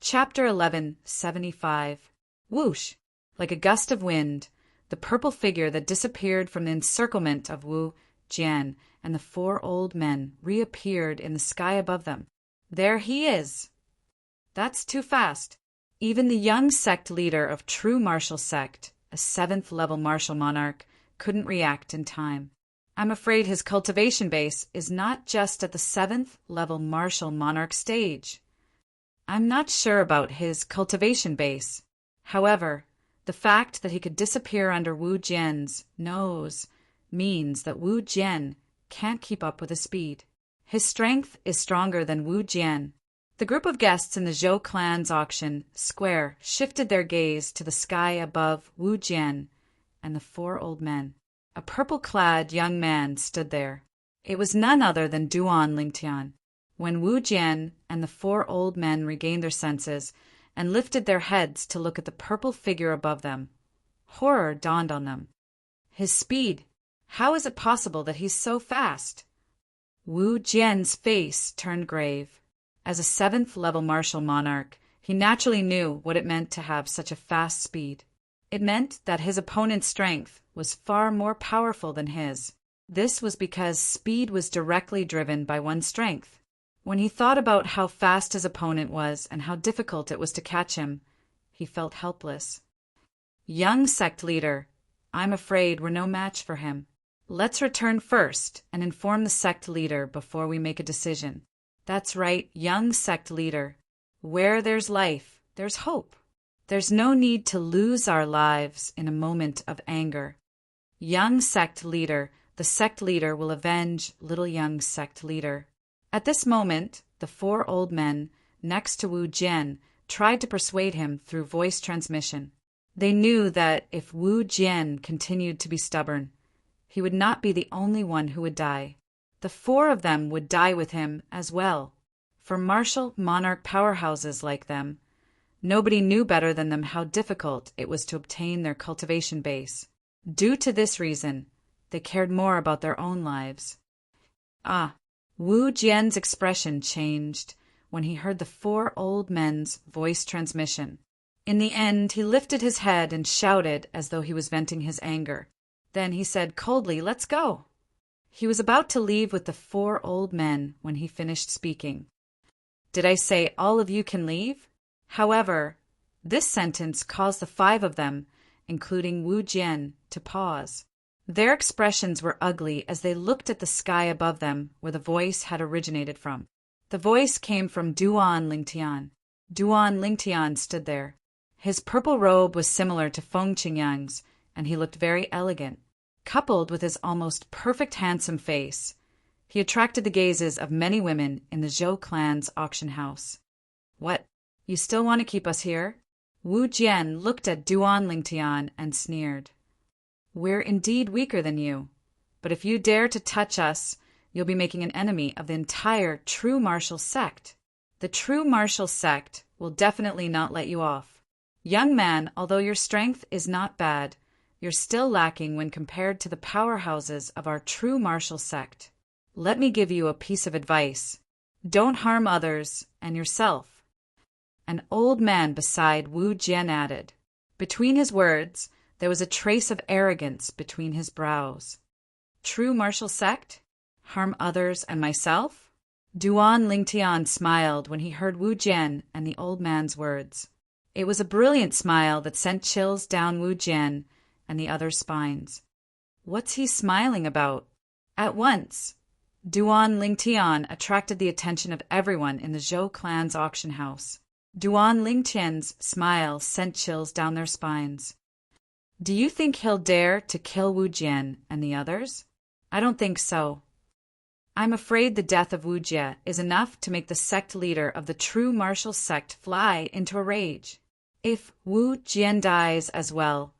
Chapter 1175. Whoosh! Like a gust of wind, the purple figure that disappeared from the encirclement of Wu Jian and the four old men reappeared in the sky above them. There he is! That's too fast. Even the young sect leader of true martial sect, a 7th-level martial monarch, couldn't react in time. I'm afraid his cultivation base is not just at the 7th-level martial monarch stage. I'm not sure about his cultivation base. However, the fact that he could disappear under Wu Jian's nose means that Wu Jian can't keep up with his speed. His strength is stronger than Wu Jian. The group of guests in the Zhou clan's auction square shifted their gaze to the sky above Wu Jian and the four old men. A purple-clad young man stood there. It was none other than Duan Lingtian. When Wu Jian and the four old men regained their senses and lifted their heads to look at the purple figure above them, horror dawned on them. His speed! How is it possible that he's so fast? Wu Jian's face turned grave. As a 7th-level martial monarch, he naturally knew what it meant to have such a fast speed. It meant that his opponent's strength was far more powerful than his. This was because speed was directly driven by one's strength. When he thought about how fast his opponent was and how difficult it was to catch him, he felt helpless. Young sect leader, I'm afraid we're no match for him. Let's return first and inform the sect leader before we make a decision. That's right, young sect leader. Where there's life, there's hope. There's no need to lose our lives in a moment of anger. Young sect leader, the sect leader will avenge little young sect leader. At this moment, the four old men next to Wu Jian tried to persuade him through voice transmission. They knew that if Wu Jian continued to be stubborn, he would not be the only one who would die. The four of them would die with him as well. For martial monarch powerhouses like them, nobody knew better than them how difficult it was to obtain their cultivation base. Due to this reason, they cared more about their own lives. Wu Jian's expression changed when he heard the four old men's voice transmission. In the end, he lifted his head and shouted as though he was venting his anger. Then he said coldly, "Let's go." He was about to leave with the four old men when he finished speaking. Did I say all of you can leave? However, this sentence caused the five of them, including Wu Jian, to pause. Their expressions were ugly as they looked at the sky above them where the voice had originated from. The voice came from Duan Lingtian. Duan Lingtian stood there. His purple robe was similar to Feng Qingyang's, and he looked very elegant. Coupled with his almost perfect handsome face, he attracted the gazes of many women in the Zhou clan's auction house. What? You still want to keep us here? Wu Jian looked at Duan Lingtian and sneered. We're indeed weaker than you, but if you dare to touch us, you'll be making an enemy of the entire true martial sect. The true martial sect will definitely not let you off. Young man, although your strength is not bad, you're still lacking when compared to the powerhouses of our true martial sect. Let me give you a piece of advice. Don't harm others and yourself. An old man beside Wu Jian added. Between his words, there was a trace of arrogance between his brows. True martial sect? Harm others and myself? Duan Lingtian smiled when he heard Wu Jian and the old man's words. It was a brilliant smile that sent chills down Wu Jian and the other's spines. What's he smiling about? At once, Duan Lingtian attracted the attention of everyone in the Zhou clan's auction house. Duan Lingtian's smile sent chills down their spines. Do you think he'll dare to kill Wu Jian and the others? I don't think so. I'm afraid the death of Wu Jie is enough to make the sect leader of the true martial sect fly into a rage. If Wu Jian dies as well,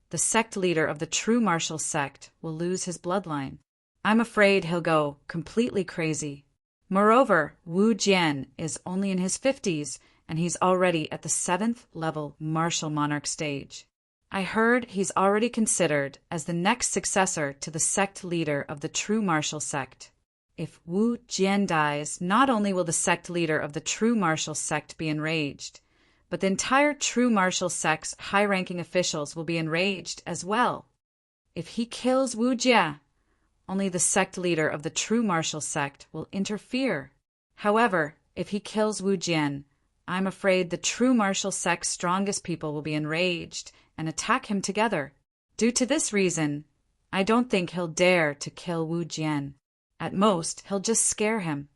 the sect leader of the true martial sect will lose his bloodline. I'm afraid he'll go completely crazy. Moreover, Wu Jian is only in his 50s, and he's already at the 7th-level martial monarch stage. I heard he's already considered as the next successor to the sect leader of the true martial sect. If Wu Jian dies, not only will the sect leader of the true martial sect be enraged, but the entire true martial sect's high-ranking officials will be enraged as well. If he kills Wu Jie, only the sect leader of the true martial sect will interfere. However, if he kills Wu Jian, I'm afraid the true martial sect's strongest people will be enraged and attack him together. Due to this reason, I don't think he'll dare to kill Wu Jian. At most, he'll just scare him.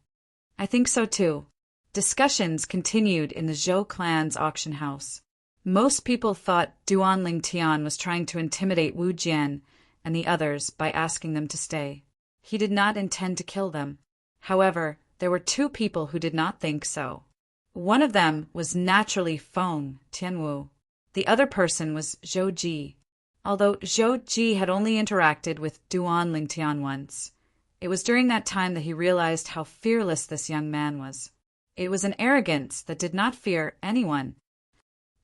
I think so too. Discussions continued in the Zhou clan's auction house. Most people thought Duan Lingtian was trying to intimidate Wu Jian and the others by asking them to stay. He did not intend to kill them. However, there were two people who did not think so. One of them was naturally Feng Tianwu. The other person was Zhou Ji. Although Zhou Ji had only interacted with Duan Lingtian once, it was during that time that he realized how fearless this young man was. It was an arrogance that did not fear anyone.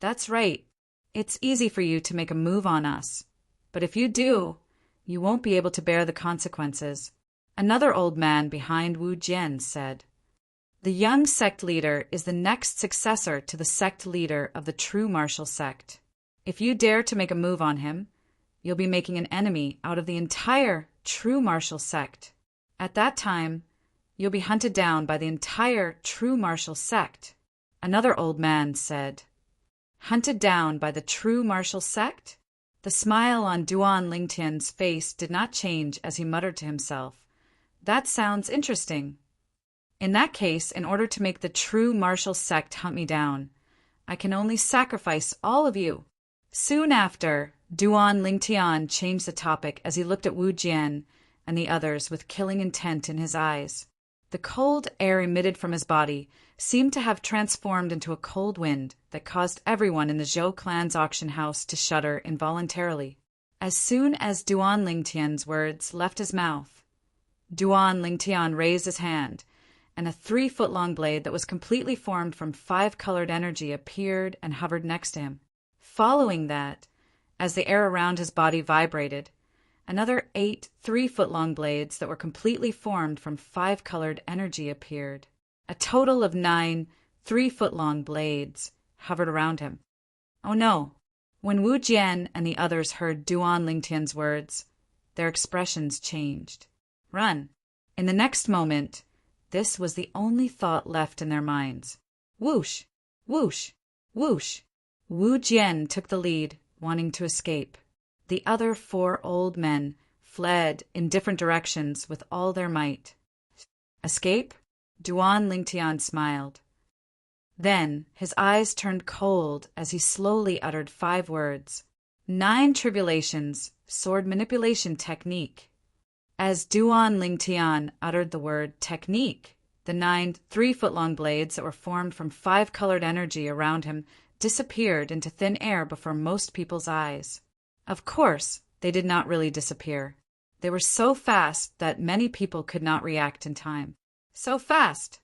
That's right. It's easy for you to make a move on us. But if you do, you won't be able to bear the consequences. Another old man behind Wu Jian said. The young sect leader is the next successor to the sect leader of the true martial sect. If you dare to make a move on him, you'll be making an enemy out of the entire true martial sect. At that time, you'll be hunted down by the entire true martial sect. Another old man said. Hunted down by the true martial sect? The smile on Duan Lingtian's face did not change as he muttered to himself. That sounds interesting. In that case, in order to make the true martial sect hunt me down, I can only sacrifice all of you. Soon after, Duan Lingtian changed the topic as he looked at Wu Jian and the others with killing intent in his eyes. The cold air emitted from his body seemed to have transformed into a cold wind that caused everyone in the Zhou clan's auction house to shudder involuntarily. As soon as Duan Lingtian's words left his mouth, Duan Lingtian raised his hand, and a 3-foot-long blade that was completely formed from 5-colored energy appeared and hovered next to him. Following that, as the air around his body vibrated, another 8 3-foot-long blades that were completely formed from 5-colored energy appeared. A total of 9 3-foot-long blades hovered around him. Oh no! When Wu Jian and the others heard Duan Lingtian's words, their expressions changed. Run! In the next moment, this was the only thought left in their minds. Whoosh! Whoosh! Whoosh! Wu Jian took the lead, wanting to escape. The other 4 old men fled in different directions with all their might. Escape? Duan Lingtian smiled. Then his eyes turned cold as he slowly uttered 5 words. 9 tribulations, sword manipulation technique. As Duan Lingtian uttered the word technique, the 9 3-foot-long blades that were formed from 5-colored energy around him disappeared into thin air before most people's eyes. Of course, they did not really disappear. They were so fast that many people could not react in time. So fast!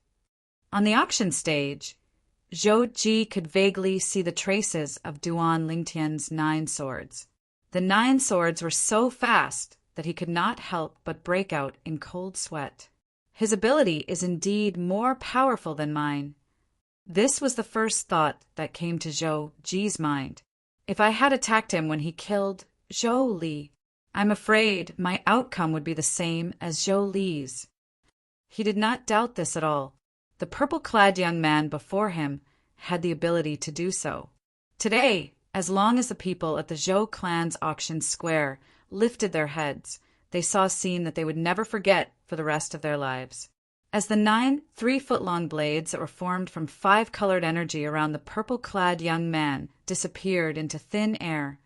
On the auction stage, Zhou Ji could vaguely see the traces of Duan Lingtian's 9 swords. The 9 swords were so fast that he could not help but break out in cold sweat. His ability is indeed more powerful than mine. This was the first thought that came to Zhou Ji's mind. If I had attacked him when he killed Zhou Li, I'm afraid my outcome would be the same as Zhou Li's. He did not doubt this at all. The purple-clad young man before him had the ability to do so. Today, as long as the people at the Zhou clan's auction square lifted their heads, they saw a scene that they would never forget for the rest of their lives. As the 9 3-foot-long blades that were formed from 5-colored energy around the purple-clad young man disappeared into thin air,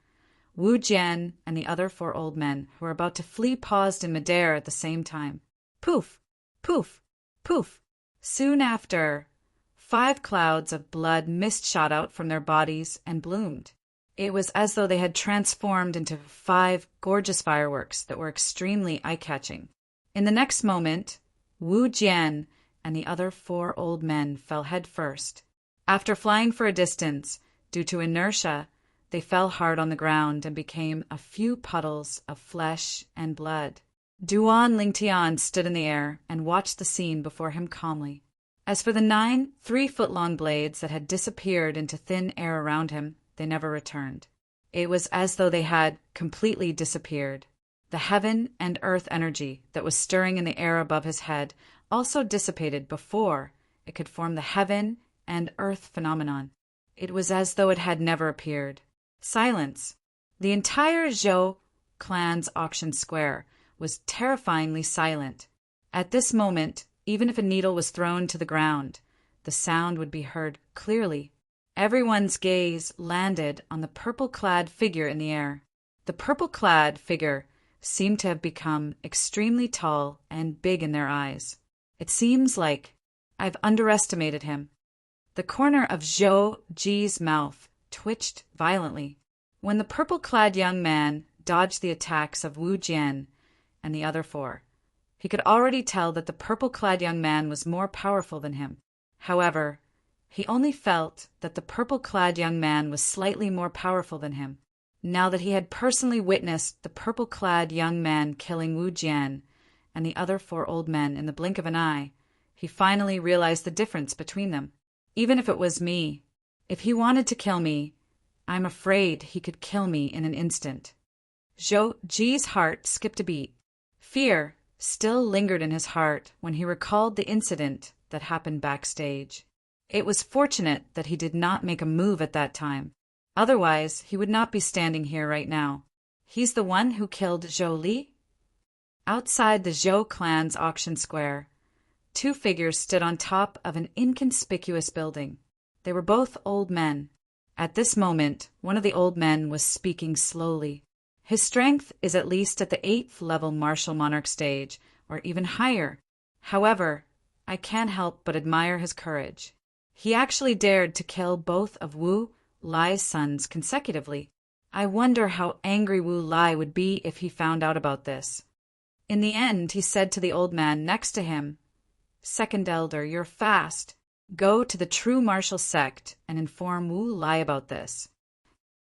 Wu Jian and the other 4 old men who were about to flee paused in midair at the same time. Poof! Poof! Poof! Soon after, 5 clouds of blood mist shot out from their bodies and bloomed. It was as though they had transformed into 5 gorgeous fireworks that were extremely eye-catching. In the next moment, Wu Jian and the other 4 old men fell head first. After flying for a distance, due to inertia, they fell hard on the ground and became a few puddles of flesh and blood. Duan Lingtian stood in the air and watched the scene before him calmly. As for the 9 3-foot-long blades that had disappeared into thin air around him, they never returned. It was as though they had completely disappeared. The heaven and earth energy that was stirring in the air above his head also dissipated before it could form the heaven and earth phenomenon. It was as though it had never appeared. Silence. The entire Zhou clan's auction square was terrifyingly silent. At this moment, even if a needle was thrown to the ground, the sound would be heard clearly. Everyone's gaze landed on the purple-clad figure in the air. The purple-clad figure seemed to have become extremely tall and big in their eyes. It seems like I've underestimated him. The corner of Zhou Ji's mouth twitched violently. When the purple-clad young man dodged the attacks of Wu Jian and the other 4, he could already tell that the purple-clad young man was more powerful than him. However, he only felt that the purple-clad young man was slightly more powerful than him. Now that he had personally witnessed the purple-clad young man killing Wu Jian and the other 4 old men in the blink of an eye, he finally realized the difference between them. Even if it was me, if he wanted to kill me, I'm afraid he could kill me in an instant. Zhou Ji's heart skipped a beat. Fear still lingered in his heart when he recalled the incident that happened backstage. It was fortunate that he did not make a move at that time. Otherwise, he would not be standing here right now. He's the one who killed Zhou Li? Outside the Zhou clan's auction square, 2 figures stood on top of an inconspicuous building. They were both old men. At this moment, one of the old men was speaking slowly. His strength is at least at the 8th level martial monarch stage, or even higher. However, I can't help but admire his courage. He actually dared to kill both of Wu Lai's sons consecutively. I wonder how angry Wu Lai would be if he found out about this. In the end, he said to the old man next to him, "Second Elder, you're fast. Go to the true martial sect and inform Wu Lai about this."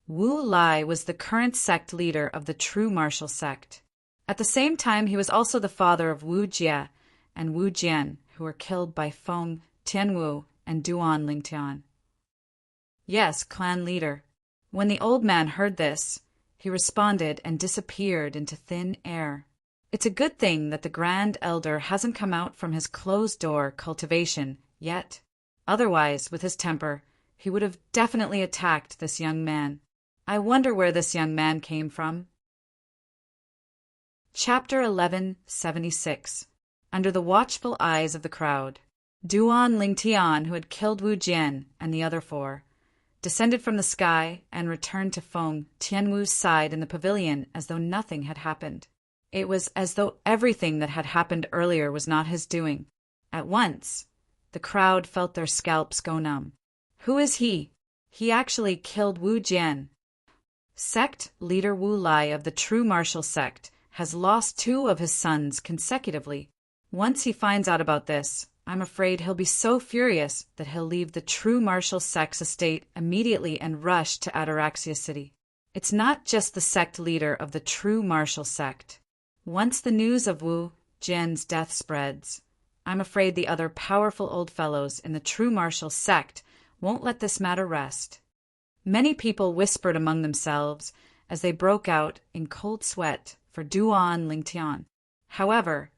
Wu Lai was the current sect leader of the true martial sect. At the same time, he was also the father of Wu Jie and Wu Jian, who were killed by Feng Tianwu and Duan Lingtian. Yes, clan leader. When the old man heard this, he responded and disappeared into thin air. It's a good thing that the Grand Elder hasn't come out from his closed-door cultivation yet. Otherwise, with his temper, he would have definitely attacked this young man. I wonder where this young man came from. Chapter 1176. Under the watchful eyes of the crowd, Duan Lingtian, who had killed Wu Jian and the other 4, descended from the sky and returned to Feng Tianwu's side in the pavilion as though nothing had happened. It was as though everything that had happened earlier was not his doing. At once, the crowd felt their scalps go numb. Who is he? He actually killed Wu Jian. Sect leader Wu Lai of the true martial sect has lost 2 of his sons consecutively. Once he finds out about this, I'm afraid he'll be so furious that he'll leave the true martial sect's estate immediately and rush to Ataraxia City. It's not just the sect leader of the true martial sect. Once the news of Wu Jian's death spreads, I'm afraid the other powerful old fellows in the true martial sect won't let this matter rest. Many people whispered among themselves as they broke out in cold sweat for Duan Lingtian. However,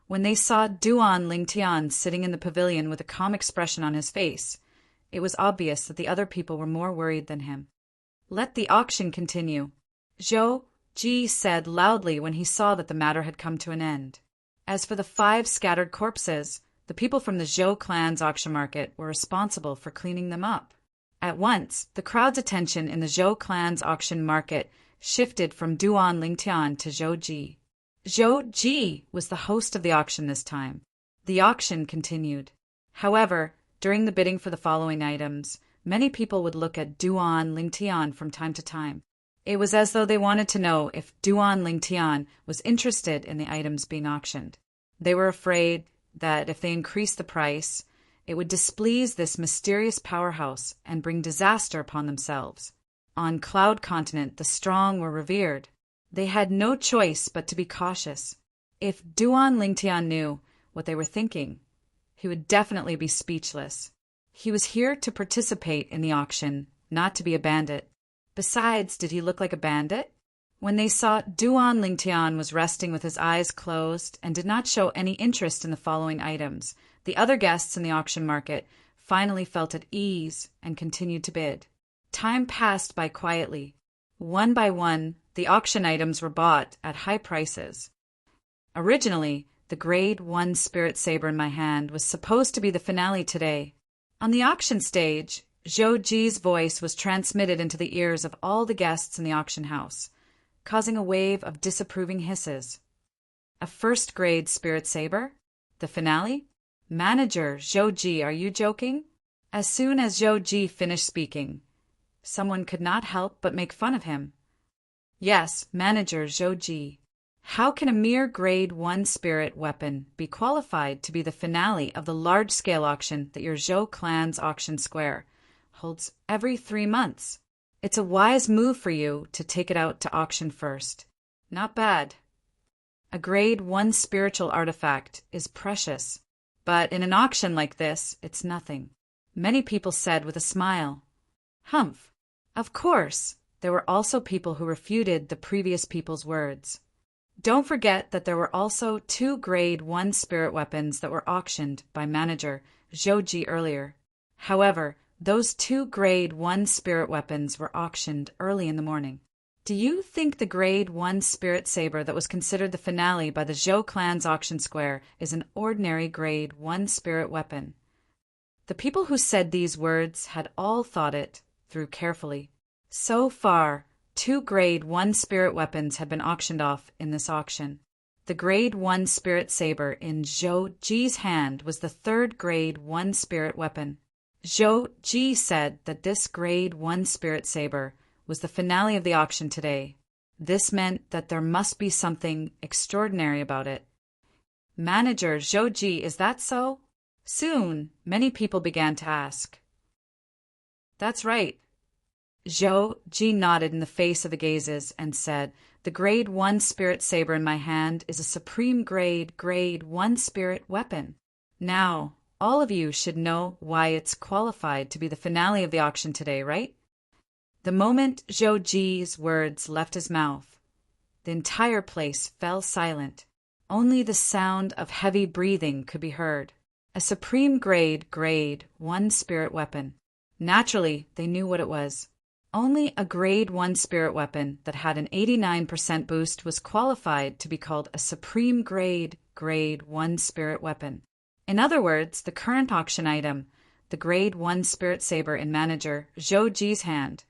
when they saw Duan Lingtian sitting in the pavilion with a calm expression on his face, it was obvious that the other people were more worried than him. Let the auction continue, Zhou Ji said loudly when he saw that the matter had come to an end. As for the 5 scattered corpses, the people from the Zhou clan's auction market were responsible for cleaning them up. At once, the crowd's attention in the Zhou clan's auction market shifted from Duan Lingtian to Zhou Ji. Zhou Ji was the host of the auction this time. The auction continued. However, during the bidding for the following items, many people would look at Duan Lingtian from time to time. It was as though they wanted to know if Duan Lingtian was interested in the items being auctioned. They were afraid that if they increased the price, it would displease this mysterious powerhouse and bring disaster upon themselves. On Cloud Continent, the strong were revered. They had no choice but to be cautious. If Duan Lingtian knew what they were thinking, he would definitely be speechless. He was here to participate in the auction, not to be a bandit. Besides, did he look like a bandit? When they saw Duan Lingtian was resting with his eyes closed and did not show any interest in the following items, the other guests in the auction market finally felt at ease and continued to bid. Time passed by quietly. One by one, the auction items were bought at high prices. Originally, the Grade 1 spirit saber in my hand was supposed to be the finale today. On the auction stage, Zhou Ji's voice was transmitted into the ears of all the guests in the auction house, causing a wave of disapproving hisses. A first-grade spirit saber? The finale? Manager Zhou Ji, are you joking? As soon as Zhou Ji finished speaking, someone could not help but make fun of him. Yes, Manager Zhou Ji. How can a mere Grade 1 spirit weapon be qualified to be the finale of the large-scale auction that your Zhou clan's auction square holds every 3 months? It's a wise move for you to take it out to auction first. Not bad. A Grade 1 spiritual artifact is precious, but in an auction like this, it's nothing. Many people said with a smile. Humph. Of course, there were also people who refuted the previous people's words. Don't forget that there were also 2 Grade 1 spirit weapons that were auctioned by Manager Zhou Ji earlier. However, those 2 Grade 1 spirit weapons were auctioned early in the morning. Do you think the Grade 1 spirit saber that was considered the finale by the Zhou clan's auction square is an ordinary Grade 1 spirit weapon? The people who said these words had all thought it through carefully. So far, 2 Grade 1 spirit weapons had been auctioned off in this auction. The Grade 1 spirit saber in Zhou Ji's hand was the 3rd Grade 1 spirit weapon. Zhou Ji said that this Grade 1 spirit saber was the finale of the auction today. This meant that there must be something extraordinary about it. Manager Zhou Ji, is that so? Soon, many people began to ask. That's right. Zhou Ji nodded in the face of the gazes and said, the Grade 1 spirit saber in my hand is a supreme Grade 1 spirit weapon. Now, all of you should know why it's qualified to be the finale of the auction today, right? The moment Zhou Ji's words left his mouth, the entire place fell silent. Only the sound of heavy breathing could be heard. A supreme Grade 1 spirit weapon. Naturally, they knew what it was. Only a Grade 1 spirit weapon that had an 89% boost was qualified to be called a supreme Grade 1 spirit weapon. In other words, the current auction item, the Grade 1 spirit saber in Manager Zhou Ji's hand,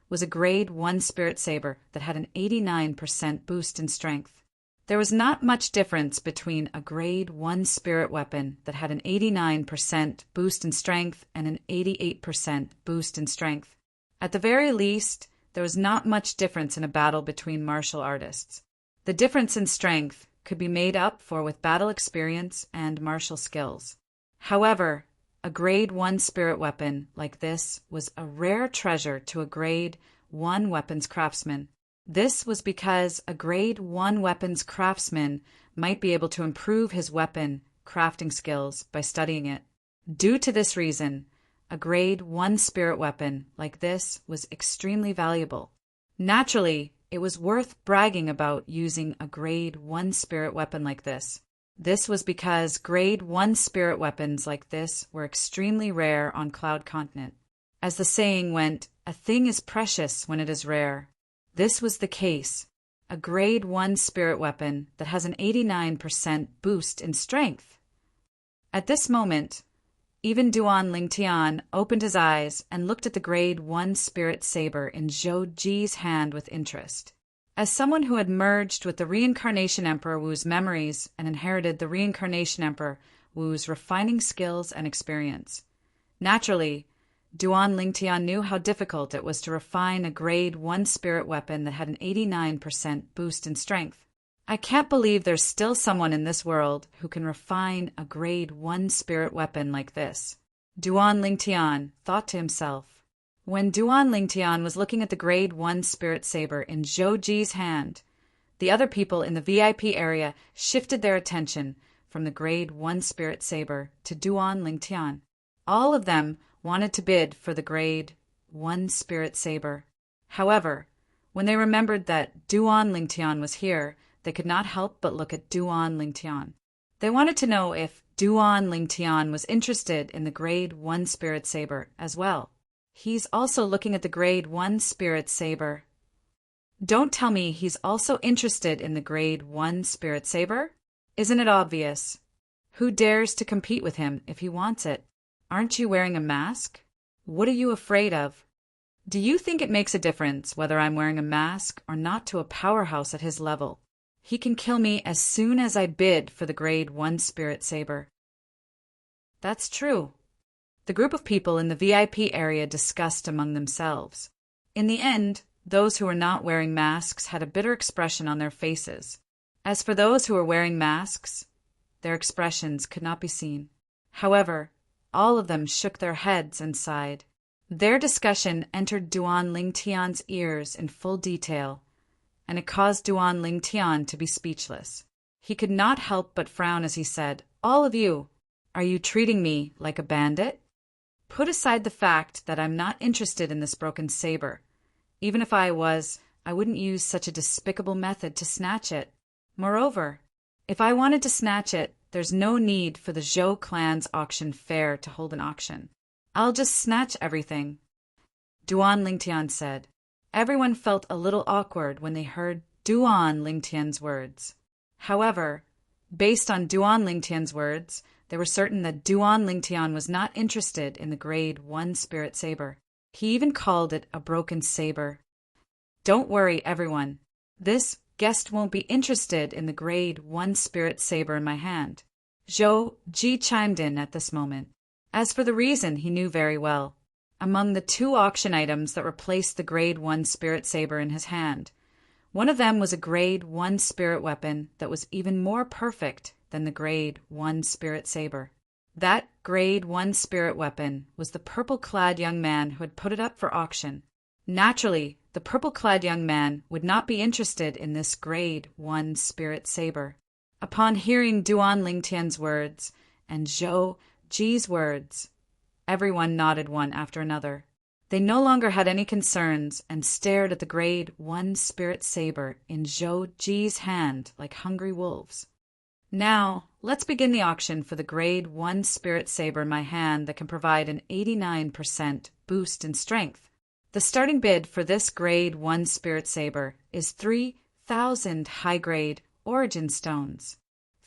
was a Grade 1 spirit saber that had an 89% boost in strength. There was not much difference between a Grade 1 spirit weapon that had an 89% boost in strength and an 88% boost in strength. At the very least, there was not much difference in a battle between martial artists. The difference in strength could be made up for with battle experience and martial skills. However, a Grade 1 spirit weapon like this was a rare treasure to a Grade 1 weapons craftsman. This was because a Grade 1 weapons craftsman might be able to improve his weapon crafting skills by studying it. Due to this reason, a Grade 1 spirit weapon like this was extremely valuable. Naturally, it was worth bragging about using a Grade 1 spirit weapon like this. This was because Grade 1 spirit weapons like this were extremely rare on Cloud Continent. As the saying went, a thing is precious when it is rare. This was the case. A Grade 1 spirit weapon that has an 89% boost in strength. At this moment, even Duan Lingtian opened his eyes and looked at the Grade 1 spirit saber in Zhou Ji's hand with interest. As someone who had merged with the Reincarnation Emperor Wu's memories and inherited the Reincarnation Emperor Wu's refining skills and experience, naturally, Duan Lingtian knew how difficult it was to refine a Grade 1 spirit weapon that had an 89% boost in strength. I can't believe there's still someone in this world who can refine a Grade 1 spirit weapon like this. Duan Lingtian thought to himself. When Duan Lingtian was looking at the Grade 1 spirit saber in Zhou Ji's hand, the other people in the VIP area shifted their attention from the Grade 1 Spirit Saber to Duan Lingtian. All of them wanted to bid for the Grade 1 Spirit Saber. However, when they remembered that Duan Lingtian was here, they could not help but look at Duan Lingtian. They wanted to know if Duan Lingtian was interested in the Grade 1 Spirit Saber as well. He's also looking at the Grade 1 Spirit Saber. Don't tell me he's also interested in the Grade 1 Spirit Saber? Isn't it obvious? Who dares to compete with him if he wants it? Aren't you wearing a mask? What are you afraid of? Do you think it makes a difference whether I'm wearing a mask or not to a powerhouse at his level? He can kill me as soon as I bid for the Grade 1 Spirit Saber. That's true. The group of people in the VIP area discussed among themselves. In the end, those who were not wearing masks had a bitter expression on their faces. As for those who were wearing masks, their expressions could not be seen. However, all of them shook their heads and sighed. Their discussion entered Duan Lingtian's ears in full detail, and it caused Duan Lingtian to be speechless. He could not help but frown as he said, "All of you, are you treating me like a bandit? Put aside the fact that I'm not interested in this broken saber. Even if I was, I wouldn't use such a despicable method to snatch it. Moreover, if I wanted to snatch it, there's no need for the Zhou clan's auction fair to hold an auction. I'll just snatch everything." Duan Lingtian said. Everyone felt a little awkward when they heard Duan Lingtian's words. However, based on Duan Lingtian's words, they were certain that Duan Lingtian was not interested in the Grade 1 Spirit Saber. He even called it a broken saber. Don't worry, everyone. This guest won't be interested in the Grade 1 Spirit Saber in my hand. Zhou Ji chimed in at this moment. As for the reason, he knew very well. Among the 2 auction items that replaced the Grade 1 Spirit Saber in his hand, one of them was a Grade 1 Spirit weapon that was even more perfect than the Grade 1 Spirit Saber. That Grade 1 Spirit weapon was the purple-clad young man who had put it up for auction. Naturally, the purple-clad young man would not be interested in this Grade 1 Spirit Saber. Upon hearing Duan Lingtian's words and Zhou Ji's words, everyone nodded one after another. They no longer had any concerns and stared at the Grade 1 Spirit Saber in Zhou Ji's hand like hungry wolves. Now, let's begin the auction for the Grade 1 Spirit Saber in my hand that can provide an 89% boost in strength. The starting bid for this Grade 1 Spirit Saber is 3,000 high-grade Origin Stones.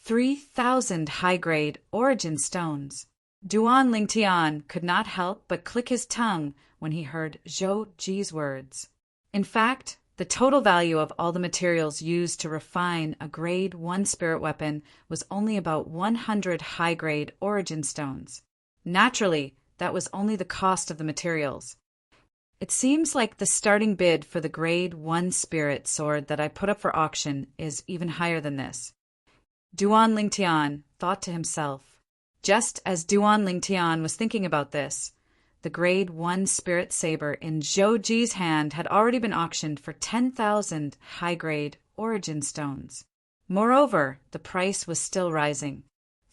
3,000 high-grade Origin Stones. Duan Lingtian could not help but click his tongue when he heard Zhou Ji's words. In fact, the total value of all the materials used to refine a Grade 1 spirit weapon was only about 100 high-grade Origin Stones. Naturally, that was only the cost of the materials. It seems like the starting bid for the Grade 1 spirit sword that I put up for auction is even higher than this. Duan Lingtian thought to himself. Just as Duan Lingtian was thinking about this, the Grade 1 Spirit Saber in Zhou Ji's hand had already been auctioned for 10,000 high-grade Origin Stones. Moreover, the price was still rising.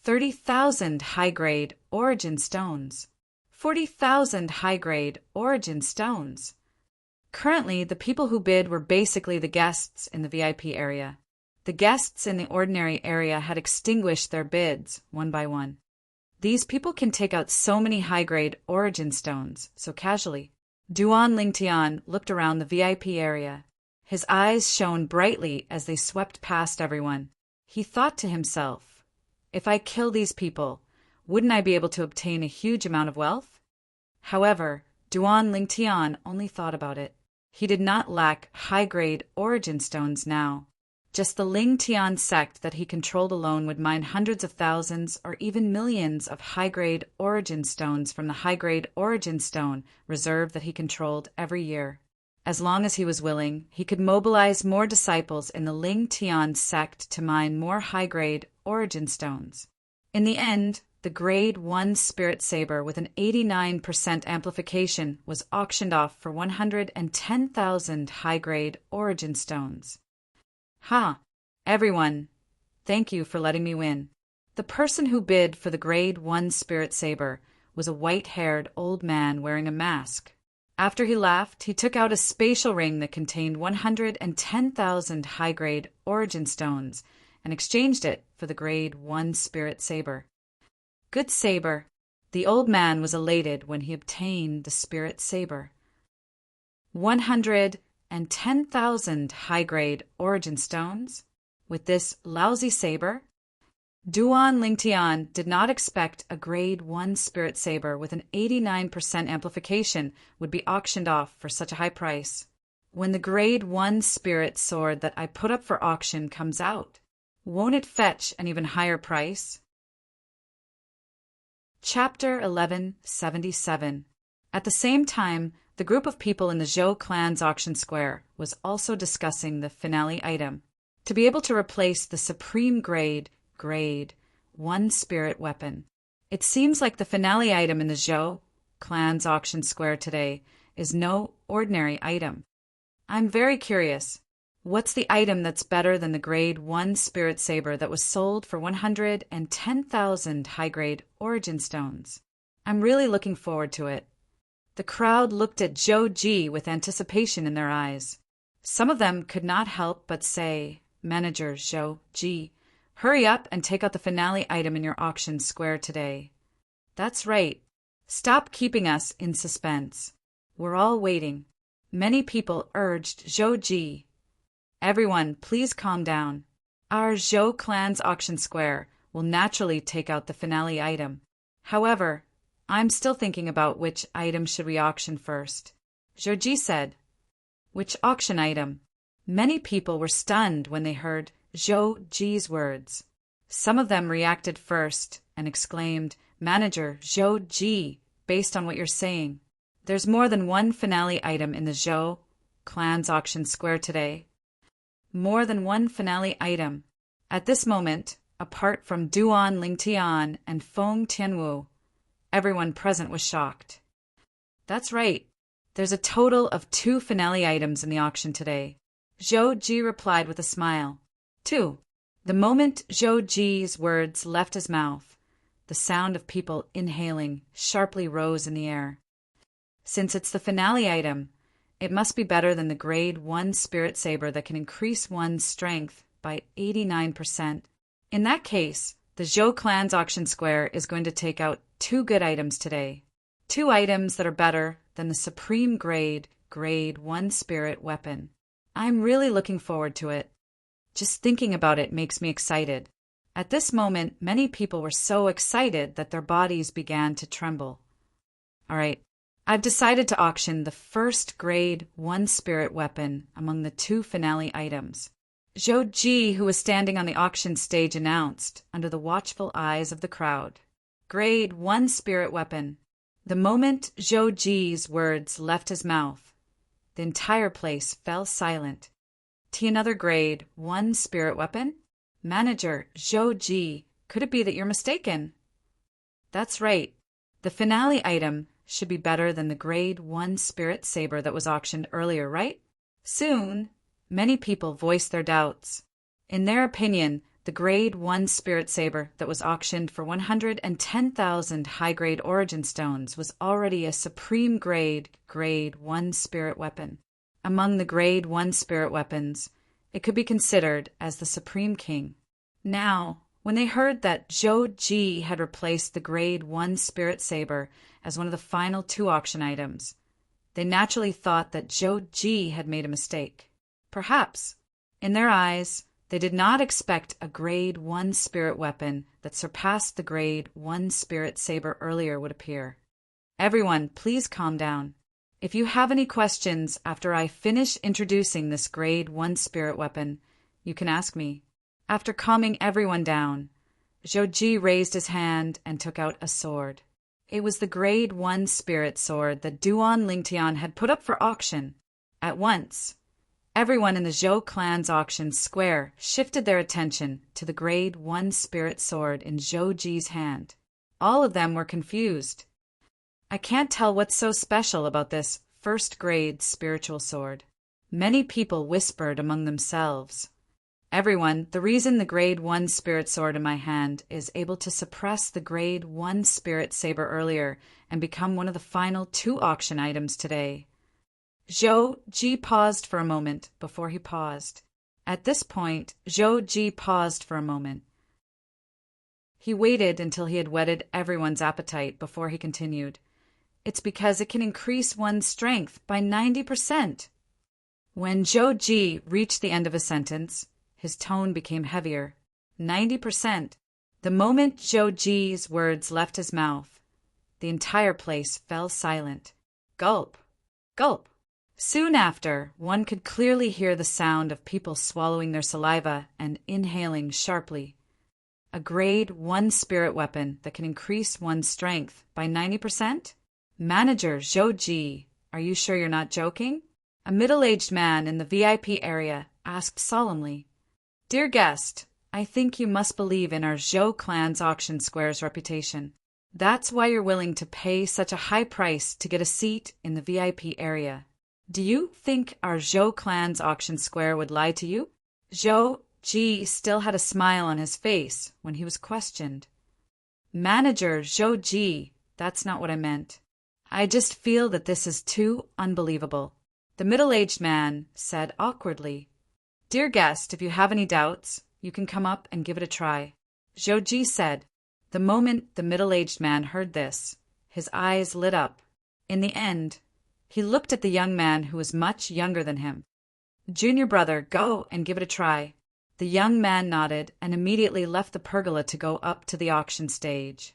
30,000 high-grade Origin Stones. 40,000 high-grade Origin Stones. Currently, the people who bid were basically the guests in the VIP area. The guests in the ordinary area had extinguished their bids one by one. These people can take out so many high-grade Origin Stones so casually. Duan Lingtian looked around the VIP area. His eyes shone brightly as they swept past everyone. He thought to himself, if I kill these people, wouldn't I be able to obtain a huge amount of wealth? However, Duan Lingtian only thought about it. He did not lack high-grade Origin Stones now. Just the Lingtian sect that he controlled alone would mine hundreds of thousands or even millions of high-grade Origin Stones from the high-grade Origin Stone reserve that he controlled every year. As long as he was willing, he could mobilize more disciples in the Lingtian sect to mine more high-grade Origin Stones. In the end, the Grade 1 Spirit Saber with an 89% amplification was auctioned off for 110,000 high-grade Origin Stones. Ha! Everyone, thank you for letting me win. The person who bid for the Grade 1 spirit saber was a white-haired old man wearing a mask. After he laughed, he took out a spatial ring that contained 110,000 high-grade origin stones and exchanged it for the Grade 1 spirit saber. Good saber. The old man was elated when he obtained the spirit saber. 110,000 high-grade origin stones? With this lousy saber? Duan Lingtian did not expect a Grade 1 spirit saber with an 89% amplification would be auctioned off for such a high price. When the Grade 1 spirit sword that I put up for auction comes out, won't it fetch an even higher price? Chapter 1177. At the same time, the group of people in the Zhou clan's auction square was also discussing the finale item. To be able to replace the supreme Grade 1 spirit weapon. It seems like the finale item in the Zhou clan's auction square today is no ordinary item. I'm very curious. What's the item that's better than the Grade 1 spirit saber that was sold for 110,000 high-grade origin stones? I'm really looking forward to it. The crowd looked at Zhou Ji with anticipation in their eyes. Some of them could not help but say, "Manager Zhou Ji, hurry up and take out the finale item in your auction square today." That's right. Stop keeping us in suspense. We're all waiting. Many people urged Zhou Ji. Everyone, please calm down. Our Zhou clan's auction square will naturally take out the finale item. However, I'm still thinking about which item should we auction first. Zhou Ji said. Which auction item? Many people were stunned when they heard Zhou Ji's words. Some of them reacted first and exclaimed, "Manager Zhou Ji, based on what you're saying, there's more than one finale item in the Zhou clan's auction square today." More than one finale item. At this moment, apart from Duan Lingtian and Feng Tianwu, everyone present was shocked. That's right. There's a total of 2 finale items in the auction today. Zhou Ji replied with a smile. 2. The moment Zhou Ji's words left his mouth, the sound of people inhaling sharply rose in the air. Since it's the finale item, it must be better than the Grade 1 spirit saber that can increase one's strength by 89%. In that case, the Zhou clan's auction square is going to take out 2 good items today. 2 items that are better than the supreme Grade 1 spirit weapon. I'm really looking forward to it. Just thinking about it makes me excited. At this moment, many people were so excited that their bodies began to tremble. All right. I've decided to auction the first Grade 1 spirit weapon among the 2 finale items. Zhou Ji, who was standing on the auction stage, announced, under the watchful eyes of the crowd, "Grade 1 spirit weapon." The moment Zhou Ji's words left his mouth, the entire place fell silent. Another Grade 1 spirit weapon? Manager Zhou Ji, could it be that you're mistaken? That's right. The finale item should be better than the Grade 1 spirit saber that was auctioned earlier, right? Soon, many people voiced their doubts. In their opinion, the Grade 1 spirit saber that was auctioned for 110,000 high-grade origin stones was already a supreme Grade 1 spirit weapon. Among the Grade 1 spirit weapons, it could be considered as the supreme king. Now, when they heard that Zhou Ji had replaced the Grade 1 spirit saber as one of the final 2 auction items, they naturally thought that Zhou Ji had made a mistake. Perhaps, in their eyes, they did not expect a Grade 1 spirit weapon that surpassed the Grade 1 spirit saber earlier would appear. Everyone, please calm down. If you have any questions after I finish introducing this Grade 1 spirit weapon, you can ask me. After calming everyone down, Zhou Ji raised his hand and took out a sword. It was the Grade 1 spirit sword that Duan Lingtian had put up for auction. At once, everyone in the Zhou clan's auction square shifted their attention to the Grade 1 spirit sword in Zhou Ji's hand. All of them were confused. I can't tell what's so special about this first-grade spiritual sword. Many people whispered among themselves. Everyone, the reason the grade 1 spirit sword in my hand is able to suppress the grade 1 spirit saber earlier and become one of the final 2 auction items today. Zhou Ji paused for a moment before he paused. At this point, Zhou Ji paused for a moment. He waited until he had whetted everyone's appetite before he continued. It's because it can increase one's strength by 90%. When Zhou Ji reached the end of his sentence, his tone became heavier. 90%. The moment Zhou Ji's words left his mouth, the entire place fell silent. Gulp. Gulp. Soon after, one could clearly hear the sound of people swallowing their saliva and inhaling sharply. A grade 1 spirit weapon that can increase one's strength by 90%? Manager Zhou Ji, are you sure you're not joking? A middle-aged man in the VIP area asked solemnly. Dear guest, I think you must believe in our Zhou clan's auction square's reputation. That's why you're willing to pay such a high price to get a seat in the VIP area. Do you think our Zhou clan's auction square would lie to you? Zhou Ji still had a smile on his face when he was questioned. Manager Zhou Ji, that's not what I meant. I just feel that this is too unbelievable. The middle-aged man said awkwardly. Dear guest, if you have any doubts, you can come up and give it a try. Zhou Ji said. The moment the middle-aged man heard this, his eyes lit up. In the end, he looked at the young man who was much younger than him. Junior brother, go and give it a try. The young man nodded and immediately left the pergola to go up to the auction stage.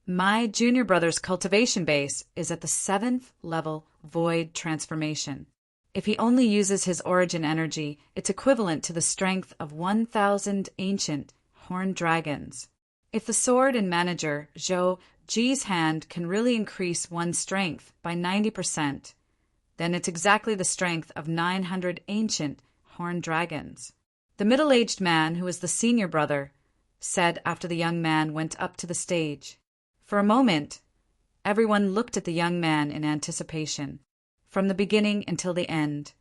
My junior brother's cultivation base is at the 7th level void transformation. If he only uses his origin energy, it's equivalent to the strength of 1,000 ancient horned dragons. If the sword in Manager Zhou Ji's hand can really increase one's strength by 90%, then it's exactly the strength of 900 ancient horned dragons. The middle-aged man, who was the senior brother, said after the young man went up to the stage. For a moment, everyone looked at the young man in anticipation. From the beginning until the end,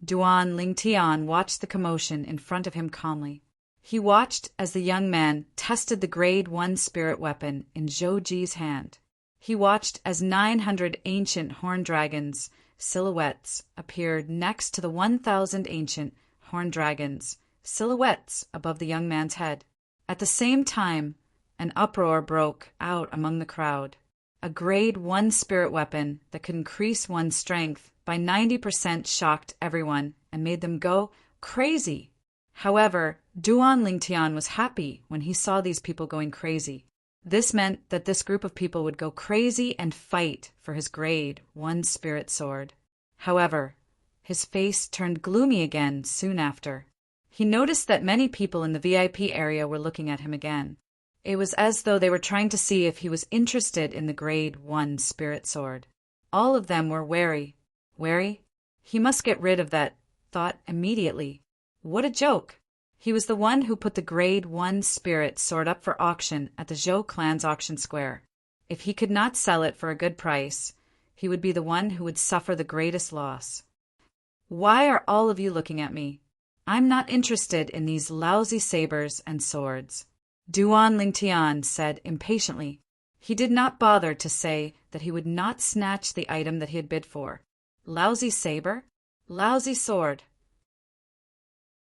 Duan Lingtian watched the commotion in front of him calmly. He watched as the young man tested the grade 1 spirit weapon in Zhou Ji's hand. He watched as 900 ancient horned dragons' silhouettes appeared next to the 1,000 ancient horned dragons' silhouettes above the young man's head. At the same time, an uproar broke out among the crowd. A grade 1 spirit weapon that could increase one's strength by 90% shocked everyone and made them go crazy. However, Duan Lingtian was happy when he saw these people going crazy. This meant that this group of people would go crazy and fight for his grade 1 spirit sword. However, his face turned gloomy again soon after. He noticed that many people in the VIP area were looking at him again. It was as though they were trying to see if he was interested in the grade 1 spirit sword. All of them were wary. Wary? He must get rid of that thought immediately. What a joke! He was the one who put the grade 1 spirit sword up for auction at the Zhou clan's auction square. If he could not sell it for a good price, he would be the one who would suffer the greatest loss. Why are all of you looking at me? I'm not interested in these lousy sabers and swords. Duan Lingtian said impatiently. He did not bother to say that he would not snatch the item that he had bid for. Lousy saber? Lousy sword.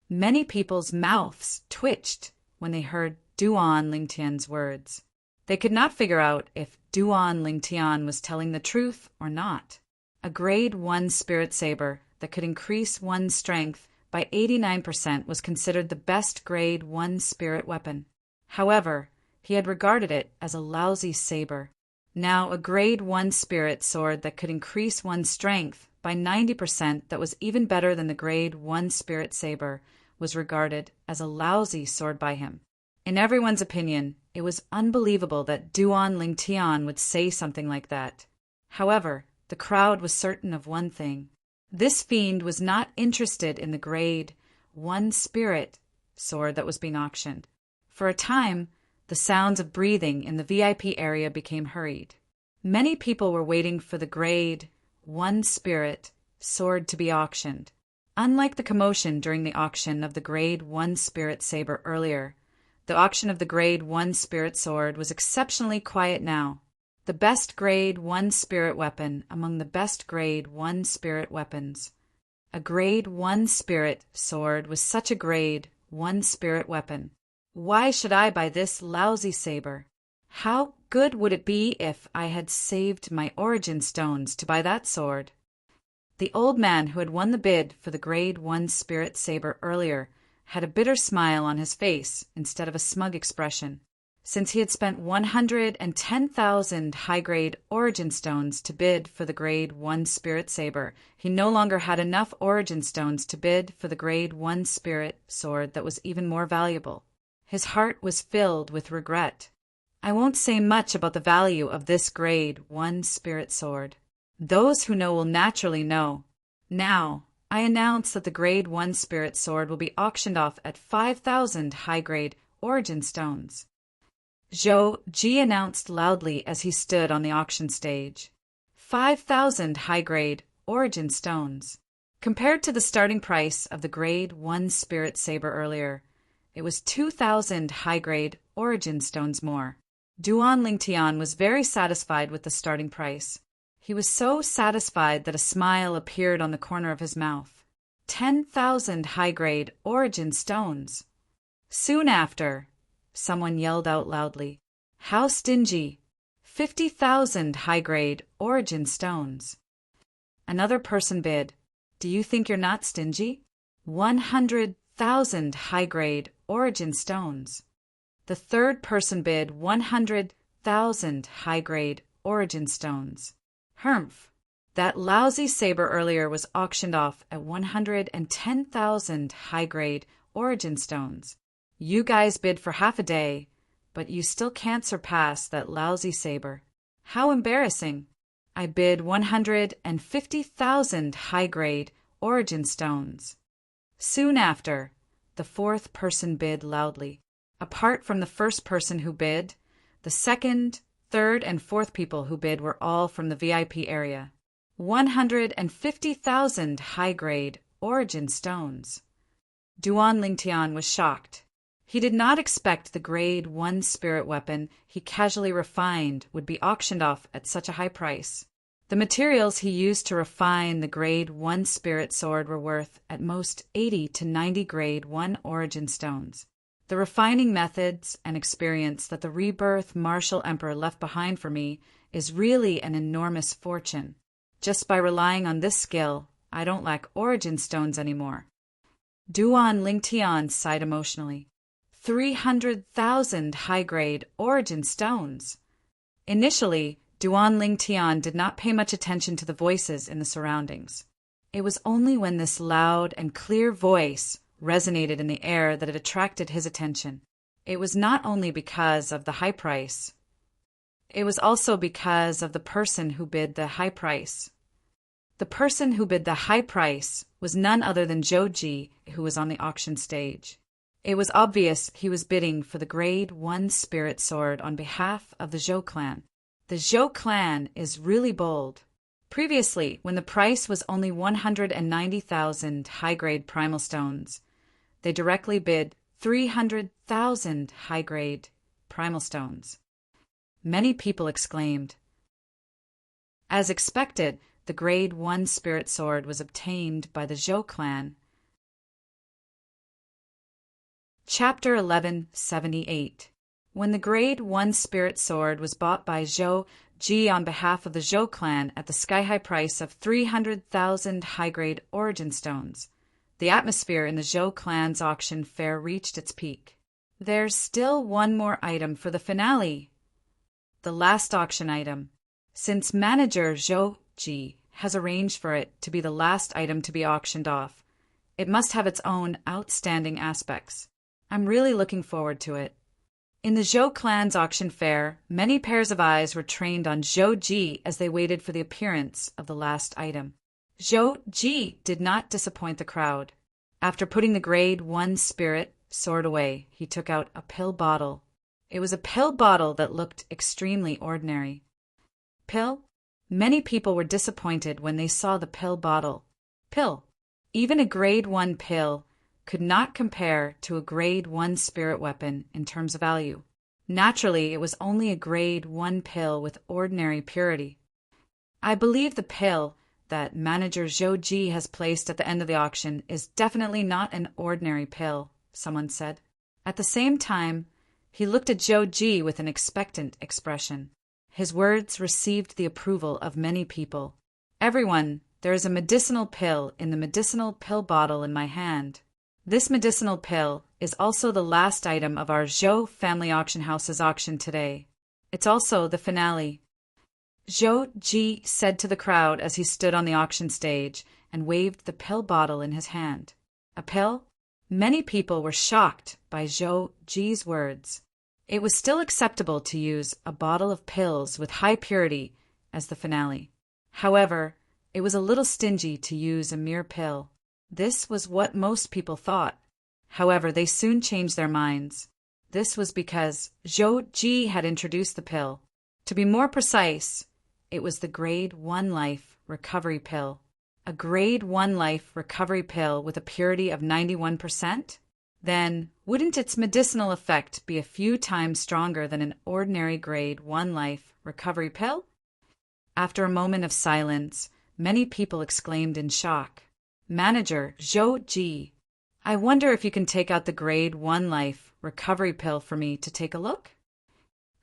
Many people's mouths twitched when they heard Duan Lingtian's words. They could not figure out if Duan Lingtian was telling the truth or not. A grade 1 spirit saber that could increase one's strength by 89% was considered the best grade 1 spirit weapon. However, he had regarded it as a lousy saber. Now a grade 1 spirit sword that could increase one's strength by 90% that was even better than the grade 1 spirit saber was regarded as a lousy sword by him. In everyone's opinion, it was unbelievable that Duan Lingtian would say something like that. However, the crowd was certain of one thing. This fiend was not interested in the grade 1 spirit sword that was being auctioned. For a time, the sounds of breathing in the VIP area became hurried. Many people were waiting for the grade 1 spirit sword to be auctioned. Unlike the commotion during the auction of the Grade 1 Spirit Saber earlier, the auction of the Grade 1 Spirit Sword was exceptionally quiet now. The best Grade 1 Spirit Weapon among the best Grade 1 Spirit Weapons. A Grade 1 Spirit Sword was such a Grade 1 Spirit Weapon. Why should I buy this lousy saber? How good would it be if I had saved my origin stones to buy that sword? The old man who had won the bid for the Grade 1 Spirit Saber earlier had a bitter smile on his face instead of a smug expression. Since he had spent 110,000 high-grade origin stones to bid for the Grade 1 Spirit Saber, he no longer had enough origin stones to bid for the Grade 1 Spirit Sword that was even more valuable. His heart was filled with regret. I won't say much about the value of this Grade 1 Spirit Sword. Those who know will naturally know. Now, I announce that the Grade 1 Spirit Sword will be auctioned off at 5,000 high-grade origin stones. Zhou Ji announced loudly as he stood on the auction stage. 5,000 high-grade origin stones. Compared to the starting price of the Grade 1 Spirit Saber earlier, it was 2,000 high-grade origin stones more. Duan Lingtian was very satisfied with the starting price. He was so satisfied that a smile appeared on the corner of his mouth. 10,000 high-grade origin stones. Soon after, someone yelled out loudly, "How stingy! 50,000 high-grade origin stones." Another person bid, "Do you think you're not stingy?" 100,000 high-grade origin stones. The third person bid 100,000 high-grade origin stones. Humph! That lousy saber earlier was auctioned off at 110,000 high-grade origin stones. You guys bid for half a day, but you still can't surpass that lousy saber. How embarrassing! I bid 150,000 high-grade origin stones. Soon after, the fourth person bid loudly. Apart from the first person who bid, the second, third, and fourth people who bid were all from the VIP area. 150,000 high-grade origin stones. Duan Lingtian was shocked. He did not expect the Grade 1 spirit weapon he casually refined would be auctioned off at such a high price. The materials he used to refine the Grade 1 spirit sword were worth at most 80 to 90 Grade 1 origin stones. The refining methods and experience that the rebirth Martial Emperor left behind for me is really an enormous fortune. Just by relying on this skill, I don't lack origin stones anymore. Duan Lingtian sighed emotionally. 300,000 high-grade origin stones. Initially, Duan Lingtian did not pay much attention to the voices in the surroundings. It was only when this loud and clear voice resonated in the air that it attracted his attention. It was not only because of the high price. It was also because of the person who bid the high price. The person who bid the high price was none other than Zhou Ji, who was on the auction stage. It was obvious he was bidding for the Grade 1 spirit sword on behalf of the Zhou clan. The Zhou clan is really bold. Previously, when the price was only 190,000 high-grade primal stones, they directly bid 300,000 high-grade primal stones. Many people exclaimed. As expected, the Grade 1 spirit sword was obtained by the Zhou clan. Chapter 1178. When the Grade 1 spirit sword was bought by Zhou Ji on behalf of the Zhou clan at the sky-high price of 300,000 high-grade origin stones, the atmosphere in the Zhou clan's auction fair reached its peak. There's still one more item for the finale. The last auction item. Since manager Zhou Ji has arranged for it to be the last item to be auctioned off, it must have its own outstanding aspects. I'm really looking forward to it. In the Zhou clan's auction fair, many pairs of eyes were trained on Zhou Ji as they waited for the appearance of the last item. Zhou Ji did not disappoint the crowd. After putting the Grade 1 spirit sword away, he took out a pill bottle. It was a pill bottle that looked extremely ordinary. Pill? Many people were disappointed when they saw the pill bottle. Pill. Even a grade 1 pill could not compare to a grade 1 spirit weapon in terms of value. Naturally, it was only a grade 1 pill with ordinary purity. I believe the pill that manager Zhou Ji has placed at the end of the auction is definitely not an ordinary pill, someone said. At the same time, he looked at Zhou Ji with an expectant expression. His words received the approval of many people. Everyone, there is a medicinal pill in the medicinal pill bottle in my hand. This medicinal pill is also the last item of our Zhou family auction house's auction today. It's also the finale. Zhou Ji said to the crowd as he stood on the auction stage and waved the pill bottle in his hand. A pill? Many people were shocked by Zhou Ji's words. It was still acceptable to use a bottle of pills with high purity as the finale. However, it was a little stingy to use a mere pill. This was what most people thought. However, they soon changed their minds. This was because Zhou Ji had introduced the pill. To be more precise, it was the grade 1 life recovery pill. A grade 1 life recovery pill with a purity of 91%? Then, wouldn't its medicinal effect be a few times stronger than an ordinary grade 1 life recovery pill? After a moment of silence, many people exclaimed in shock. Manager Zhou Ji, I wonder if you can take out the grade 1 life recovery pill for me to take a look?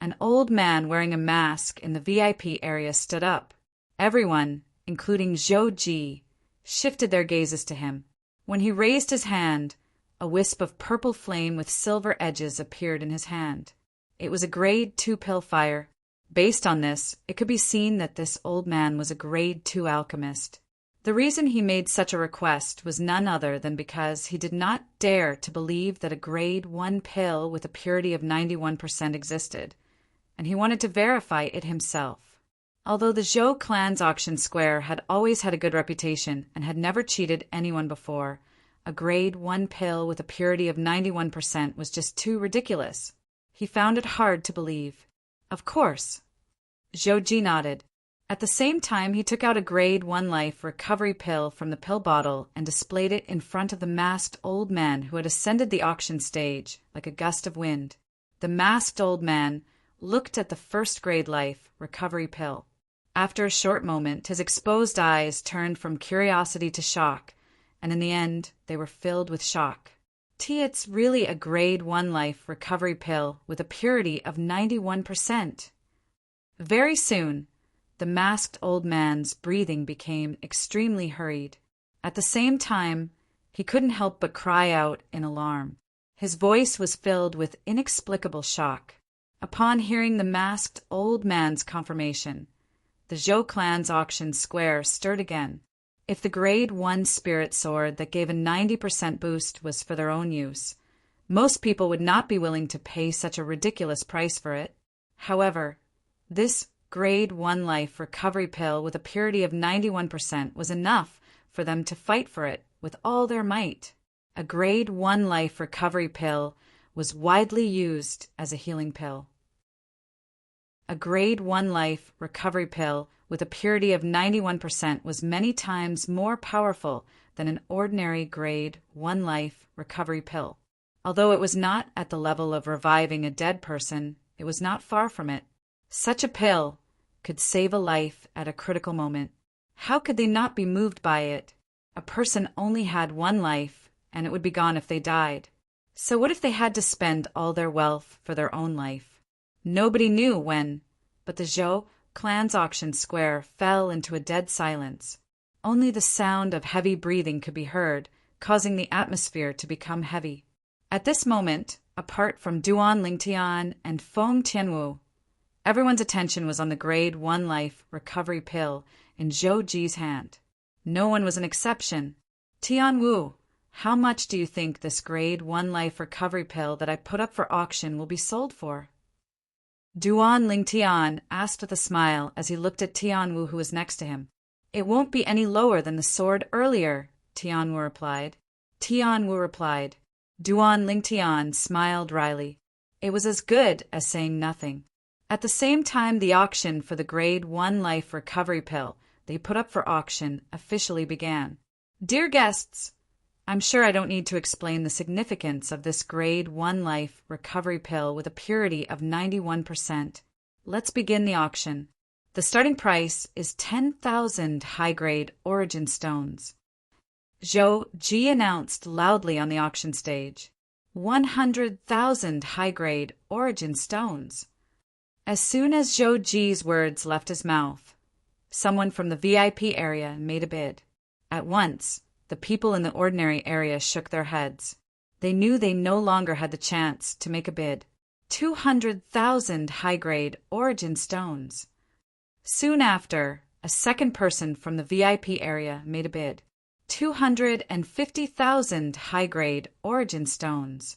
An old man wearing a mask in the VIP area stood up. Everyone, including Zhou Ji, shifted their gazes to him. When he raised his hand, a wisp of purple flame with silver edges appeared in his hand. It was a grade 2 pill fire. Based on this, it could be seen that this old man was a grade 2 alchemist. The reason he made such a request was none other than because he did not dare to believe that a grade 1 pill with a purity of 91% existed, and he wanted to verify it himself. Although the Zhou clan's auction square had always had a good reputation and had never cheated anyone before, a grade 1 pill with a purity of 91% was just too ridiculous. He found it hard to believe. Of course. Zhou Ji nodded. At the same time, he took out a grade 1 life recovery pill from the pill bottle and displayed it in front of the masked old man who had ascended the auction stage like a gust of wind. The masked old man looked at the first grade life recovery pill. After a short moment, his exposed eyes turned from curiosity to shock, and in the end, they were filled with shock. It's really a grade 1 life recovery pill with a purity of 91%. Very soon, the masked old man's breathing became extremely hurried. At the same time, he couldn't help but cry out in alarm. His voice was filled with inexplicable shock. Upon hearing the masked old man's confirmation, the Zhou clan's auction square stirred again. If the grade 1 spirit sword that gave a 90% boost was for their own use, most people would not be willing to pay such a ridiculous price for it. However, this grade 1 life recovery pill with a purity of 91% was enough for them to fight for it with all their might. A grade 1 life recovery pill was widely used as a healing pill. A grade 1 life recovery pill with a purity of 91% was many times more powerful than an ordinary grade 1 life recovery pill. Although it was not at the level of reviving a dead person, it was not far from it. Such a pill could save a life at a critical moment. How could they not be moved by it? A person only had 1 life, and it would be gone if they died. So what if they had to spend all their wealth for their own life? Nobody knew when, but the Zhou clan's auction square fell into a dead silence. Only the sound of heavy breathing could be heard, causing the atmosphere to become heavy. At this moment, apart from Duan Lingtian and Feng Tianwu, everyone's attention was on the grade 1 life recovery pill in Zhou Ji's hand. No one was an exception. Tianwu, how much do you think this grade 1 life recovery pill that I put up for auction will be sold for? Duan Lingtian asked with a smile as he looked at Tianwu, who was next to him. It won't be any lower than the sword earlier, Tianwu replied. Duan Lingtian smiled wryly. It was as good as saying nothing. At the same time, the auction for the grade 1 life recovery pill they put up for auction officially began. Dear guests, I'm sure I don't need to explain the significance of this grade 1 life recovery pill with a purity of 91%. Let's begin the auction. The starting price is 10,000 high-grade origin stones. Zhou Ji announced loudly on the auction stage. 100,000 high-grade origin stones. As soon as Zhou Ji's words left his mouth, someone from the VIP area made a bid. At once, the people in the ordinary area shook their heads. They knew they no longer had the chance to make a bid. 200,000 high-grade origin stones. Soon after, a second person from the VIP area made a bid. 250,000 high-grade origin stones.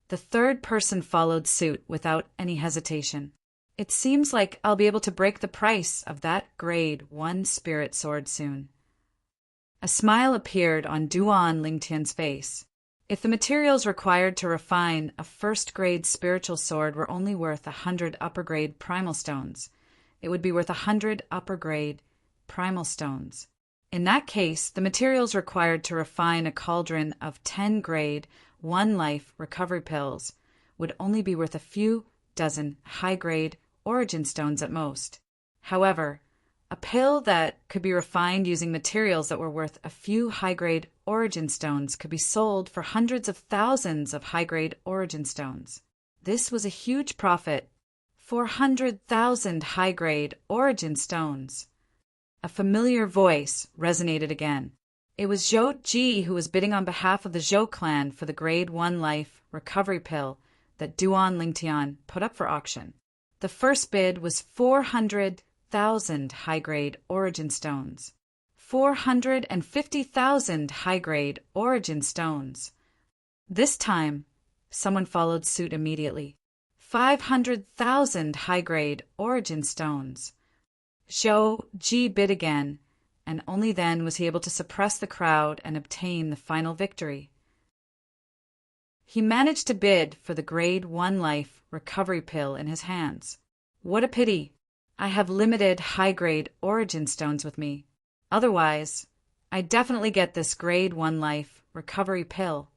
The third person followed suit without any hesitation. It seems like I'll be able to break the price of that grade 1 spirit sword soon. A smile appeared on Duan Lingtian's face. If the materials required to refine a first-grade spiritual sword were only worth 100 upper-grade primal stones, it would be worth 100 upper-grade primal stones. In that case, the materials required to refine a cauldron of 10-grade, 1-life recovery pills would only be worth a few dozen high-grade origin stones at most. However, a pill that could be refined using materials that were worth a few high-grade origin stones could be sold for hundreds of thousands of high-grade origin stones. This was a huge profit. 400,000 high-grade origin stones. A familiar voice resonated again. It was Zhou Ji who was bidding on behalf of the Zhou clan for the grade 1 life recovery pill that Duan Lingtian put up for auction. The first bid was 400,000 high-grade origin stones. 450,000 high-grade origin stones. This time, someone followed suit immediately. 500,000 high-grade origin stones. Zhou Ji bid again, and only then was he able to suppress the crowd and obtain the final victory. He managed to bid for the grade 1 life recovery pill in his hands. What a pity! I have limited high-grade origin stones with me. Otherwise, I'd definitely get this grade 1 life recovery pill.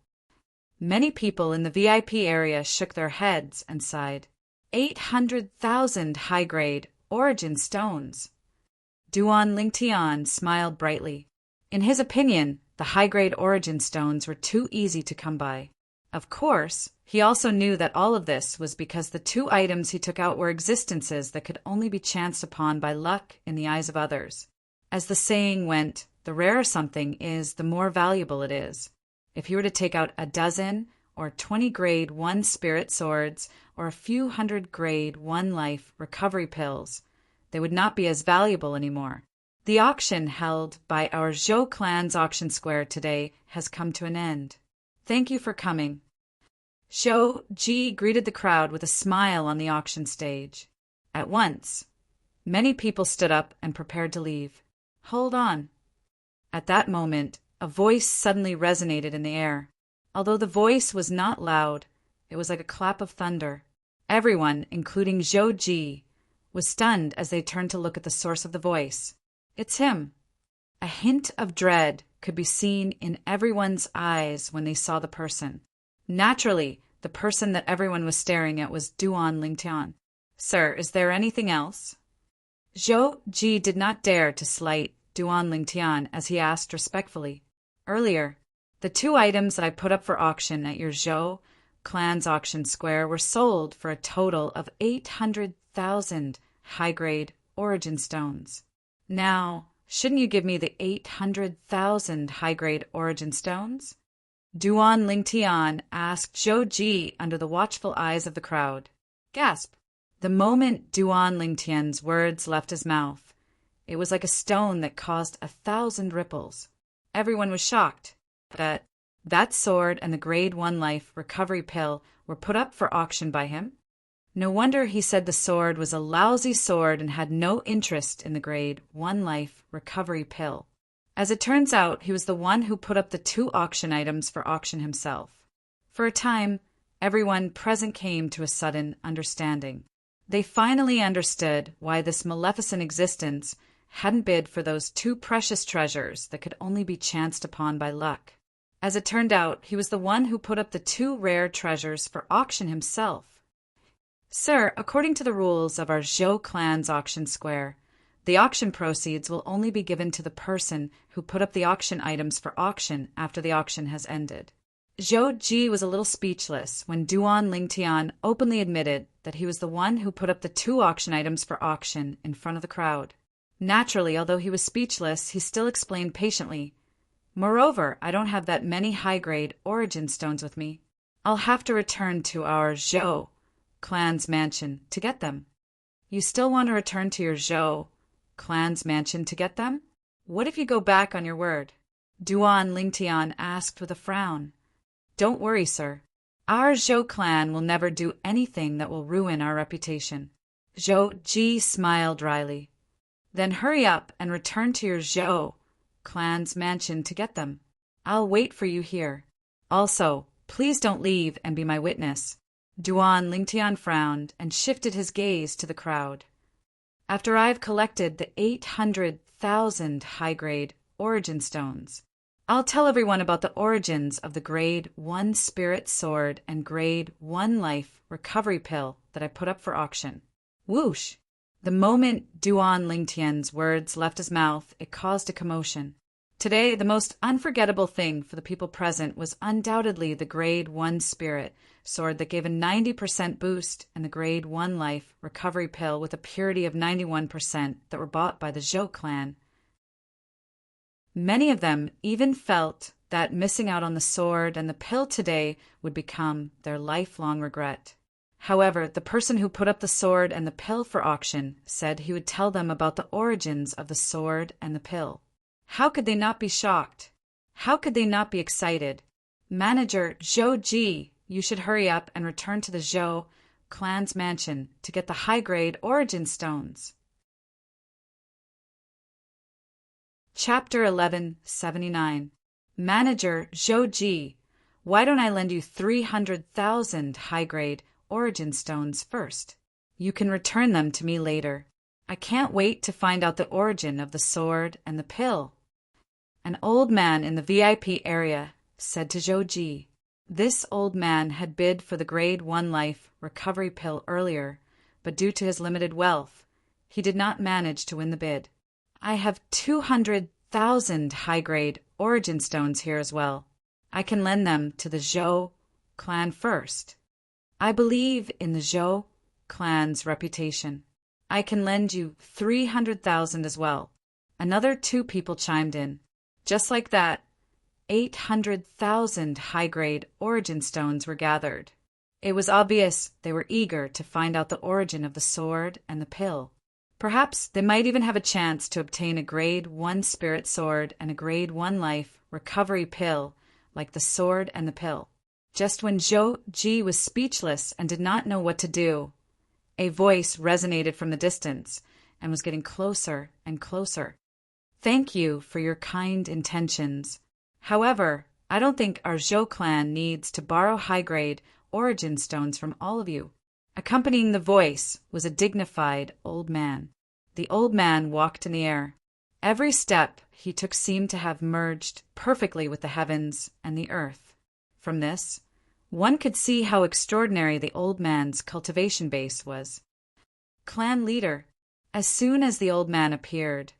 Many people in the VIP area shook their heads and sighed. 800,000 high-grade origin stones. Duan Lingtian smiled brightly. In his opinion, the high-grade origin stones were too easy to come by. Of course, he also knew that all of this was because the two items he took out were existences that could only be chanced upon by luck in the eyes of others. As the saying went, the rarer something is, the more valuable it is. If he were to take out a dozen or 20 grade 1 spirit swords or a few hundred grade 1 life recovery pills, they would not be as valuable anymore. The auction held by our Zhou clan's auction square today has come to an end. Thank you for coming. Zhou Ji greeted the crowd with a smile on the auction stage. At once, many people stood up and prepared to leave. Hold on. At that moment, a voice suddenly resonated in the air. Although the voice was not loud, it was like a clap of thunder. Everyone, including Zhou Ji, was stunned as they turned to look at the source of the voice. It's him. A hint of dread could be seen in everyone's eyes when they saw the person. Naturally, the person that everyone was staring at was Duan Lingtian. Sir, is there anything else? Zhou Ji did not dare to slight Duan Lingtian as he asked respectfully. Earlier, the two items that I put up for auction at your Zhou clan's auction square were sold for a total of 800,000 high-grade origin stones. Now, shouldn't you give me the 800,000 high-grade origin stones? Duan Lingtian asked Zhou Ji under the watchful eyes of the crowd. Gasp! The moment Duan Lingtian's words left his mouth, it was like a stone that caused 1,000 ripples. Everyone was shocked that that sword and the grade 1 life recovery pill were put up for auction by him. No wonder he said the sword was a lousy sword and had no interest in the grade 1 life recovery pill. As it turns out, he was the one who put up the two auction items for auction himself. For a time, everyone present came to a sudden understanding. They finally understood why this maleficent existence hadn't bid for those two precious treasures that could only be chanced upon by luck. As it turned out, he was the one who put up the two rare treasures for auction himself. Sir, according to the rules of our Zhou clan's auction square, the auction proceeds will only be given to the person who put up the auction items for auction after the auction has ended. Zhou Ji was a little speechless when Duan Lingtian openly admitted that he was the one who put up the two auction items for auction in front of the crowd. Naturally, although he was speechless, he still explained patiently, "Moreover, I don't have that many high-grade origin stones with me. I'll have to return to our Zhou clan's mansion to get them." "You still want to return to your Zhou clan's mansion to get them? What if you go back on your word?" Duan Lingtian asked with a frown. "Don't worry, sir. Our Zhou clan will never do anything that will ruin our reputation." Zhou Ji smiled dryly. "Then hurry up and return to your Zhou clan's mansion to get them. I'll wait for you here. Also, please don't leave and be my witness." Duan Lingtian frowned and shifted his gaze to the crowd. "After I've collected the 800,000 high-grade origin stones, I'll tell everyone about the origins of the Grade 1 Spirit Sword and Grade 1 Life Recovery Pill that I put up for auction." Whoosh! The moment Duan Lingtian's words left his mouth, it caused a commotion. Today, the most unforgettable thing for the people present was undoubtedly the Grade 1 Spirit Sword that gave a 90% boost and the Grade 1 Life Recovery Pill with a purity of 91% that were bought by the Zhou clan. Many of them even felt that missing out on the sword and the pill today would become their lifelong regret. However, the person who put up the sword and the pill for auction said he would tell them about the origins of the sword and the pill. How could they not be shocked? How could they not be excited? "Manager Zhou Ji, you should hurry up and return to the Zhou clan's mansion to get the high-grade origin stones." Chapter 1179. Manager Zhou Ji, why don't I lend you 300,000 high-grade origin stones first? You can return them to me later. I can't wait to find out the origin of the sword and the pill. An old man in the VIP area said to Zhou Ji. This old man had bid for the Grade 1 Life Recovery Pill earlier, but due to his limited wealth, he did not manage to win the bid. "I have 200,000 high-grade origin stones here as well. I can lend them to the Zhou clan first. I believe in the Zhou clan's reputation. I can lend you 300,000 as well." Another two people chimed in. Just like that, 800,000 high-grade origin stones were gathered. It was obvious they were eager to find out the origin of the sword and the pill. Perhaps they might even have a chance to obtain a Grade 1 Spirit Sword and a Grade 1 Life Recovery Pill like the sword and the pill. Just when Zhou Ji was speechless and did not know what to do, a voice resonated from the distance and was getting closer and closer. "Thank you for your kind intentions. However, I don't think our Zhou clan needs to borrow high-grade origin stones from all of you." Accompanying the voice was a dignified old man. The old man walked in the air. Every step he took seemed to have merged perfectly with the heavens and the earth. From this, one could see how extraordinary the old man's cultivation base was. "Clan leader." As soon as the old man appeared,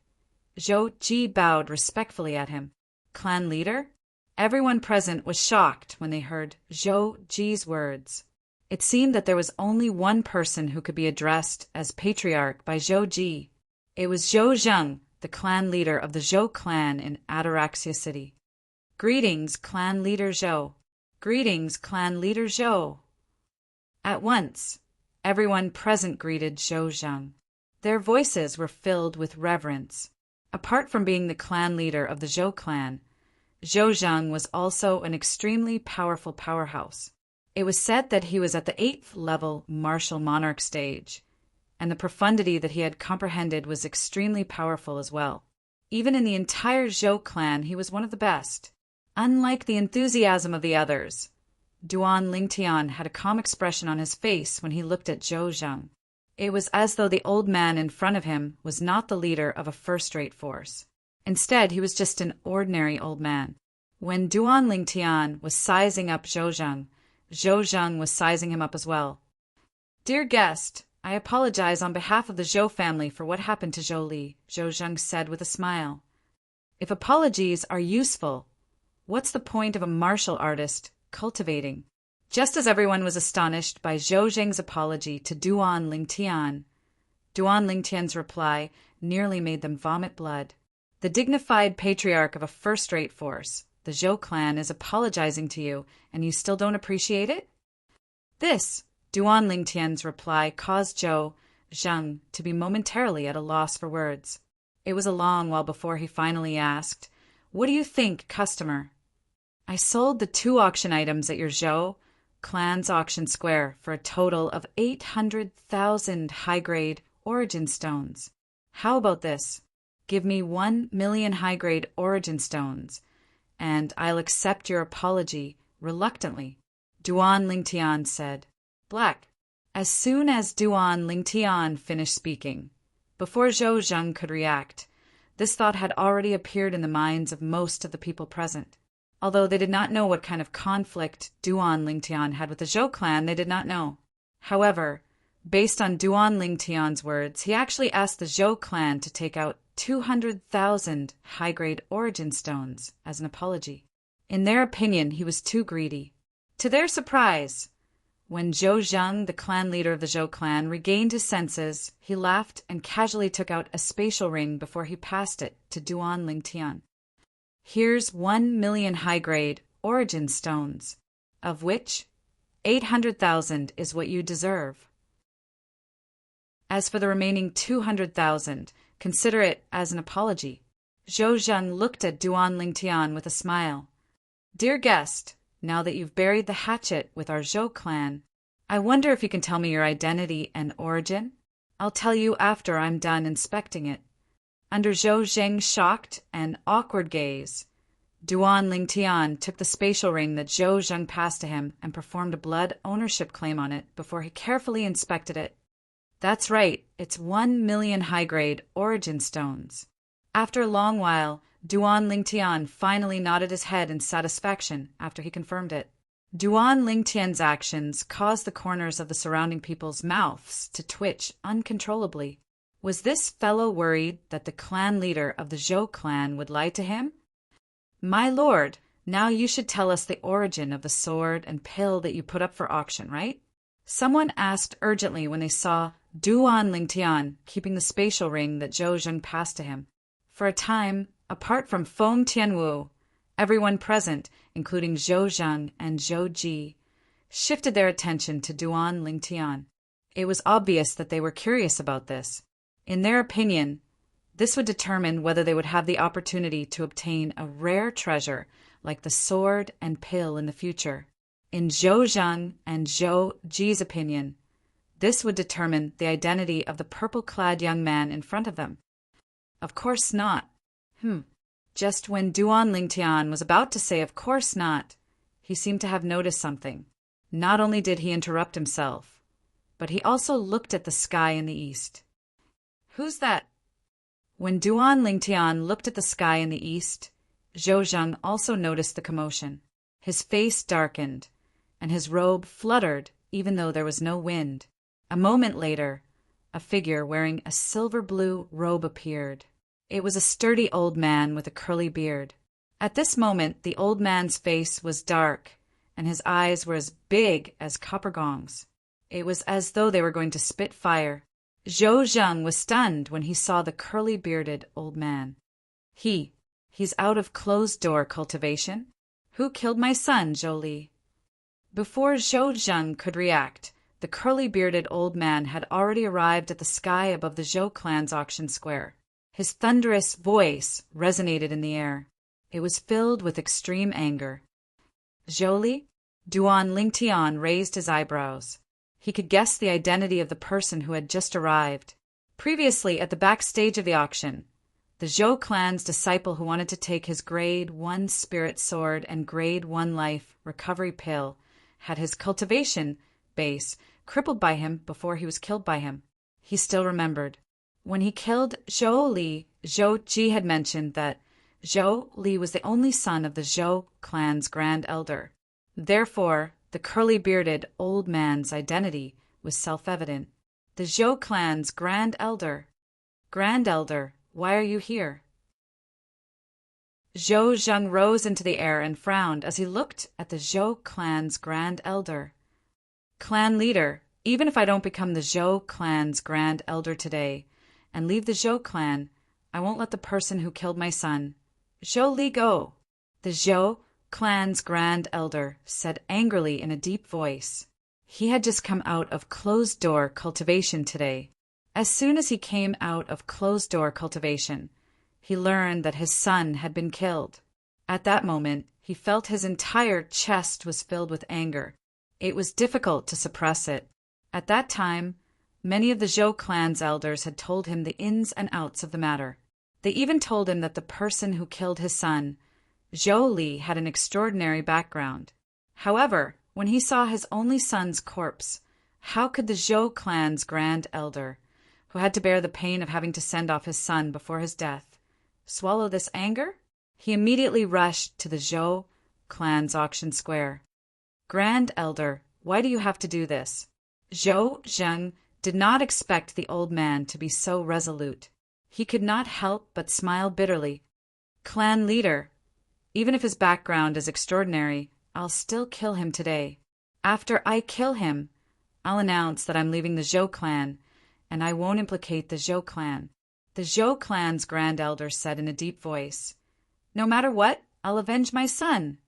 Zhou Ji bowed respectfully at him. "Clan leader?" Everyone present was shocked when they heard Zhou Ji's words. It seemed that there was only one person who could be addressed as patriarch by Zhou Ji. It was Zhou Zheng, the clan leader of the Zhou clan in Ataraxia City. "Greetings, clan leader Zhou." "Greetings, clan leader Zhou." At once, everyone present greeted Zhou Zheng. Their voices were filled with reverence. Apart from being the clan leader of the Zhou clan, Zhou Zheng was also an extremely powerful powerhouse. It was said that he was at the 8th level martial monarch stage, and the profundity that he had comprehended was extremely powerful as well. Even in the entire Zhou clan, he was one of the best. Unlike the enthusiasm of the others, Duan Lingtian had a calm expression on his face when he looked at Zhou Zheng. It was as though the old man in front of him was not the leader of a first-rate force. Instead, he was just an ordinary old man. When Duan Lingtian was sizing up Zhou Zheng was sizing him up as well. "Dear guest, I apologize on behalf of the Zhou family for what happened to Zhou Li," Zhou Zheng said with a smile. "If apologies are useful, what's the point of a martial artist cultivating?" Just as everyone was astonished by Zhou Zheng's apology to Duan Lingtian, Duan Lingtian's reply nearly made them vomit blood. "The dignified patriarch of a first-rate force, the Zhou clan, is apologizing to you, and you still don't appreciate it?" This, Duan Lingtian's reply, caused Zhou Zheng to be momentarily at a loss for words. It was a long while before he finally asked, "What do you think, customer?" "I sold the 2 auction items at your Zhou clan's auction square for a total of 800,000 high-grade origin stones. How about this? Give me 1 million high-grade origin stones, and I'll accept your apology reluctantly," Duan Lingtian said. Black. As soon as Duan Lingtian finished speaking, before Zhou Zheng could react, this thought had already appeared in the minds of most of the people present. Although they did not know what kind of conflict Duan Lingtian had with the Zhou clan, they did not know. However, based on Duan Lingtian's words, he actually asked the Zhou clan to take out 200,000 high-grade origin stones as an apology. In their opinion, he was too greedy. To their surprise, when Zhou Zheng, the clan leader of the Zhou clan, regained his senses, he laughed and casually took out a spatial ring before he passed it to Duan Lingtian. "Here's 1 million high-grade origin stones, of which 800,000 is what you deserve. As for the remaining 200,000, consider it as an apology." Zhou Zheng looked at Duan Lingtian with a smile. "Dear guest, now that you've buried the hatchet with our Zhou clan, I wonder if you can tell me your identity and origin? I'll tell you after I'm done inspecting it." Under Zhou Zheng's shocked and awkward gaze, Duan Lingtian took the spatial ring that Zhou Zheng passed to him and performed a blood ownership claim on it before he carefully inspected it. "That's right, it's 1 million high-grade origin stones." After a long while, Duan Lingtian finally nodded his head in satisfaction after he confirmed it. Duan Lingtian's actions caused the corners of the surrounding people's mouths to twitch uncontrollably. Was this fellow worried that the clan leader of the Zhou clan would lie to him? "My lord, now you should tell us the origin of the sword and pill that you put up for auction, right?" Someone asked urgently when they saw Duan Lingtian keeping the spatial ring that Zhou Zheng passed to him. For a time, apart from Feng Tianwu, everyone present, including Zhou Zheng and Zhou Ji, shifted their attention to Duan Lingtian. It was obvious that they were curious about this. In their opinion, this would determine whether they would have the opportunity to obtain a rare treasure like the sword and pill in the future. In Zhou Zheng and Zhou Ji's opinion, this would determine the identity of the purple-clad young man in front of them. Of course not. Just when Duan Lingtian was about to say of course not, he seemed to have noticed something. Not only did he interrupt himself, but he also looked at the sky in the east. "Who's that?" When Duan Lingtian looked at the sky in the east, Zhou Zheng also noticed the commotion. His face darkened, and his robe fluttered even though there was no wind. A moment later, a figure wearing a silver-blue robe appeared. It was a sturdy old man with a curly beard. At this moment, the old man's face was dark, and his eyes were as big as copper gongs. It was as though they were going to spit fire. Zhou Zheng was stunned when he saw the curly-bearded old man. He's out of closed-door cultivation? Who killed my son, Zhou Li?" Before Zhou Zheng could react, the curly-bearded old man had already arrived at the sky above the Zhou clan's auction square. His thunderous voice resonated in the air. It was filled with extreme anger. "Zhou Li?" Duan Lingtian raised his eyebrows. He could guess the identity of the person who had just arrived. Previously, at the backstage of the auction, the Zhou clan's disciple who wanted to take his Grade 1 Spirit Sword and Grade 1 Life Recovery Pill had his cultivation base crippled by him before he was killed by him. he still remembered. When he killed Zhou Li, Zhou Ji had mentioned that Zhou Li was the only son of the Zhou clan's grand elder. Therefore, the curly-bearded old man's identity was self-evident. The Zhou clan's grand elder. Grand elder, why are you here? Zhou Zheng rose into the air and frowned as he looked at the Zhou clan's grand elder. Clan leader, even if I don't become the Zhou clan's grand elder today and leave the Zhou clan, I won't let the person who killed my son, Zhou Li, go. The Zhou clan's grand elder said angrily in a deep voice. He had just come out of closed-door cultivation today. As soon as he came out of closed-door cultivation, he learned that his son had been killed. At that moment, he felt his entire chest was filled with anger. It was difficult to suppress it. At that time, many of the Zhou clan's elders had told him the ins and outs of the matter. They even told him that the person who killed his son, Zhou Li, had an extraordinary background. However, when he saw his only son's corpse, how could the Zhou clan's grand elder, who had to bear the pain of having to send off his son before his death, swallow this anger? He immediately rushed to the Zhou clan's auction square. Grand elder, why do you have to do this? Zhou Zheng did not expect the old man to be so resolute. He could not help but smile bitterly. Clan leader, even if his background is extraordinary, I'll still kill him today. After I kill him, I'll announce that I'm leaving the Zhou clan, and I won't implicate the Zhou clan. The Zhou clan's grand elder said in a deep voice, No matter what, I'll avenge my son.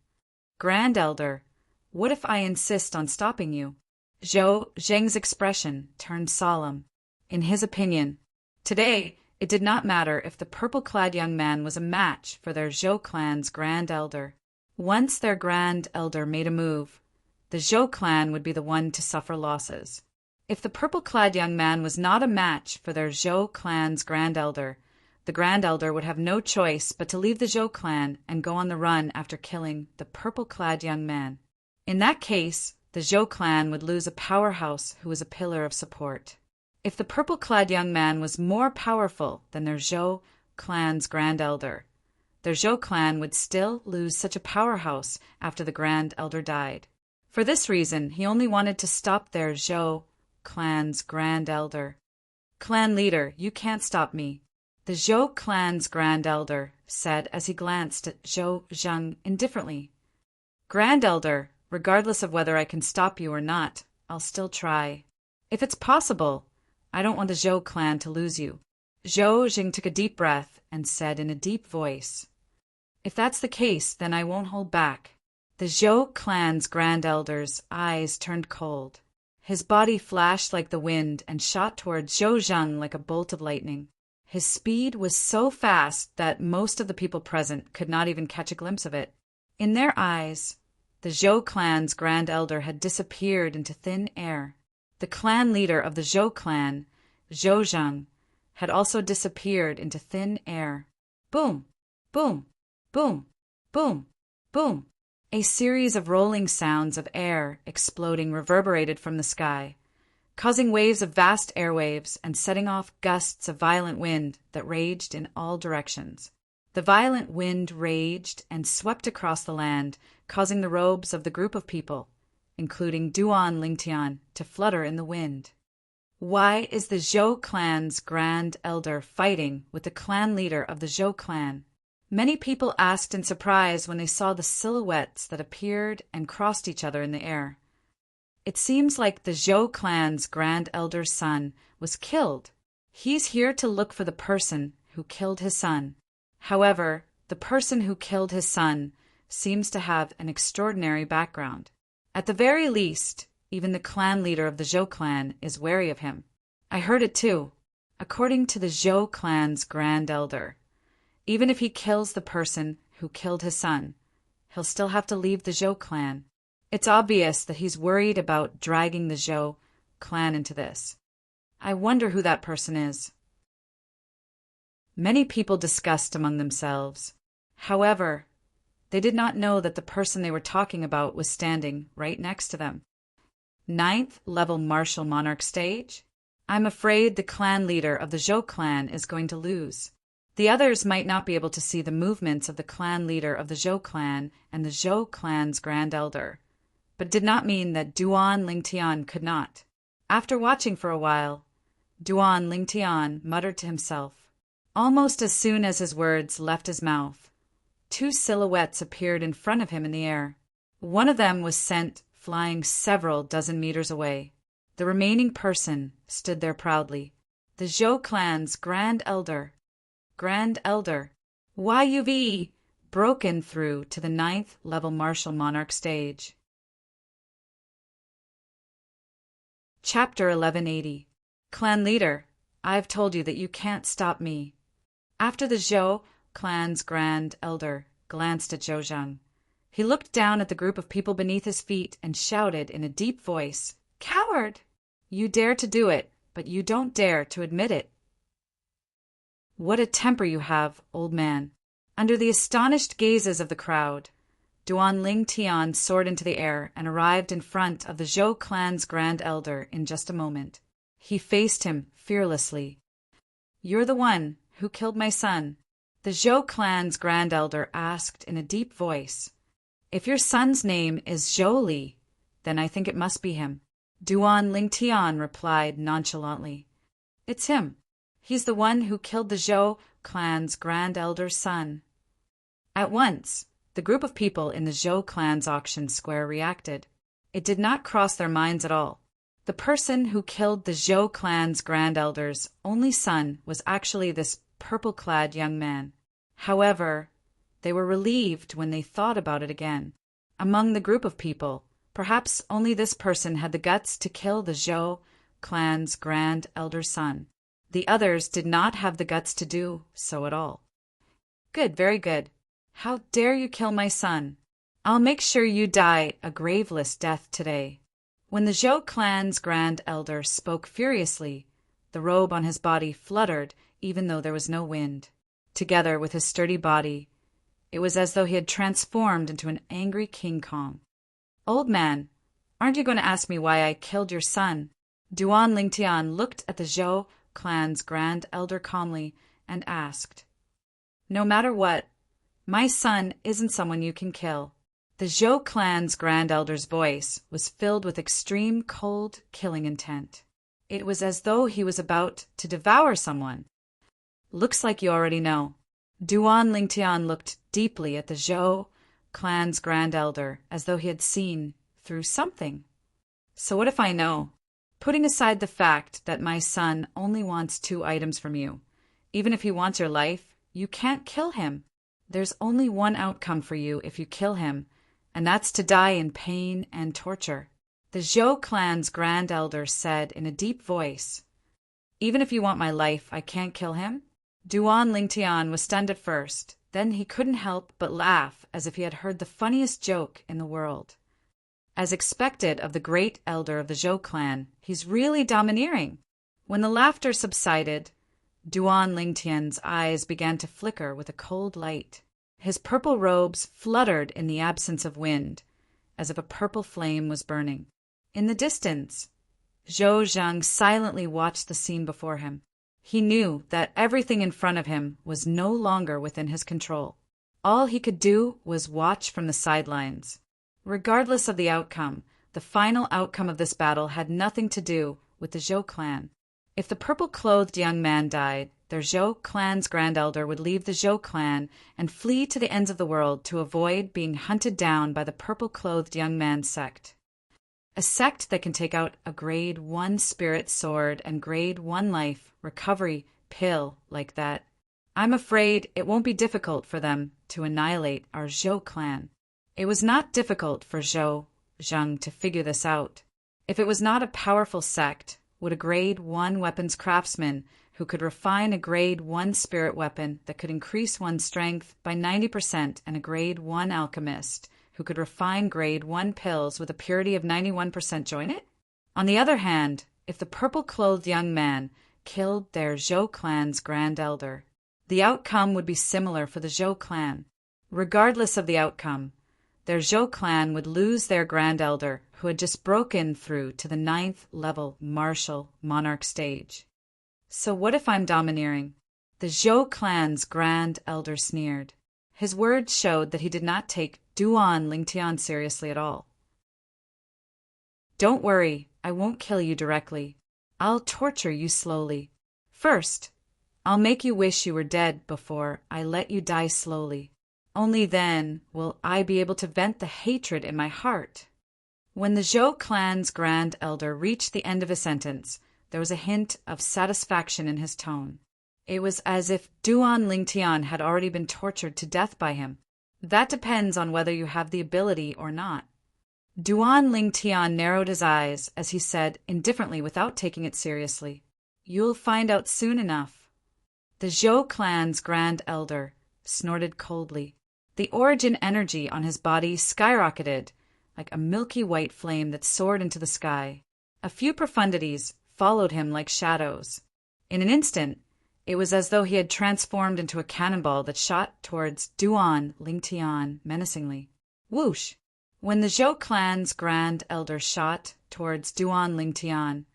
Grand elder, what if I insist on stopping you? Zhou Zheng's expression turned solemn. In his opinion, today it did not matter if the purple-clad young man was a match for their Zhou clan's grand elder. Once their grand elder made a move, the Zhou clan would be the one to suffer losses. If the purple-clad young man was not a match for their Zhou clan's grand elder, the grand elder would have no choice but to leave the Zhou clan and go on the run after killing the purple-clad young man. In that case, the Zhou clan would lose a powerhouse who was a pillar of support. If the purple-clad young man was more powerful than their Zhou clan's grand elder, their Zhou clan would still lose such a powerhouse after the grand elder died. For this reason, he only wanted to stop their Zhou clan's grand elder. Clan leader, you can't stop me, the Zhou clan's grand elder said as he glanced at Zhou Zheng indifferently. Grand elder, regardless of whether I can stop you or not, I'll still try. If it's possible, I don't want the Zhou clan to lose you. Zhou Zheng took a deep breath and said in a deep voice, If that's the case, then I won't hold back. The Zhou clan's grand elder's eyes turned cold. His body flashed like the wind and shot toward Zhou Zheng like a bolt of lightning. His speed was so fast that most of the people present could not even catch a glimpse of it. In their eyes, the Zhou clan's grand elder had disappeared into thin air. The clan leader of the Zhou clan, Zhou Zheng, had also disappeared into thin air. Boom, boom, boom, boom, boom. A series of rolling sounds of air exploding reverberated from the sky, causing waves of vast airwaves and setting off gusts of violent wind that raged in all directions. The violent wind raged and swept across the land, causing the robes of the group of people, including Duan Lingtian, to flutter in the wind. Why is the Zhou clan's grand elder fighting with the clan leader of the Zhou clan? Many people asked in surprise when they saw the silhouettes that appeared and crossed each other in the air. It seems like the Zhou clan's grand elder's son was killed. He's here to look for the person who killed his son. However, the person who killed his son seems to have an extraordinary background. At the very least, even the clan leader of the Zhou clan is wary of him. I heard it too. According to the Zhou clan's grand elder, even if he kills the person who killed his son, he'll still have to leave the Zhou clan. It's obvious that he's worried about dragging the Zhou clan into this. I wonder who that person is. Many people discussed among themselves. However, they did not know that the person they were talking about was standing right next to them. 9th level martial monarch stage? I'm afraid the clan leader of the Zhou clan is going to lose. The others might not be able to see the movements of the clan leader of the Zhou clan and the Zhou clan's grand elder, but did not mean that Duan Lingtian could not. After watching for a while, Duan Lingtian muttered to himself. Almost as soon as his words left his mouth, two silhouettes appeared in front of him in the air. One of them was sent flying several dozen meters away. The remaining person stood there proudly. The Zhou clan's Grand Elder, YUV, broken through to the 9th level martial monarch stage. Chapter 1180. Clan Leader, I've told you that you can't stop me. After the Zhou clan's Grand Elder glanced at Zhou Zhang, he looked down at the group of people beneath his feet and shouted in a deep voice, "Coward! You dare to do it, but you don't dare to admit it. What a temper you have, old man." Under the astonished gazes of the crowd, Duan Lingtian soared into the air and arrived in front of the Zhou clan's Grand Elder in just a moment. He faced him fearlessly. "You're the one who killed my son?" The Zhou clan's Grand Elder asked in a deep voice. "If your son's name is Zhou Li, then I think it must be him." Duan Lingtian replied nonchalantly. "It's him. He's the one who killed the Zhou clan's Grand Elder's son." At once, the group of people in the Zhou clan's auction square reacted. It did not cross their minds at all. The person who killed the Zhou clan's Grand Elder's only son was actually this purple-clad young man. However, they were relieved when they thought about it again. Among the group of people, perhaps only this person had the guts to kill the Zhou clan's Grand Elder's son. The others did not have the guts to do so at all. "Good, very good. How dare you kill my son? I'll make sure you die a graveless death today." When the Zhou clan's Grand Elder spoke furiously, the robe on his body fluttered even though there was no wind. Together with his sturdy body, it was as though he had transformed into an angry King Kong. "Old man, aren't you going to ask me why I killed your son?" Duan Lingtian looked at the Zhou clan's Grand Elder calmly and asked. "No matter what, my son isn't someone you can kill." The Zhou clan's Grand Elder's voice was filled with extreme cold, killing intent. It was as though he was about to devour someone. "Looks like you already know." Duan Lingtian looked deeply at the Zhou clan's Grand Elder as though he had seen through something. "So what if I know? Putting aside the fact that my son only wants 2 items from you, even if he wants your life, you can't kill him. There's only one outcome for you if you kill him, and that's to die in pain and torture." The Zhou clan's Grand Elder said in a deep voice, "Even if you want my life, I can't kill him?" Duan Lingtian was stunned at first, then he couldn't help but laugh as if he had heard the funniest joke in the world. As expected of the great elder of the Zhou clan, he's really domineering. When the laughter subsided, Duan Lingtian's eyes began to flicker with a cold light. His purple robes fluttered in the absence of wind, as if a purple flame was burning. In the distance, Zhou Zhang silently watched the scene before him. He knew that everything in front of him was no longer within his control. All he could do was watch from the sidelines. Regardless of the outcome, the final outcome of this battle had nothing to do with the Zhou clan. If the purple-clothed young man died, their Zhou clan's Grand Elder would leave the Zhou clan and flee to the ends of the world to avoid being hunted down by the purple-clothed young man's sect. A sect that can take out a grade 1 spirit sword and grade 1 life recovery pill like that. I'm afraid it won't be difficult for them to annihilate our Zhou clan. It was not difficult for Zhou Zhang to figure this out. If it was not a powerful sect, would a grade 1 weapons craftsman who could refine a grade 1 spirit weapon that could increase one's strength by 90% and a grade 1 alchemist who could refine grade 1 pills with a purity of 91% join it? On the other hand, if the purple-clothed young man killed their Zhou clan's Grand Elder, the outcome would be similar for the Zhou clan. Regardless of the outcome, their Zhou clan would lose their Grand Elder, who had just broken through to the 9th level martial monarch stage. So what if I'm domineering? The Zhou clan's Grand Elder sneered. His words showed that he did not take Duan Lingtian seriously at all. Don't worry, I won't kill you directly. I'll torture you slowly. First, I'll make you wish you were dead before I let you die slowly. Only then will I be able to vent the hatred in my heart. When the Zhou clan's Grand Elder reached the end of his sentence, there was a hint of satisfaction in his tone. It was as if Duan Lingtian had already been tortured to death by him. That depends on whether you have the ability or not. Duan Lingtian narrowed his eyes as he said, indifferently without taking it seriously, "You'll find out soon enough." The Zhou clan's Grand Elder snorted coldly. The origin energy on his body skyrocketed like a milky white flame that soared into the sky. A few profundities followed him like shadows. In an instant, it was as though he had transformed into a cannonball that shot towards Duan Lingtian menacingly. Whoosh! When the Zhou clan's Grand Elder shot towards Duan Lingtian,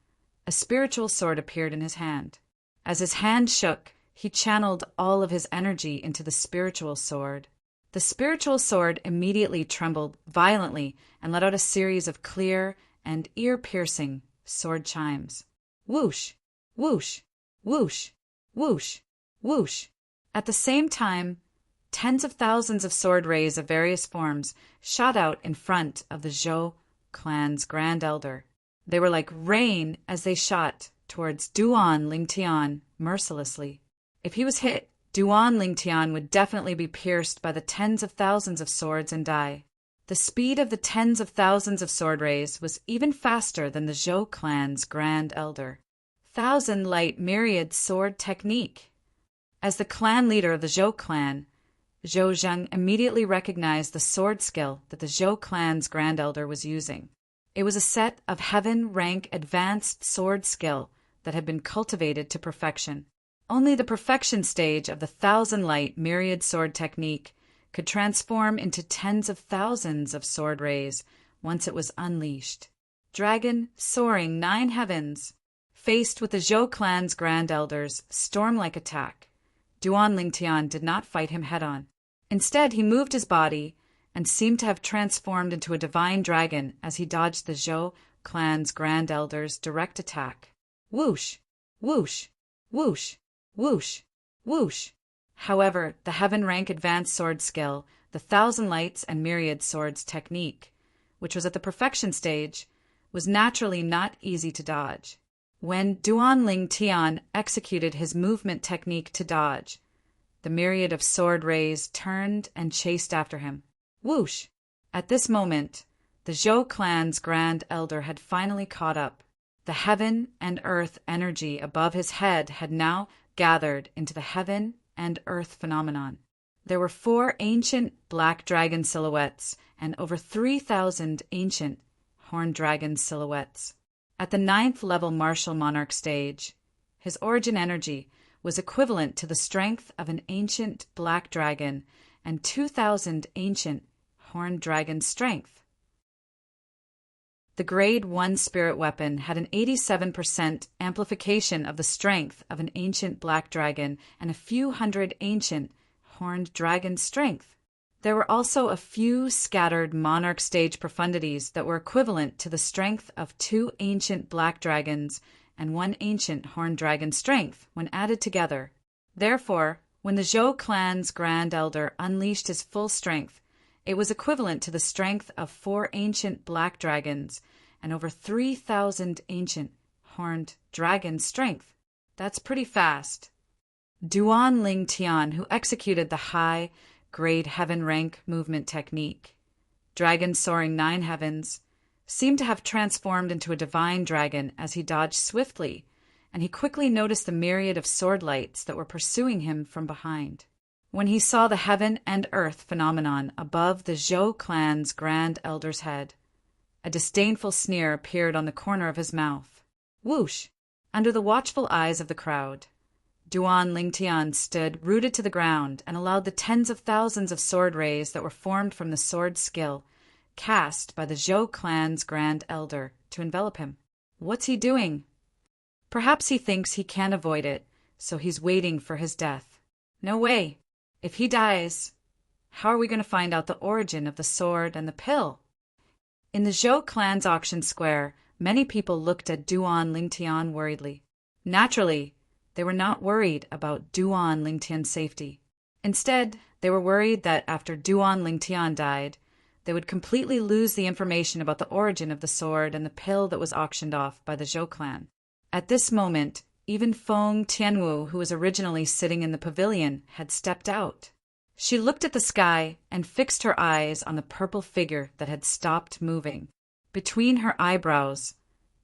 a spiritual sword appeared in his hand. As his hand shook, he channeled all of his energy into the spiritual sword. The spiritual sword immediately trembled violently and let out a series of clear and ear-piercing sword chimes. Whoosh! Whoosh! Whoosh! Whoosh! Whoosh! At the same time, tens of thousands of sword rays of various forms shot out in front of the Zhou clan's Grand Elder. They were like rain as they shot towards Duan Lingtian mercilessly. If he was hit, Duan Lingtian would definitely be pierced by the tens of thousands of swords and die. The speed of the tens of thousands of sword rays was even faster than the Zhou clan's Grand Elder. Thousand Light Myriad Sword Technique. As the clan leader of the Zhou clan, Zhou Zheng immediately recognized the sword skill that the Zhou clan's Grand Elder was using. It was a set of heaven-rank advanced sword skill that had been cultivated to perfection. Only the perfection stage of the Thousand Light Myriad Sword Technique could transform into tens of thousands of sword rays once it was unleashed. Dragon soaring 9 heavens. Faced with the Zhou clan's Grand Elder's storm-like attack, Duan Lingtian did not fight him head-on. Instead, he moved his body and seemed to have transformed into a divine dragon as he dodged the Zhou clan's Grand Elder's direct attack. Whoosh! Whoosh! Whoosh! Whoosh! Whoosh! However, the heaven-rank advanced sword skill, the Thousand Lights and Myriad Swords technique, which was at the perfection stage, was naturally not easy to dodge. When Duan Lingtian executed his movement technique to dodge, the myriad of sword rays turned and chased after him. Whoosh! At this moment, the Zhou clan's Grand Elder had finally caught up. The heaven and earth energy above his head had now gathered into the heaven and earth phenomenon. There were 4 ancient black dragon silhouettes and over 3,000 ancient horned dragon silhouettes. At the 9th level martial monarch stage, his origin energy was equivalent to the strength of an ancient black dragon and 2,000 ancient horned dragon strength. The Grade 1 spirit weapon had an 87% amplification of the strength of an ancient black dragon and a few hundred ancient horned dragon strength. There were also a few scattered monarch stage profundities that were equivalent to the strength of 2 ancient black dragons and 1 ancient horned dragon strength when added together. Therefore, when the Zhou clan's Grand Elder unleashed his full strength, it was equivalent to the strength of 4 ancient black dragons and over 3,000 ancient horned dragon strength. That's pretty fast. Duan Lingtian, who executed the high grade heaven rank movement technique, dragon soaring 9 heavens, seemed to have transformed into a divine dragon as he dodged swiftly, and he quickly noticed the myriad of sword lights that were pursuing him from behind. When he saw the heaven and earth phenomenon above the Zhou clan's Grand Elder's head, a disdainful sneer appeared on the corner of his mouth. Whoosh! Under the watchful eyes of the crowd, Duan Lingtian stood rooted to the ground and allowed the tens of thousands of sword rays that were formed from the sword skill cast by the Zhou clan's Grand Elder to envelop him. What's he doing? Perhaps he thinks he can't avoid it, so he's waiting for his death. No way. If he dies, how are we going to find out the origin of the sword and the pill? In the Zhou clan's auction square, many people looked at Duan Lingtian worriedly. Naturally, they were not worried about Duan Lingtian's safety. Instead, they were worried that after Duan Lingtian died, they would completely lose the information about the origin of the sword and the pill that was auctioned off by the Zhou clan. At this moment, even Feng Tianwu, who was originally sitting in the pavilion, had stepped out. She looked at the sky and fixed her eyes on the purple figure that had stopped moving. Between her eyebrows,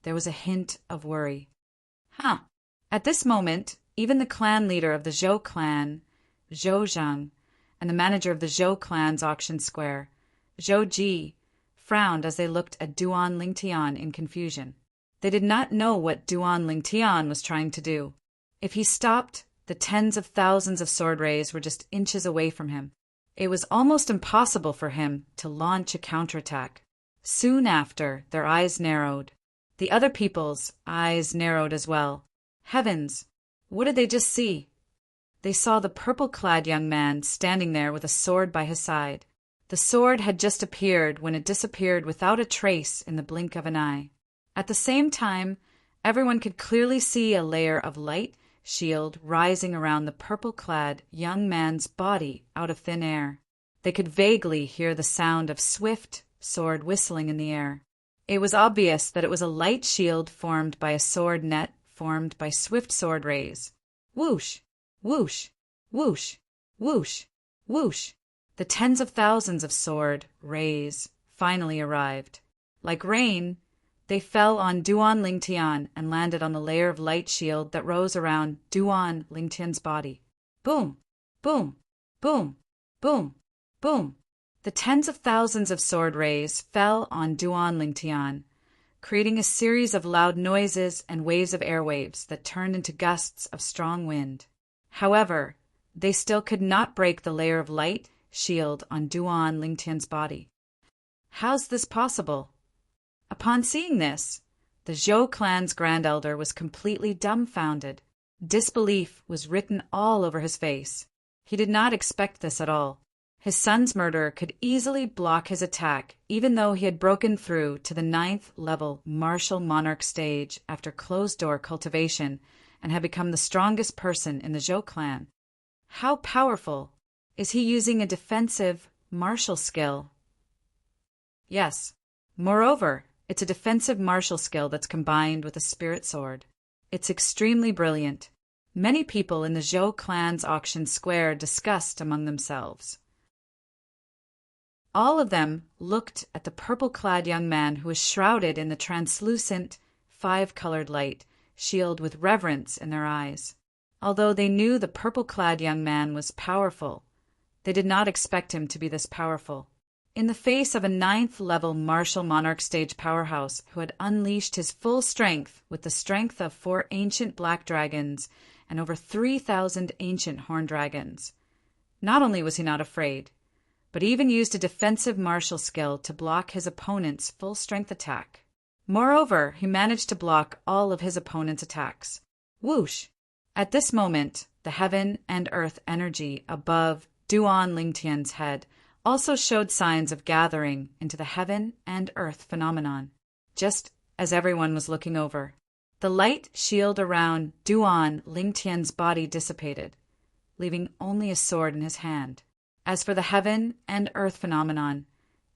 there was a hint of worry. At this moment, even the clan leader of the Zhou clan, Zhou Zhang, and the manager of the Zhou clan's auction square, Zhou Ji, frowned as they looked at Duan Lingtian in confusion. They did not know what Duan Lingtian was trying to do. If he stopped, the tens of thousands of sword rays were just inches away from him. It was almost impossible for him to launch a counterattack. Soon after, their eyes narrowed. The other people's eyes narrowed as well. Heavens! What did they just see? They saw the purple-clad young man standing there with a sword by his side. The sword had just appeared when it disappeared without a trace in the blink of an eye. At the same time, everyone could clearly see a layer of light shield rising around the purple-clad young man's body out of thin air. They could vaguely hear the sound of swift sword whistling in the air. It was obvious that it was a light shield formed by a sword net formed by swift sword rays. Whoosh! Whoosh! Whoosh! Whoosh! Whoosh! The tens of thousands of sword rays finally arrived. Like rain, they fell on Duan Lingtian and landed on the layer of light shield that rose around Duan Lingtian's body. Boom! Boom! Boom! Boom! Boom! The tens of thousands of sword rays fell on Duan Lingtian, creating a series of loud noises and waves of airwaves that turned into gusts of strong wind. However, they still could not break the layer of light shield on Duan Lingtian's body. How's this possible? Upon seeing this, the Zhou clan's Grand Elder was completely dumbfounded. Disbelief was written all over his face. He did not expect this at all. His son's murderer could easily block his attack, even though he had broken through to the 9th level martial monarch stage after closed-door cultivation and had become the strongest person in the Zhou clan. How powerful! Is he using a defensive martial skill? Yes. Moreover, it's a defensive martial skill that's combined with a spirit sword. It's extremely brilliant. Many people in the Zhou clan's auction square discussed among themselves. All of them looked at the purple-clad young man who was shrouded in the translucent, 5-colored light shield with reverence in their eyes. Although they knew the purple-clad young man was powerful, they did not expect him to be this powerful. In the face of a 9th level martial monarch stage powerhouse who had unleashed his full strength with the strength of 4 ancient black dragons and over 3,000 ancient horned dragons, not only was he not afraid, but even used a defensive martial skill to block his opponent's full-strength attack. Moreover, he managed to block all of his opponent's attacks. Whoosh! At this moment, the heaven and earth energy above Duan Lingtian's head also showed signs of gathering into the heaven and earth phenomenon, just as everyone was looking over. The light shield around Duan Lingtian's body dissipated, leaving only a sword in his hand. As for the heaven and earth phenomenon,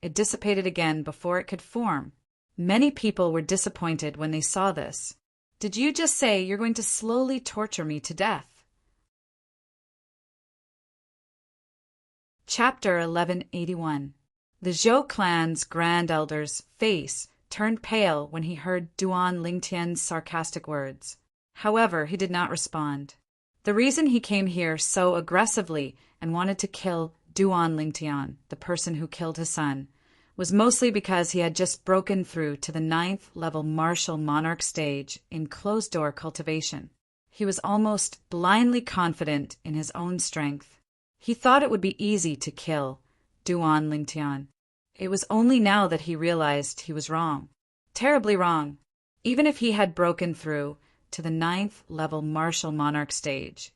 it dissipated again before it could form. Many people were disappointed when they saw this. Did you just say you're going to slowly torture me to death? Chapter 1181. The Zhou clan's Grand Elder's face turned pale when he heard Duan Lingtian's sarcastic words. However, he did not respond. The reason he came here so aggressively and wanted to kill Duan Lingtian, the person who killed his son, was mostly because he had just broken through to the 9th level martial monarch stage in closed-door cultivation. He was almost blindly confident in his own strength. He thought it would be easy to kill Duan Lingtian. It was only now that he realized he was wrong. Terribly wrong. Even if he had broken through to the 9th level martial monarch stage,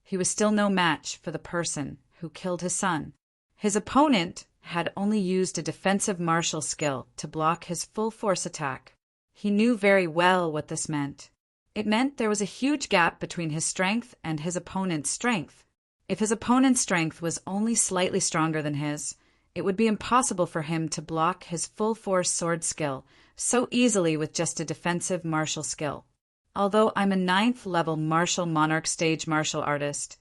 he was still no match for the person who killed his son. His opponent had only used a defensive martial skill to block his full force attack. He knew very well what this meant. It meant there was a huge gap between his strength and his opponent's strength. If his opponent's strength was only slightly stronger than his, it would be impossible for him to block his full-force sword skill so easily with just a defensive martial skill. Although I'm a 9th level martial monarch stage martial artist,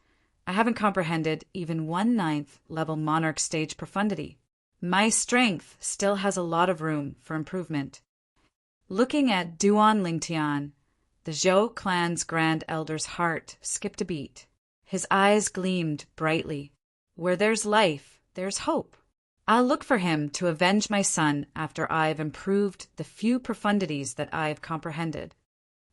I haven't comprehended even 1/9 level monarch stage profundity. My strength still has a lot of room for improvement. Looking at Duan Lingtian, the Zhou clan's grand elder's heart skipped a beat. His eyes gleamed brightly. Where there's life, there's hope. I'll look for him to avenge my son after I've improved the few profundities that I've comprehended.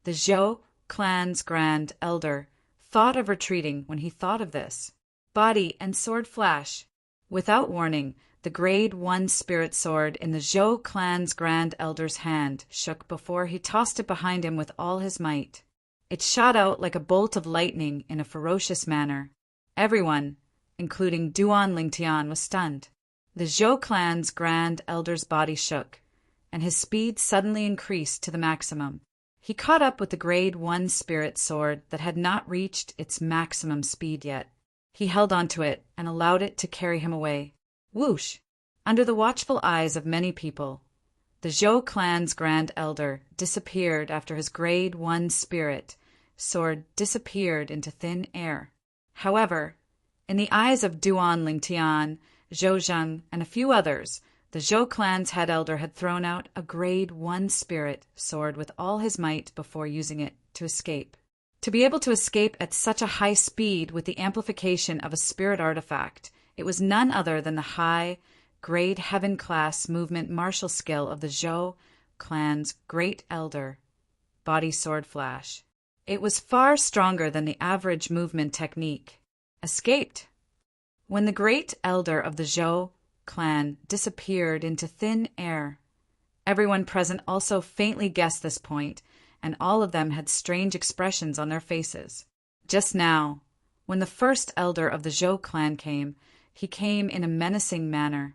The Zhou clan's grand elder thought of retreating when he thought of this. Body and sword flash. Without warning, the grade 1 spirit sword in the Zhou clan's grand elder's hand shook before he tossed it behind him with all his might. It shot out like a bolt of lightning in a ferocious manner. Everyone, including Duan Lingtian, was stunned. The Zhou clan's grand elder's body shook, and his speed suddenly increased to the maximum. He caught up with the grade 1 spirit sword that had not reached its maximum speed yet. He held onto it and allowed it to carry him away. Whoosh! Under the watchful eyes of many people, the Zhou clan's grand elder disappeared after his grade 1 spirit sword disappeared into thin air. However, in the eyes of Duan Lingtian, Zhou Zheng, and a few others, the Zhou clan's head elder had thrown out a grade 1 spirit sword with all his might before using it to escape. To be able to escape at such a high speed with the amplification of a spirit artifact, it was none other than the high, grade heaven class movement martial skill of the Zhou clan's great elder, body sword flash. It was far stronger than the average movement technique. Escaped. When the great elder of the Zhou clan disappeared into thin air, everyone present also faintly guessed this point, and all of them had strange expressions on their faces. Just now, when the first elder of the Zhou clan came, he came in a menacing manner.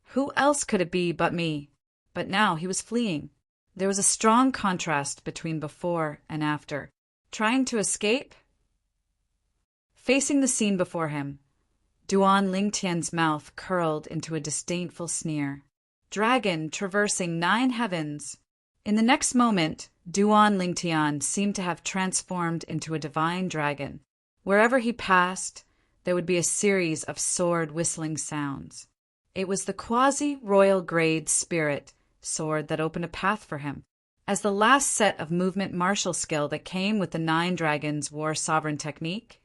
Who else could it be but me? But now he was fleeing. There was a strong contrast between before and after. Trying to escape? Facing the scene before him, Duan Lingtian's mouth curled into a disdainful sneer. Dragon traversing 9 heavens. In the next moment, Duan Lingtian seemed to have transformed into a divine dragon. Wherever he passed, there would be a series of sword-whistling sounds. It was the quasi-royal grade spirit sword that opened a path for him. As the last set of movement martial skill that came with the 9 dragons war sovereign technique,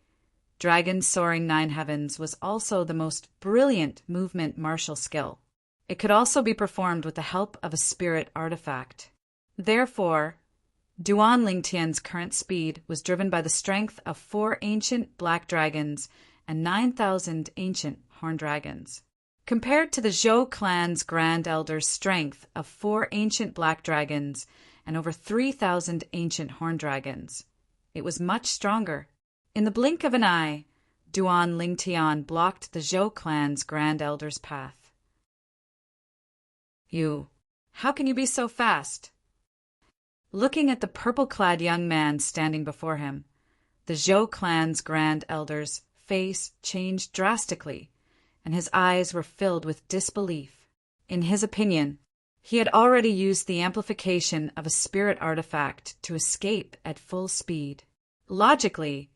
Dragon Soaring 9 Heavens was also the most brilliant movement martial skill. It could also be performed with the help of a spirit artifact. Therefore, Duan Lingtian's current speed was driven by the strength of 4 ancient black dragons and 9,000 ancient horned dragons. Compared to the Zhou clan's grand elder's strength of 4 ancient black dragons and over 3,000 ancient horned dragons, it was much stronger. In the blink of an eye, Duan Lingtian blocked the Zhou clan's grand elder's path. How can you be so fast? Looking at the purple-clad young man standing before him, the Zhou clan's grand elder's face changed drastically, and his eyes were filled with disbelief. In his opinion, he had already used the amplification of a spirit artifact to escape at full speed. Logically,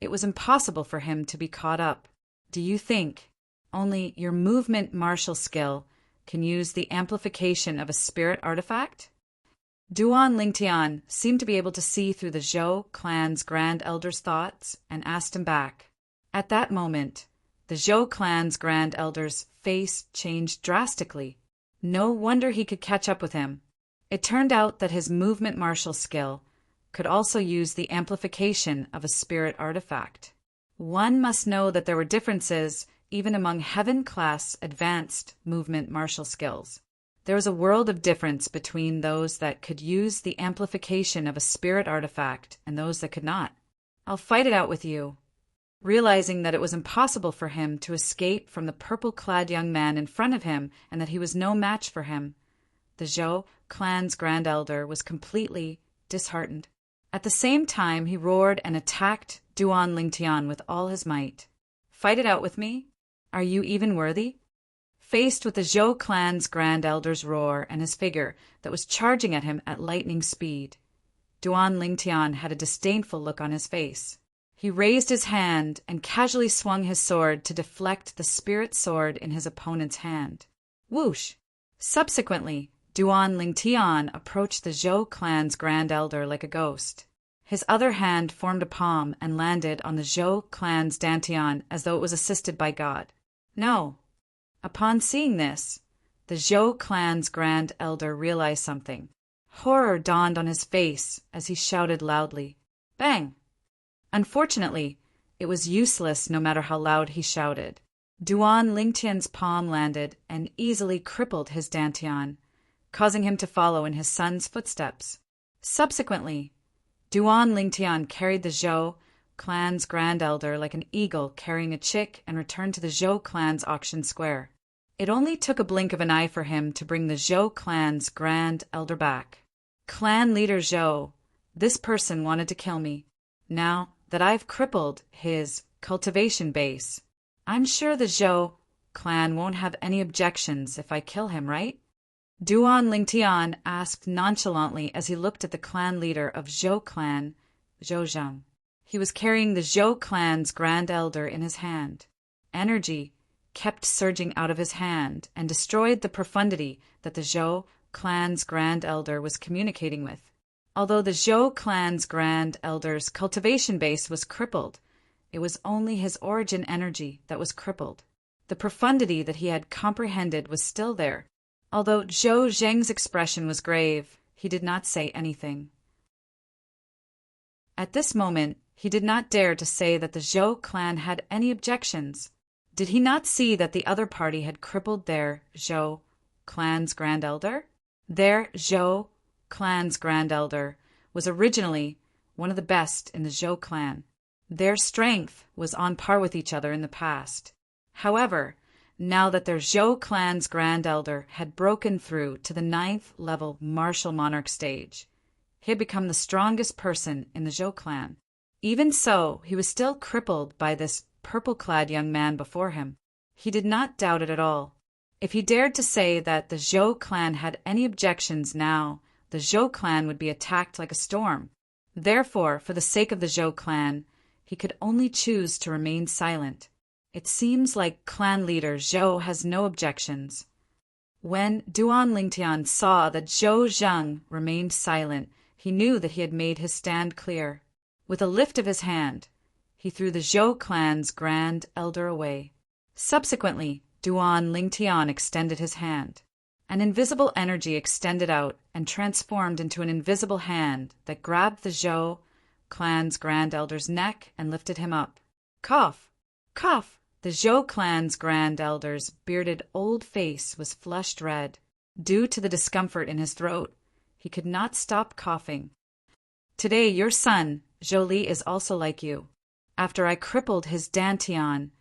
it was impossible for him to be caught up. Do you think only your movement martial skill can use the amplification of a spirit artifact? Duan Lingtian seemed to be able to see through the Zhou clan's grand elder's thoughts and asked him back. At that moment, the Zhou clan's grand elder's face changed drastically. No wonder he could catch up with him. It turned out that his movement martial skill could also use the amplification of a spirit artifact. One must know that there were differences even among heaven-class advanced movement martial skills. There was a world of difference between those that could use the amplification of a spirit artifact and those that could not. I'll fight it out with you. Realizing that it was impossible for him to escape from the purple-clad young man in front of him and that he was no match for him, the Zhou clan's Grand Elder was completely disheartened. At the same time, he roared and attacked Duan Lingtian with all his might. Fight it out with me? Are you even worthy? Faced with the Zhou clan's Grand Elder's roar and his figure that was charging at him at lightning speed, Duan Lingtian had a disdainful look on his face. He raised his hand and casually swung his sword to deflect the spirit sword in his opponent's hand. Whoosh! Subsequently, Duan Lingtian approached the Zhou clan's Grand Elder like a ghost. His other hand formed a palm and landed on the Zhou clan's Dantian as though it was assisted by God. No. Upon seeing this, the Zhou clan's Grand Elder realized something. Horror dawned on his face as he shouted loudly, "Bang!" Unfortunately, it was useless no matter how loud he shouted. Duan Lingtian's palm landed and easily crippled his Dantian, causing him to follow in his son's footsteps. Subsequently, Duan Lingtian carried the Zhou clan's Grand Elder like an eagle carrying a chick and returned to the Zhou clan's auction square. It only took a blink of an eye for him to bring the Zhou clan's Grand Elder back. Clan leader Zhou, this person wanted to kill me. Now that I've crippled his cultivation base, I'm sure the Zhou clan won't have any objections if I kill him, right? Duan Lingtian asked nonchalantly as he looked at the clan leader of Zhou clan, Zhou Zhang. He was carrying the Zhou clan's Grand Elder in his hand. Energy kept surging out of his hand and destroyed the profundity that the Zhou clan's Grand Elder was communicating with. Although the Zhou clan's Grand Elder's cultivation base was crippled, it was only his origin energy that was crippled. The profundity that he had comprehended was still there. Although Zhou Zheng's expression was grave, he did not say anything. At this moment, he did not dare to say that the Zhou clan had any objections. Did he not see that the other party had crippled their Zhou clan's Grand Elder? Their Zhou clan's Grand Elder was originally one of the best in the Zhou clan. Their strength was on par with each other in the past. However, now that their Zhou clan's Grand Elder had broken through to the 9th level martial monarch stage, he had become the strongest person in the Zhou clan. Even so, he was still crippled by this purple-clad young man before him. He did not doubt it at all. If he dared to say that the Zhou clan had any objections now, the Zhou clan would be attacked like a storm. Therefore, for the sake of the Zhou clan, he could only choose to remain silent. It seems like clan leader Zhou has no objections. When Duan Lingtian saw that Zhou Zheng remained silent, he knew that he had made his stand clear. With a lift of his hand, he threw the Zhou clan's Grand Elder away. Subsequently, Duan Lingtian extended his hand. An invisible energy extended out and transformed into an invisible hand that grabbed the Zhou clan's Grand Elder's neck and lifted him up. Cough! Cough! The Zhou clan's Grand Elder's bearded old face was flushed red. Due to the discomfort in his throat, he could not stop coughing. Today your son, Zhou Li, is also like you. After I crippled his Dantian,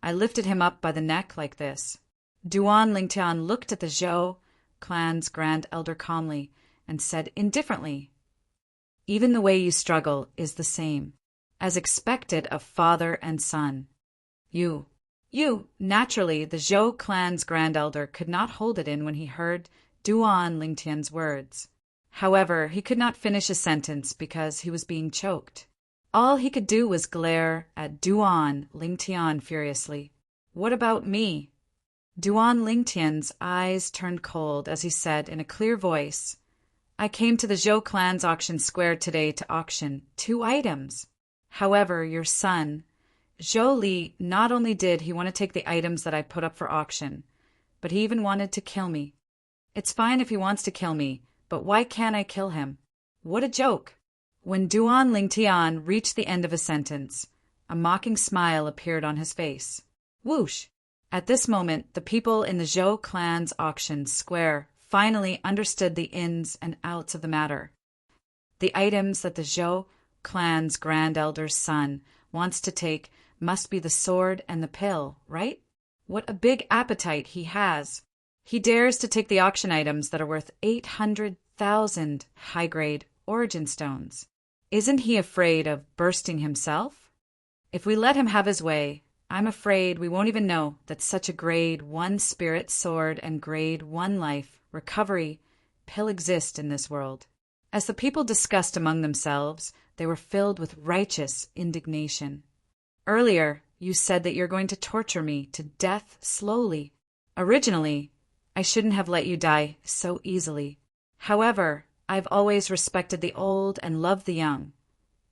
I lifted him up by the neck like this. Duan Lingtian looked at the Zhou clan's Grand Elder calmly and said indifferently, "Even the way you struggle is the same, as expected of father and son. You, naturally, the Zhou clan's Grand Elder could not hold it in when he heard Duan Lingtian's words. However, he could not finish a sentence because he was being choked. All he could do was glare at Duan Lingtian furiously. What about me? Duan Lingtian's eyes turned cold as he said in a clear voice, I came to the Zhou clan's auction square today to auction 2 items. However, your son, Zhou Li, not only did he want to take the items that I put up for auction, but he even wanted to kill me. It's fine if he wants to kill me, but why can't I kill him? What a joke! When Duan Lingtian reached the end of his sentence, a mocking smile appeared on his face. Whoosh! At this moment, the people in the Zhou clan's auction square finally understood the ins and outs of the matter. The items that the Zhou clan's grand elder's son wants to take must be the sword and the pill, right? What a big appetite he has! He dares to take the auction items that are worth 800,000 high-grade origin stones. Isn't he afraid of bursting himself? If we let him have his way, I'm afraid we won't even know that such a grade 1 spirit sword and grade 1 life recovery pill exist in this world. As the people discussed among themselves, they were filled with righteous indignation. Earlier, you said that you're going to torture me to death slowly. Originally, I shouldn't have let you die so easily. However, I've always respected the old and loved the young.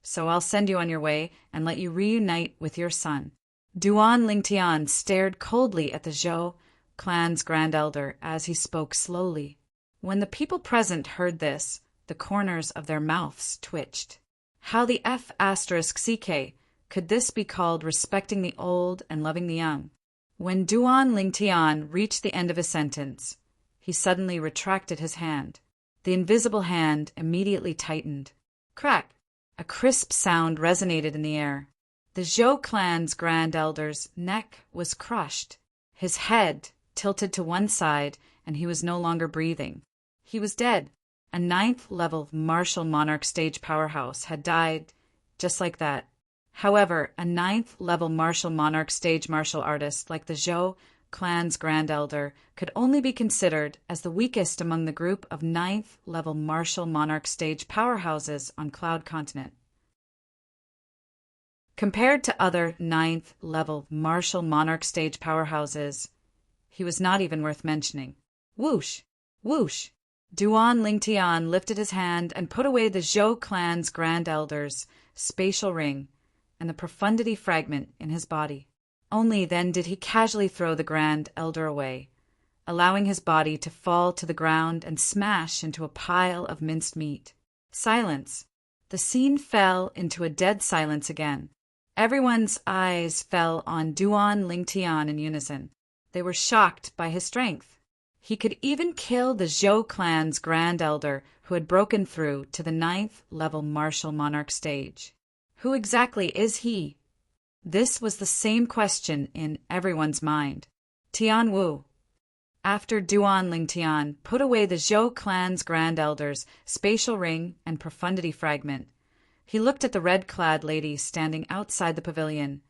So I'll send you on your way and let you reunite with your son. Duan Lingtian stared coldly at the Zhou clan's grand elder as he spoke slowly. When the people present heard this, the corners of their mouths twitched. How the F***CK could this be called respecting the old and loving the young? When Duan Lingtian reached the end of his sentence, he suddenly retracted his hand. The invisible hand immediately tightened. Crack! A crisp sound resonated in the air. The Zhou clan's grand elder's neck was crushed. His head tilted to one side, and he was no longer breathing. He was dead. A 9th-level martial monarch stage powerhouse had died just like that. However, a 9th-level martial monarch stage martial artist like the Zhou clan's grand elder could only be considered as the weakest among the group of 9th-level martial monarch stage powerhouses on Cloud Continent. Compared to other 9th-level martial monarch stage powerhouses, he was not even worth mentioning. Whoosh! Whoosh! Duan Lingtian lifted his hand and put away the Zhou clan's grand elder's spatial ring and the profundity fragment in his body. Only then did he casually throw the grand elder away, allowing his body to fall to the ground and smash into a pile of minced meat. Silence. The scene fell into a dead silence again. Everyone's eyes fell on Duan Lingtian in unison. They were shocked by his strength. He could even kill the Zhou clan's grand elder who had broken through to the 9th-level martial monarch stage. Who exactly is he? This was the same question in everyone's mind. Tian Wu. After Duan Lingtian put away the Zhou clan's grand elder's spatial ring and profundity fragment, he looked at the red-clad lady standing outside the pavilion.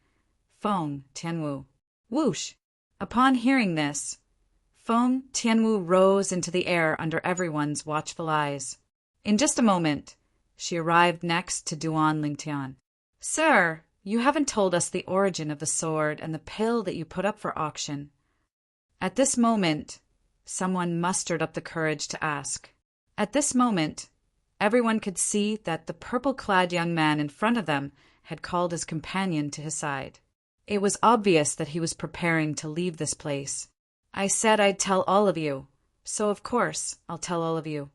Feng Tianwu. Whoosh! Upon hearing this, Feng Tianwu rose into the air under everyone's watchful eyes. In just a moment, she arrived next to Duan Lingtian. Sir, you haven't told us the origin of the sword and the pill that you put up for auction. At this moment, someone mustered up the courage to ask. At this moment, everyone could see that the purple-clad young man in front of them had called his companion to his side. It was obvious that he was preparing to leave this place. I said I'd tell all of you, so of course I'll tell all of you.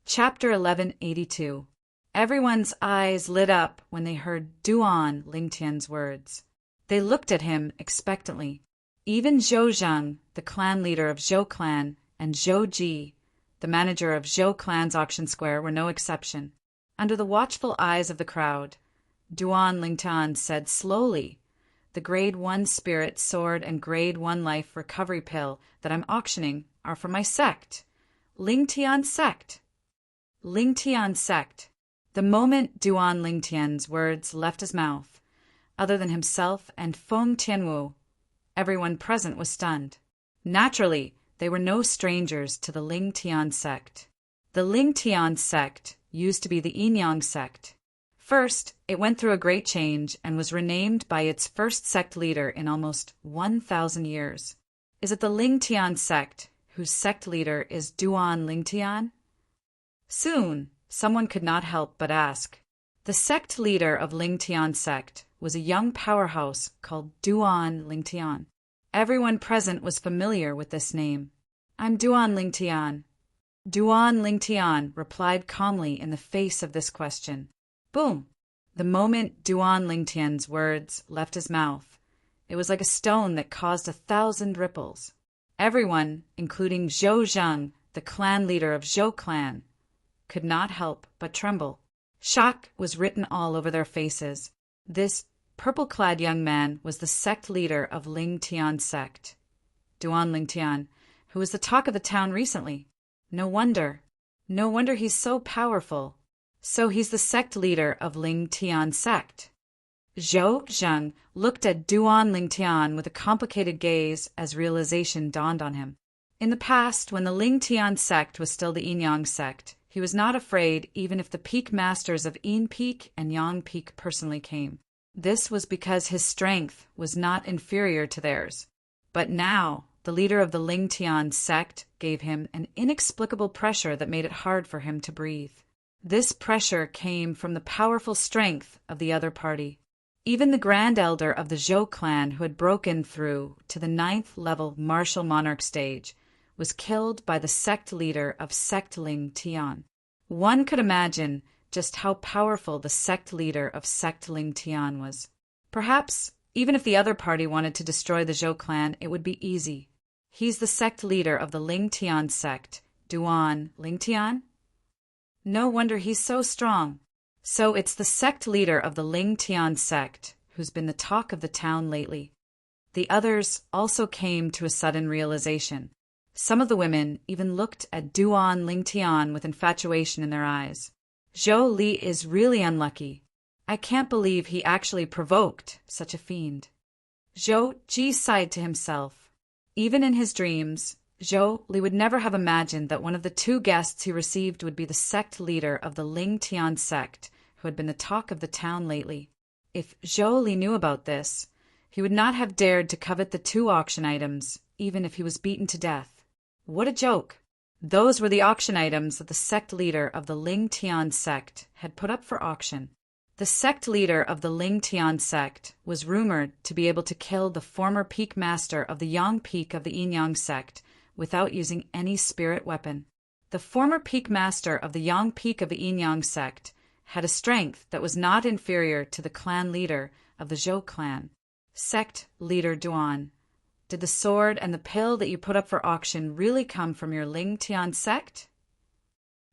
Chapter 1182. Everyone's eyes lit up when they heard Duan Lingtian's words. They looked at him expectantly. Even Zhou Zhang, the clan leader of Zhou clan, and Zhou Ji, the manager of Zhou clan's auction square, were no exception. Under the watchful eyes of the crowd, Duan Lingtian said slowly, "The grade 1 spirit sword and grade 1 life recovery pill that I'm auctioning are for my sect. Lingtian sect. Lingtian sect." The moment Duan Lingtian's words left his mouth, other than himself and Feng Tianwu, everyone present was stunned. Naturally, they were no strangers to the Lingtian sect. The Lingtian sect used to be the Yinyang sect. First, it went through a great change and was renamed by its first sect leader in almost 1,000 years. Is it the Lingtian sect, whose sect leader is Duan Lingtian? Soon, someone could not help but ask. The sect leader of Lingtian sect was a young powerhouse called Duan Lingtian. Everyone present was familiar with this name. I'm Duan Lingtian. Duan Lingtian replied calmly in the face of this question. Boom! The moment Duan Lingtian's words left his mouth, it was like a stone that caused 1,000 ripples. Everyone, including Zhou Zheng, the clan leader of Zhou clan, could not help but tremble. Shock was written all over their faces. This purple-clad young man was the sect leader of Ling Tian sect, Duan Lingtian, who was the talk of the town recently. No wonder he's so powerful. So he's the sect leader of Ling Tian sect. Zhou Zheng looked at Duan Lingtian with a complicated gaze as realization dawned on him. In the past, when the Ling Tian sect was still the Yinyang sect, he was not afraid even if the peak masters of Yin Peak and Yang Peak personally came. This was because his strength was not inferior to theirs. But now, the leader of the Ling Tian sect gave him an inexplicable pressure that made it hard for him to breathe. This pressure came from the powerful strength of the other party. Even the grand elder of the Zhou clan who had broken through to the 9th level martial monarch stage was killed by the sect leader of sect Ling Tian. One could imagine just how powerful the sect leader of sect Ling Tian was. Perhaps, even if the other party wanted to destroy the Zhou clan, it would be easy. He's the sect leader of the Ling Tian sect, Duan Lingtian. No wonder he's so strong. So it's the sect leader of the Ling Tian sect who's been the talk of the town lately. The others also came to a sudden realization. Some of the women even looked at Duan Lingtian with infatuation in their eyes. Zhou Li is really unlucky. I can't believe he actually provoked such a fiend. Zhou Ji sighed to himself. Even in his dreams, Zhou Li would never have imagined that one of the 2 guests he received would be the sect leader of the Ling Tian sect, who had been the talk of the town lately. If Zhou Li knew about this, he would not have dared to covet the 2 auction items, even if he was beaten to death. What a joke! Those were the auction items that the sect leader of the Ling Tian sect had put up for auction. The sect leader of the Ling Tian sect was rumored to be able to kill the former peak master of the Yang Peak of the Yinyang sect without using any spirit weapon. The former peak master of the Yang Peak of the Yinyang sect had a strength that was not inferior to the clan leader of the Zhou clan. Sect leader Duan, did the sword and the pill that you put up for auction really come from your Ling Tian sect?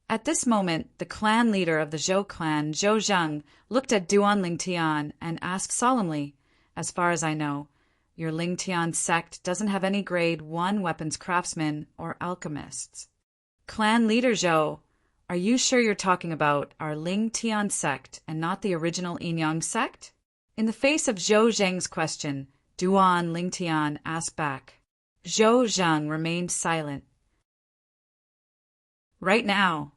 At this moment, the clan leader of the Zhou clan, Zhou Zheng, looked at Duan Lingtian and asked solemnly, as far as I know, your Ling Tian sect doesn't have any grade 1 weapons craftsmen or alchemists. Clan leader Zhou, are you sure you're talking about our Ling Tian sect and not the original Yinyang sect? In the face of Zhou Zheng's question, Duan Lingtian asked back. Zhou Zheng remained silent. Right now,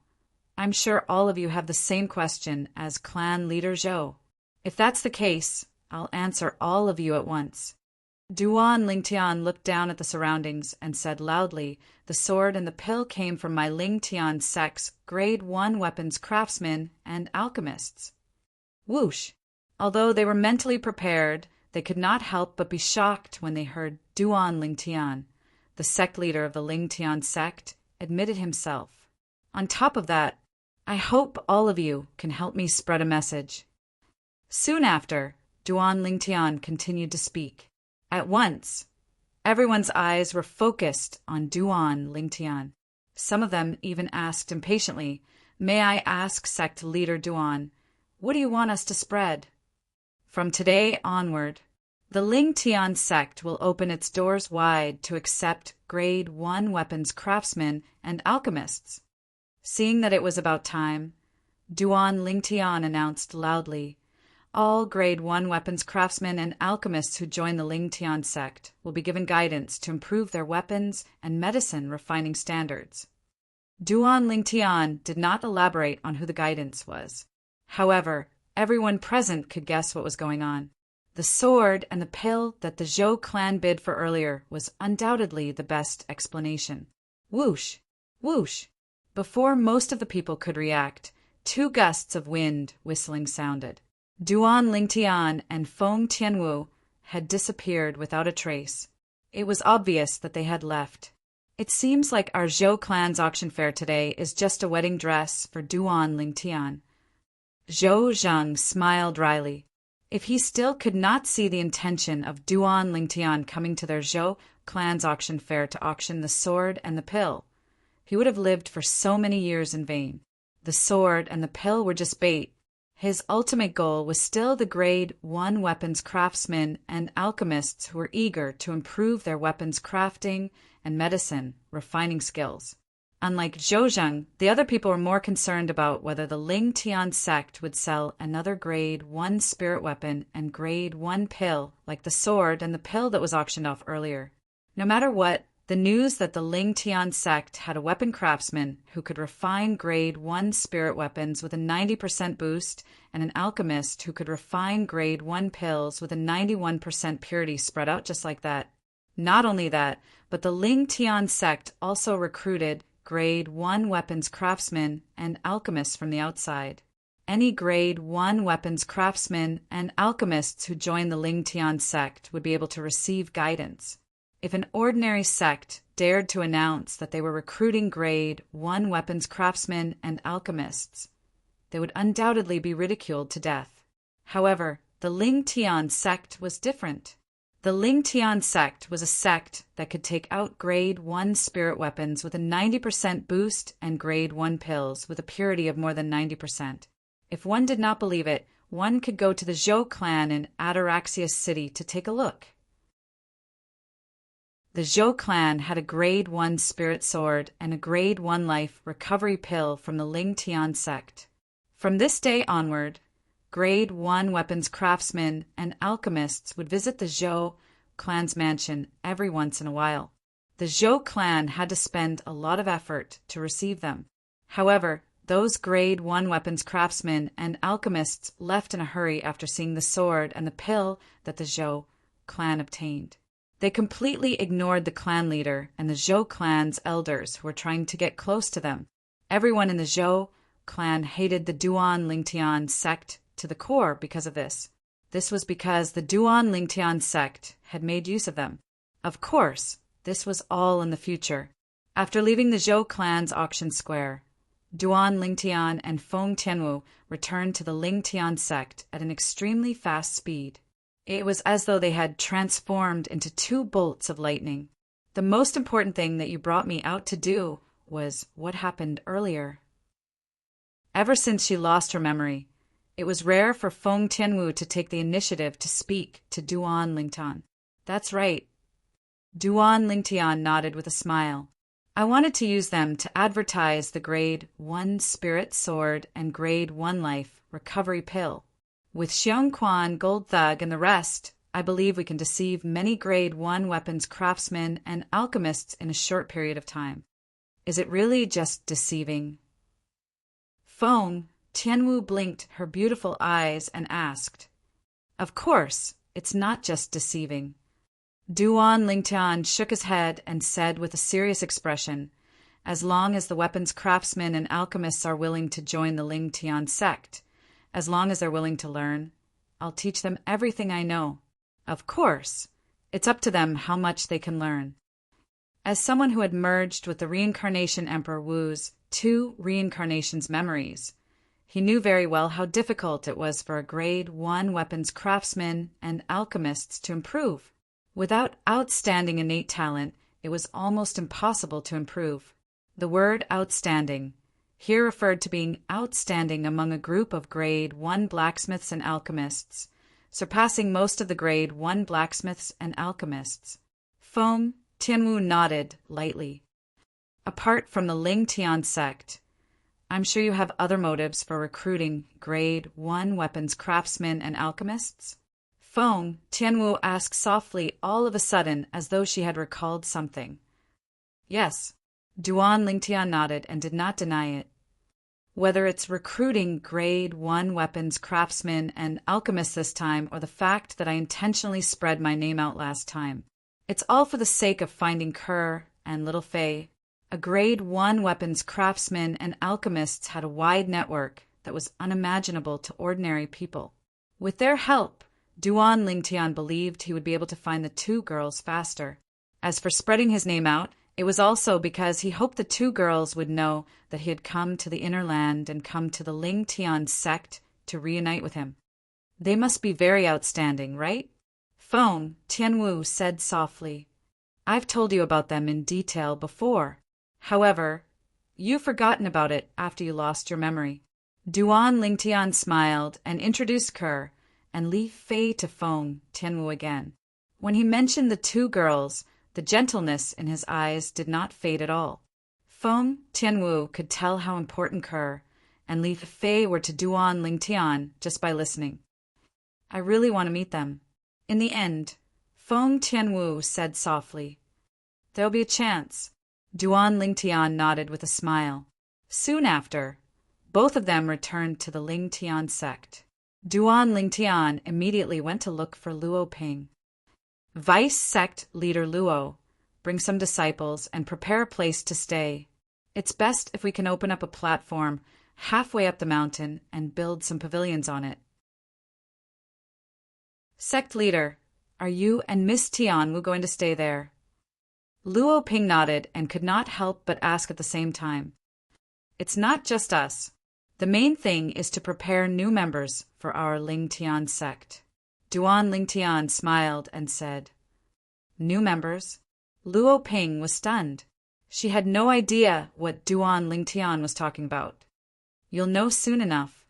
I'm sure all of you have the same question as clan leader Zhou. If that's the case, I'll answer all of you at once. Duan Lingtian looked down at the surroundings and said loudly, the sword and the pill came from my Ling Tian sect's grade 1 weapons craftsmen and alchemists. Whoosh! Although they were mentally prepared, they could not help but be shocked when they heard Duan Lingtian, the sect leader of the Ling Tian sect, admitted himself. On top of that, I hope all of you can help me spread a message. Soon after, Duan Lingtian continued to speak. At once, everyone's eyes were focused on Duan Lingtian. Some of them even asked impatiently, may I ask sect leader Duan, what do you want us to spread? From today onward, the Ling Tian sect will open its doors wide to accept grade 1 weapons craftsmen and alchemists. Seeing that it was about time, Duan Lingtian announced loudly, all grade 1 weapons craftsmen and alchemists who join the Ling Tian sect will be given guidance to improve their weapons and medicine refining standards. Duan Lingtian did not elaborate on who the guidance was. However, everyone present could guess what was going on. The sword and the pill that the Zhou clan bid for earlier was undoubtedly the best explanation. Whoosh! Whoosh! Before most of the people could react, 2 gusts of wind whistling sounded. Duan Lingtian and Feng Tianwu had disappeared without a trace. It was obvious that they had left. It seems like our Zhou clan's auction fair today is just a wedding dress for Duan Lingtian. Zhou Zheng smiled wryly. If he still could not see the intention of Duan Lingtian coming to their Zhou clan's auction fair to auction the sword and the pill, he would have lived for so many years in vain. The sword and the pill were just bait. His ultimate goal was still the grade 1 weapons craftsmen and alchemists who were eager to improve their weapons crafting and medicine refining skills. Unlike Zhouzheng, the other people were more concerned about whether the Ling Tian sect would sell another grade 1 spirit weapon and grade 1 pill like the sword and the pill that was auctioned off earlier. No matter what, the news that the Ling Tian sect had a weapon craftsman who could refine grade 1 spirit weapons with a 90% boost and an alchemist who could refine grade 1 pills with a 91% purity spread out just like that. Not only that, but the Ling Tian sect also recruited grade 1 weapons craftsmen and alchemists from the outside. Any grade 1 weapons craftsmen and alchemists who joined the Ling Tian sect would be able to receive guidance. If an ordinary sect dared to announce that they were recruiting grade 1 weapons craftsmen and alchemists, they would undoubtedly be ridiculed to death. However, the Ling Tian sect was different. The Ling Tian sect was a sect that could take out grade 1 spirit weapons with a 90% boost and grade 1 pills with a purity of more than 90%. If one did not believe it, one could go to the Zhou clan in Ataraxius City to take a look. The Zhou clan had a grade 1 spirit sword and a grade 1 life recovery pill from the Ling Tian sect. From this day onward, grade 1 weapons craftsmen and alchemists would visit the Zhou clan's mansion every once in a while. The Zhou clan had to spend a lot of effort to receive them. However, those grade 1 weapons craftsmen and alchemists left in a hurry after seeing the sword and the pill that the Zhou clan obtained. They completely ignored the clan leader and the Zhou clan's elders who were trying to get close to them. Everyone in the Zhou clan hated the Duan Lingtian sect to the core because of this. This was because the Duan Lingtian sect had made use of them. Of course, this was all in the future. After leaving the Zhou clan's auction square, Duan Lingtian and Feng Tianwu returned to the Ling Tian sect at an extremely fast speed. It was as though they had transformed into 2 bolts of lightning. The most important thing that you brought me out to do was what happened earlier. Ever since she lost her memory, it was rare for Feng Tianwu to take the initiative to speak to Duan Lingtian. That's right. Duan Lingtian nodded with a smile. I wanted to use them to advertise the grade 1 spirit sword and grade 1 life recovery pill. With Xiong Quan, Gold Thug, and the rest, I believe we can deceive many grade 1 weapons craftsmen and alchemists in a short period of time. Is it really just deceiving? Feng Tianwu blinked her beautiful eyes and asked, Of course, it's not just deceiving. Duan Lingtian shook his head and said with a serious expression, As long as the weapons craftsmen and alchemists are willing to join the Ling Tian sect, as long as they're willing to learn, I'll teach them everything I know. Of course, it's up to them how much they can learn. As someone who had merged with the reincarnation Emperor Wu's 2 reincarnations memories, he knew very well how difficult it was for a grade 1 weapons craftsman and alchemists to improve. Without outstanding innate talent, it was almost impossible to improve. The word outstanding here referred to being outstanding among a group of grade 1 blacksmiths and alchemists, surpassing most of the grade 1 blacksmiths and alchemists. Feng Tianwu nodded lightly. Apart from the Ling Tian sect, I'm sure you have other motives for recruiting grade 1 weapons craftsmen and alchemists? Feng Tianwu asked softly all of a sudden as though she had recalled something. Yes. Duan Lingtian nodded and did not deny it. Whether it's recruiting grade 1 weapons craftsmen and alchemists this time or the fact that I intentionally spread my name out last time, it's all for the sake of finding Kerr and Little Fei. A grade 1 weapons craftsmen and alchemists had a wide network that was unimaginable to ordinary people. With their help, Duan Lingtian believed he would be able to find the 2 girls faster. As for spreading his name out It was also because he hoped the two girls would know that he had come to the inner land and come to the Ling Tian sect to reunite with him. They must be very outstanding, right? Feng Tianwu said softly. I've told you about them in detail before. However, you've forgotten about it after you lost your memory. Duan Lingtian smiled and introduced Kerr and Li Fei to Feng Tianwu again. When he mentioned the two girls, the gentleness in his eyes did not fade at all. Feng Tianwu could tell how important Kerr and Li Fei were to Duan Lingtian just by listening. I really want to meet them. In the end, Feng Tianwu said softly, There'll be a chance. Duan Lingtian nodded with a smile. Soon after, both of them returned to the Ling Tian sect. Duan Lingtian immediately went to look for Luo Ping. Vice sect leader Luo, bring some disciples and prepare a place to stay. It's best if we can open up a platform halfway up the mountain and build some pavilions on it. Sect leader, are you and Miss Tianwu going to stay there? Luo Ping nodded and could not help but ask at the same time. It's not just us. The main thing is to prepare new members for our Ling Tian sect. Duan Lingtian smiled and said, New members? Luo Ping was stunned. She had no idea what Duan Lingtian was talking about. You'll know soon enough.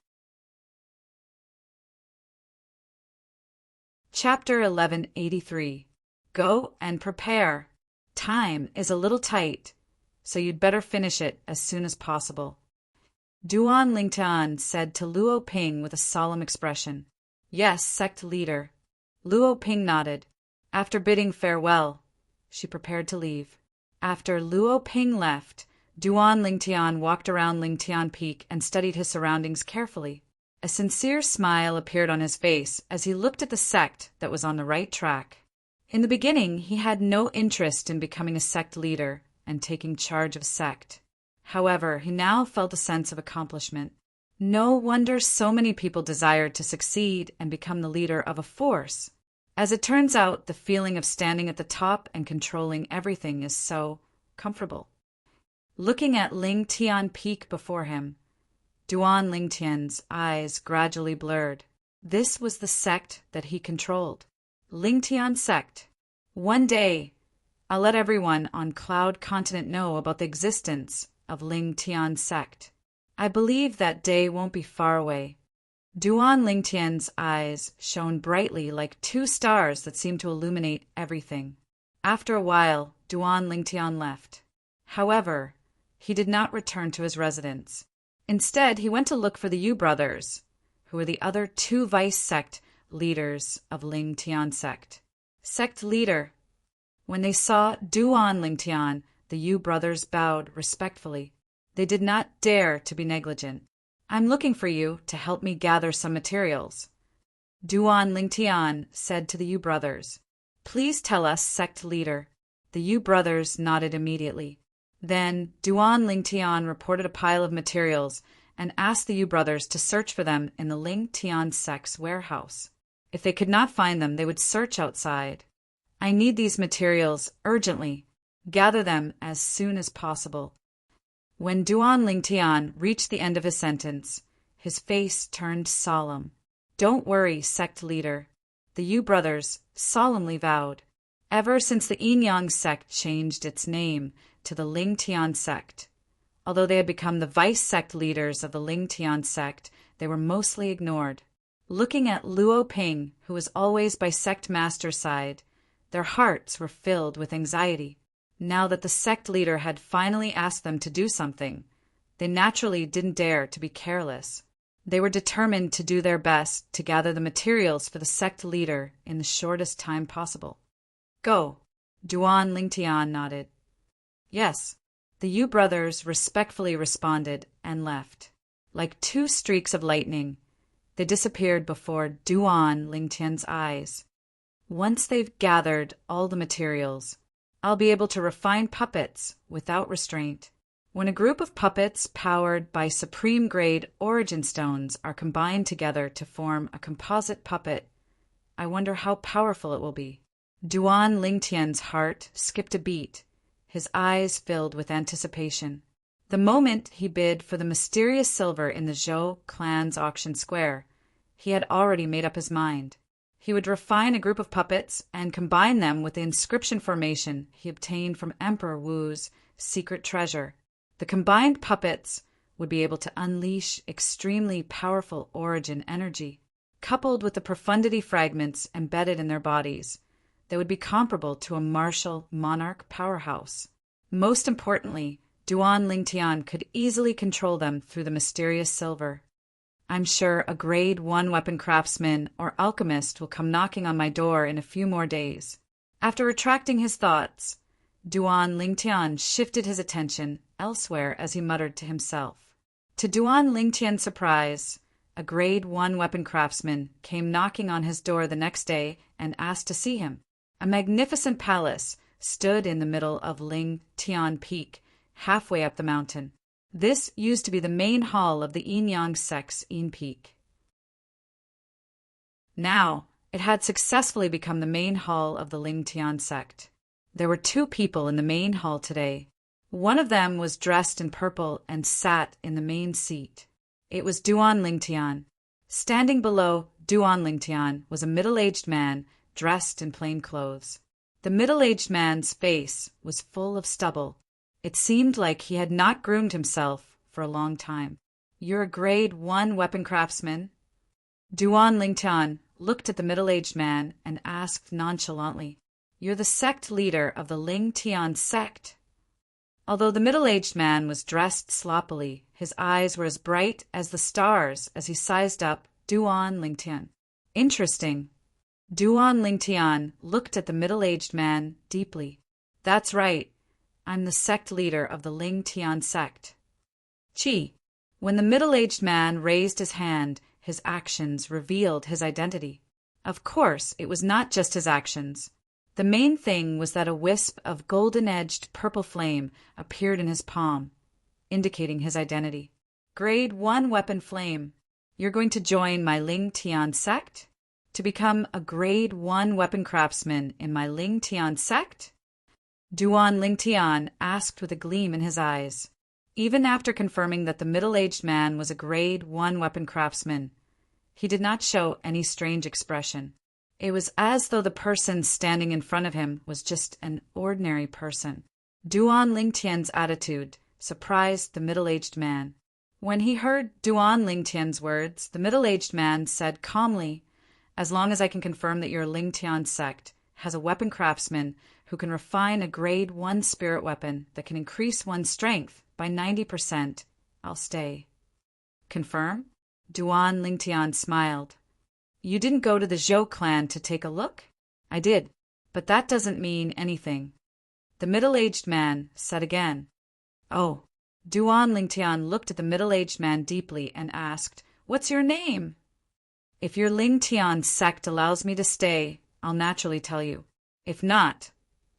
Chapter 1183. Go and prepare. Time is a little tight, so you'd better finish it as soon as possible. Duan Lingtian said to Luo Ping with a solemn expression. Yes, sect leader. Luo Ping nodded. After bidding farewell, she prepared to leave. After Luo Ping left, Duan Lingtian walked around Lingtian Peak and studied his surroundings carefully. A sincere smile appeared on his face as he looked at the sect that was on the right track. In the beginning, he had no interest in becoming a sect leader and taking charge of a sect. However, he now felt a sense of accomplishment. No wonder so many people desired to succeed and become the leader of a force. As it turns out, the feeling of standing at the top and controlling everything is so comfortable. Looking at Ling Tian Peak before him, Duan Lingtian's eyes gradually blurred. This was the sect that he controlled. Ling Tian sect. One day, I'll let everyone on Cloud Continent know about the existence of Ling Tian sect. I believe that day won't be far away. Duan Lingtian's eyes shone brightly like two stars that seemed to illuminate everything. After a while, Duan Lingtian left. However, he did not return to his residence. Instead, he went to look for the Yu brothers, who were the other two vice sect leaders of Ling Tian sect. Sect leader. When they saw Duan Lingtian, the Yu brothers bowed respectfully. They did not dare to be negligent. I'm looking for you to help me gather some materials. Duan Lingtian said to the Yu brothers. Please tell us, sect leader. The Yu brothers nodded immediately. Then Duan Lingtian reported a pile of materials and asked the Yu brothers to search for them in the Ling Tian sect's warehouse. If they could not find them, they would search outside. I need these materials urgently. Gather them as soon as possible. When Duan Lingtian reached the end of his sentence, his face turned solemn. Don't worry, sect leader. The Yu brothers solemnly vowed. Ever since the Yin-Yang sect changed its name to the Ling Tian sect, although they had become the vice sect leaders of the Ling Tian sect, they were mostly ignored. Looking at Luo Ping, who was always by sect master's side, their hearts were filled with anxiety. Now that the sect leader had finally asked them to do something, they naturally didn't dare to be careless. They were determined to do their best to gather the materials for the sect leader in the shortest time possible. Go. Duan Lingtian nodded. Yes. The Yu brothers respectfully responded and left. Like two streaks of lightning, they disappeared before Duan Lingtian's eyes. Once they've gathered all the materials, I'll be able to refine puppets without restraint. When a group of puppets powered by supreme-grade origin stones are combined together to form a composite puppet, I wonder how powerful it will be. Duan Lingtian's heart skipped a beat. his eyes filled with anticipation. The moment he bid for the mysterious silver in the Zhou clan's auction square, he had already made up his mind. He would refine a group of puppets and combine them with the inscription formation he obtained from Emperor Wu's secret treasure. The combined puppets would be able to unleash extremely powerful origin energy, coupled with the profundity fragments embedded in their bodies that would be comparable to a martial monarch powerhouse. Most importantly, Duan Lingtian could easily control them through the mysterious silver. I'm sure a grade 1 weapon craftsman or alchemist will come knocking on my door in a few more days. After retracting his thoughts, Duan Lingtian shifted his attention elsewhere as he muttered to himself. To Duan Lingtian's surprise, a grade 1 weapon craftsman came knocking on his door the next day and asked to see him. A magnificent palace stood in the middle of Lingtian Peak, halfway up the mountain. This used to be the main hall of the Yin-Yang sect's Yin Peak. Now, it had successfully become the main hall of the Lingtian sect. There were 2 people in the main hall today. One of them was dressed in purple and sat in the main seat. It was Duan Lingtian. Standing below Duan Lingtian was a middle-aged man dressed in plain clothes. The middle-aged man's face was full of stubble. It seemed like he had not groomed himself for a long time. "You're a grade 1 weapon craftsman?" Duan Lingtian looked at the middle-aged man and asked nonchalantly, "You're the sect leader of the Lingtian sect?" Although the middle-aged man was dressed sloppily, his eyes were as bright as the stars as he sized up Duan Lingtian. "Interesting." Duan Lingtian looked at the middle-aged man deeply. "That's right. I'm the sect leader of the Lingtian sect." Chi. When the middle-aged man raised his hand, his actions revealed his identity. Of course, it was not just his actions. The main thing was that a wisp of golden-edged purple flame appeared in his palm, indicating his identity. "Grade 1 weapon flame. You're going to join my Lingtian sect? To become a grade 1 weapon craftsman in my Lingtian sect?" Duan Lingtian asked with a gleam in his eyes. Even after confirming that the middle-aged man was a grade 1 weapon craftsman, he did not show any strange expression. It was as though the person standing in front of him was just an ordinary person. Duan Lingtian's attitude surprised the middle-aged man. When he heard Duan Lingtian's words, the middle-aged man said calmly, "As long as I can confirm that your Lingtian sect has a weapon craftsman who can refine a grade 1 spirit weapon that can increase one's strength by 90%, I'll stay." "Confirm?" Duan Lingtian smiled. "You didn't go to the Zhou clan to take a look?" "I did, but that doesn't mean anything." The middle-aged man said again. "Oh." Duan Lingtian looked at the middle-aged man deeply and asked, "What's your name?" "If your Lingtian sect allows me to stay, I'll naturally tell you. If not,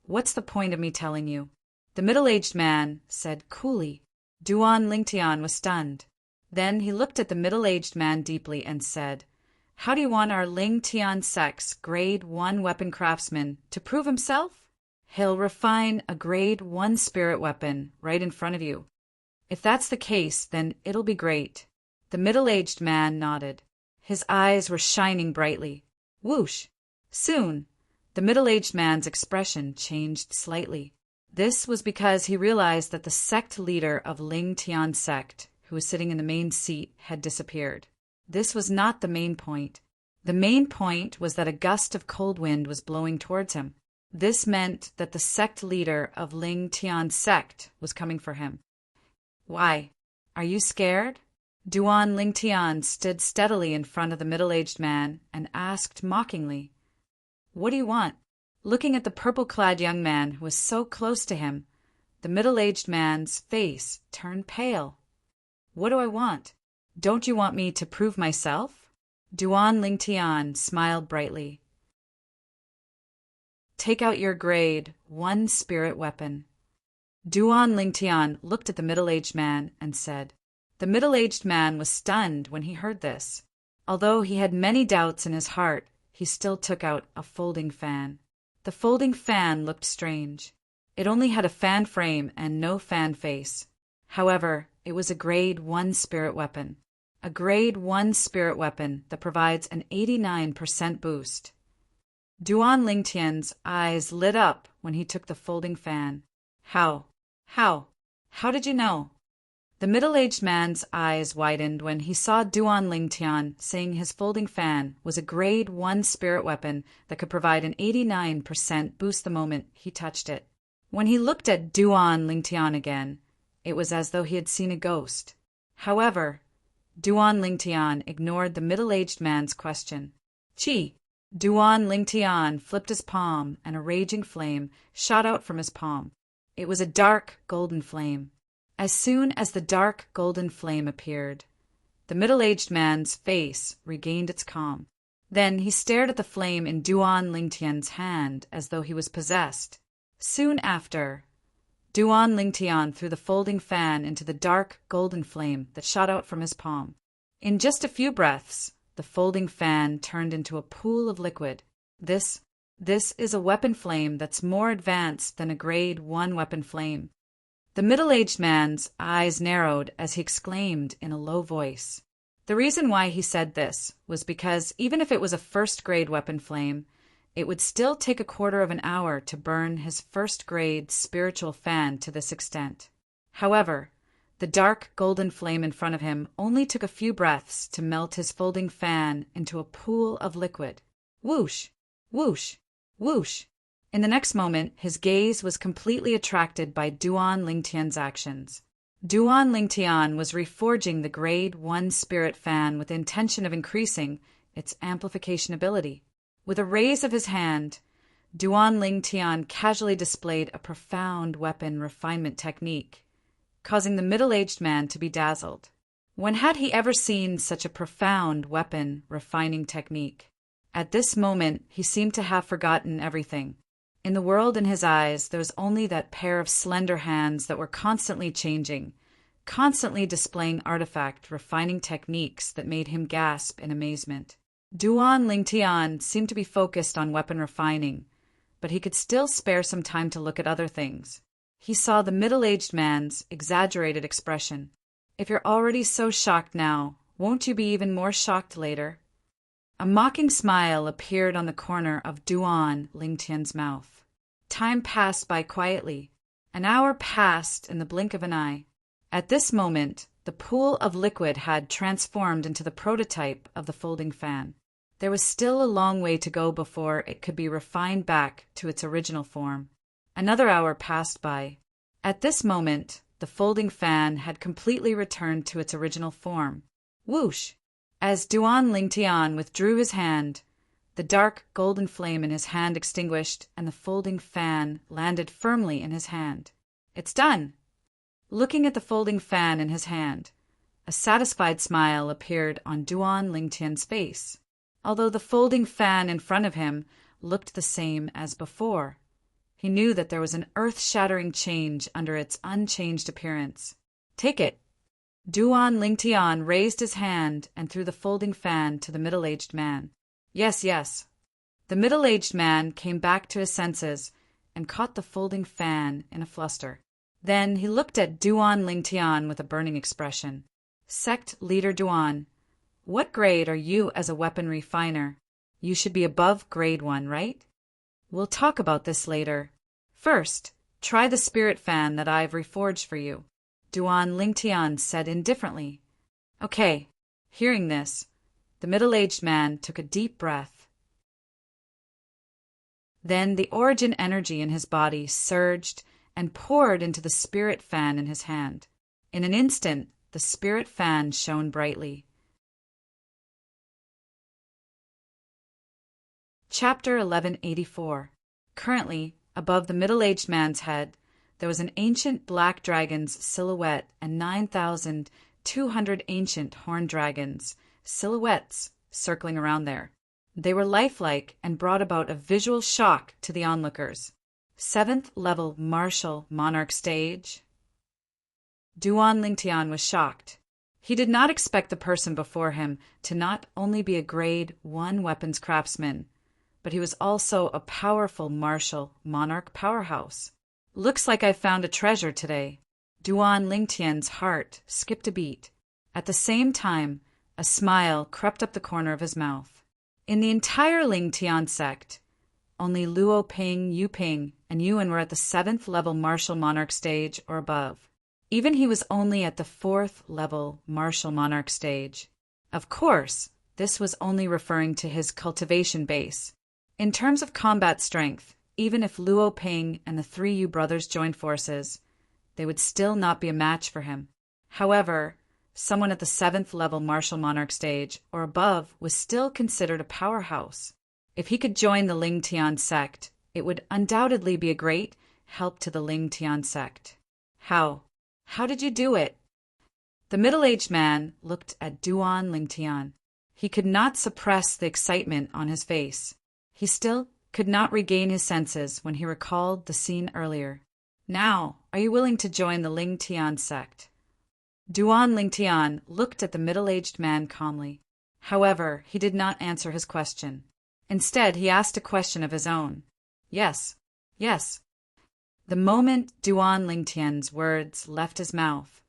what's the point of me telling you?" The middle-aged man said coolly. Duan Lingtian was stunned. Then he looked at the middle-aged man deeply and said, "How do you want our Lingtian sect's grade 1 weapon craftsman to prove himself? He'll refine a grade 1 spirit weapon right in front of you. If that's the case, then it'll be great." The middle-aged man nodded. His eyes were shining brightly. Whoosh! Soon, the middle-aged man's expression changed slightly. This was because he realized that the sect leader of Lingtian sect, who was sitting in the main seat, had disappeared. This was not the main point. The main point was that a gust of cold wind was blowing towards him. This meant that the sect leader of Lingtian sect was coming for him. "Why? Are you scared?" Duan Lingtian stood steadily in front of the middle-aged man and asked mockingly, "What do you want?" Looking at the purple-clad young man who was so close to him, the middle-aged man's face turned pale. "What do I want? Don't you want me to prove myself?" Duan Lingtian smiled brightly. "Take out your grade 1 spirit weapon." Duan Lingtian looked at the middle-aged man and said. The middle-aged man was stunned when he heard this. Although he had many doubts in his heart, he still took out a folding fan. The folding fan looked strange. It only had a fan frame and no fan face. However, it was a Grade 1 spirit weapon. A Grade 1 spirit weapon that provides an 89% boost. Duan Lingtian's eyes lit up when he took the folding fan. How did you know? The middle-aged man's eyes widened when he saw Duan Lingtian saying his folding fan was a Grade 1 spirit weapon that could provide an 89% boost the moment he touched it. When he looked at Duan Lingtian again, it was as though he had seen a ghost. However, Duan Lingtian ignored the middle-aged man's question. Chi! Duan Lingtian flipped his palm and a raging flame shot out from his palm. It was a dark golden flame. As soon as the dark golden flame appeared, the middle-aged man's face regained its calm. Then he stared at the flame in Duan Lingtian's hand as though he was possessed. Soon after, Duan Lingtian threw the folding fan into the dark golden flame that shot out from his palm. In just a few breaths, the folding fan turned into a pool of liquid. This is a weapon flame that's more advanced than a Grade 1 weapon flame. The middle-aged man's eyes narrowed as he exclaimed in a low voice. The reason why he said this was because even if it was a first-grade weapon flame, it would still take a quarter of an hour to burn his first-grade spiritual fan to this extent. However, the dark golden flame in front of him only took a few breaths to melt his folding fan into a pool of liquid. Whoosh! Whoosh! Whoosh! In the next moment, his gaze was completely attracted by Duan Lingtian's actions. Duan Lingtian was reforging the Grade 1 spirit fan with the intention of increasing its amplification ability. With a raise of his hand, Duan Lingtian casually displayed a profound weapon refinement technique, causing the middle-aged man to be dazzled. When had he ever seen such a profound weapon refining technique? At this moment, he seemed to have forgotten everything. In the world in his eyes, there was only that pair of slender hands that were constantly changing, constantly displaying artifact refining techniques that made him gasp in amazement. Duan Lingtian seemed to be focused on weapon refining, but he could still spare some time to look at other things. He saw the middle-aged man's exaggerated expression. If you're already so shocked now, won't you be even more shocked later? A mocking smile appeared on the corner of Duan Lingtian's mouth. Time passed by quietly. An hour passed in the blink of an eye. At this moment, the pool of liquid had transformed into the prototype of the folding fan. There was still a long way to go before it could be refined back to its original form. Another hour passed by. At this moment, the folding fan had completely returned to its original form. Whoosh! As Duan Lingtian withdrew his hand, the dark golden flame in his hand extinguished and the folding fan landed firmly in his hand. It's done! Looking at the folding fan in his hand, a satisfied smile appeared on Duan Lingtian's face, although the folding fan in front of him looked the same as before. He knew that there was an earth-shattering change under its unchanged appearance. Take it! Duan Lingtian raised his hand and threw the folding fan to the middle-aged man. Yes. The middle-aged man came back to his senses and caught the folding fan in a fluster. Then he looked at Duan Lingtian with a burning expression. Sect Leader Duan, what grade are you as a weapon refiner? You should be above Grade 1, right? We'll talk about this later. First, try the spirit fan that I've reforged for you, Duan Lingtian said indifferently. Okay. Hearing this, the middle-aged man took a deep breath. Then the origin energy in his body surged and poured into the spirit fan in his hand. In an instant, the spirit fan shone brightly. Chapter 1184. Currently, above the middle-aged man's head, there was an ancient black dragon's silhouette and 9,200 ancient horned dragons, silhouettes, circling around there. They were lifelike and brought about a visual shock to the onlookers. 7th level martial monarch stage. Duan Lingtian was shocked. He did not expect the person before him to not only be a Grade 1 weapons craftsman, but he was also a powerful martial monarch powerhouse. Looks like I found a treasure today. Duan Lingtian's heart skipped a beat. At the same time, a smile crept up the corner of his mouth. In the entire Lingtian sect, only Luo Ping, Yu Ping, and Yuan were at the 7th level martial monarch stage or above. Even he was only at the 4th level martial monarch stage. Of course, this was only referring to his cultivation base. In terms of combat strength, even if Luo Ping and the 3 Yu brothers joined forces, they would still not be a match for him. However, someone at the 7th level martial monarch stage or above was still considered a powerhouse. If he could join the Lingtian sect, it would undoubtedly be a great help to the Lingtian sect. How? How did you do it? The middle-aged man looked at Duan Lingtian. He could not suppress the excitement on his face. He still could not regain his senses when he recalled the scene earlier. Now, are you willing to join the Lingtian sect? Duan Lingtian looked at the middle-aged man calmly. However, he did not answer his question. Instead, he asked a question of his own. Yes, yes. The moment Duan Lingtian's words left his mouth,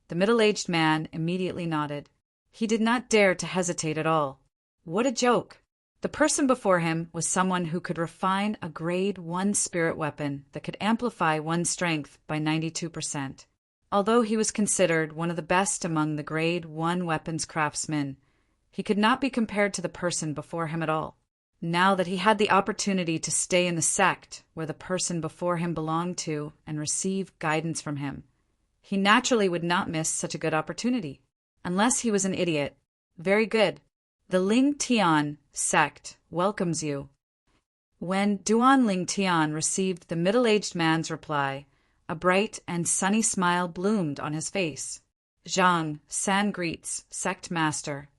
the middle-aged man immediately nodded. He did not dare to hesitate at all. What a joke! The person before him was someone who could refine a grade 1 spirit weapon that could amplify one's strength by 92%. Although he was considered one of the best among the grade 1 weapons craftsmen, he could not be compared to the person before him at all. Now that he had the opportunity to stay in the sect where the person before him belonged to and receive guidance from him, he naturally would not miss such a good opportunity. Unless he was an idiot. Very good. The Lingtian sect welcomes you. When Duan Lingtian received the middle-aged man's reply, a bright and sunny smile bloomed on his face. Zhang San greets, sect master.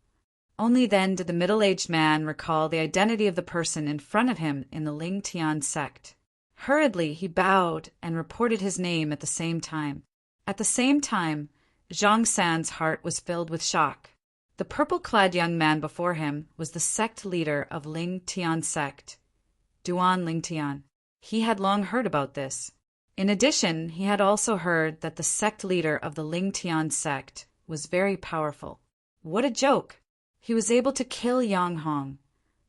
Only then did the middle-aged man recall the identity of the person in front of him in the Lingtian sect. Hurriedly, he bowed and reported his name at the same time. At the same time, Zhang San's heart was filled with shock. The purple-clad young man before him was the sect leader of Lingtian sect, Duan Lingtian. He had long heard about this. In addition, he had also heard that the sect leader of the Lingtian sect was very powerful. What a joke! He was able to kill Yang Hong,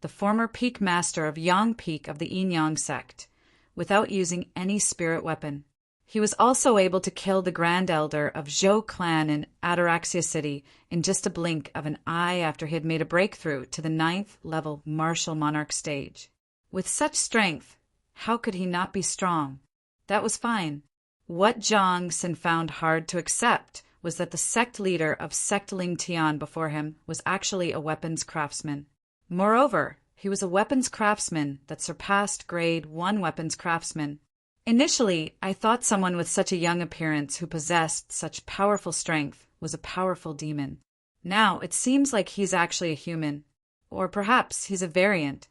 the former peak master of Yang Peak of the Yinyang sect, without using any spirit weapon. He was also able to kill the Grand Elder of Zhou clan in Ataraxia City in just a blink of an eye after he had made a breakthrough to the 9th level martial monarch stage. With such strength, how could he not be strong? That was fine. What Zhang San found hard to accept was that the sect leader of Sect Lingtian before him was actually a weapons craftsman. Moreover, he was a weapons craftsman that surpassed grade 1 weapons craftsman. Initially, I thought someone with such a young appearance who possessed such powerful strength was a powerful demon. Now it seems like he's actually a human. Or perhaps he's a variant.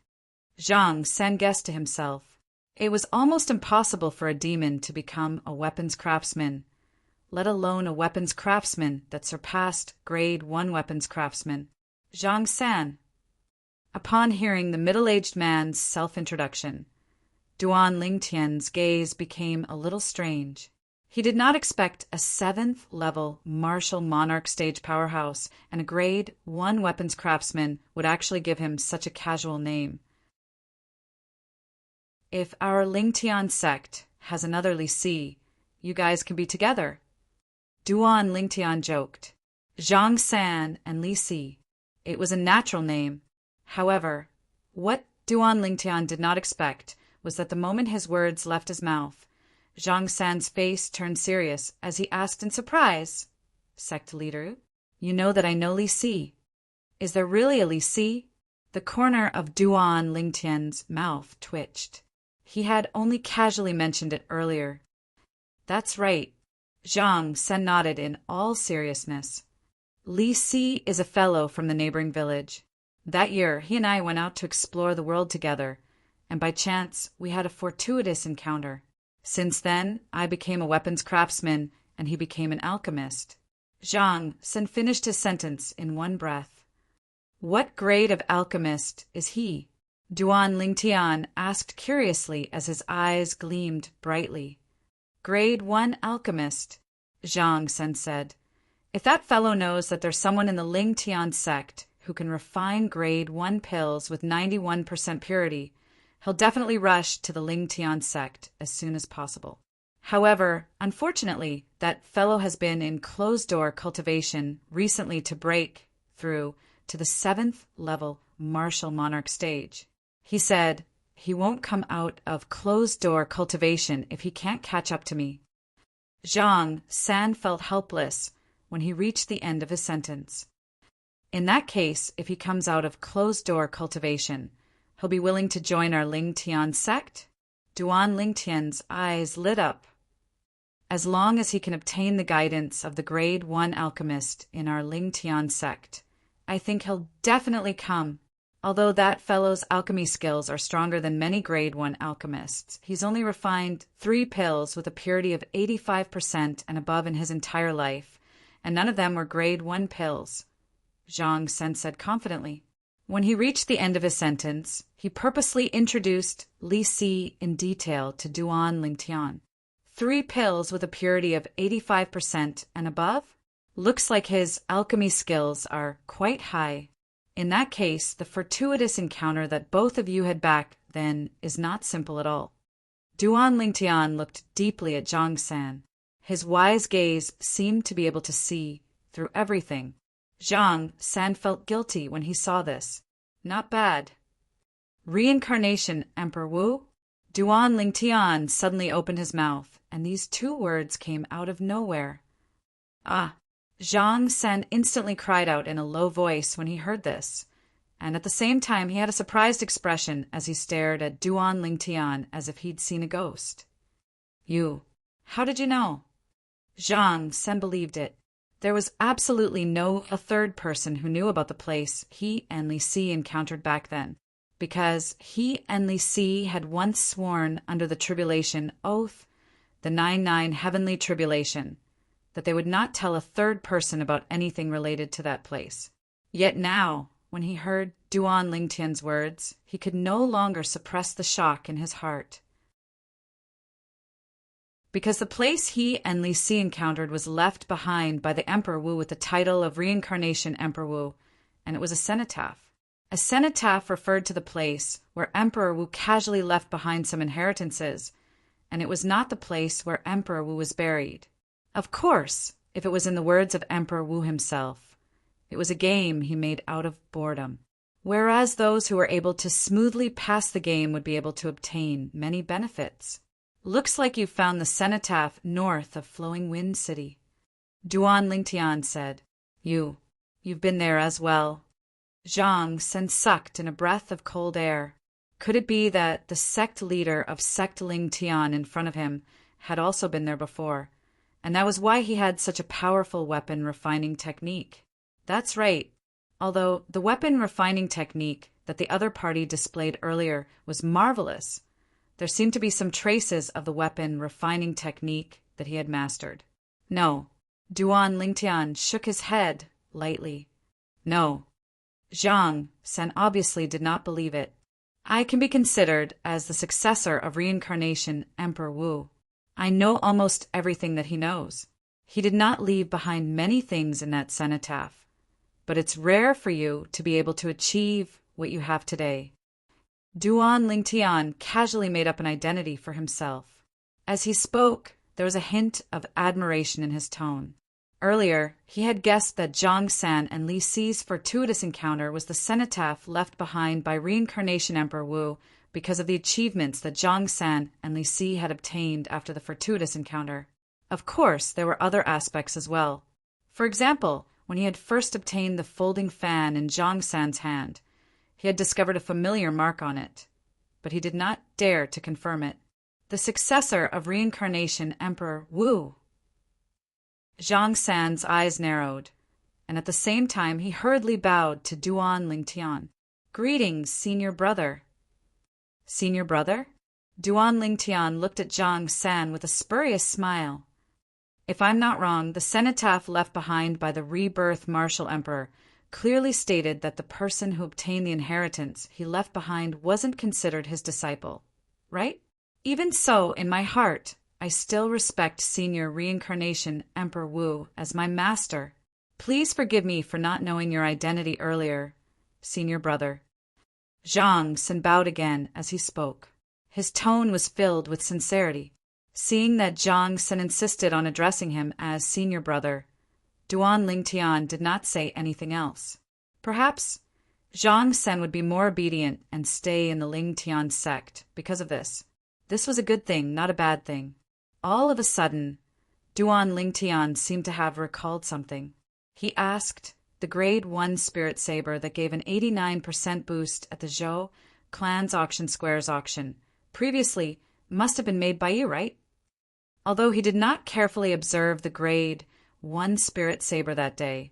Zhang San guessed to himself. It was almost impossible for a demon to become a weapons craftsman, let alone a weapons craftsman that surpassed grade 1 weapons craftsman. Zhang San. Upon hearing the middle-aged man's self-introduction, Duan Lingtian's gaze became a little strange. He did not expect a 7th level martial monarch stage powerhouse and a grade 1 weapons craftsman would actually give him such a casual name. If our Lingtian sect has another Li Si, you guys can be together. Duan Lingtian joked. Zhang San and Li Si. It was a natural name. However, what Duan Lingtian did not expect was that the moment his words left his mouth, Zhang San's face turned serious as he asked in surprise, Sect leader, you know that I know Li Si. Is there really a Li Si? The corner of Duan Lingtian's mouth twitched. He had only casually mentioned it earlier. That's right. Zhang San nodded in all seriousness. Li Si is a fellow from the neighboring village. That year, he and I went out to explore the world together, and by chance, we had a fortuitous encounter. Since then, I became a weapons craftsman, and he became an alchemist. Zhang San finished his sentence in one breath. What grade of alchemist is he? Duan Lingtian asked curiously as his eyes gleamed brightly. grade 1 alchemist, Zhang Sen said. If that fellow knows that there's someone in the Ling Tian sect who can refine grade 1 pills with 91% purity, he'll definitely rush to the Ling Tian sect as soon as possible. However, unfortunately, that fellow has been in closed-door cultivation recently to break through to the 7th level martial monarch stage. He said he won't come out of closed-door cultivation if he can't catch up to me. Zhang San felt helpless when he reached the end of his sentence. In that case, if he comes out of closed-door cultivation, he'll be willing to join our Ling Tian sect? Duan Lingtian's eyes lit up. As long as he can obtain the guidance of the grade 1 alchemist in our Ling Tian sect, I think he'll definitely come. Although that fellow's alchemy skills are stronger than many grade 1 alchemists, he's only refined 3 pills with a purity of 85% and above in his entire life, and none of them were grade 1 pills, Zhang Sen said confidently. When he reached the end of his sentence, he purposely introduced Li Si in detail to Duan Lingtian. 3 pills with a purity of 85% and above? Looks like his alchemy skills are quite high. In that case, the fortuitous encounter that both of you had back then is not simple at all. Duan Lingtian looked deeply at Zhang San. His wise gaze seemed to be able to see through everything. Zhang San felt guilty when he saw this. Not bad. Reincarnation, Emperor Wu? Duan Lingtian suddenly opened his mouth, and these 2 words came out of nowhere. Ah! Zhang San instantly cried out in a low voice when he heard this, and at the same time he had a surprised expression as he stared at Duan Lingtian as if he'd seen a ghost. You, how did you know? Zhang San believed it. There was absolutely no third person who knew about the place he and Li Si encountered back then, because he and Li Si had once sworn under the tribulation oath, the 99 heavenly tribulation, that they would not tell a third person about anything related to that place. Yet now, when he heard Duan Lingtian's words, he could no longer suppress the shock in his heart. Because the place he and Li Si encountered was left behind by the Emperor Wu with the title of Reincarnation Emperor Wu, and it was a cenotaph. A cenotaph referred to the place where Emperor Wu casually left behind some inheritances, and it was not the place where Emperor Wu was buried. Of course, if it was in the words of Emperor Wu himself, it was a game he made out of boredom, whereas those who were able to smoothly pass the game would be able to obtain many benefits. Looks like you found the cenotaph north of Flowing Wind City, Duan Lingtian said. You've been there as well. Zhang Sen sucked in a breath of cold air. Could it be that the sect leader of Sect Ling Tian in front of him had also been there before, and that was why he had such a powerful weapon refining technique? That's right. Although the weapon refining technique that the other party displayed earlier was marvelous, there seemed to be some traces of the weapon refining technique that he had mastered. No. Duan Lingtian shook his head lightly. No. Zhang Sen obviously did not believe it. I can be considered as the successor of Reincarnation Emperor Wu. I know almost everything that he knows. He did not leave behind many things in that cenotaph, but it's rare for you to be able to achieve what you have today. Duan Lingtian casually made up an identity for himself. As he spoke, there was a hint of admiration in his tone. Earlier, he had guessed that Zhang San and Li Si's fortuitous encounter was the cenotaph left behind by Reincarnation Emperor Wu because of the achievements that Zhang San and Li Si had obtained after the fortuitous encounter. Of course, there were other aspects as well. For example, when he had first obtained the folding fan in Zhang San's hand, he had discovered a familiar mark on it, but he did not dare to confirm it. The successor of Reincarnation Emperor Wu. Zhang San's eyes narrowed, and at the same time he hurriedly bowed to Duan Lingtian. Greetings, senior brother. Senior brother? Duan Lingtian looked at Zhang San with a spurious smile. If I'm not wrong, the cenotaph left behind by the rebirth martial emperor clearly stated that the person who obtained the inheritance he left behind wasn't considered his disciple, right? Even so, in my heart, I still respect Senior Reincarnation Emperor Wu as my master. Please forgive me for not knowing your identity earlier, Senior Brother. Zhang San bowed again as he spoke. His tone was filled with sincerity. Seeing that Zhang San insisted on addressing him as Senior Brother, Duan Lingtian did not say anything else. Perhaps Zhang San would be more obedient and stay in the Lingtian sect because of this. This was a good thing, not a bad thing. All of a sudden, Duan Lingtian seemed to have recalled something. He asked, the Grade 1 Spirit Saber that gave an 89% boost at the Zhou Clan's Auction Squares auction previously must have been made by you, right? Although he did not carefully observe the Grade 1 Spirit Saber that day,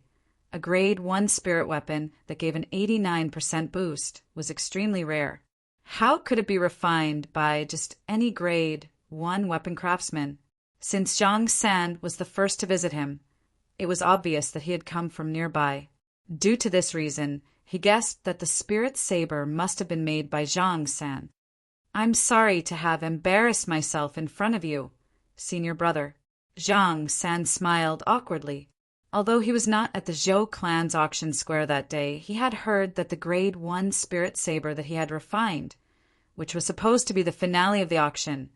a Grade 1 spirit weapon that gave an 89% boost was extremely rare. How could it be refined by just any Grade 1 weapon craftsman? Since Zhang San was the first to visit him, it was obvious that he had come from nearby. Due to this reason, he guessed that the spirit saber must have been made by Zhang San. I'm sorry to have embarrassed myself in front of you, Senior Brother. Zhang San smiled awkwardly. Although he was not at the Zhou clan's auction square that day, he had heard that the Grade 1 spirit saber that he had refined, which was supposed to be the finale of the auction,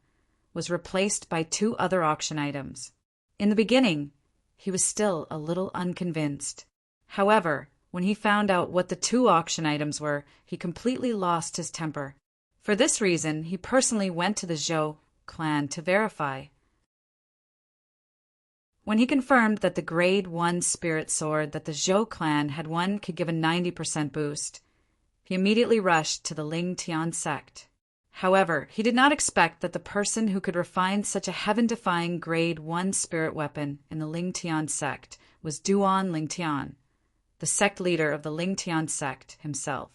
was replaced by 2 other auction items. In the beginning, he was still a little unconvinced. However, when he found out what the 2 auction items were, he completely lost his temper. For this reason, he personally went to the Zhou clan to verify. When he confirmed that the Grade 1 spirit sword that the Zhou clan had won could give a 90% boost, he immediately rushed to the Ling Tian sect. However, he did not expect that the person who could refine such a heaven-defying Grade 1 spirit weapon in the Ling Tian sect was Duan Lingtian, the sect leader of the Ling Tian sect himself.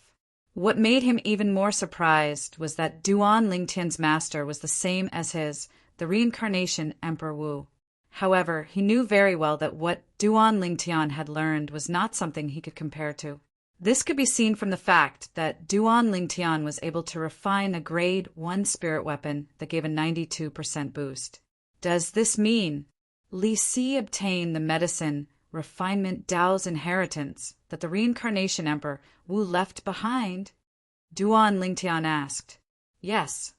What made him even more surprised was that Duan Lingtian's master was the same as his, the Reincarnation Emperor Wu. However, he knew very well that what Duan Lingtian had learned was not something he could compare to. This could be seen from the fact that Duan Lingtian was able to refine a Grade 1 spirit weapon that gave a 92% boost. Does this mean Li Si obtained the medicine refinement Dao's inheritance that the Reincarnation Emperor Wu left behind? Duan Lingtian asked. Yes.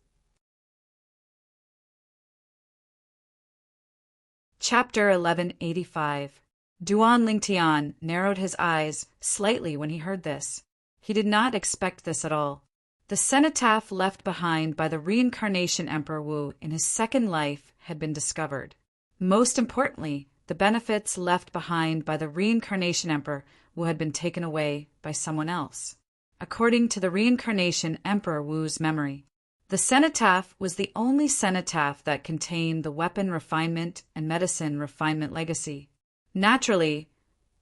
Chapter 1185. Duan Lingtian narrowed his eyes slightly when he heard this. He did not expect this at all. The cenotaph left behind by the Reincarnation Emperor Wu in his second life had been discovered. Most importantly, the benefits left behind by the Reincarnation Emperor Wu had been taken away by someone else. According to the Reincarnation Emperor Wu's memory, the cenotaph was the only cenotaph that contained the weapon refinement and medicine refinement legacy. Naturally,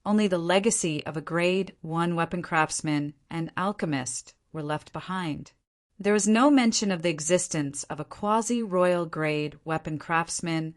only the legacy of a Grade 1 weapon craftsman and alchemist were left behind. There was no mention of the existence of a quasi-royal grade weapon craftsman,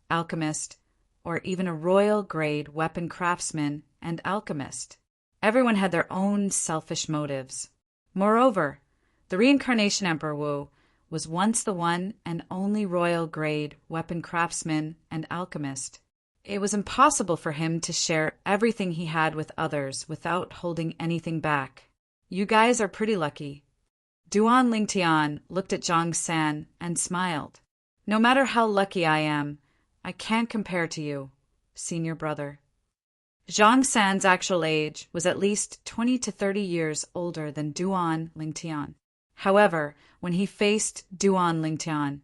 alchemist, or even a royal grade weapon craftsman and alchemist. Everyone had their own selfish motives. Moreover, the Reincarnation Emperor Wu was once the one and only royal grade weapon craftsman and alchemist. It was impossible for him to share everything he had with others without holding anything back. You guys are pretty lucky. Duan Lingtian looked at Zhang San and smiled. No matter how lucky I am, I can't compare to you, Senior Brother. Zhang San's actual age was at least 20 to 30 years older than Duan Lingtian. However, when he faced Duan Lingtian,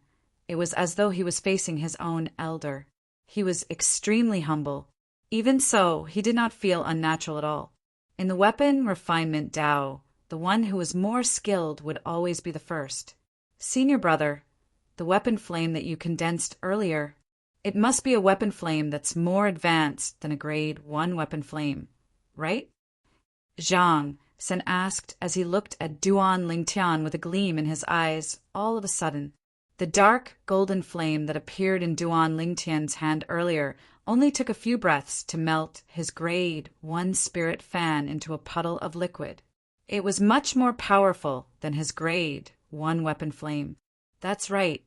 it was as though he was facing his own elder. He was extremely humble. Even so, he did not feel unnatural at all. In the weapon refinement Dao, the one who was more skilled would always be the first. Senior Brother, the weapon flame that you condensed earlier, it must be a weapon flame that's more advanced than a Grade 1 weapon flame, right? Zhang San asked as he looked at Duan Lingtian with a gleam in his eyes all of a sudden. The dark, golden flame that appeared in Duan Lingtian's hand earlier only took a few breaths to melt his Grade 1 spirit fan into a puddle of liquid. It was much more powerful than his Grade 1 weapon flame. That's right.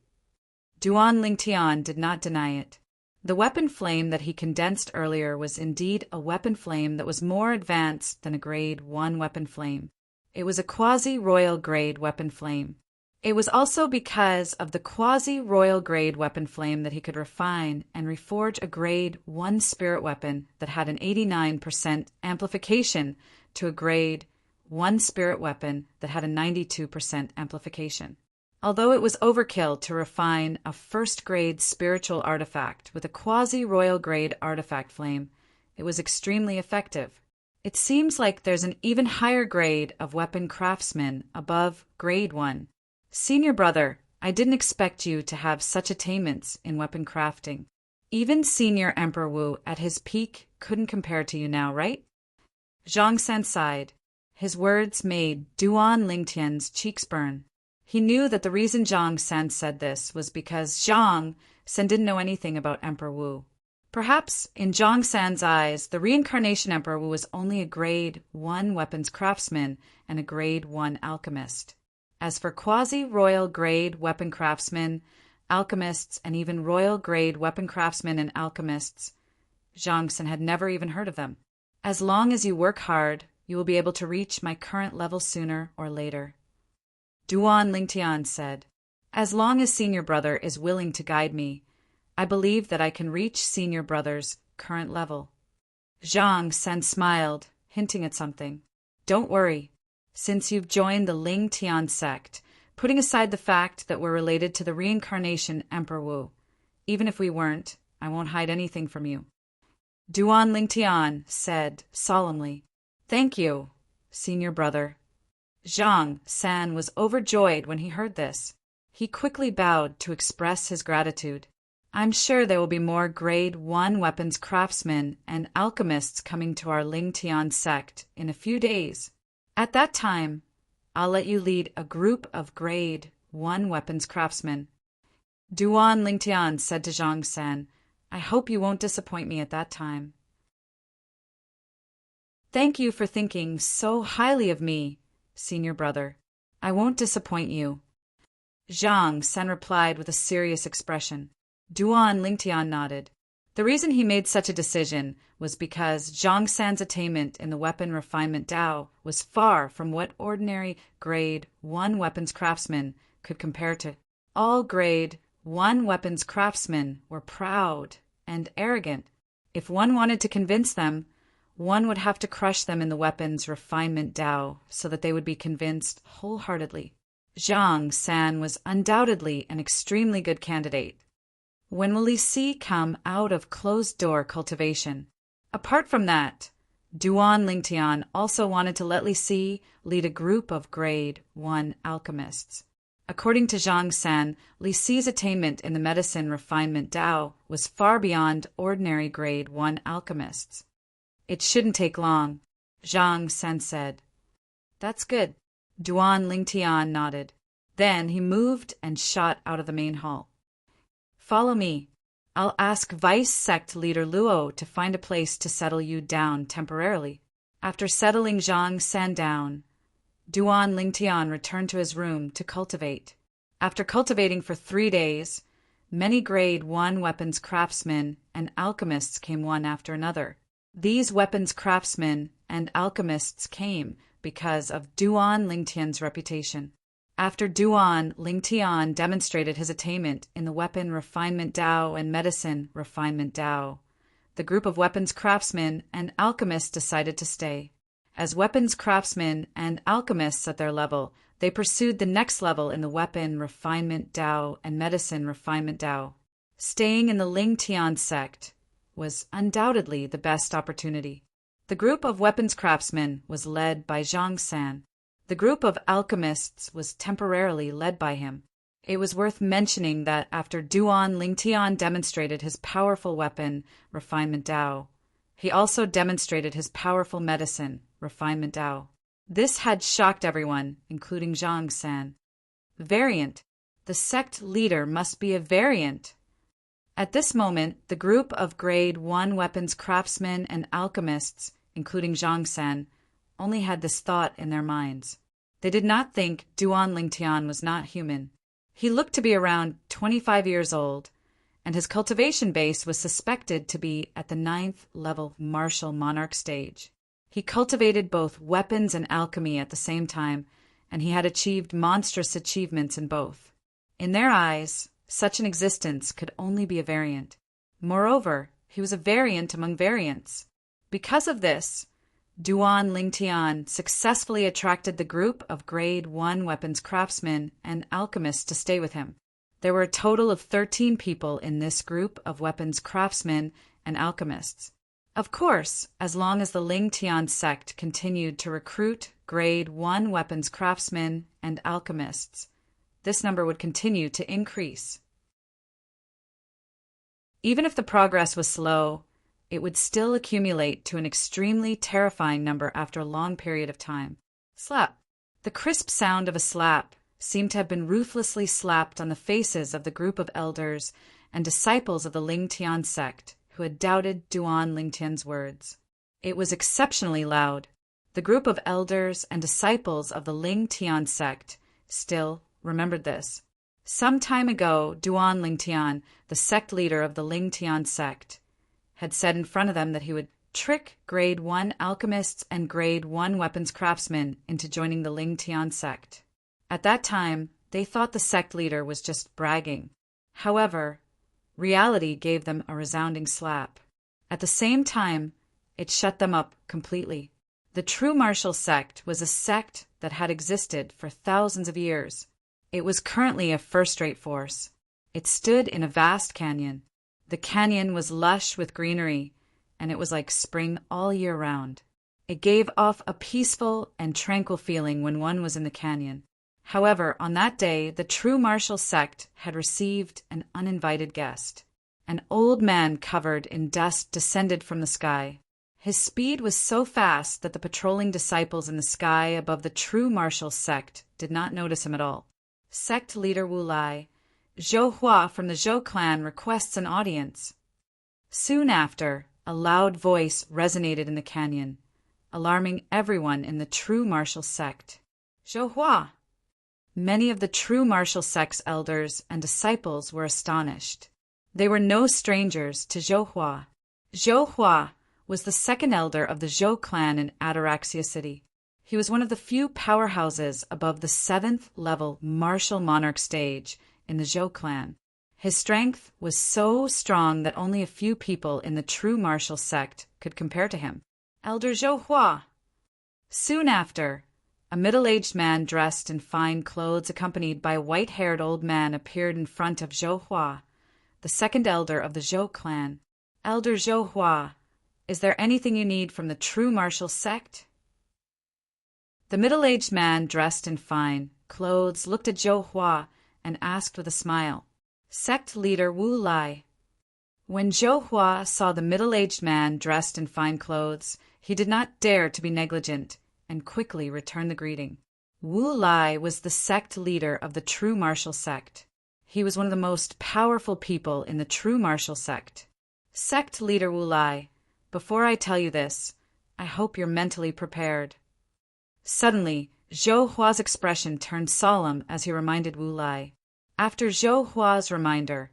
Duan Lingtian did not deny it. The weapon flame that he condensed earlier was indeed a weapon flame that was more advanced than a Grade 1 weapon flame. It was a quasi-royal grade weapon flame. It was also because of the quasi-royal grade weapon flame that he could refine and reforge a Grade 1 spirit weapon that had an 89% amplification to a Grade 1 spirit weapon that had a 92% amplification. Although it was overkill to refine a first-grade spiritual artifact with a quasi-royal grade artifact flame, it was extremely effective. It seems like there's an even higher grade of weapon craftsmen above Grade 1. Senior brother, I didn't expect you to have such attainments in weapon crafting. Even Senior Emperor Wu at his peak couldn't compare to you now, right? Zhang San sighed. His words made Duan Lingtian's cheeks burn. He knew that the reason Zhang San said this was because Zhang San didn't know anything about Emperor Wu. Perhaps, in Zhang San's eyes, the reincarnation Emperor Wu was only a Grade 1 weapons craftsman and a Grade 1 alchemist. As for quasi-royal grade weapon craftsmen, alchemists, and even royal grade weapon craftsmen and alchemists, Zhang San had never even heard of them. As long as you work hard, you will be able to reach my current level sooner or later. Duan Lingtian said, as long as Senior Brother is willing to guide me, I believe that I can reach Senior Brother's current level. Zhang San smiled, hinting at something. Don't worry. Since you've joined the Lingtian sect, putting aside the fact that we're related to the reincarnation Emperor Wu, even if we weren't, I won't hide anything from you. Duan Lingtian said solemnly, Thank you, Senior Brother. Zhang San was overjoyed when he heard this. He quickly bowed to express his gratitude. I'm sure there will be more Grade 1 weapons craftsmen and alchemists coming to our Lingtian sect in a few days. At that time, I'll let you lead a group of Grade 1 weapons craftsmen. Duan Lingtian said to Zhang San, I hope you won't disappoint me at that time. Thank you for thinking so highly of me, Senior Brother. I won't disappoint you. Zhang San replied with a serious expression. Duan Lingtian nodded. The reason he made such a decision was because Zhang San's attainment in the weapon refinement Dao was far from what ordinary Grade 1 weapons craftsmen could compare to. All Grade 1 weapons craftsmen were proud and arrogant. If one wanted to convince them, one would have to crush them in the weapons refinement Dao so that they would be convinced wholeheartedly. Zhang San was undoubtedly an extremely good candidate. When will Li Si come out of closed-door cultivation? Apart from that, Duan Lingtian also wanted to let Li Si lead a group of Grade 1 alchemists. According to Zhang San, Li Si's attainment in the medicine refinement Dao was far beyond ordinary Grade 1 alchemists. It shouldn't take long, Zhang San said. That's good. Duan Lingtian nodded. Then he moved and shot out of the main hall. Follow me. I'll ask Vice Sect Leader Luo to find a place to settle you down temporarily. After settling Zhang San down, Duan Lingtian returned to his room to cultivate. After cultivating for 3 days, many Grade 1 weapons craftsmen and alchemists came one after another. These weapons craftsmen and alchemists came because of Duan Lingtian's reputation. After Duan Lingtian demonstrated his attainment in the weapon refinement Dao and medicine refinement Dao, the group of weapons craftsmen and alchemists decided to stay. As weapons craftsmen and alchemists at their level, they pursued the next level in the weapon refinement Dao and medicine refinement Dao. Staying in the Lingtian sect was undoubtedly the best opportunity. The group of weapons craftsmen was led by Zhang San. The group of alchemists was temporarily led by him. It was worth mentioning that after Duan Lingtian demonstrated his powerful weapon, refinement Dao, he also demonstrated his powerful medicine, refinement Dao. This had shocked everyone, including Zhang San. Variant. The sect leader must be a variant. At this moment, the group of Grade 1 weapons craftsmen and alchemists, including Zhang San, only had this thought in their minds. They did not think Duan Lingtian was not human. He looked to be around 25 years old, and his cultivation base was suspected to be at the 9th level martial monarch stage. He cultivated both weapons and alchemy at the same time, and he had achieved monstrous achievements in both. In their eyes, such an existence could only be a variant. Moreover, he was a variant among variants. Because of this, Duan Lingtian successfully attracted the group of Grade 1 weapons craftsmen and alchemists to stay with him. There were a total of 13 people in this group of weapons craftsmen and alchemists. Of course, as long as the Lingtian sect continued to recruit Grade 1 weapons craftsmen and alchemists, this number would continue to increase. Even if the progress was slow, it would still accumulate to an extremely terrifying number after a long period of time. Slap. The crisp sound of a slap seemed to have been ruthlessly slapped on the faces of the group of elders and disciples of the Lingtian sect who had doubted Duan Lingtian's words. It was exceptionally loud. The group of elders and disciples of the Lingtian sect still remembered this. Some time ago, Duan Lingtian, the sect leader of the Lingtian sect, had said in front of them that he would trick Grade 1 alchemists and Grade 1 weapons craftsmen into joining the Lingtian sect. At that time, they thought the sect leader was just bragging. However, reality gave them a resounding slap. At the same time, it shut them up completely. The true martial sect was a sect that had existed for thousands of years. It was currently a first-rate force. It stood in a vast canyon. The canyon was lush with greenery, and it was like spring all year round. It gave off a peaceful and tranquil feeling when one was in the canyon. However, on that day, the true martial sect had received an uninvited guest. An old man covered in dust descended from the sky. His speed was so fast that the patrolling disciples in the sky above the true martial sect did not notice him at all. Sect leader Wu Lai, Zhou Hua from the Zhou clan requests an audience. Soon after, a loud voice resonated in the canyon, alarming everyone in the true martial sect. Zhou Hua! Many of the true martial sect's elders and disciples were astonished. They were no strangers to Zhou Hua. Zhou Hua was the second elder of the Zhou clan in Ataraxia City. He was one of the few powerhouses above the 7th level martial monarch stage in the Zhou clan. His strength was so strong that only a few people in the true martial sect could compare to him. Elder Zhou Hua. Soon after, a middle-aged man dressed in fine clothes accompanied by a white-haired old man appeared in front of Zhou Hua, the second elder of the Zhou clan. Elder Zhou Hua, is there anything you need from the true martial sect? The middle-aged man dressed in fine clothes looked at Zhou Hua and asked with a smile, Sect leader Wu Lai. When Zhou Hua saw the middle-aged man dressed in fine clothes, he did not dare to be negligent and quickly returned the greeting. Wu Lai was the sect leader of the true martial sect. He was one of the most powerful people in the true martial sect. Sect leader Wu Lai, before I tell you this, I hope you're mentally prepared. Suddenly, Zhou Hua's expression turned solemn as he reminded Wu Lai. After Zhou Hua's reminder,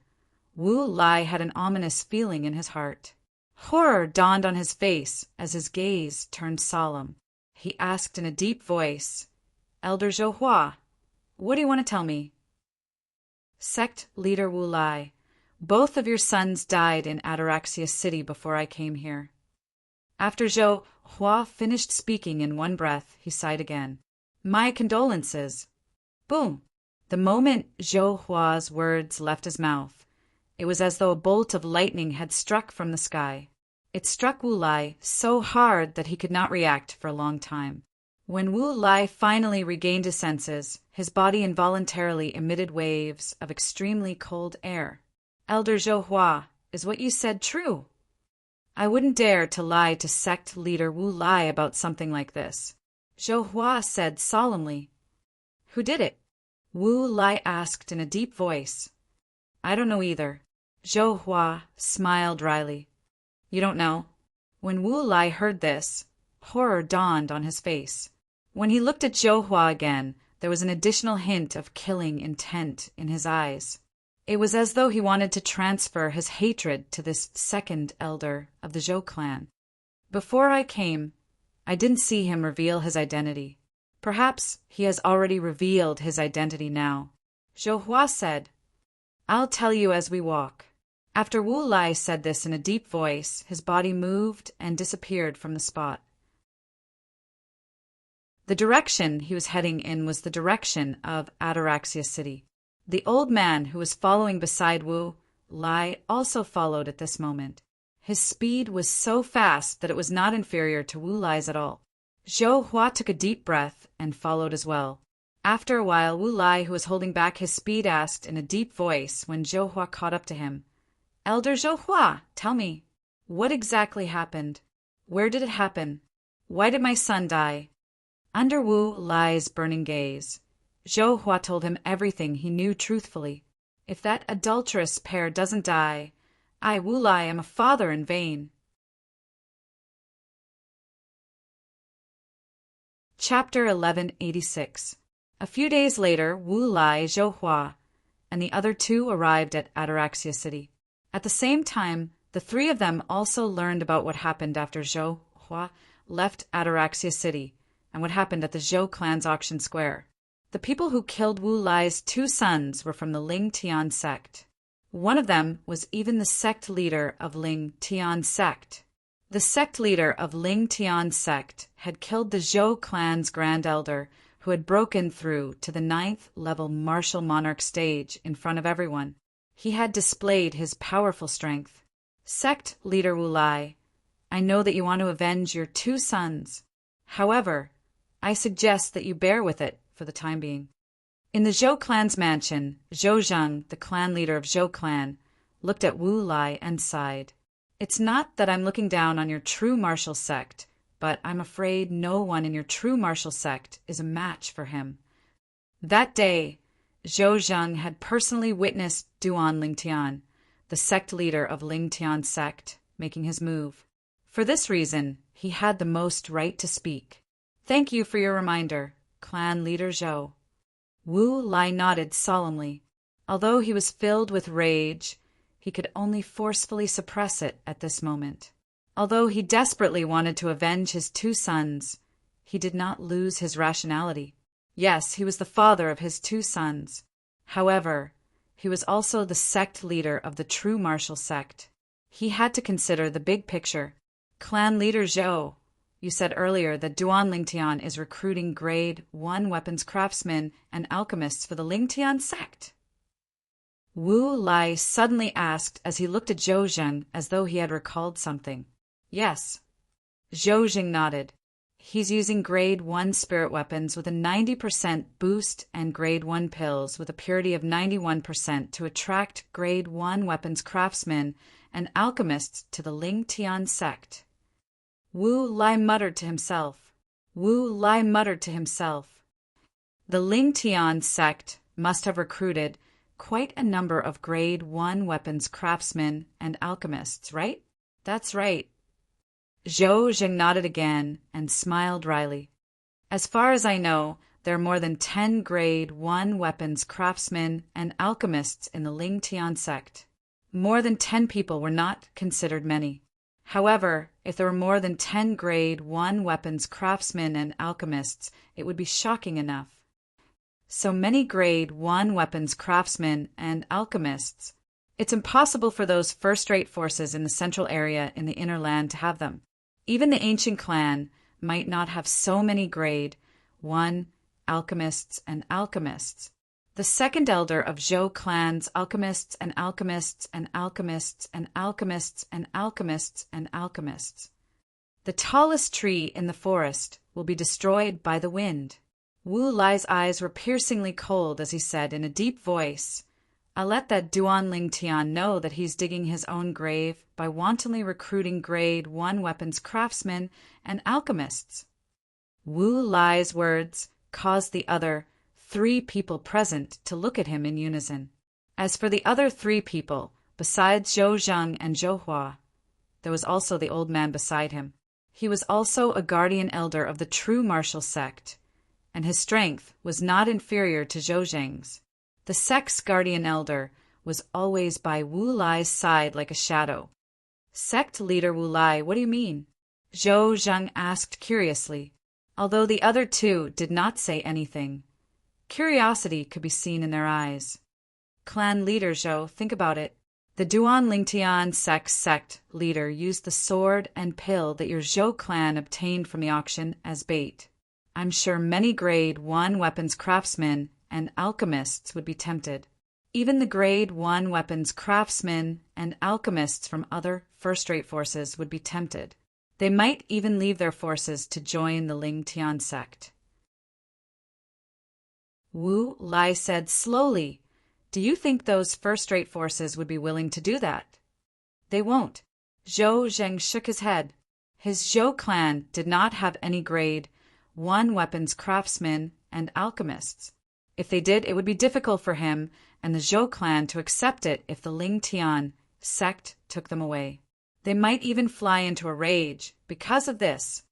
Wu Lai had an ominous feeling in his heart. Horror dawned on his face as his gaze turned solemn. He asked in a deep voice, Elder Zhou Hua, what do you want to tell me? Sect leader Wu Lai, both of your sons died in Ataraxia City before I came here. After Zhou Hua finished speaking in one breath, he sighed again. My condolences. Boom! The moment Zhou Hua's words left his mouth, it was as though a bolt of lightning had struck from the sky. It struck Wu Lai so hard that he could not react for a long time. When Wu Lai finally regained his senses, his body involuntarily emitted waves of extremely cold air. Elder Zhou Hua, is what you said true? I wouldn't dare to lie to sect leader Wu Lai about something like this. Zhou Hua said solemnly. Who did it? Wu Lai asked in a deep voice. I don't know either. Zhou Hua smiled dryly. You don't know? When Wu Lai heard this, horror dawned on his face. When he looked at Zhou Hua again, there was an additional hint of killing intent in his eyes. It was as though he wanted to transfer his hatred to this second elder of the Zhou clan. Before I came, I didn't see him reveal his identity. Perhaps he has already revealed his identity now. Zhou Hua said, "I'll tell you as we walk." After Wu Lai said this in a deep voice, his body moved and disappeared from the spot. The direction he was heading in was the direction of Ataraxia City. The old man who was following beside Wu Lai also followed at this moment. His speed was so fast that it was not inferior to Wu Lai's at all. Zhou Hua took a deep breath and followed as well. After a while, Wu Lai, who was holding back his speed, asked in a deep voice when Zhou Hua caught up to him, "Elder Zhou Hua, tell me, what exactly happened? Where did it happen? Why did my son die?" Under Wu Lai's burning gaze, Zhou Hua told him everything he knew truthfully. "If that adulterous pair doesn't die, I, Wu Lai, am a father in vain." Chapter 1186. A few days later, Wu Lai, Zhou Hua, and the other two arrived at Ataraxia City. At the same time, the three of them also learned about what happened after Zhou Hua left Ataraxia City and what happened at the Zhou clan's auction square. The people who killed Wu Lai's two sons were from the Ling Tian sect. One of them was even the sect leader of Ling Tian sect. The sect leader of Ling Tian sect had killed the Zhou clan's grand elder, who had broken through to the 9th level martial monarch stage in front of everyone. He had displayed his powerful strength. "Sect leader Wu Lai, I know that you want to avenge your two sons. However, I suggest that you bear with it for the time being." In the Zhou clan's mansion, Zhou Zheng, the clan leader of Zhou clan, looked at Wu Lai and sighed. "It's not that I'm looking down on your true martial sect, but I'm afraid no one in your true martial sect is a match for him." That day, Zhou Zheng had personally witnessed Duan Lingtian, the sect leader of Lingtian sect, making his move. For this reason, he had the most right to speak. "Thank you for your reminder, clan leader Zhou." Wu Lai nodded solemnly. Although he was filled with rage, he could only forcefully suppress it at this moment. Although he desperately wanted to avenge his two sons, he did not lose his rationality. Yes, he was the father of his two sons. However, he was also the sect leader of the true martial sect. He had to consider the big picture. "Clan leader Zhou, you said earlier that Duan Lingtian is recruiting grade 1 weapons craftsmen and alchemists for the Lingtian sect?" Wu Lai suddenly asked as he looked at Zhou Zheng as though he had recalled something. "Yes." Zhou Zheng nodded. "He's using grade 1 spirit weapons with a 90% boost and grade 1 pills with a purity of 91% to attract grade 1 weapons craftsmen and alchemists to the Ling Tian sect." Wu Lai muttered to himself. The Ling Tian sect must have recruited quite a number of grade 1 weapons craftsmen and alchemists, right? That's right. Zhou Zheng nodded again and smiled wryly. "As far as I know, there are more than 10 grade 1 weapons craftsmen and alchemists in the Ling Tian sect. More than 10 people were not considered many. However, if there were more than 10 grade 1 weapons craftsmen and alchemists, it would be shocking enough. So many grade 1 weapons craftsmen and alchemists. It's impossible for those first-rate forces in the central area in the inner land to have them. Even the ancient clan might not have so many grade 1 alchemists and alchemists. The second elder of Zhou clan's alchemists and alchemists and alchemists and alchemists and alchemists and alchemists. The tallest tree in the forest will be destroyed by the wind." Wu Lai's eyes were piercingly cold as he said in a deep voice, "I'll let that Duan Lingtian know that he's digging his own grave by wantonly recruiting grade 1 weapons craftsmen and alchemists." Wu Lai's words caused the other 3 people present to look at him in unison. As for the other 3 people, besides Zhou Zheng and Zhou Hua, there was also the old man beside him. He was also a guardian elder of the true martial sect, and his strength was not inferior to Zhou Zheng's. The sect's guardian elder was always by Wu Lai's side like a shadow. Sect leader Wu Lai, what do you mean? Zhou Zheng asked curiously, although the other two did not say anything. Curiosity could be seen in their eyes. Clan leader Zhou, think about it. The Duan Lingtian sect leader used the sword and pill that your Zhou clan obtained from the auction as bait. I'm sure many grade 1 weapons craftsmen and alchemists would be tempted. Even the grade 1 weapons craftsmen and alchemists from other first-rate forces would be tempted. They might even leave their forces to join the Lingtian sect. Wu Lai said slowly, "Do you think those first-rate forces would be willing to do that?" "They won't." Zhou Zheng shook his head. His Zhou clan did not have any grade 1 weapons craftsmen and alchemists. If they did, it would be difficult for him and the Zhou clan to accept it if the Lingtian sect took them away. They might even fly into a rage because of this.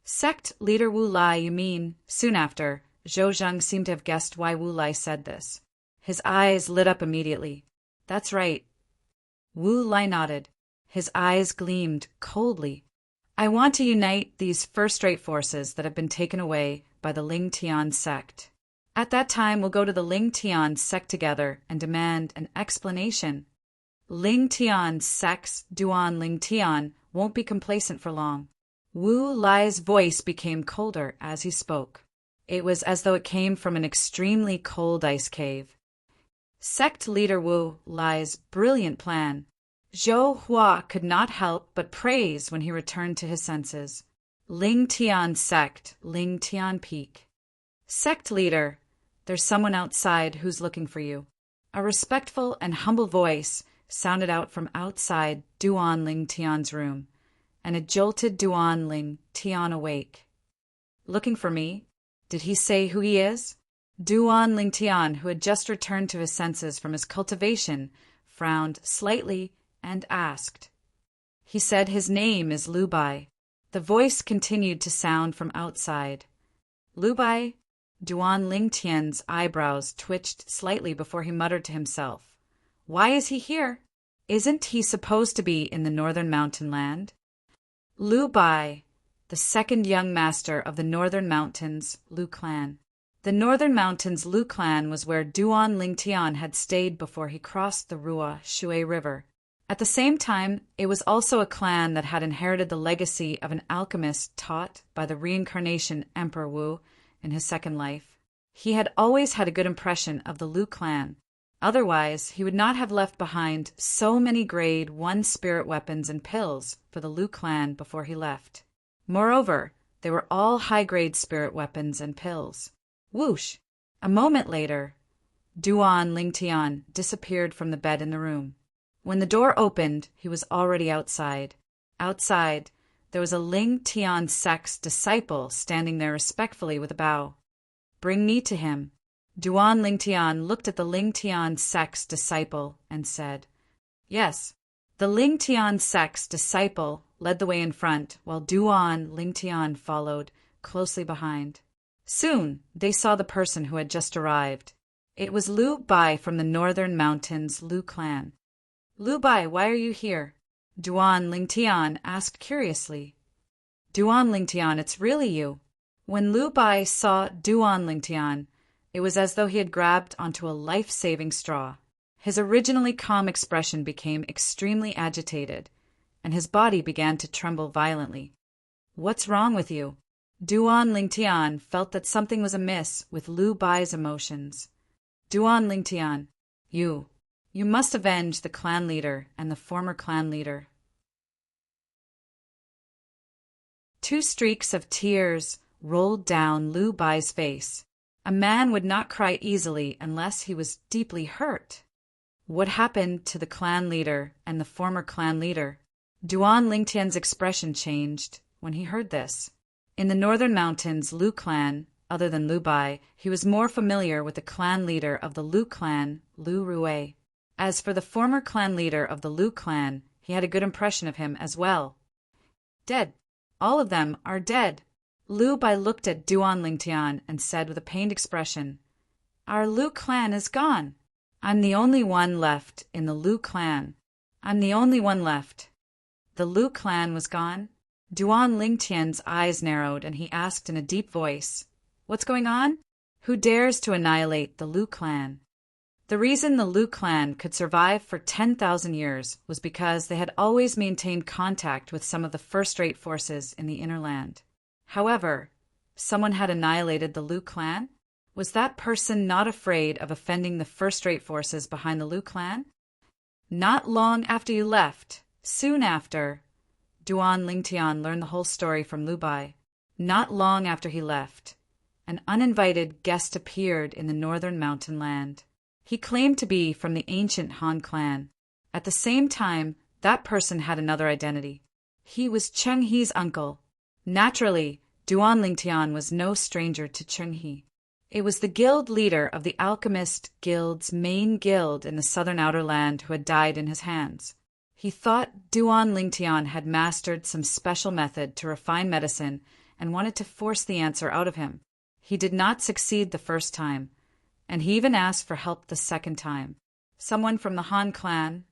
Sect leader Wu Lai, you mean? Soon after, Zhou Zheng seemed to have guessed why Wu Lai said this. His eyes lit up immediately. That's right. Wu Lai nodded. His eyes gleamed coldly. I want to unite these first-rate forces that have been taken away by the Lingtian sect. At that time, we'll go to the Lingtian sect together and demand an explanation. Lingtian sect's Duan Lingtian won't be complacent for long. Wu Lai's voice became colder as he spoke. It was as though it came from an extremely cold ice cave. Sect leader Wu Lai's brilliant plan. Zhou Hua could not help but praise when he returned to his senses. Lingtian sect, Lingtian peak. Sect leader, there's someone outside who's looking for you. A respectful and humble voice sounded out from outside Duan Lingtian's room, and it jolted Duan Lingtian awake. Looking for me? Did he say who he is? Duan Lingtian, who had just returned to his senses from his cultivation, frowned slightly and asked. He said his name is Lu Bai. The voice continued to sound from outside. Lu Bai? Duan Lingtian's eyebrows twitched slightly before he muttered to himself. Why is he here? Isn't he supposed to be in the northern mountain land? Lu Bai, the second young master of the northern mountains, Lu clan. The northern mountains Lu clan was where Duan Lingtian had stayed before he crossed the Rua Shui River. At the same time, it was also a clan that had inherited the legacy of an alchemist taught by the reincarnation Emperor Wu in his second life. He had always had a good impression of the Lu clan. Otherwise, he would not have left behind so many grade 1 spirit weapons and pills for the Lu clan before he left. Moreover, they were all high-grade spirit weapons and pills. Whoosh! A moment later, Duan Lingtian disappeared from the bed in the room. When the door opened, he was already outside. Outside, there was a Lingtian sect's disciple standing there respectfully with a bow. Bring me to him. Duan Lingtian looked at the Lingtian sect's disciple and said, Yes. The Lingtian sect's disciple led the way in front, while Duan Lingtian followed closely behind. Soon, they saw the person who had just arrived. It was Lu Bai from the northern mountains Lu clan. Lu Bai, why are you here? Duan Lingtian asked curiously. Duan Lingtian, it's really you. When Lu Bai saw Duan Lingtian, it was as though he had grabbed onto a life-saving straw. His originally calm expression became extremely agitated, and his body began to tremble violently. What's wrong with you? Duan Lingtian felt that something was amiss with Lu Bai's emotions. Duan Lingtian, you must avenge the clan leader and the former clan leader. 2 streaks of tears rolled down Lu Bai's face. A man would not cry easily unless he was deeply hurt. What happened to the clan leader and the former clan leader? Duan Lingtian's expression changed when he heard this. In the northern mountains Lu clan, other than Lu Bai, he was more familiar with the clan leader of the Lu clan, Lu Rui. As for the former clan leader of the Lu clan, he had a good impression of him as well. Dead. All of them are dead. Liu Bai looked at Duan Lingtian and said with a pained expression, "Our Liu clan is gone. I'm the only one left in the Liu clan. I'm the only one left." The Liu clan was gone? Duan Lingtian's eyes narrowed and he asked in a deep voice, "What's going on? Who dares to annihilate the Liu clan?" The reason the Liu clan could survive for 10,000 years was because they had always maintained contact with some of the first-rate forces in the inner land. However, someone had annihilated the Liu clan? Was that person not afraid of offending the first-rate forces behind the Liu clan? Not long after you left, soon after, Duan Lingtian learned the whole story from Liu Bai. Not long after he left, an uninvited guest appeared in the northern mountain land. He claimed to be from the ancient Han clan. At the same time, that person had another identity. He was Cheng He's uncle. Naturally, Duan Lingtian was no stranger to Cheng He. It was the guild leader of the alchemist guild's main guild in the southern outer land who had died in his hands. He thought Duan Lingtian had mastered some special method to refine medicine and wanted to force the answer out of him. He did not succeed the first time, and he even asked for help the second time. Someone from the Han clan?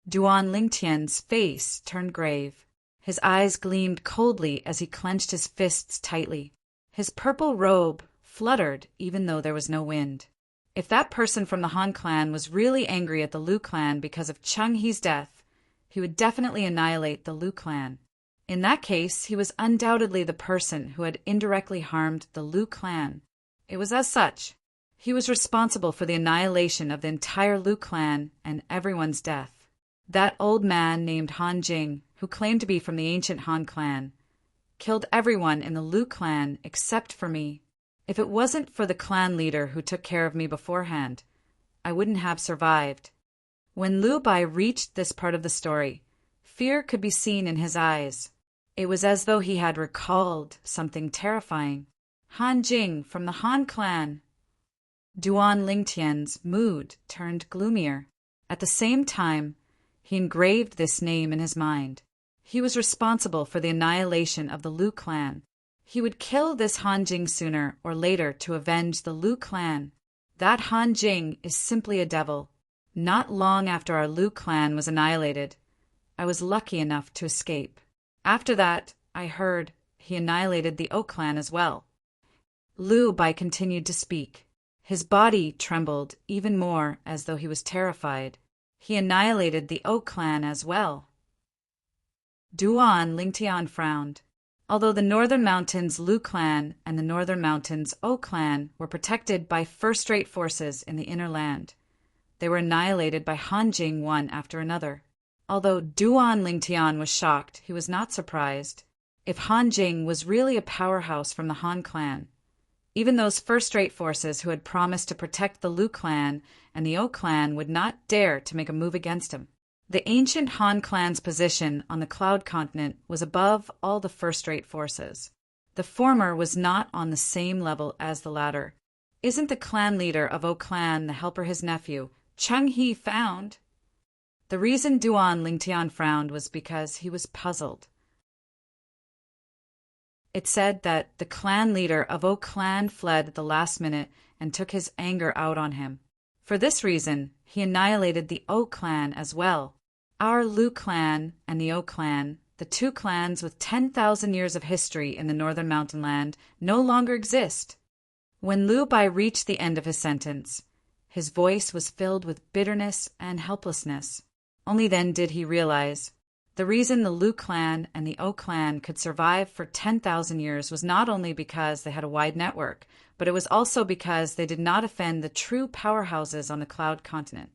Duan Lingtian's face turned grave. His eyes gleamed coldly as he clenched his fists tightly. His purple robe fluttered even though there was no wind. If that person from the Han clan was really angry at the Liu clan because of Cheng He's death, he would definitely annihilate the Liu clan. In that case, he was undoubtedly the person who had indirectly harmed the Liu clan. It was as such. He was responsible for the annihilation of the entire Liu clan and everyone's death. That old man named Han Jing, who claimed to be from the ancient Han clan, killed everyone in the Liu clan except for me. If it wasn't for the clan leader who took care of me beforehand, I wouldn't have survived. When Liu Bai reached this part of the story, fear could be seen in his eyes. It was as though he had recalled something terrifying. Han Jing from the Han clan. Duan Lingtian's mood turned gloomier. At the same time, he engraved this name in his mind. He was responsible for the annihilation of the Liu clan. He would kill this Han Jing sooner or later to avenge the Liu clan. That Han Jing is simply a devil. Not long after our Liu clan was annihilated, I was lucky enough to escape. After that, I heard he annihilated the O clan as well. Liu Bai continued to speak. His body trembled even more as though he was terrified. He annihilated the O clan as well. Duan Lingtian frowned. Although the northern mountains Liu clan and the northern mountains O clan were protected by first-rate forces in the inner land, they were annihilated by Han Jing one after another. Although Duan Lingtian was shocked, he was not surprised. If Han Jing was really a powerhouse from the Han clan, even those first-rate forces who had promised to protect the Liu clan and the O clan would not dare to make a move against him. The ancient Han clan's position on the Cloud Continent was above all the first-rate forces. The former was not on the same level as the latter. Isn't the clan leader of O clan the helper his nephew, Cheng He, found? The reason Duan Lingtian frowned was because he was puzzled. It said that the clan leader of O clan fled at the last minute and took his anger out on him. For this reason, he annihilated the O clan as well. Our Liu clan and the O clan, the two clans with 10,000 years of history in the northern mountain land, no longer exist. When Liu Bai reached the end of his sentence, his voice was filled with bitterness and helplessness. Only then did he realize the reason the Liu clan and the O clan could survive for 10,000 years was not only because they had a wide network, but it was also because they did not offend the true powerhouses on the Cloud Continent.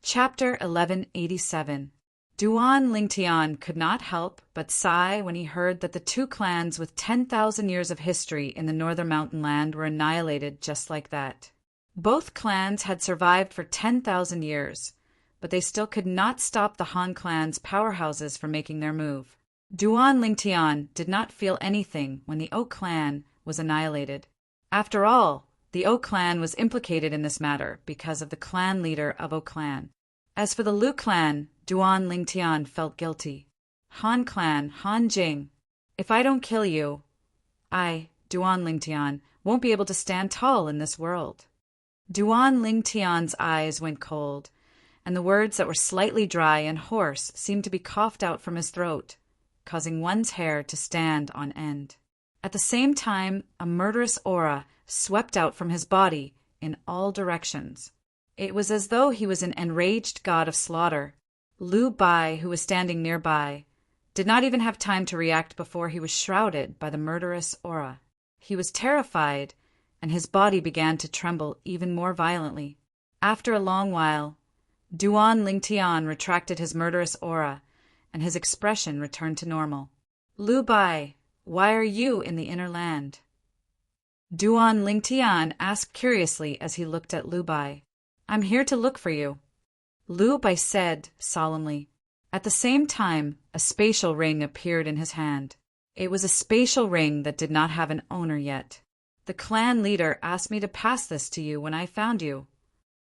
Chapter 1187. Duan Lingtian could not help but sigh when he heard that the two clans with 10,000 years of history in the northern mountain land were annihilated just like that. Both clans had survived for 10,000 years, but they still could not stop the Han clan's powerhouses from making their move. Duan Lingtian did not feel anything when the O clan was annihilated. After all, the O clan was implicated in this matter because of the clan leader of O clan. As for the Lu clan, Duan Lingtian felt guilty. Han clan, Han Jing, if I don't kill you, I, Duan Lingtian, won't be able to stand tall in this world. Duan Lingtian's eyes went cold, and the words that were slightly dry and hoarse seemed to be coughed out from his throat, causing one's hair to stand on end. At the same time, a murderous aura swept out from his body in all directions. It was as though he was an enraged god of slaughter. Lu Bai, who was standing nearby, did not even have time to react before he was shrouded by the murderous aura. He was terrified, and his body began to tremble even more violently. After a long while, Duan Lingtian retracted his murderous aura, and his expression returned to normal. Lu Bai, why are you in the inner land? Duan Lingtian asked curiously as he looked at Lu Bai. I'm here to look for you, Lu Bai said solemnly. At the same time, a spatial ring appeared in his hand. It was a spatial ring that did not have an owner yet. The clan leader asked me to pass this to you when I found you.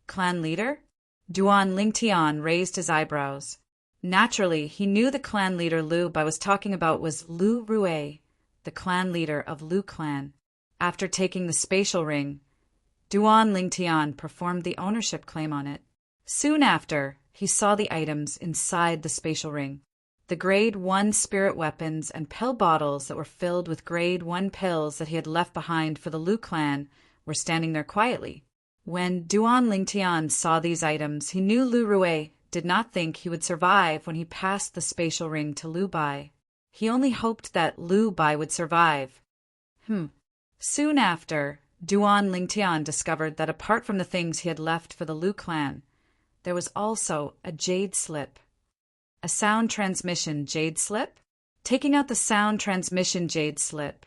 Clan leader? Duan Lingtian raised his eyebrows. Naturally, he knew the clan leader Lu Bai was talking about was Lu Rue, the clan leader of Lu clan. After taking the spatial ring, Duan Lingtian performed the ownership claim on it. Soon after, he saw the items inside the spatial ring. The Grade 1 spirit weapons and pill bottles that were filled with Grade 1 pills that he had left behind for the Lu clan were standing there quietly. When Duan Lingtian saw these items, he knew Lu Rue did not think he would survive when he passed the spatial ring to Lu Bai. He only hoped that Lu Bai would survive. Soon after, Duan Lingtian discovered that apart from the things he had left for the Lu clan, there was also a jade slip. A sound transmission jade slip? Taking out the sound transmission jade slip,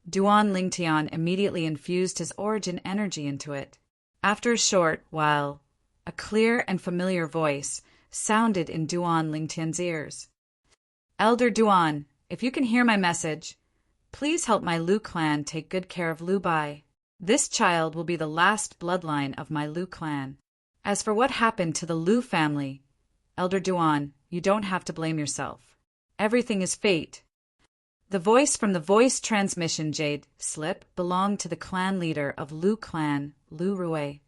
Duan Lingtian immediately infused his origin energy into it. After a short while, a clear and familiar voice sounded in Duan Lingtian's ears. Elder Duan, if you can hear my message, please help my Lu clan take good care of Lu Bai. This child will be the last bloodline of my Lu clan. As for what happened to the Lu family, Elder Duan, you don't have to blame yourself. Everything is fate. The voice from the voice transmission jade slip belonged to the clan leader of Lu clan, Lu Rue.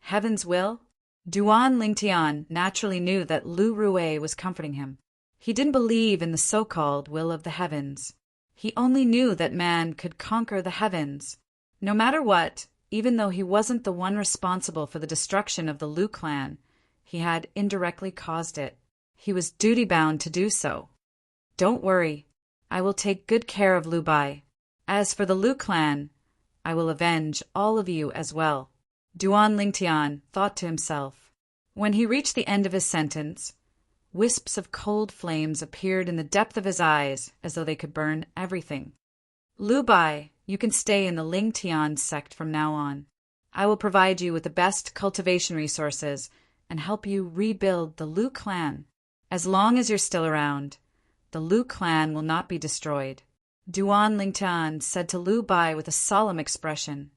Heaven's will? Duan Lingtian naturally knew that Lu Rue was comforting him. He didn't believe in the so-called will of the heavens. He only knew that man could conquer the heavens. No matter what, even though he wasn't the one responsible for the destruction of the Lu clan, he had indirectly caused it. He was duty-bound to do so. Don't worry, I will take good care of Lu Bai. As for the Lu clan, I will avenge all of you as well. Duan Lingtian thought to himself. When he reached the end of his sentence, wisps of cold flames appeared in the depth of his eyes as though they could burn everything. Lu Bai, you can stay in the Lingtian sect from now on. I will provide you with the best cultivation resources and help you rebuild the Lu clan. As long as you're still around, the Lu clan will not be destroyed. Duan Lingtian said to Lu Bai with a solemn expression.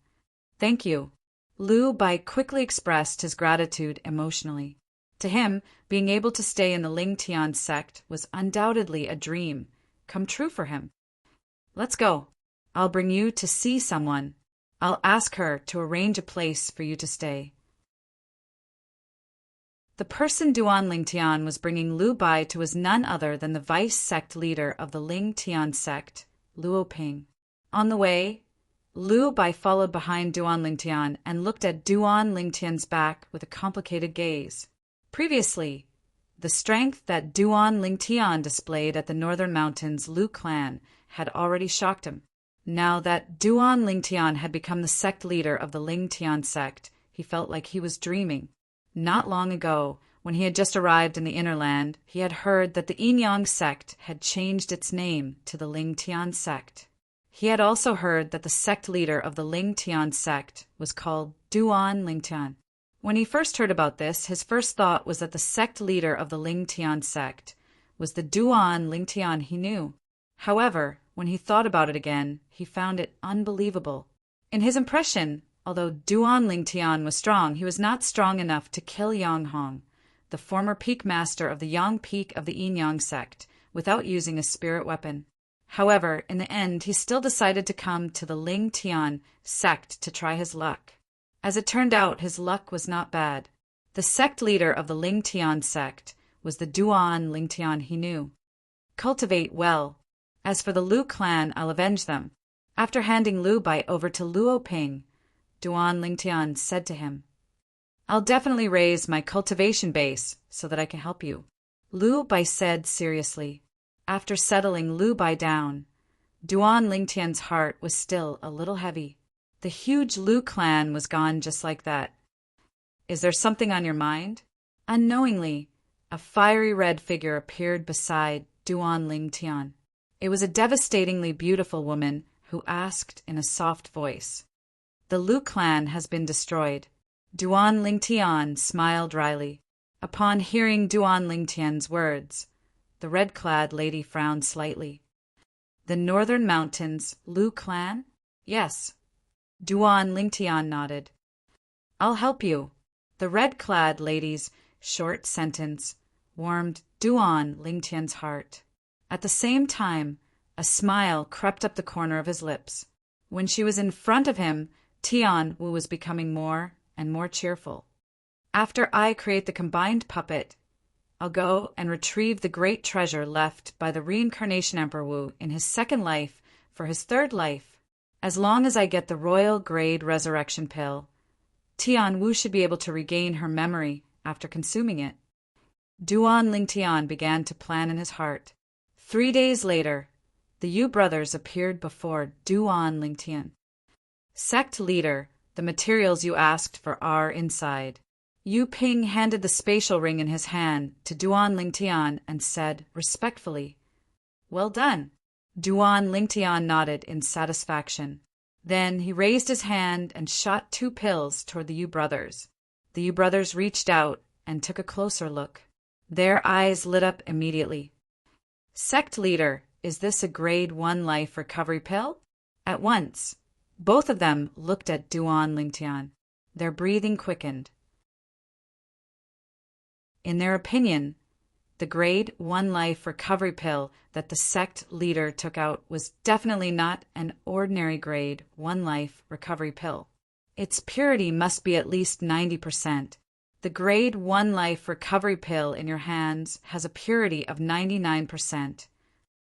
Thank you. Lu Bai quickly expressed his gratitude emotionally. To him, being able to stay in the Lingtian sect was undoubtedly a dream come true for him. Let's go. I'll bring you to see someone. I'll ask her to arrange a place for you to stay. The person Duan Lingtian was bringing Lu Bai to was none other than the vice sect leader of the Lingtian sect, Luo Ping. On the way, Lu Bai followed behind Duan Lingtian and looked at Duan Lingtian's back with a complicated gaze. Previously, the strength that Duan Lingtian displayed at the Northern Mountains Lu clan had already shocked him. Now that Duan Lingtian had become the sect leader of the Lingtian sect, he felt like he was dreaming. Not long ago, when he had just arrived in the inner land, he had heard that the Yin-Yang sect had changed its name to the Lingtian sect. He had also heard that the sect leader of the Lingtian sect was called Duan Lingtian. When he first heard about this, his first thought was that the sect leader of the Lingtian sect was the Duan Lingtian he knew. However, when he thought about it again, he found it unbelievable. In his impression, although Duan Lingtian was strong, he was not strong enough to kill Yang Hong, the former peak master of the Yang peak of the Yin-Yang sect, without using a spirit weapon. However, in the end, he still decided to come to the Ling Tian sect to try his luck. As it turned out, his luck was not bad. The sect leader of the Ling Tian sect was the Duan Ling Tian he knew. Cultivate well. As for the Lu clan, I'll avenge them. After handing Lu Bai over to Luo Ping, Duan Ling Tian said to him, I'll definitely raise my cultivation base so that I can help you. Lu Bai said seriously. After settling Lu Bai down, Duan Ling Tian's heart was still a little heavy. The huge Lu clan was gone just like that. Is there something on your mind? Unknowingly, a fiery red figure appeared beside Duan Ling Tian. It was a devastatingly beautiful woman who asked in a soft voice, The Lu clan has been destroyed. Duan Ling Tian smiled dryly. Upon hearing Duan Ling Tian's words, the red-clad lady frowned slightly. The Northern Mountains Lu clan? Yes. Duan Ling Tian nodded. I'll help you. The red-clad lady's short sentence warmed Duan Ling Tian's heart. At the same time, a smile crept up the corner of his lips. When she was in front of him, Tian Wu was becoming more and more cheerful. After I create the combined puppet, I'll go and retrieve the great treasure left by the reincarnation Emperor Wu in his second life for his third life. As long as I get the royal grade resurrection pill, Tian Wu should be able to regain her memory after consuming it. Duan Ling Tian began to plan in his heart. 3 days later, the Yu brothers appeared before Duan Ling Tian. Sect leader, the materials you asked for are inside. Yu Ping handed the spatial ring in his hand to Duan Ling Tian and said respectfully, Well done. Duan Ling Tian nodded in satisfaction. Then he raised his hand and shot 2 pills toward the Yu brothers. The Yu brothers reached out and took a closer look. Their eyes lit up immediately. Sect leader, is this a grade 1 life recovery pill? At once, both of them looked at Duan Ling Tian. Their breathing quickened. In their opinion, the grade 1 life recovery pill that the sect leader took out was definitely not an ordinary grade 1 life recovery pill. Its purity must be at least 90%. The grade 1 life recovery pill in your hands has a purity of 99%.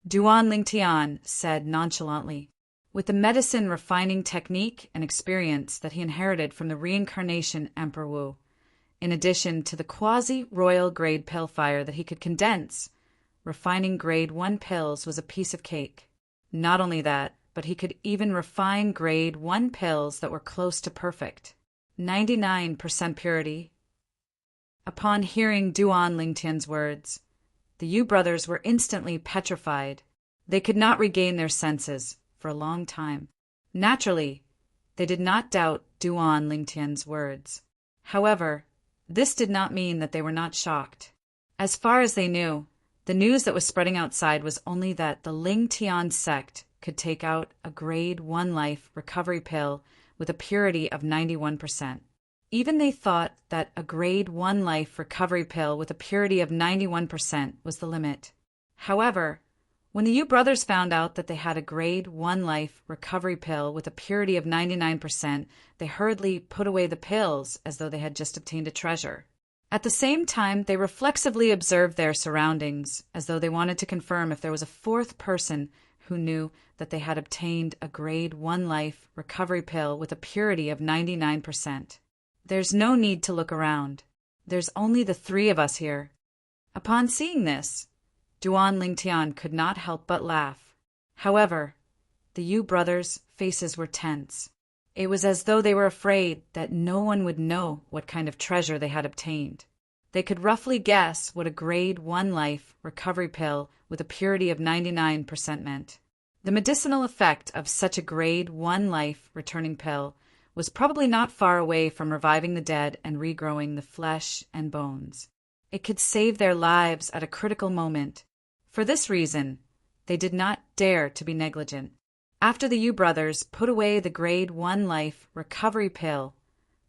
Duan Ling Tian said nonchalantly. With the medicine refining technique and experience that he inherited from the reincarnation Emperor Wu, in addition to the quasi-royal grade pill fire that he could condense, refining grade 1 pills was a piece of cake. Not only that, but he could even refine grade 1 pills that were close to perfect. 99% purity. Upon hearing Duan Ling Tian's words, the Yu brothers were instantly petrified. They could not regain their senses for a long time. Naturally, they did not doubt Duan Ling Tian's words. However, this did not mean that they were not shocked. As far as they knew, the news that was spreading outside was only that the Ling Tian sect could take out a grade 1 life recovery pill with a purity of 91%. Even they thought that a grade 1 life recovery pill with a purity of 91% was the limit. However, when the Yu brothers found out that they had a grade 1 life recovery pill with a purity of 99%, they hurriedly put away the pills as though they had just obtained a treasure. At the same time, they reflexively observed their surroundings as though they wanted to confirm if there was a 4th person who knew that they had obtained a grade 1 life recovery pill with a purity of 99%. There's no need to look around. There's only the 3 of us here. Upon seeing this, Duan Ling Tian could not help but laugh. However, the Yu brothers' faces were tense. It was as though they were afraid that no one would know what kind of treasure they had obtained. They could roughly guess what a grade 1 life recovery pill with a purity of 99% meant. The medicinal effect of such a grade 1 life returning pill was probably not far away from reviving the dead and regrowing the flesh and bones. It could save their lives at a critical moment. For this reason, they did not dare to be negligent. After the Yu brothers put away the grade 1 life recovery pill,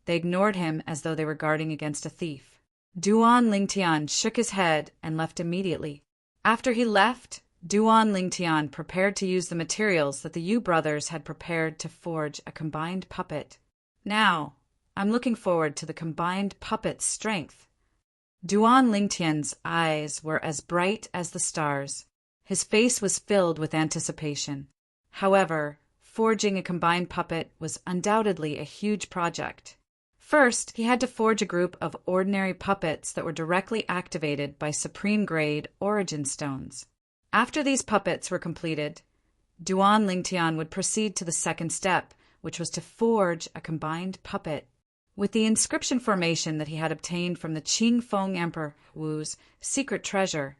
they ignored him as though they were guarding against a thief. Duan Lingtian shook his head and left immediately. After he left, Duan Lingtian prepared to use the materials that the Yu brothers had prepared to forge a combined puppet. Now, I'm looking forward to the combined puppet's strength. Duan Lingtian's eyes were as bright as the stars. His face was filled with anticipation. However, forging a combined puppet was undoubtedly a huge project. First, he had to forge a group of ordinary puppets that were directly activated by supreme-grade origin stones. After these puppets were completed, Duan Lingtian would proceed to the second step, which was to forge a combined puppet. With the inscription formation that he had obtained from the Qingfeng Emperor Wu's secret treasure,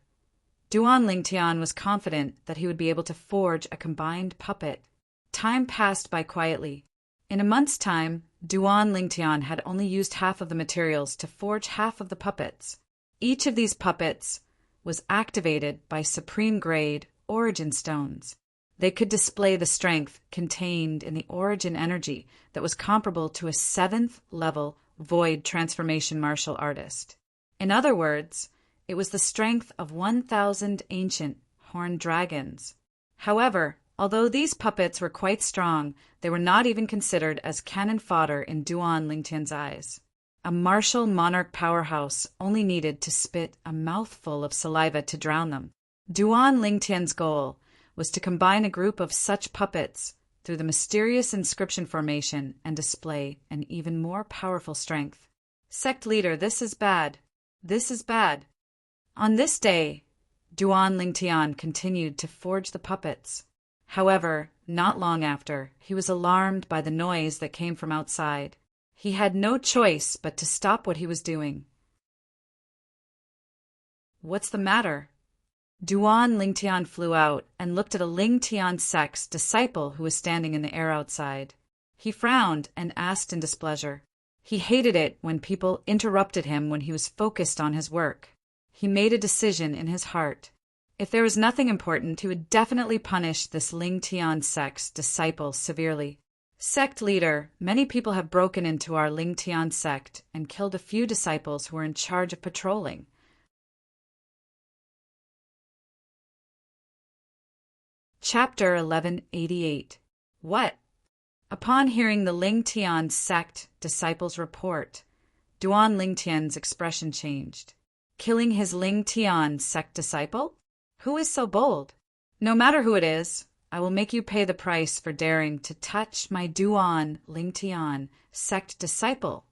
Duan Lingtian was confident that he would be able to forge a combined puppet. Time passed by quietly. In a month's time, Duan Lingtian had only used half of the materials to forge half of the puppets. Each of these puppets was activated by supreme-grade origin stones. They could display the strength contained in the origin energy that was comparable to a 7th-level void transformation martial artist. In other words, it was the strength of 1,000 ancient horned dragons. However, although these puppets were quite strong, they were not even considered as cannon fodder in Duan Lingtian's eyes. A martial monarch powerhouse only needed to spit a mouthful of saliva to drown them. Duan Lingtian's goal was to combine a group of such puppets through the mysterious inscription formation and display an even more powerful strength. Sect leader, this is bad. This is bad. On this day, Duan Lingtian continued to forge the puppets. However, not long after, he was alarmed by the noise that came from outside. He had no choice but to stop what he was doing. What's the matter? Duan Lingtian flew out and looked at a Lingtian sect's disciple who was standing in the air outside. He frowned and asked in displeasure. He hated it when people interrupted him when he was focused on his work. He made a decision in his heart. If there was nothing important, he would definitely punish this Lingtian sect's disciple severely. Sect leader, many people have broken into our Lingtian sect and killed a few disciples who were in charge of patrolling. Chapter 1188. What? Upon hearing the Lingtian sect disciples' report, Duan Lingtian's expression changed. Killing his Lingtian sect disciple? Who is so bold? No matter who it is, I will make you pay the price for daring to touch my Duan Lingtian sect disciple.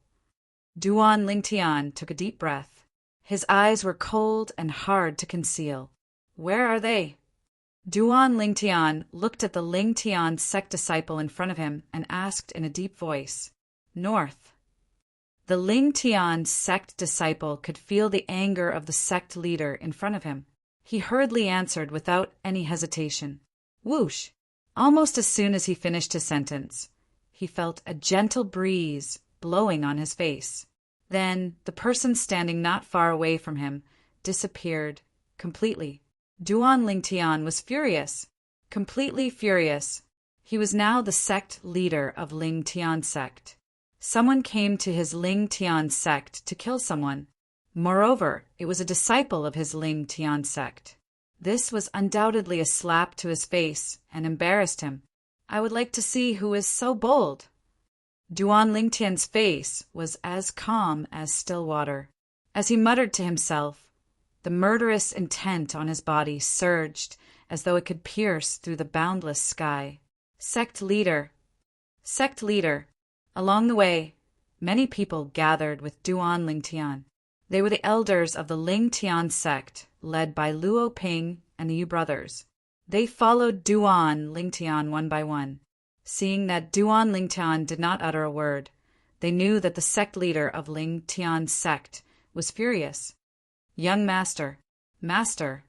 Duan Lingtian took a deep breath. His eyes were cold and hard to conceal. Where are they? Duan Lingtian looked at the Lingtian sect disciple in front of him and asked in a deep voice, North. The Lingtian sect disciple could feel the anger of the sect leader in front of him. He hurriedly answered without any hesitation. Whoosh! Almost as soon as he finished his sentence, he felt a gentle breeze blowing on his face. Then the person standing not far away from him disappeared completely. Duan Lingtian was furious, completely furious. He was now the sect leader of Lingtian sect. Someone came to his Lingtian sect to kill someone. Moreover, it was a disciple of his Lingtian sect. This was undoubtedly a slap to his face and embarrassed him. I would like to see who is so bold. Duan Lingtian's face was as calm as still water. As he muttered to himself, the murderous intent on his body surged as though it could pierce through the boundless sky. Sect leader. Sect leader. Along the way, many people gathered with Duan Lingtian. They were the elders of the Lingtian sect, led by Luo Ping and the Yu brothers. They followed Duan Lingtian one by one. Seeing that Duan Lingtian did not utter a word, they knew that the sect leader of Lingtian sect was furious. Young master, master.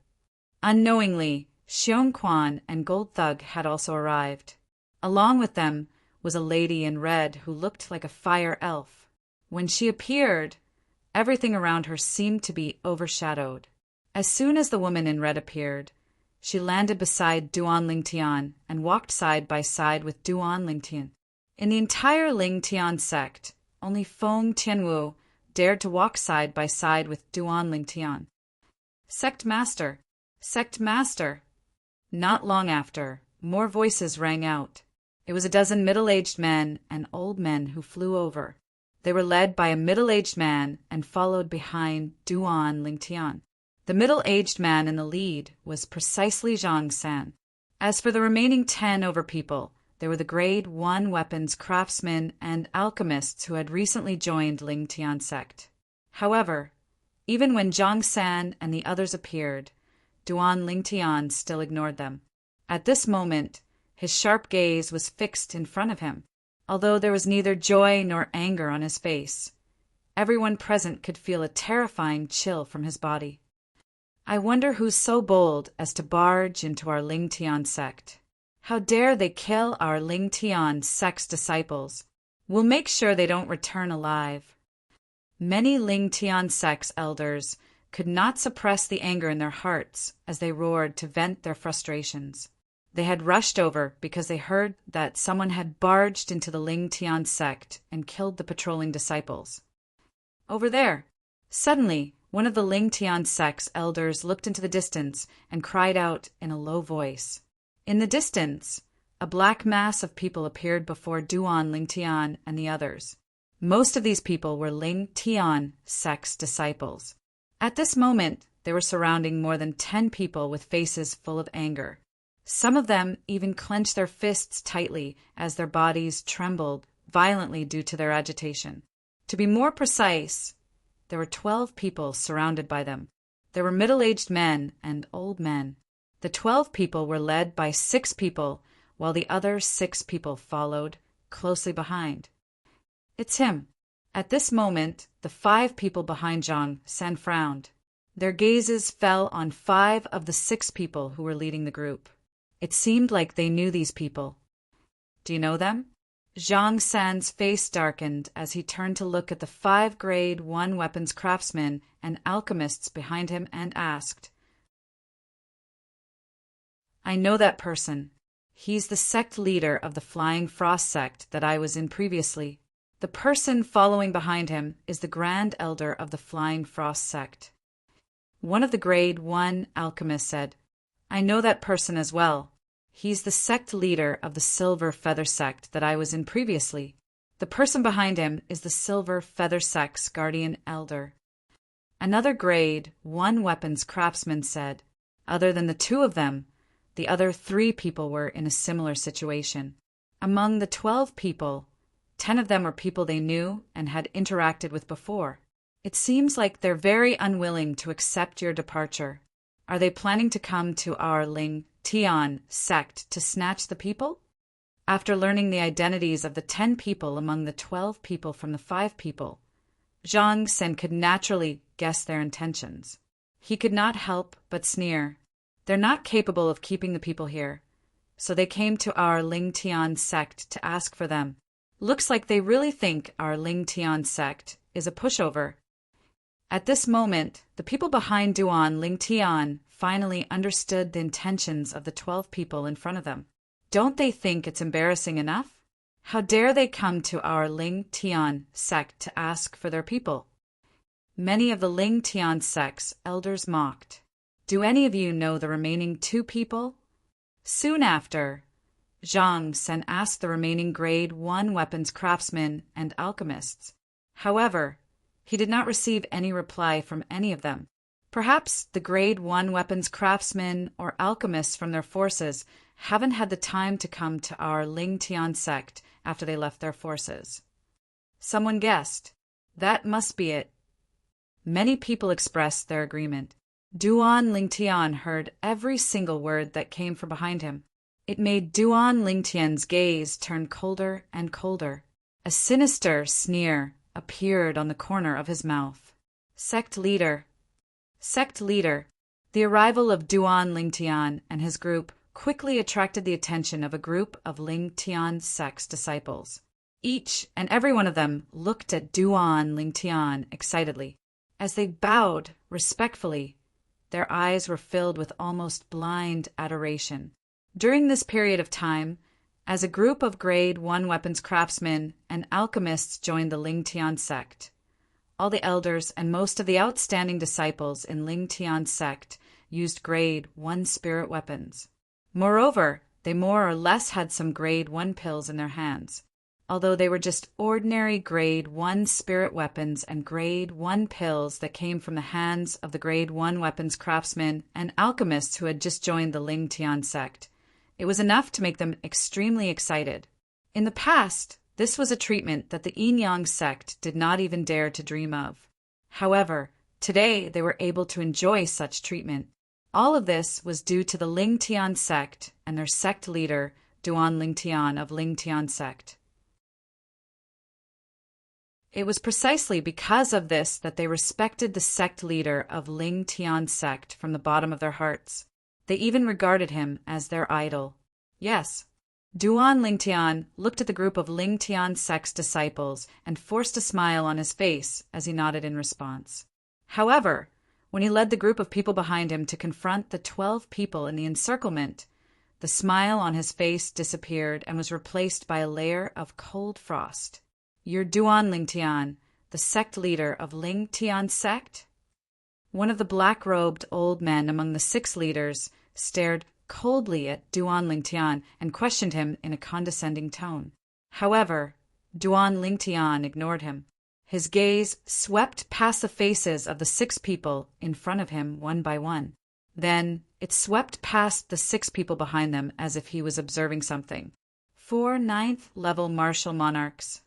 Unknowingly, Xiong Quan and Gold Thug had also arrived. Along with them was a lady in red who looked like a fire elf. When she appeared, everything around her seemed to be overshadowed. As soon as the woman in red appeared, she landed beside Duan Lingtian and walked side by side with Duan Lingtian. In the entire Lingtian sect, only Feng Tianwu, dared to walk side by side with Duan Lingtian. Sect Master! Sect Master! Not long after, more voices rang out. It was a dozen middle-aged men and old men who flew over. They were led by a middle-aged man and followed behind Duan Lingtian. The middle-aged man in the lead was precisely Zhang San. As for the remaining 10 over people, they were the Grade 1 weapons craftsmen and alchemists who had recently joined Lingtian sect. However, even when Zhang San and the others appeared, Duan Lingtian still ignored them. At this moment, his sharp gaze was fixed in front of him. Although there was neither joy nor anger on his face, everyone present could feel a terrifying chill from his body. I wonder who's so bold as to barge into our Lingtian sect. How dare they kill our Lingtian sect's disciples? We'll make sure they don't return alive. Many Lingtian sect's elders could not suppress the anger in their hearts as they roared to vent their frustrations. They had rushed over because they heard that someone had barged into the Lingtian sect and killed the patrolling disciples. Over there! Suddenly, one of the Lingtian sect's elders looked into the distance and cried out in a low voice. In the distance, a black mass of people appeared before Duan Lingtian and the others. Most of these people were Lingtian sect's disciples. At this moment, they were surrounding more than 10 people with faces full of anger. Some of them even clenched their fists tightly as their bodies trembled violently due to their agitation. To be more precise, there were 12 people surrounded by them. There were middle-aged men and old men. The 12 people were led by 6 people, while the other 6 people followed closely behind. It's him. At this moment, the 5 people behind Zhang San frowned. Their gazes fell on 5 of the 6 people who were leading the group. It seemed like they knew these people. Do you know them? Zhang San's face darkened as he turned to look at the 5 Grade 1 weapons craftsmen and alchemists behind him and asked, I know that person. He's the sect leader of the Flying Frost sect that I was in previously. The person following behind him is the Grand Elder of the Flying Frost sect. One of the Grade 1 alchemists said, I know that person as well. He's the sect leader of the Silver Feather sect that I was in previously. The person behind him is the Silver Feather sect's Guardian Elder. Another Grade 1 weapons craftsman said, other than the 2 of them, the other 3 people were in a similar situation. Among the 12 people, 10 of them were people they knew and had interacted with before. It seems like they're very unwilling to accept your departure. Are they planning to come to our Lingtian sect to snatch the people? After learning the identities of the 10 people among the 12 people from the 5 people, Zhang San could naturally guess their intentions. He could not help but sneer. They're not capable of keeping the people here, so they came to our Lingtian sect to ask for them. Looks like they really think our Lingtian sect is a pushover. At this moment, the people behind Duan Lingtian finally understood the intentions of the 12 people in front of them. Don't they think it's embarrassing enough? How dare they come to our Lingtian sect to ask for their people? Many of the Lingtian sect's elders mocked. Do any of you know the remaining 2 people? Soon after, Zhang San asked the remaining Grade 1 weapons craftsmen and alchemists. However, he did not receive any reply from any of them. Perhaps the Grade 1 weapons craftsmen or alchemists from their forces haven't had the time to come to our Lingtian sect after they left their forces. Someone guessed. That must be it. Many people expressed their agreement. Duan Lingtian heard every single word that came from behind him. It made Duan Lingtian's gaze turn colder and colder. A sinister sneer appeared on the corner of his mouth. Sect leader. Sect leader. The arrival of Duan Lingtian and his group quickly attracted the attention of a group of Lingtian sect's disciples. Each and every one of them looked at Duan Lingtian excitedly. As they bowed respectfully, their eyes were filled with almost blind adoration. During this period of time, as a group of Grade 1 weapons craftsmen and alchemists joined the Lingtian sect, all the elders and most of the outstanding disciples in Ling Tian's sect used grade 1 spirit weapons. Moreover, they more or less had some grade 1 pills in their hands. Although they were just ordinary grade 1 spirit weapons and grade 1 pills that came from the hands of the grade 1 weapons craftsmen and alchemists who had just joined the Ling Tian sect, it was enough to make them extremely excited. In the past, this was a treatment that the Yin Yang sect did not even dare to dream of. However, today they were able to enjoy such treatment. All of this was due to the Ling Tian sect and their sect leader, Duan Ling Tian of Ling Tian sect. It was precisely because of this that they respected the sect leader of Ling Tian sect from the bottom of their hearts. They even regarded him as their idol. Yes, Duan Ling Tian looked at the group of Ling Tian sect's disciples and forced a smile on his face as he nodded in response. However, when he led the group of people behind him to confront the 12 people in the encirclement, the smile on his face disappeared and was replaced by a layer of cold frost. "You're Duan Ling Tian, the sect leader of Ling Tian sect?" One of the black-robed old men among the 6 leaders stared coldly at Duan Ling Tian and questioned him in a condescending tone. However, Duan Ling Tian ignored him. His gaze swept past the faces of the 6 people in front of him one by one. Then it swept past the 6 people behind them as if he was observing something. 4 9th-level martial monarchs.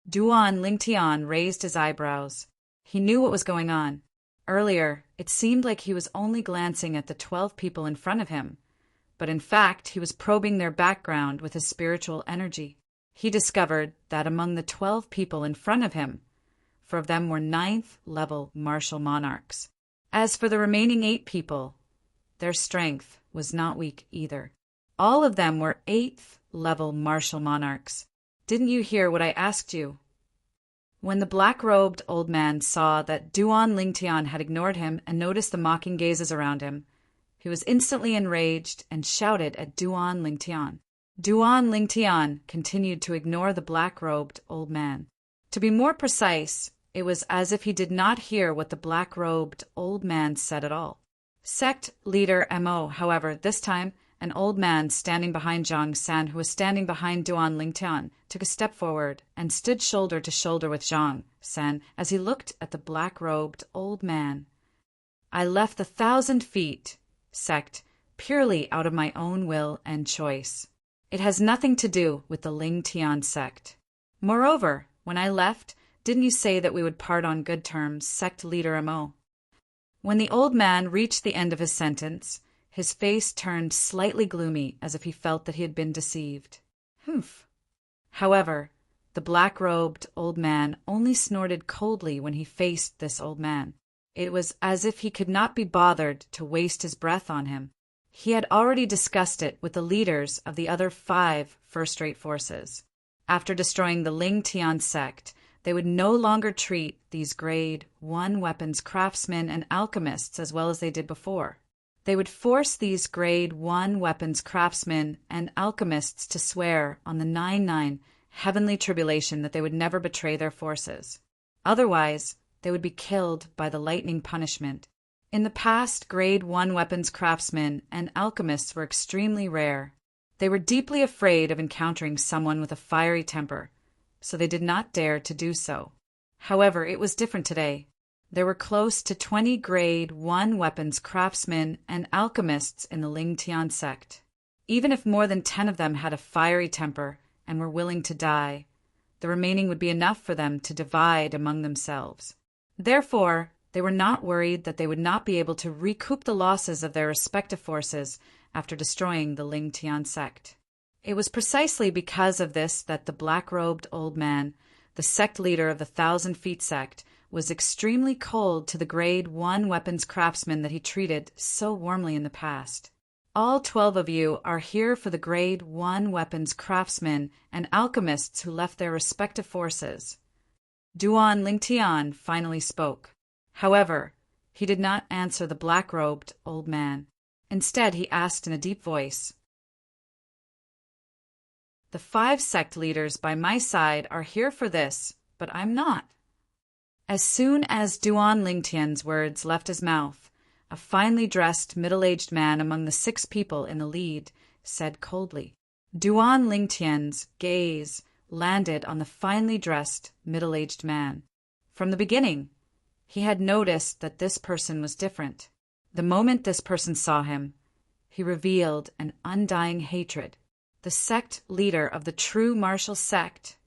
Duan Ling Tian raised his eyebrows. He knew what was going on. Earlier, it seemed like he was only glancing at the 12 people in front of him, but in fact he was probing their background with his spiritual energy. He discovered that among the 12 people in front of him, 4 of them were 9th-level martial monarchs. As for the remaining 8 people, their strength was not weak either. All of them were 8th-level martial monarchs. Didn't you hear what I asked you? When the black-robed old man saw that Duan Ling Tian had ignored him and noticed the mocking gazes around him, he was instantly enraged and shouted at Duan Ling Tian. Duan Ling Tian continued to ignore the black-robed old man. To be more precise, it was as if he did not hear what the black-robed old man said at all. Sect leader Mo, however, this time, an old man standing behind Zhang San, who was standing behind Duan Ling Tian, took a step forward and stood shoulder to shoulder with Zhang San as he looked at the black-robed old man. "I left the 1,000 feet sect purely out of my own will and choice. It has nothing to do with the Ling Tian sect. Moreover, when I left, didn't you say that we would part on good terms, sect leader Mo?" When the old man reached the end of his sentence, his face turned slightly gloomy as if he felt that he had been deceived. Humph. However, the black-robed old man only snorted coldly when he faced this old man. It was as if he could not be bothered to waste his breath on him. He had already discussed it with the leaders of the other 5 first-rate forces. After destroying the Ling Tian sect, they would no longer treat these grade 1 weapons craftsmen and alchemists as well as they did before. They would force these grade 1 weapons craftsmen and alchemists to swear on the 9-9 heavenly tribulation that they would never betray their forces. Otherwise, they would be killed by the lightning punishment. In the past, grade 1 weapons craftsmen and alchemists were extremely rare. They were deeply afraid of encountering someone with a fiery temper, so they did not dare to do so. However, it was different today. There were close to 20 grade 1 weapons craftsmen and alchemists in the Ling Tian sect. Even if more than 10 of them had a fiery temper and were willing to die, the remaining would be enough for them to divide among themselves. Therefore, they were not worried that they would not be able to recoup the losses of their respective forces after destroying the Ling Tian sect. It was precisely because of this that the black-robed old man, the sect leader of the 1,000 Feet sect, was extremely cold to the grade 1 weapons craftsmen that he treated so warmly in the past. All 12 of you are here for the grade 1 weapons craftsmen and alchemists who left their respective forces. Duan Ling Tian finally spoke. However, he did not answer the black-robed old man. Instead, he asked in a deep voice, "The 5 sect leaders by my side are here for this, but I'm not. As soon as Duan Lingtian's words left his mouth, a finely dressed, middle-aged man among the 6 people in the lead said coldly. Duan Lingtian's gaze landed on the finely dressed, middle-aged man. From the beginning, he had noticed that this person was different. The moment this person saw him, he revealed an undying hatred. The sect leader of the true martial sect,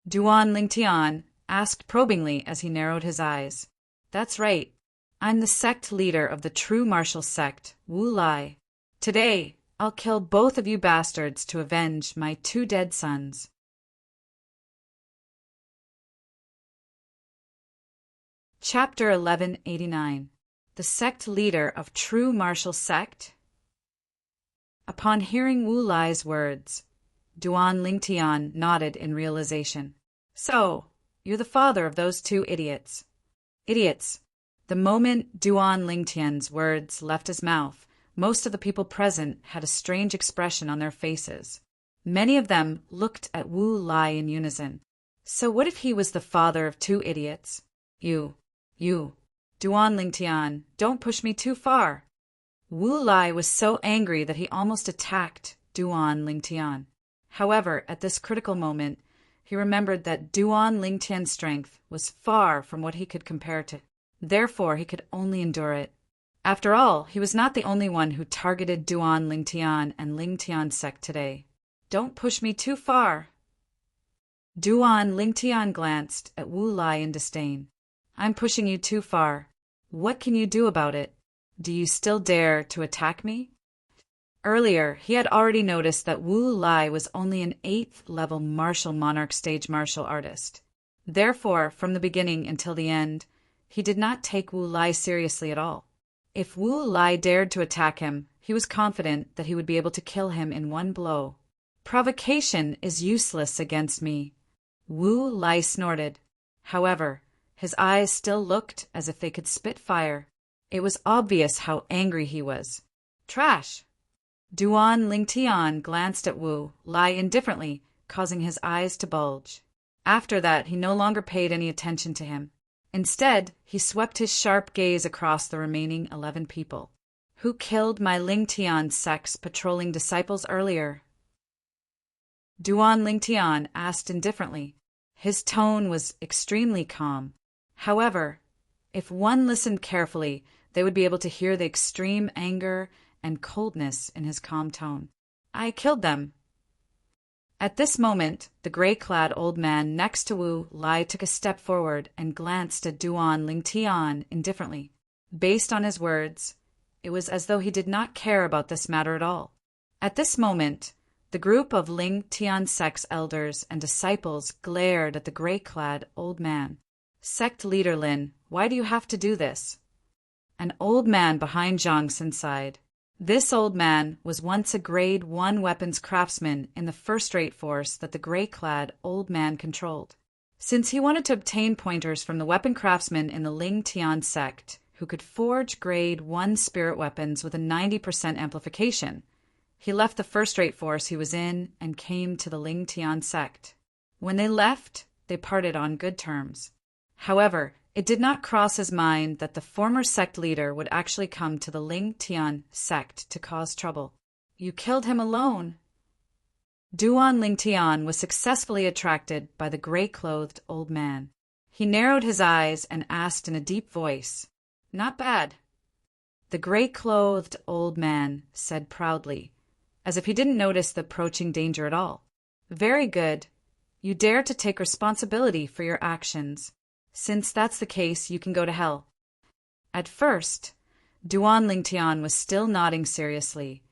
Duan Lingtian, asked probingly as he narrowed his eyes. That's right. I'm the sect leader of the true martial sect, Wu Lai. Today, I'll kill both of you bastards to avenge my 2 dead sons. Chapter 1189. The sect leader of true martial sect? Upon hearing Wu Lai's words, Duan Lingtian nodded in realization. So, you're the father of those 2 idiots. Idiots. The moment Duan Lingtian's words left his mouth, most of the people present had a strange expression on their faces. Many of them looked at Wu Lai in unison. So what if he was the father of 2 idiots? You, Duan Lingtian, don't push me too far. Wu Lai was so angry that he almost attacked Duan Lingtian. However, at this critical moment, he remembered that Duan Lingtian's strength was far from what he could compare to. Therefore, he could only endure it. After all, he was not the only one who targeted Duan Lingtian and Lingtian sect today. Don't push me too far. Duan Lingtian glanced at Wu Lai in disdain. I'm pushing you too far. What can you do about it? Do you still dare to attack me? Earlier, he had already noticed that Wu Lai was only an 8th-level martial monarch stage martial artist. Therefore, from the beginning until the end, he did not take Wu Lai seriously at all. If Wu Lai dared to attack him, he was confident that he would be able to kill him in one blow. Provocation is useless against me. Wu Lai snorted. However, his eyes still looked as if they could spit fire. It was obvious how angry he was. Trash! Duan Lingtian glanced at Wu Lai indifferently, causing his eyes to bulge. After that, he no longer paid any attention to him. Instead, he swept his sharp gaze across the remaining 11 people. Who killed my Lingtian sect's patrolling disciples earlier? Duan Lingtian asked indifferently. His tone was extremely calm. However, if one listened carefully, they would be able to hear the extreme anger and coldness in his calm tone. I killed them. At this moment, the gray-clad old man next to Wu Lai took a step forward and glanced at Duan Lingtian indifferently. Based on his words, it was as though he did not care about this matter at all. At this moment, the group of Lingtian sect's elders and disciples glared at the gray-clad old man. Sect leader Lin, why do you have to do this? An old man behind Zhang Xin sighed. This old man was once a grade 1 weapons craftsman in the first-rate force that the gray-clad old man controlled. Since he wanted to obtain pointers from the weapon craftsmen in the Lingtian sect, who could forge grade 1 spirit weapons with a 90% amplification, he left the first-rate force he was in and came to the Lingtian sect. When they left, they parted on good terms. However, it did not cross his mind that the former sect leader would actually come to the Lingtian sect to cause trouble. You killed him alone. Duan Lingtian was successfully attracted by the gray-clothed old man. He narrowed his eyes and asked in a deep voice, Not bad. The gray-clothed old man said proudly, as if he didn't notice the approaching danger at all. Very good. You dare to take responsibility for your actions. Since that's the case, you can go to hell. At first, Duan Lingtian was still nodding seriously,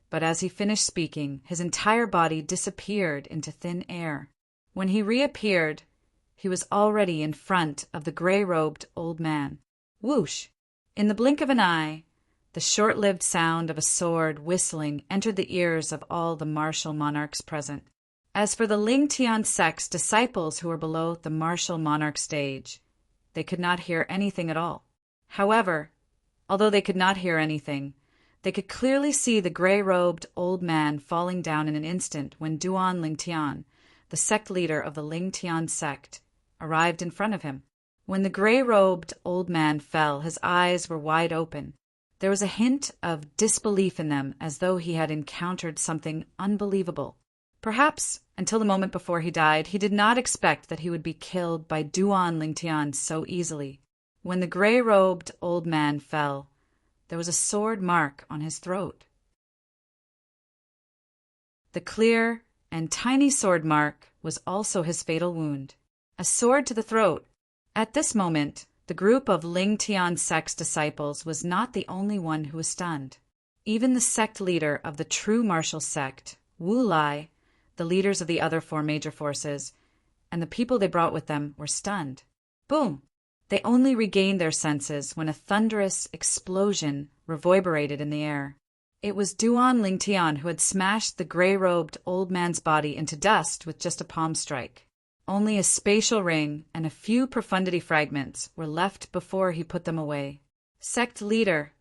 but as he finished speaking, his entire body disappeared into thin air. When he reappeared, he was already in front of the gray-robed old man. Whoosh! In the blink of an eye, the short-lived sound of a sword whistling entered the ears of all the martial monarchs present. As for the Lingtian sect's disciples who were below the martial monarch stage, they could not hear anything at all. However, although they could not hear anything, they could clearly see the gray-robed old man falling down in an instant when Duan Lingtian, the sect leader of the Lingtian sect, arrived in front of him. When the gray-robed old man fell, his eyes were wide open. There was a hint of disbelief in them, as though he had encountered something unbelievable. Perhaps, until the moment before he died, he did not expect that he would be killed by Duan Lingtian so easily. When the gray-robed old man fell, there was a sword mark on his throat. The clear and tiny sword mark was also his fatal wound. A sword to the throat. At this moment, the group of Ling Tian sect's disciples was not the only one who was stunned. Even the sect leader of the true martial sect, Wu Lai, the leaders of the other four major forces, and the people they brought with them were stunned. Boom! They only regained their senses when a thunderous explosion reverberated in the air. It was Duan Lingtian who had smashed the gray-robed old man's body into dust with just a palm strike. Only a spatial ring and a few profundity fragments were left before he put them away. Sect leader.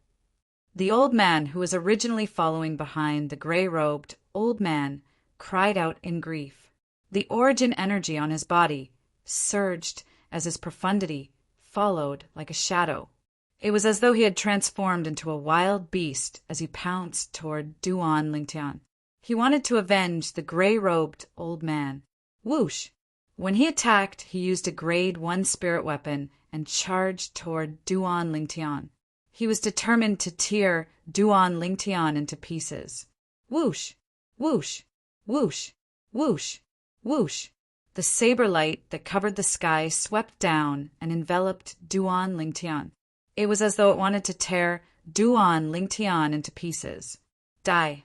The old man who was originally following behind the gray-robed old man cried out in grief. The origin energy on his body surged as his profundity followed like a shadow. It was as though he had transformed into a wild beast as he pounced toward Duan Lingtian. He wanted to avenge the gray-robed old man. Whoosh! When he attacked, he used a grade 1 spirit weapon and charged toward Duan Lingtian. He was determined to tear Duan Lingtian into pieces. Whoosh! Whoosh! Whoosh! Whoosh! Whoosh! The saber light that covered the sky swept down and enveloped Duan Lingtian. It was as though it wanted to tear Duan Lingtian into pieces. Die!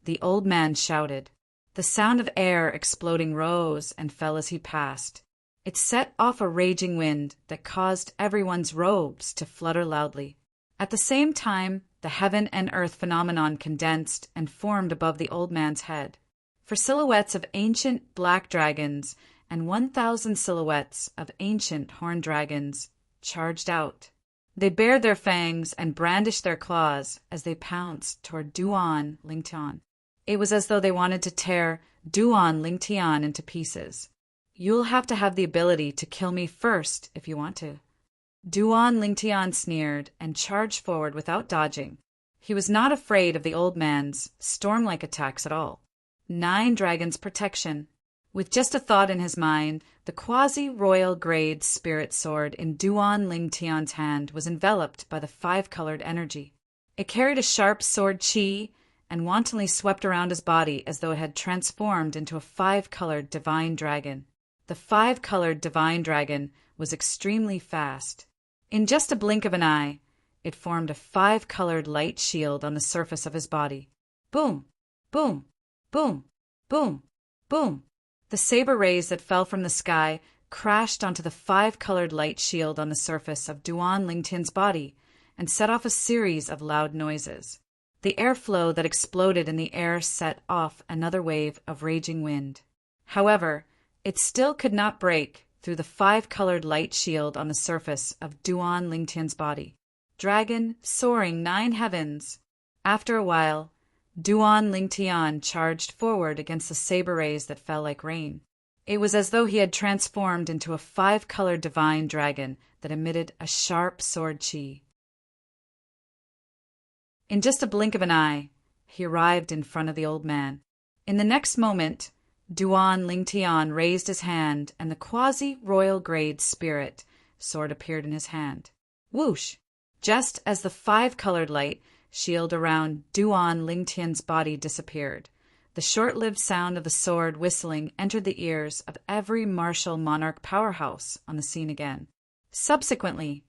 The old man shouted. The sound of air exploding rose and fell as he passed. It set off a raging wind that caused everyone's robes to flutter loudly. At the same time, the heaven and earth phenomenon condensed and formed above the old man's head. For silhouettes of ancient black dragons and 1,000 silhouettes of ancient horned dragons charged out. They bared their fangs and brandished their claws as they pounced toward Duan Lingtian. It was as though they wanted to tear Duan Lingtian into pieces. You'll have to have the ability to kill me first if you want to. Duan Lingtian sneered and charged forward without dodging. He was not afraid of the old man's storm-like attacks at all. 9 dragons' protection. With just a thought in his mind, the quasi-royal grade spirit sword in Duan Lingtian's hand was enveloped by the 5-colored energy. It carried a sharp sword chi and wantonly swept around his body as though it had transformed into a 5-colored divine dragon. The 5-colored divine dragon was extremely fast. In just a blink of an eye, it formed a 5-colored light shield on the surface of his body. Boom! Boom! Boom! Boom! Boom! The saber rays that fell from the sky crashed onto the 5-colored light shield on the surface of Duan Lingtian's body and set off a series of loud noises. The airflow that exploded in the air set off another wave of raging wind. However, it still could not break through the 5-colored light shield on the surface of Duan Lingtian's body. Dragon soaring 9 heavens. After a while, Duan Lingtian charged forward against the saber rays that fell like rain. It was as though he had transformed into a 5-colored divine dragon that emitted a sharp sword chi. In just a blink of an eye, he arrived in front of the old man. In the next moment, Duan Lingtian raised his hand and the quasi-royal grade spirit sword appeared in his hand. Whoosh! Just as the 5-colored light shield around Duan Lingtian's body disappeared, the short-lived sound of the sword whistling entered the ears of every martial monarch powerhouse on the scene again. Subsequently,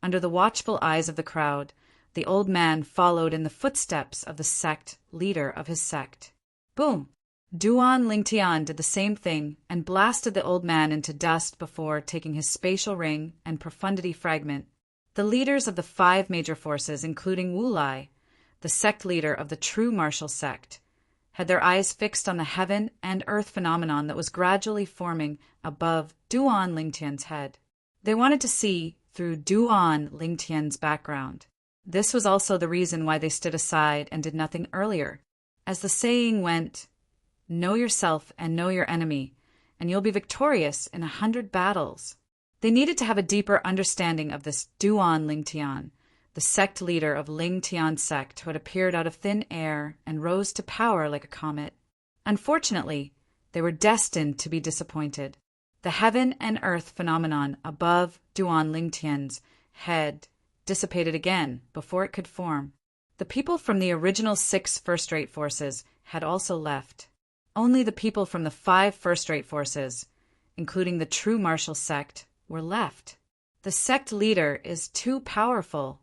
under the watchful eyes of the crowd, the old man followed in the footsteps of the sect leader of his sect. Boom! Duan Lingtian did the same thing and blasted the old man into dust before taking his spatial ring and profundity fragment. The leaders of the 5 major forces, including Wu Lai, the sect leader of the true martial sect, had their eyes fixed on the heaven and earth phenomenon that was gradually forming above Duan Lingtian's head. They wanted to see through Duan Lingtian's background. This was also the reason why they stood aside and did nothing earlier. As the saying went, "Know yourself and know your enemy, and you'll be victorious in 100 battles." They needed to have a deeper understanding of this Duan Lingtian, the sect leader of Lingtian sect who had appeared out of thin air and rose to power like a comet. Unfortunately, they were destined to be disappointed. The heaven and earth phenomenon above Duan Lingtian's head dissipated again before it could form. The people from the original 6 first-rate forces had also left. Only the people from the 5 first-rate forces, including the true martial sect, were left. The sect leader is too powerful.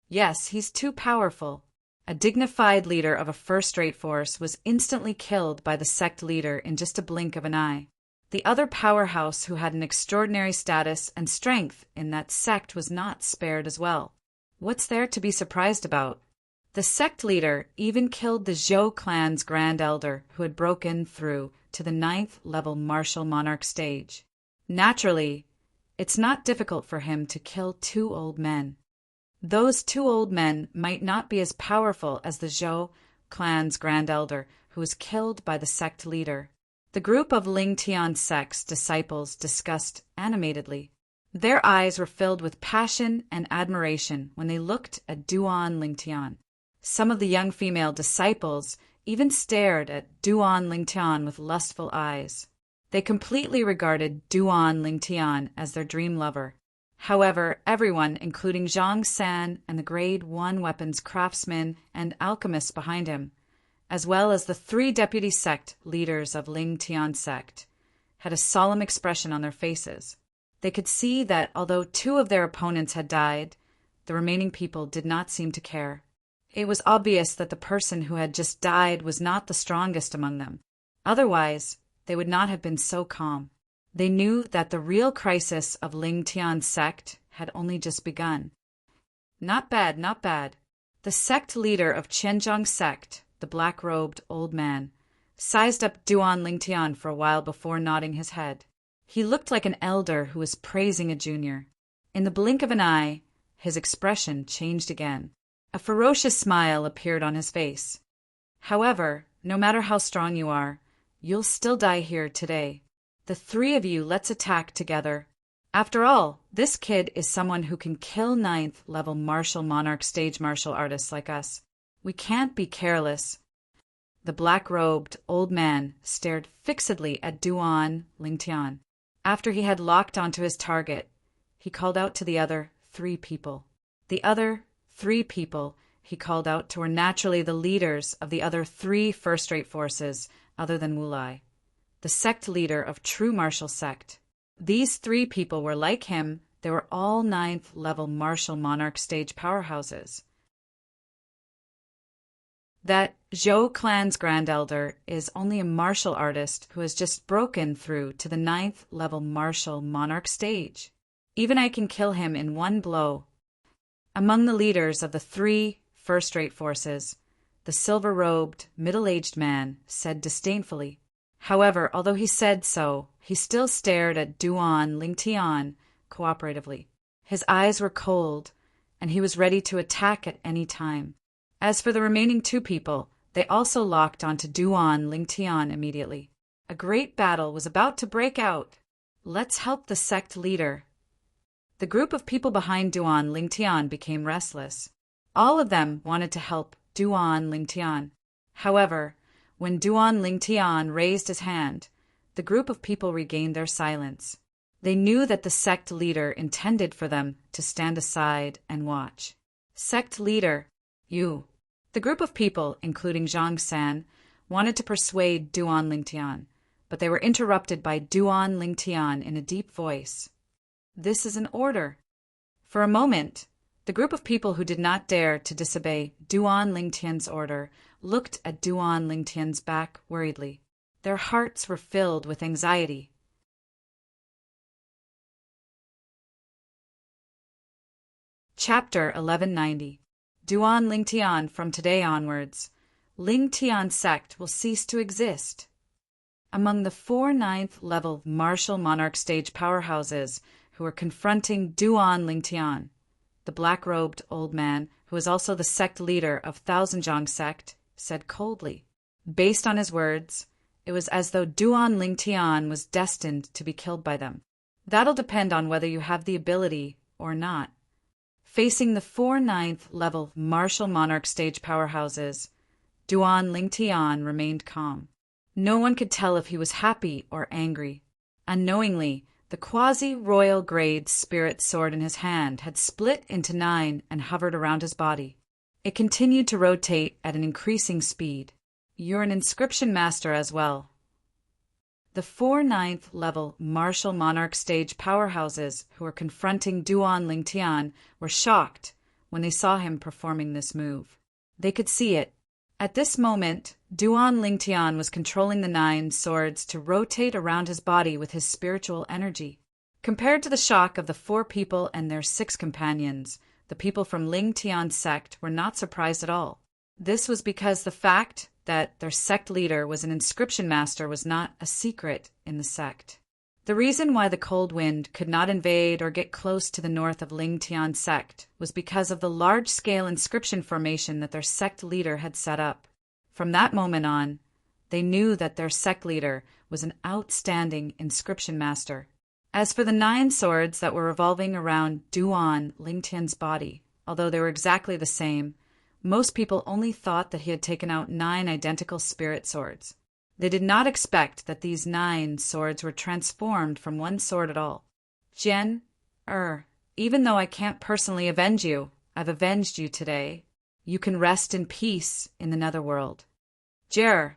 Yes, he's too powerful. A dignified leader of a first-rate force was instantly killed by the sect leader in just a blink of an eye. The other powerhouse who had an extraordinary status and strength in that sect was not spared as well. What's there to be surprised about? The sect leader even killed the Zhou clan's grand elder who had broken through to the 9th level martial monarch stage. Naturally, it's not difficult for him to kill 2 old men. Those 2 old men might not be as powerful as the Zhou clan's grand elder who was killed by the sect leader. The group of Lingtian sect's disciples discussed animatedly. Their eyes were filled with passion and admiration when they looked at Duan Lingtian. Some of the young female disciples even stared at Duan Lingtian with lustful eyes. They completely regarded Duan Lingtian as their dream lover. However, everyone, including Zhang San and the Grade 1 weapons craftsmen and alchemists behind him, as well as the 3 deputy sect leaders of Lingtian sect, had a solemn expression on their faces. They could see that although 2 of their opponents had died, the remaining people did not seem to care. It was obvious that the person who had just died was not the strongest among them. Otherwise, they would not have been so calm. They knew that the real crisis of Lingtian sect had only just begun. Not bad, not bad. The sect leader of Qianzhong sect, the black-robed old man, sized up Duan Lingtian for a while before nodding his head. He looked like an elder who was praising a junior. In the blink of an eye, his expression changed again. A ferocious smile appeared on his face. However, no matter how strong you are, you'll still die here today. The 3 of you, let's attack together. After all, this kid is someone who can kill 9th level martial monarch stage martial artists like us. We can't be careless. The black-robed old man stared fixedly at Duan Lingtian. After he had locked onto his target, he called out to the other 3 people. The other 3 people he called out to were naturally the leaders of the other 3 first-rate forces other than Wulai, the sect leader of true martial sect. These 3 people were like him. They were all 9th level martial monarch stage powerhouses. That Zhou clan's grand elder is only a martial artist who has just broken through to the 9th level martial monarch stage. Even I can kill him in one blow. Among the leaders of the 3 first-rate forces, the silver-robed, middle-aged man said disdainfully. However, although he said so, he still stared at Duan Lingtian cooperatively. His eyes were cold, and he was ready to attack at any time. As for the remaining 2 people, they also locked onto Duan Lingtian immediately. A great battle was about to break out. Let's help the sect leader. The group of people behind Duan Lingtian became restless. All of them wanted to help Duan Lingtian. However, when Duan Lingtian raised his hand, the group of people regained their silence. They knew that the sect leader intended for them to stand aside and watch. Sect leader, you. The group of people, including Zhang San, wanted to persuade Duan Lingtian, but they were interrupted by Duan Lingtian in a deep voice. This is an order. For a moment, the group of people who did not dare to disobey Duan Lingtian's order looked at Duan Lingtian's back worriedly. Their hearts were filled with anxiety. Chapter 1190. Duan Lingtian. From today onwards, Lingtian sect will cease to exist. Among the 4 9th level martial monarch stage powerhouses who were confronting Duan Lingtian, the black-robed old man, who was also the sect leader of Thousandjiang sect, said coldly. Based on his words, it was as though Duan Lingtian was destined to be killed by them. That'll depend on whether you have the ability or not. Facing the 4 ninth level martial monarch stage powerhouses, Duan Lingtian remained calm. No one could tell if he was happy or angry. Unknowingly, the quasi-royal grade spirit sword in his hand had split into 9 and hovered around his body. It continued to rotate at an increasing speed. You're an inscription master as well. The 4 ninth level martial monarch stage powerhouses who were confronting Duan Lingtian were shocked when they saw him performing this move. They could see it. At this moment, Duan Lingtian was controlling the 9 swords to rotate around his body with his spiritual energy. Compared to the shock of the 4 people and their 6 companions, the people from Lingtian's sect were not surprised at all. This was because the fact that their sect leader was an inscription master was not a secret in the sect. The reason why the cold wind could not invade or get close to the north of Lingtian's sect was because of the large-scale inscription formation that their sect leader had set up. From that moment on, they knew that their sect leader was an outstanding inscription master. As for the 9 swords that were revolving around Duan Lingtian's body, although they were exactly the same, most people only thought that he had taken out 9 identical spirit swords. They did not expect that these 9 swords were transformed from one sword at all. Jian, even though I can't personally avenge you, I've avenged you today. You can rest in peace in the netherworld. Jer,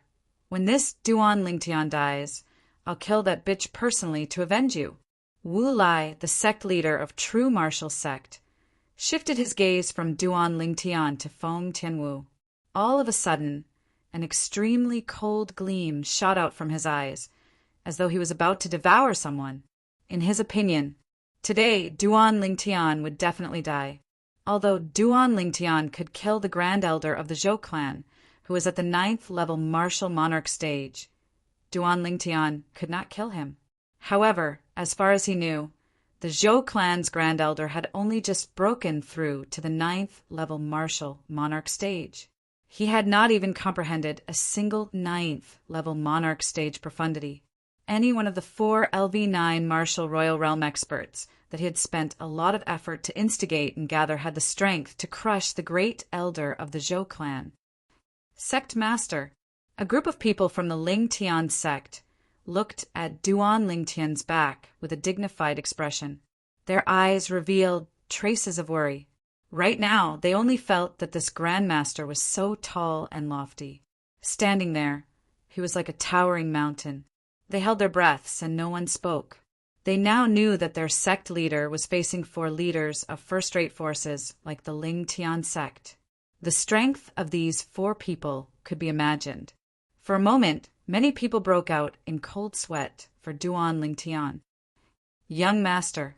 when this Duan Lingtian dies, I'll kill that bitch personally to avenge you. Wu Lai, the sect leader of True Martial Sect, shifted his gaze from Duan Lingtian to Feng Tianwu. All of a sudden, an extremely cold gleam shot out from his eyes, as though he was about to devour someone. In his opinion, today Duan Lingtian would definitely die. Although Duan Lingtian could kill the Grand Elder of the Zhou clan, who was at the 9th level martial monarch stage, Duan Lingtian could not kill him. However, as far as he knew, the Zhou clan's Grand Elder had only just broken through to the 9th level martial monarch stage. He had not even comprehended a single 9th level monarch stage profundity. Any one of the 4 LV9 martial royal realm experts that he had spent a lot of effort to instigate and gather had the strength to crush the great elder of the Zhou clan. Sect Master, a group of people from the Lingtian sect, looked at Duan Lingtian's back with a dignified expression. Their eyes revealed traces of worry. Right now, they only felt that this Grandmaster was so tall and lofty. Standing there, he was like a towering mountain. They held their breaths and no one spoke. They now knew that their sect leader was facing 4 leaders of first-rate forces like the Lingtian sect. The strength of these 4 people could be imagined. For a moment, many people broke out in cold sweat for Duan Lingtian. Young Master,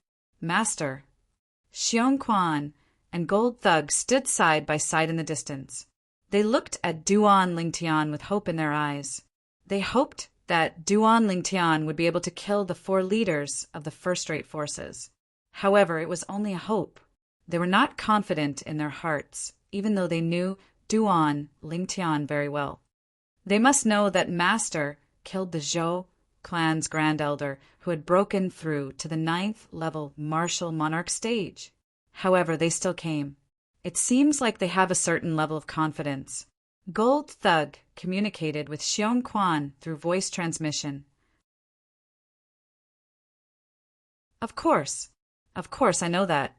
Xiong Quan and Gold Thug stood side by side in the distance. They looked at Duan Lingtian with hope in their eyes. They hoped that Duan Lingtian would be able to kill the 4 leaders of the first-rate forces. However, it was only a hope. They were not confident in their hearts, even though they knew Duan Lingtian very well. They must know that Master killed the Zhou clan's Grand Elder who had broken through to the 9th level martial monarch stage. However, they still came. It seems like they have a certain level of confidence. Gold Thug communicated with Xiong Quan through voice transmission. Of course, I know that.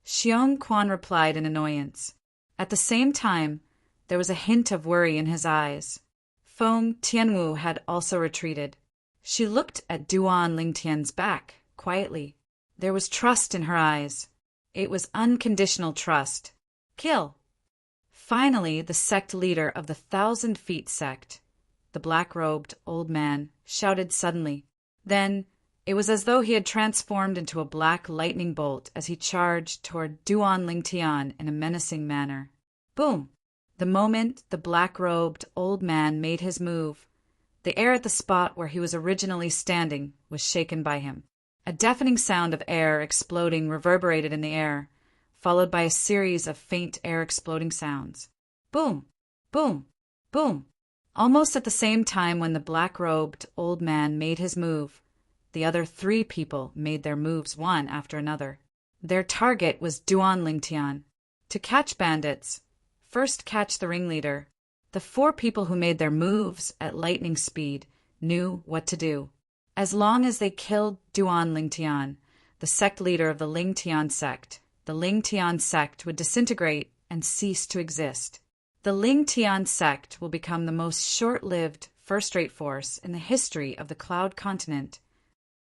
Xiong Quan replied in annoyance. At the same time, there was a hint of worry in his eyes. Feng Tianwu had also retreated. She looked at Duan Lingtian's back, quietly. There was trust in her eyes. It was unconditional trust. Kill! Finally, the sect leader of the 1,000 Feet sect, the black-robed old man, shouted suddenly. Then, it was as though he had transformed into a black lightning bolt as he charged toward Duan Lingtian in a menacing manner. Boom! The moment the black-robed old man made his move, the air at the spot where he was originally standing was shaken by him. A deafening sound of air exploding reverberated in the air, followed by a series of faint air exploding sounds. Boom! Boom! Boom! Almost at the same time when the black-robed old man made his move, the other 3 people made their moves one after another. Their target was Duan Lingtian. To catch bandits, first catch the ringleader. The 4 people who made their moves at lightning speed knew what to do. As long as they killed Duan Lingtian, the sect leader of the Lingtian sect, the Lingtian sect would disintegrate and cease to exist. The Lingtian sect will become the most short-lived, first-rate force in the history of the Cloud Continent.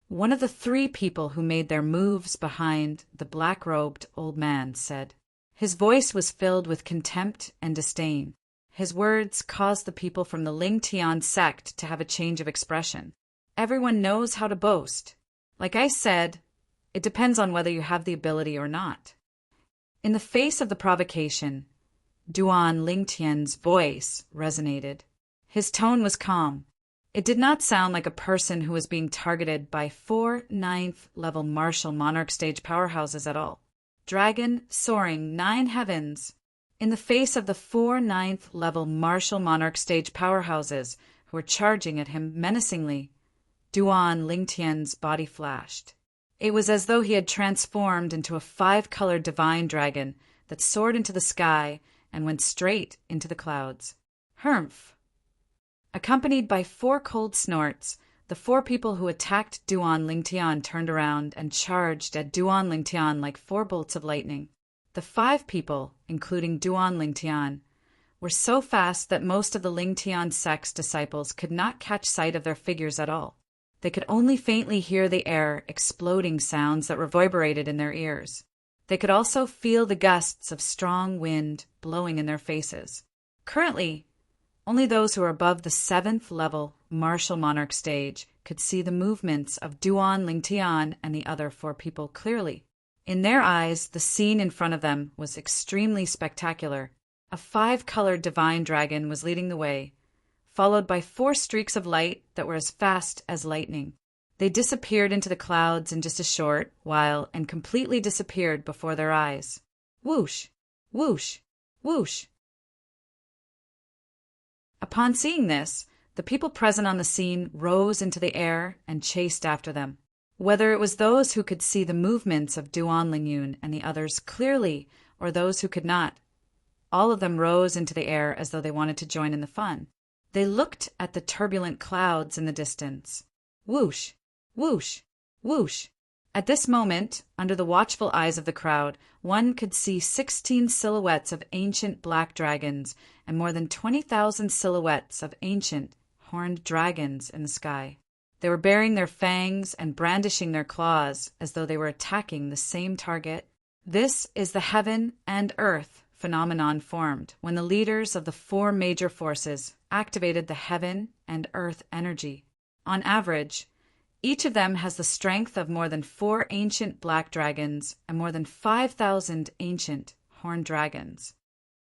One of the 3 people who made their moves behind the black-robed old man said. His voice was filled with contempt and disdain. His words caused the people from the Lingtian sect to have a change of expression. Everyone knows how to boast. Like I said, it depends on whether you have the ability or not. In the face of the provocation, Duan Lingtian's voice resonated. His tone was calm. It did not sound like a person who was being targeted by 4 9th-level martial monarch stage powerhouses at all. Dragon soaring 9 heavens. In the face of the 4 9th-level martial monarch stage powerhouses who were charging at him menacingly, Duan Lingtian's body flashed. It was as though he had transformed into a 5-colored divine dragon that soared into the sky and went straight into the clouds. Humph! Accompanied by 4 cold snorts, the 4 people who attacked Duan Lingtian turned around and charged at Duan Lingtian like 4 bolts of lightning. The 5 people, including Duan Lingtian, were so fast that most of the Lingtian sect's disciples could not catch sight of their figures at all. They could only faintly hear the air exploding sounds that reverberated in their ears. They could also feel the gusts of strong wind blowing in their faces. Currently, only those who were above the 7th level martial monarch stage could see the movements of Duan Lingtian and the other 4 people clearly. In their eyes, the scene in front of them was extremely spectacular. A 5-colored divine dragon was leading the way, followed by 4 streaks of light that were as fast as lightning. They disappeared into the clouds in just a short while and completely disappeared before their eyes. Whoosh! Whoosh! Whoosh! Upon seeing this, the people present on the scene rose into the air and chased after them. Whether it was those who could see the movements of Duan Lingyun and the others clearly, or those who could not, all of them rose into the air as though they wanted to join in the fun. They looked at the turbulent clouds in the distance. Whoosh! Whoosh! Whoosh! At this moment, under the watchful eyes of the crowd, one could see 16 silhouettes of ancient black dragons and more than 20,000 silhouettes of ancient horned dragons in the sky. They were baring their fangs and brandishing their claws as though they were attacking the same target. This is the heaven and earth phenomenon formed when the leaders of the 4 major forces activated the heaven and earth energy. On average, each of them has the strength of more than 4 ancient black dragons and more than 5,000 ancient horned dragons.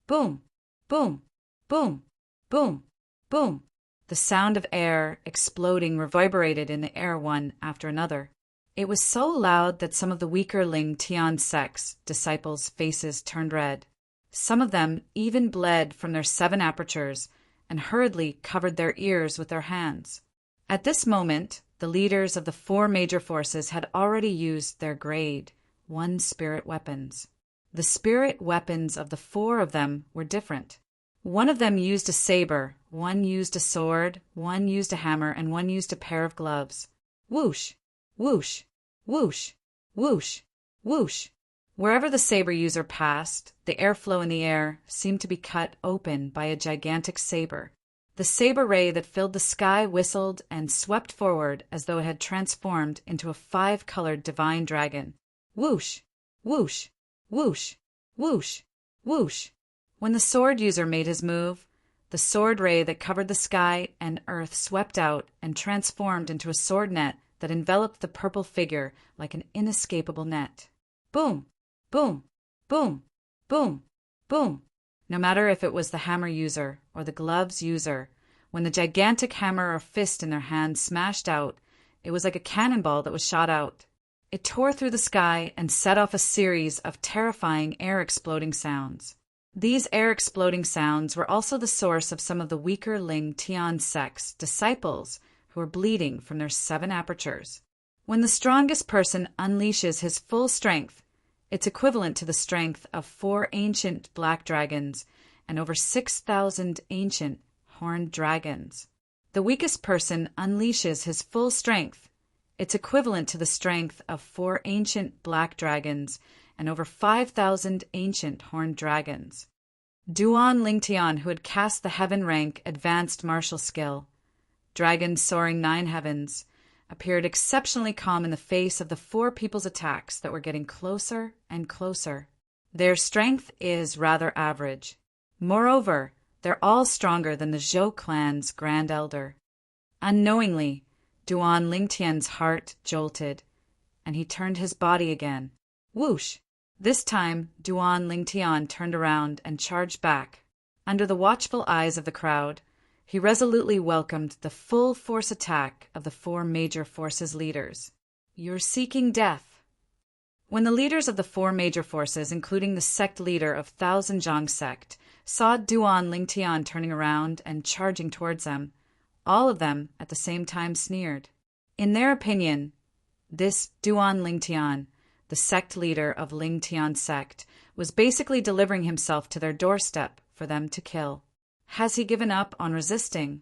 Boom! Boom! Boom! Boom! Boom! The sound of air exploding reverberated in the air one after another. It was so loud that some of the weaker Ling Tian sect's disciples' faces turned red. Some of them even bled from their 7 apertures and hurriedly covered their ears with their hands. At this moment, the leaders of the 4 major forces had already used their grade 1 spirit weapons. The spirit weapons of the 4 of them were different. One of them used a saber, one used a sword, one used a hammer, and one used a pair of gloves. Whoosh! Whoosh! Whoosh! Whoosh! Whoosh! Wherever the saber user passed, the airflow in the air seemed to be cut open by a gigantic saber. The saber ray that filled the sky whistled and swept forward as though it had transformed into a 5-colored divine dragon. Whoosh! Whoosh! Whoosh! Whoosh! Whoosh! When the sword user made his move, the sword ray that covered the sky and earth swept out and transformed into a sword net that enveloped the purple figure like an inescapable net. Boom! Boom! Boom! Boom! Boom! No matter if it was the hammer user or the gloves user, when the gigantic hammer or fist in their hand smashed out, it was like a cannonball that was shot out. It tore through the sky and set off a series of terrifying air-exploding sounds. These air-exploding sounds were also the source of some of the weaker Ling Tian sect's disciples who were bleeding from their 7 apertures. When the strongest person unleashes his full strength, it's equivalent to the strength of 4 ancient black dragons and over 6,000 ancient horned dragons. The weakest person unleashes his full strength. It's equivalent to the strength of 4 ancient black dragons and over 5,000 ancient horned dragons. Duan Lingtian, who had cast the heaven rank advanced martial skill, dragon soaring 9 heavens, appeared exceptionally calm in the face of the 4 people's attacks that were getting closer and closer. Their strength is rather average. Moreover, they're all stronger than the Zhou clan's grand elder. Unknowingly, Duan Lingtian's heart jolted, and he turned his body again. Whoosh! This time, Duan Lingtian turned around and charged back. Under the watchful eyes of the crowd, he resolutely welcomed the full force attack of the 4 major forces leaders. You're seeking death. When the leaders of the 4 major forces, including the sect leader of Thousand Zhang sect, saw Duan Lingtian turning around and charging towards them, all of them at the same time sneered. In their opinion, this Duan Lingtian, the sect leader of Lingtian sect, was basically delivering himself to their doorstep for them to kill. Has he given up on resisting?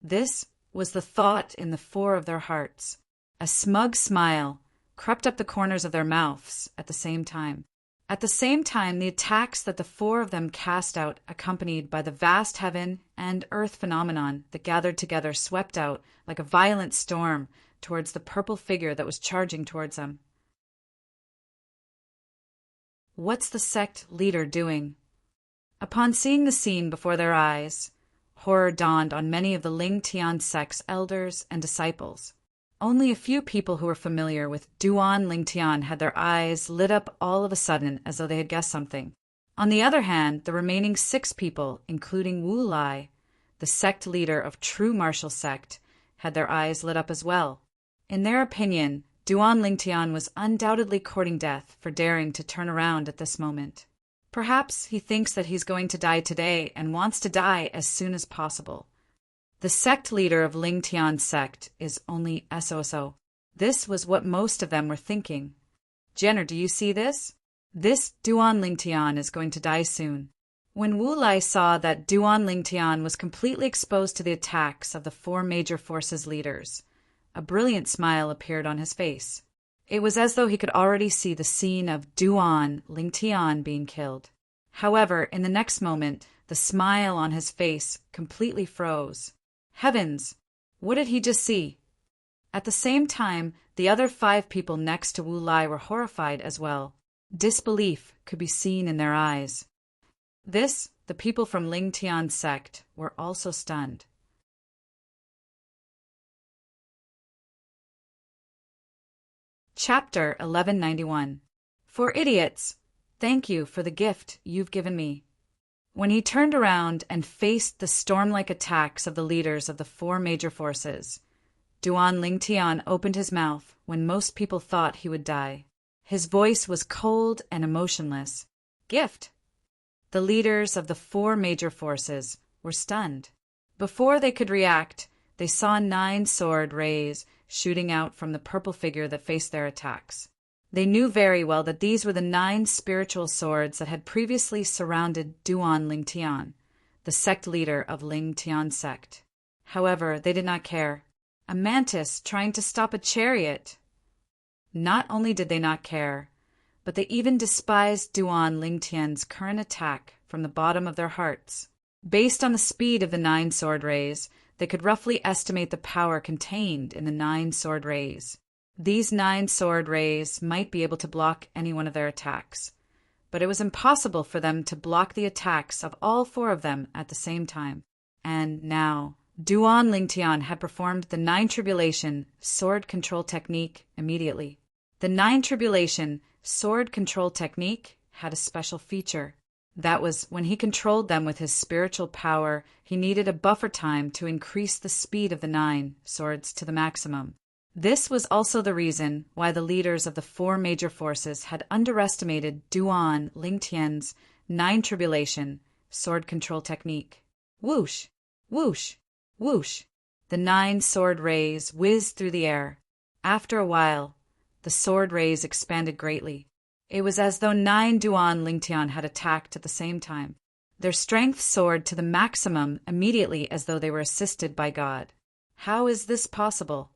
This was the thought in the 4 of their hearts. A smug smile crept up the corners of their mouths at the same time. At the same time, the attacks that the 4 of them cast out, accompanied by the vast heaven and earth phenomenon that gathered together, swept out like a violent storm towards the purple figure that was charging towards them. What's the sect leader doing? Upon seeing the scene before their eyes, horror dawned on many of the Lingtian sect's elders and disciples. Only a few people who were familiar with Duan Lingtian had their eyes lit up all of a sudden as though they had guessed something. On the other hand, the remaining 6 people, including Wu Lai, the sect leader of true martial sect, had their eyes lit up as well. In their opinion, Duan Lingtian was undoubtedly courting death for daring to turn around at this moment. Perhaps he thinks that he's going to die today and wants to die as soon as possible. The sect leader of Lingtian sect is only SOSO. This was what most of them were thinking. Jenner, do you see this? This Duan Lingtian is going to die soon. When Wu Lai saw that Duan Lingtian was completely exposed to the attacks of the 4 major forces leaders, a brilliant smile appeared on his face. It was as though he could already see the scene of Duan Lingtian being killed. However, in the next moment, the smile on his face completely froze. Heavens! What did he just see? At the same time, the other 5 people next to Wu Lai were horrified as well. Disbelief could be seen in their eyes. This, the people from Lingtian sect, were also stunned. Chapter 1191. For idiots, thank you for the gift you've given me. When he turned around and faced the storm-like attacks of the leaders of the 4 major forces, Duan Lingtian opened his mouth when most people thought he would die. His voice was cold and emotionless. Gift! The leaders of the 4 major forces were stunned. Before they could react, they saw 9 sword rays shooting out from the purple figure that faced their attacks. They knew very well that these were the 9 spiritual swords that had previously surrounded Duan Lingtian, the sect leader of Lingtian sect. However, they did not care. A mantis trying to stop a chariot. Not only did they not care, but they even despised Duan Lingtian's current attack from the bottom of their hearts. Based on the speed of the 9 sword rays, they could roughly estimate the power contained in the 9 sword rays. These 9 sword rays might be able to block any one of their attacks, but it was impossible for them to block the attacks of all 4 of them at the same time. And now, Duan Lingtian had performed the 9 Tribulation sword control technique immediately. The 9 Tribulation sword control technique had a special feature. That was, when he controlled them with his spiritual power, he needed a buffer time to increase the speed of the 9 swords to the maximum. This was also the reason why the leaders of the 4 major forces had underestimated Duan Lingtian's 9 Tribulation sword control technique. Whoosh! Whoosh! Whoosh! The 9 sword rays whizzed through the air. After a while, the sword rays expanded greatly. It was as though 9 Duan Lingtian had attacked at the same time. Their strength soared to the maximum immediately as though they were assisted by God. How is this possible?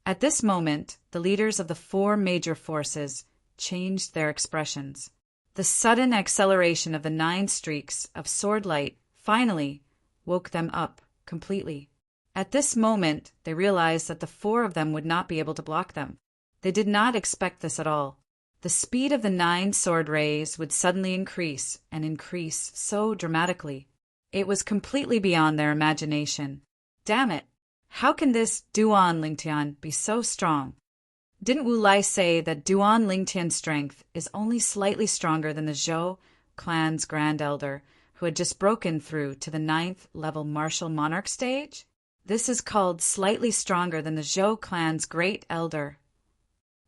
At this moment, the leaders of the 4 major forces changed their expressions. The sudden acceleration of the 9 streaks of sword light finally woke them up completely. At this moment, they realized that the 4 of them would not be able to block them. They did not expect this at all. The speed of the 9 sword rays would suddenly increase and increase so dramatically. It was completely beyond their imagination. Damn it! How can this Duan Lingtian be so strong? Didn't Wu Lai say that Duan Lingtian's strength is only slightly stronger than the Zhou clan's Grand Elder, who had just broken through to the 9th level martial monarch stage? This is called slightly stronger than the Zhou clan's Great Elder.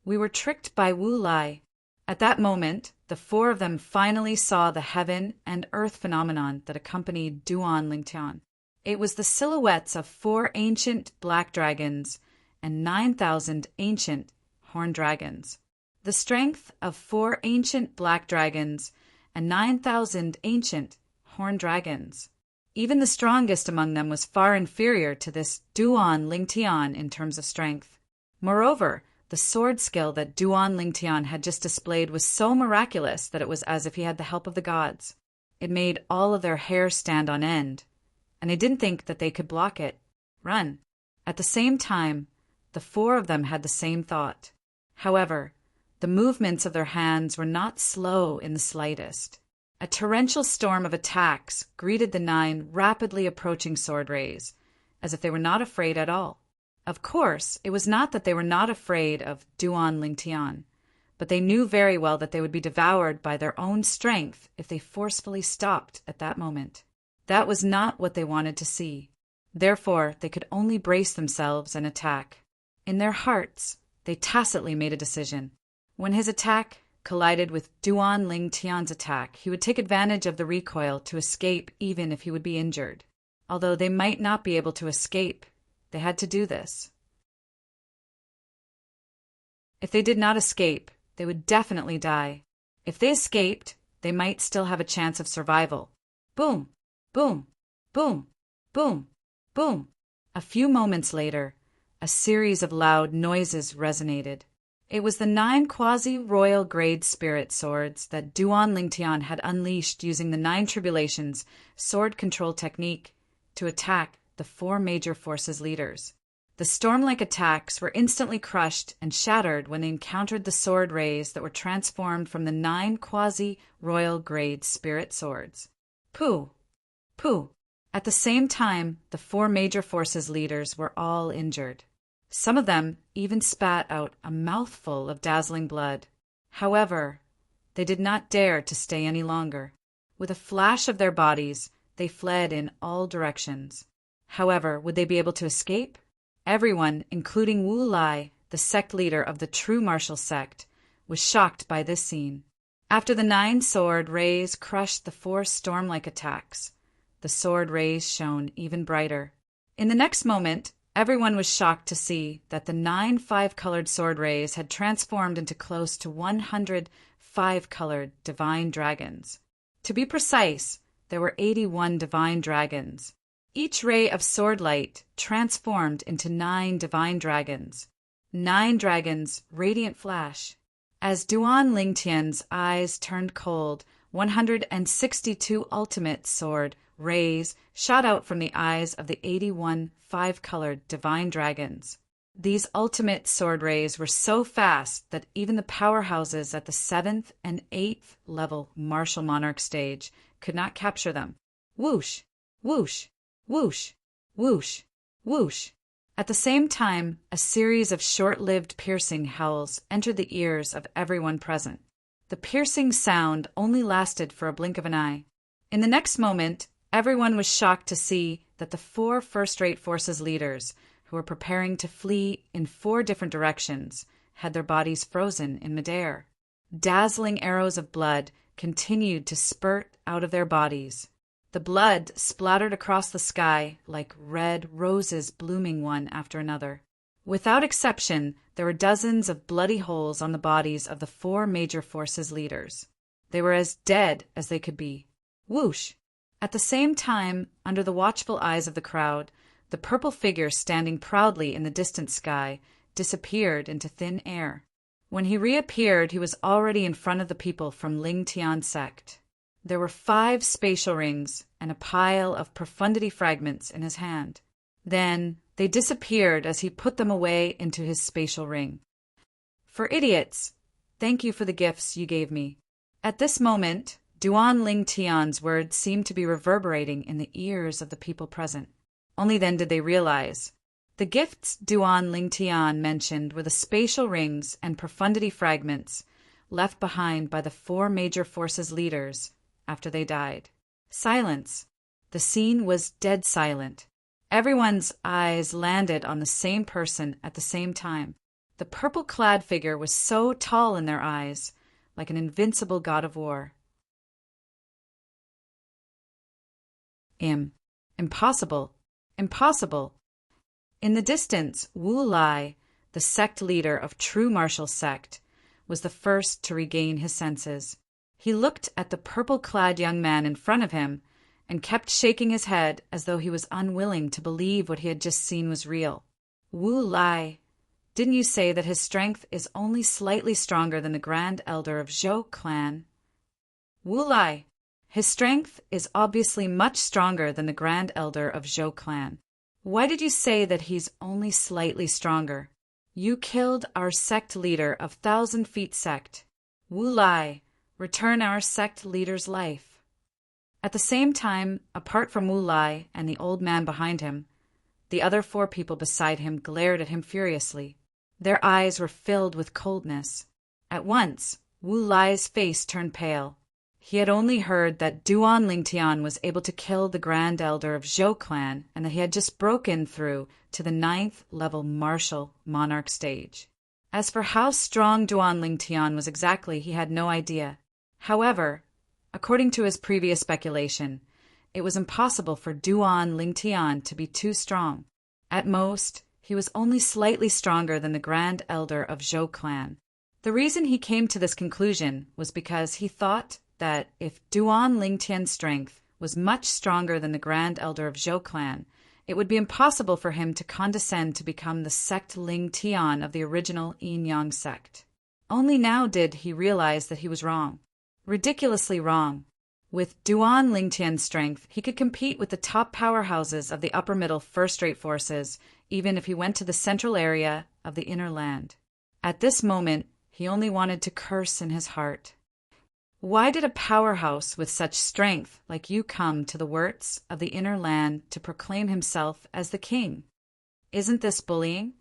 We were tricked by Wu Lai. At that moment, the 4 of them finally saw the heaven and earth phenomenon that accompanied Duan Lingtian. It was the silhouettes of 4 ancient black dragons and 9,000 ancient horned dragons. The strength of 4 ancient black dragons and 9,000 ancient horned dragons. Even the strongest among them was far inferior to this Duan Lingtian in terms of strength. Moreover, the sword skill that Duan Lingtian had just displayed was so miraculous that it was as if he had the help of the gods. It made all of their hair stand on end, and they didn't think that they could block it. Run. At the same time, the 4 of them had the same thought. However, the movements of their hands were not slow in the slightest. A torrential storm of attacks greeted the 9 rapidly approaching sword rays, as if they were not afraid at all. Of course, it was not that they were not afraid of Duan Lingtian, but they knew very well that they would be devoured by their own strength if they forcefully stopped at that moment. That was not what they wanted to see. Therefore, they could only brace themselves and attack. In their hearts, they tacitly made a decision. When his attack collided with Duan Lingtian's attack, he would take advantage of the recoil to escape even if he would be injured. Although they might not be able to escape, they had to do this. If they did not escape, they would definitely die. If they escaped, they might still have a chance of survival. Boom! Boom! Boom! Boom! Boom! A few moments later, a series of loud noises resonated. It was the 9 quasi-royal grade spirit swords that Duan Lingtian had unleashed using the 9 Tribulations sword control technique to attack the 4 major forces leaders. The storm-like attacks were instantly crushed and shattered when they encountered the sword rays that were transformed from the 9 quasi-royal grade spirit swords. Pooh! Pooh! At the same time, the 4 major forces leaders were all injured. Some of them even spat out a mouthful of dazzling blood. However, they did not dare to stay any longer. With a flash of their bodies, they fled in all directions. However, would they be able to escape? Everyone, including Wu Lai, the sect leader of the true martial sect, was shocked by this scene. After the 9 sword rays crushed the 4 storm-like attacks, the sword rays shone even brighter. In the next moment, everyone was shocked to see that the 9 5-colored sword rays had transformed into close to 100 5-colored divine dragons. To be precise, there were 81 divine dragons. Each ray of sword light transformed into 9 divine dragons. 9 dragons' radiant flash. As Duan Lingtian's eyes turned cold, 162 ultimate sword rays shot out from the eyes of the 81 5-colored divine dragons. These ultimate sword rays were so fast that even the powerhouses at the 7th and 8th level martial monarch stage could not capture them. Whoosh! Whoosh! Whoosh! Whoosh! Whoosh! At the same time, a series of short-lived piercing howls entered the ears of everyone present. The piercing sound only lasted for a blink of an eye. In the next moment, everyone was shocked to see that the 4 first-rate forces leaders, who were preparing to flee in 4 different directions, had their bodies frozen in midair. Dazzling arrows of blood continued to spurt out of their bodies. The blood splattered across the sky like red roses blooming one after another. Without exception, there were dozens of bloody holes on the bodies of the four major forces' leaders. They were as dead as they could be. Whoosh! At the same time, under the watchful eyes of the crowd, the purple figure standing proudly in the distant sky disappeared into thin air. When he reappeared, he was already in front of the people from Ling Tian sect. There were 5 spatial rings and a pile of profundity fragments in his hand. Then they disappeared as he put them away into his spatial ring. For idiots, thank you for the gifts you gave me. At this moment, Duan Ling Tian's words seemed to be reverberating in the ears of the people present. Only then did they realize. The gifts Duan Ling Tian mentioned were the spatial rings and profundity fragments left behind by the 4 major forces' leaders after they died. Silence. The scene was dead silent. Everyone's eyes landed on the same person at the same time. The purple-clad figure was so tall in their eyes, like an invincible god of war. Impossible. Impossible. In the distance, Wu Lai, the sect leader of true martial sect, was the first to regain his senses. He looked at the purple-clad young man in front of him and kept shaking his head as though he was unwilling to believe what he had just seen was real. Wu Lai, didn't you say that his strength is only slightly stronger than the Grand Elder of Zhou clan? Wu Lai, his strength is obviously much stronger than the Grand Elder of Zhou clan. Why did you say that he's only slightly stronger? You killed our sect leader of 1,000 Feet sect. Wu Lai, return our sect leader's life. At the same time, apart from Wu Lai and the old man behind him, the other 4 people beside him glared at him furiously. Their eyes were filled with coldness. At once, Wu Lai's face turned pale. He had only heard that Duan Lingtian was able to kill the Grand Elder of Zhou clan and that he had just broken through to the 9th level martial monarch stage. As for how strong Duan Lingtian was exactly, he had no idea. However, according to his previous speculation, it was impossible for Duan Lingtian to be too strong. At most, he was only slightly stronger than the Grand Elder of Zhou clan. The reason he came to this conclusion was because he thought that if Duan Lingtian's strength was much stronger than the Grand Elder of Zhou clan, it would be impossible for him to condescend to become the sect Ling Tian of the original Yin Yang sect. Only now did he realize that he was wrong. Ridiculously wrong. With Duan Lingtian's strength, he could compete with the top powerhouses of the upper-middle first-rate forces, even if he went to the central area of the inner land. At this moment, he only wanted to curse in his heart. Why did a powerhouse with such strength like you come to the worts of the inner land to proclaim himself as the king? Isn't this bullying?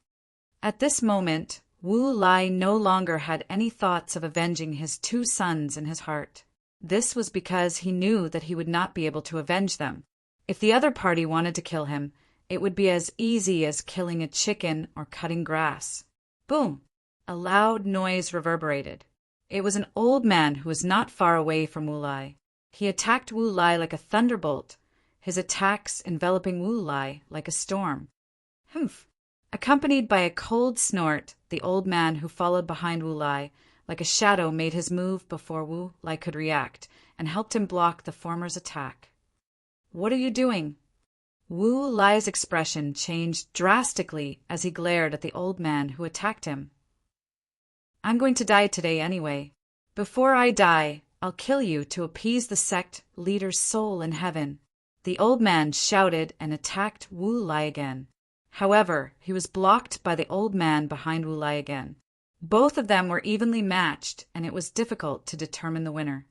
At this moment, Wu Lai no longer had any thoughts of avenging his 2 sons in his heart. This was because he knew that he would not be able to avenge them. If the other party wanted to kill him, it would be as easy as killing a chicken or cutting grass. Boom! A loud noise reverberated. It was an old man who was not far away from Wu Lai. He attacked Wu Lai like a thunderbolt, his attacks enveloping Wu Lai like a storm. Humph! Accompanied by a cold snort, the old man who followed behind Wu Lai, like a shadow, made his move before Wu Lai could react, and helped him block the former's attack. What are you doing? Wu Lai's expression changed drastically as he glared at the old man who attacked him. I'm going to die today anyway. Before I die, I'll kill you to appease the sect leader's soul in heaven. The old man shouted and attacked Wu Lai again. However, he was blocked by the old man behind Wu Lai again. Both of them were evenly matched, and it was difficult to determine the winner.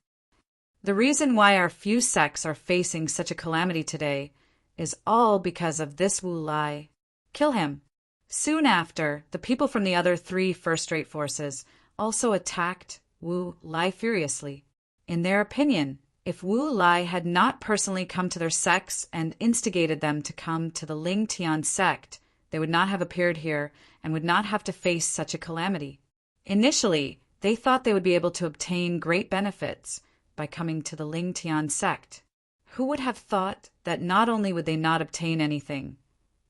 The reason why our few sects are facing such a calamity today is all because of this Wu Lai. Kill him. Soon after, the people from the other 3 first-rate forces also attacked Wu Lai furiously. In their opinion, if Wu Lai had not personally come to their sects and instigated them to come to the Ling Tian sect, they would not have appeared here and would not have to face such a calamity. Initially, they thought they would be able to obtain great benefits by coming to the Ling Tian sect. Who would have thought that not only would they not obtain anything,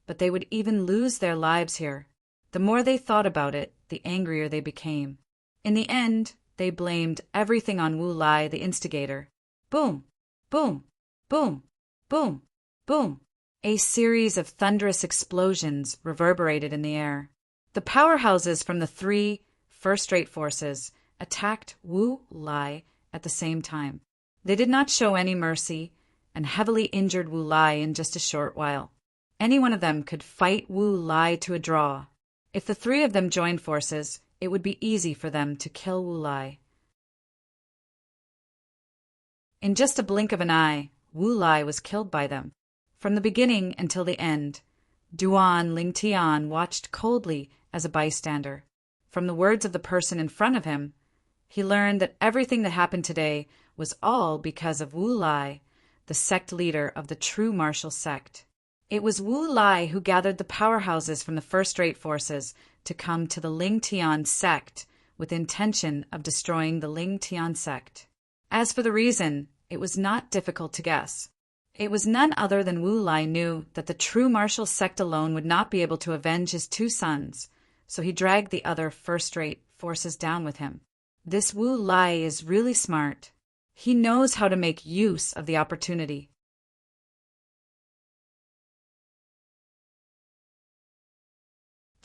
but they would even lose their lives here? The more they thought about it, the angrier they became. In the end, they blamed everything on Wu Lai, the instigator. Boom, boom, boom, boom, boom. A series of thunderous explosions reverberated in the air. The powerhouses from the three first-rate forces attacked Wu Lai at the same time. They did not show any mercy and heavily injured Wu Lai in just a short while. Any one of them could fight Wu Lai to a draw. If the three of them joined forces, it would be easy for them to kill Wu Lai. In just a blink of an eye, Wu Lai was killed by them. From the beginning until the end, Duan Lingtian watched coldly as a bystander. From the words of the person in front of him, he learned that everything that happened today was all because of Wu Lai, the sect leader of the true martial sect. It was Wu Lai who gathered the powerhouses from the first-rate forces to come to the Lingtian sect with the intention of destroying the Lingtian sect. As for the reason, it was not difficult to guess. It was none other than Wu Lai knew that the true martial sect alone would not be able to avenge his two sons, so he dragged the other first-rate forces down with him. This Wu Lai is really smart. He knows how to make use of the opportunity.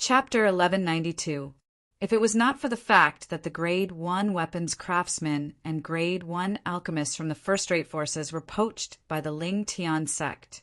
Chapter 1192. If it was not for the fact that the Grade 1 weapons craftsmen and Grade 1 alchemists from the first-rate forces were poached by the Lingtian sect,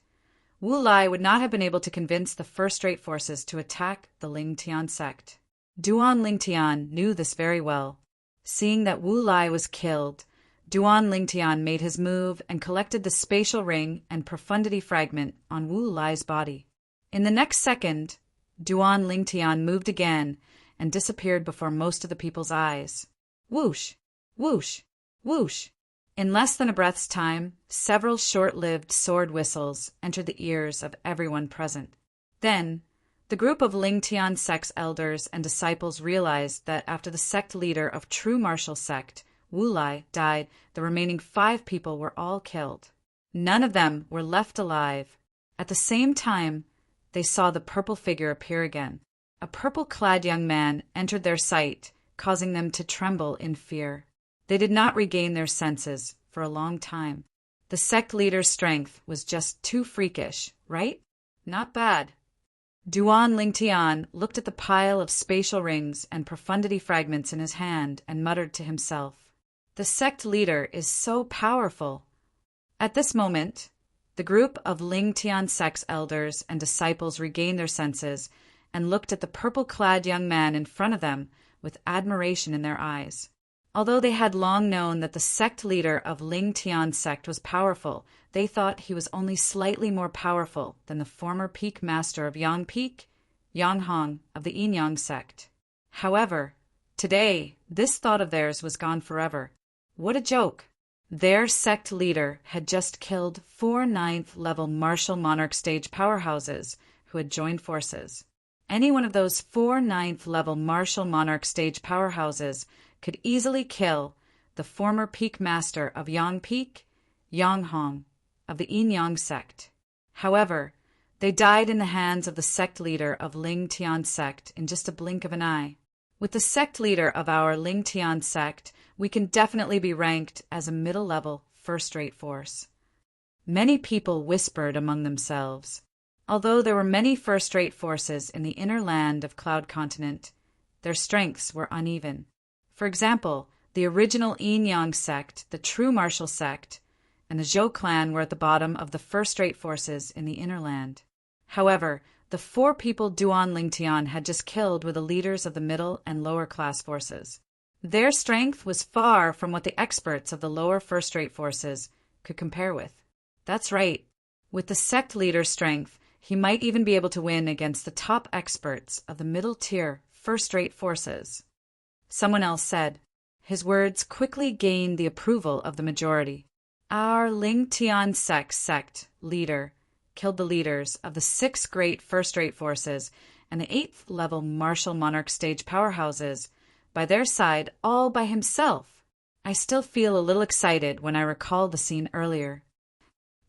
Wu Lai would not have been able to convince the first-rate forces to attack the Lingtian sect. Duan Lingtian knew this very well. Seeing that Wu Lai was killed, Duan Lingtian made his move and collected the spatial ring and profundity fragment on Wu Lai's body. In the next second, Duan Lingtian moved again and disappeared before most of the people's eyes. Whoosh, whoosh, whoosh. In less than a breath's time, several short-lived sword whistles entered the ears of everyone present. Then, the group of Lingtian sect's elders and disciples realized that after the sect leader of true martial sect, Wu Lai, died, the remaining 5 people were all killed. None of them were left alive. At the same time, they saw the purple figure appear again. A purple-clad young man entered their sight, causing them to tremble in fear. They did not regain their senses for a long time. The sect leader's strength was just too freakish, right? Not bad. Duan Lingtian looked at the pile of spatial rings and profundity fragments in his hand and muttered to himself, "The sect leader is so powerful." At this moment, the group of Lingtian sect's elders and disciples regained their senses and looked at the purple-clad young man in front of them with admiration in their eyes. Although they had long known that the sect leader of Lingtian sect was powerful, they thought he was only slightly more powerful than the former peak master of Yang Peak, Yang Hong of the Yin Yang sect. However, today, this thought of theirs was gone forever. What a joke! Their sect leader had just killed 4 9th-level martial monarch stage powerhouses who had joined forces. Any one of those 4 9th-level martial monarch stage powerhouses could easily kill the former peak master of Yang Peak, Yang Hong of the Yin Yang sect. However, they died in the hands of the sect leader of Lingtian sect in just a blink of an eye. With the sect leader of our Lingtian sect, we can definitely be ranked as a middle-level, first-rate force. Many people whispered among themselves. Although there were many first-rate forces in the inner land of Cloud Continent, their strengths were uneven. For example, the original Yin Yang sect, the true martial sect, and the Zhou clan were at the bottom of the first-rate forces in the inner land. However, the 4 people Duan Lingtian had just killed were the leaders of the middle and lower class forces. Their strength was far from what the experts of the lower first-rate forces could compare with. That's right. With the sect leader's strength, he might even be able to win against the top experts of the middle-tier first-rate forces. Someone else said. His words quickly gained the approval of the majority. Our Lingtian sect leader killed the leaders of the 6 great first-rate forces and the 8th-level martial monarch stage powerhouses by their side all by himself. I still feel a little excited when I recall the scene earlier.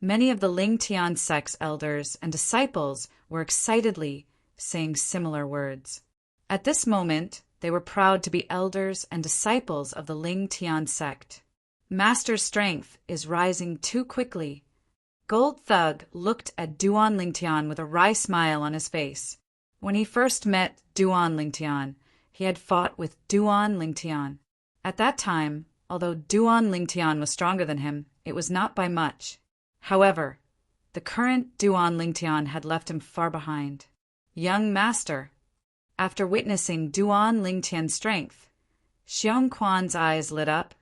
Many of the Lingtian sect's elders and disciples were excitedly saying similar words. At this moment, they were proud to be elders and disciples of the Ling Tian sect. Master's strength is rising too quickly. Gold Thug looked at Duan Lingtian with a wry smile on his face. When he first met Duan Lingtian, he had fought with Duan Lingtian. At that time, although Duan Lingtian was stronger than him, it was not by much. However, the current Duan Lingtian had left him far behind. Young master. After witnessing Duan Lingtian's strength, Xiong Quan's eyes lit up,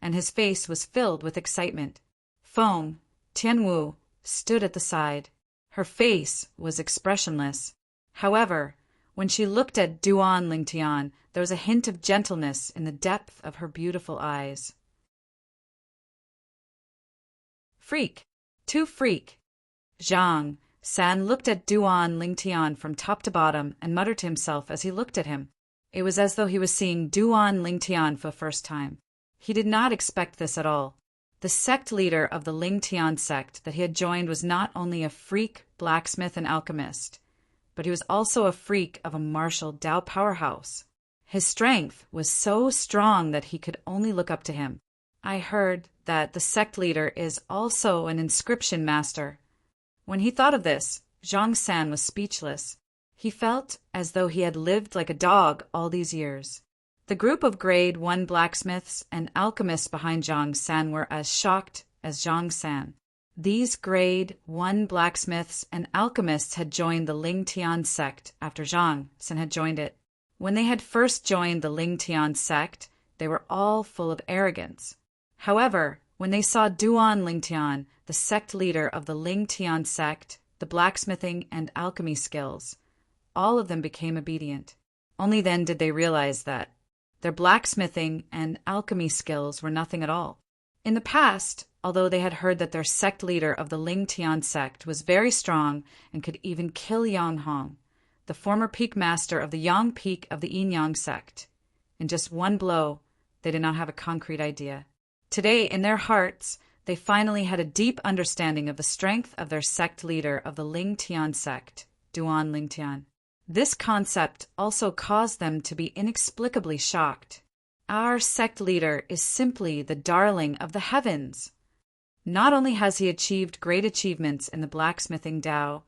and his face was filled with excitement. Feng Tianwu stood at the side. Her face was expressionless. However, when she looked at Duan Lingtian, there was a hint of gentleness in the depth of her beautiful eyes. Freak. Too freak. Zhang San looked at Duan Lingtian from top to bottom and muttered to himself as he looked at him. It was as though he was seeing Duan Lingtian for the first time. He did not expect this at all. The sect leader of the Ling Tian sect that he had joined was not only a freak blacksmith and alchemist, but he was also a freak of a martial Dao powerhouse. His strength was so strong that he could only look up to him. I heard that the sect leader is also an inscription master. When he thought of this, Zhang San was speechless. He felt as though he had lived like a dog all these years. The group of grade 1 blacksmiths and alchemists behind Zhang San were as shocked as Zhang San. These grade 1 blacksmiths and alchemists had joined the Ling Tian sect after Zhang San had joined it. When they had first joined the Ling Tian sect, they were all full of arrogance. However, when they saw Duan Lingtian, the sect leader of the Ling Tian sect, the blacksmithing and alchemy skills, all of them became obedient. Only then did they realize that their blacksmithing and alchemy skills were nothing at all. In the past, although they had heard that their sect leader of the Ling Tian sect was very strong and could even kill Yang Hong, the former peak master of the Yang peak of the Yin Yang sect, in just one blow, they did not have a concrete idea. Today, in their hearts, they finally had a deep understanding of the strength of their sect leader of the Ling Tian sect, Duan Lingtian. This concept also caused them to be inexplicably shocked. Our sect leader is simply the darling of the heavens. Not only has he achieved great achievements in the blacksmithing Dao,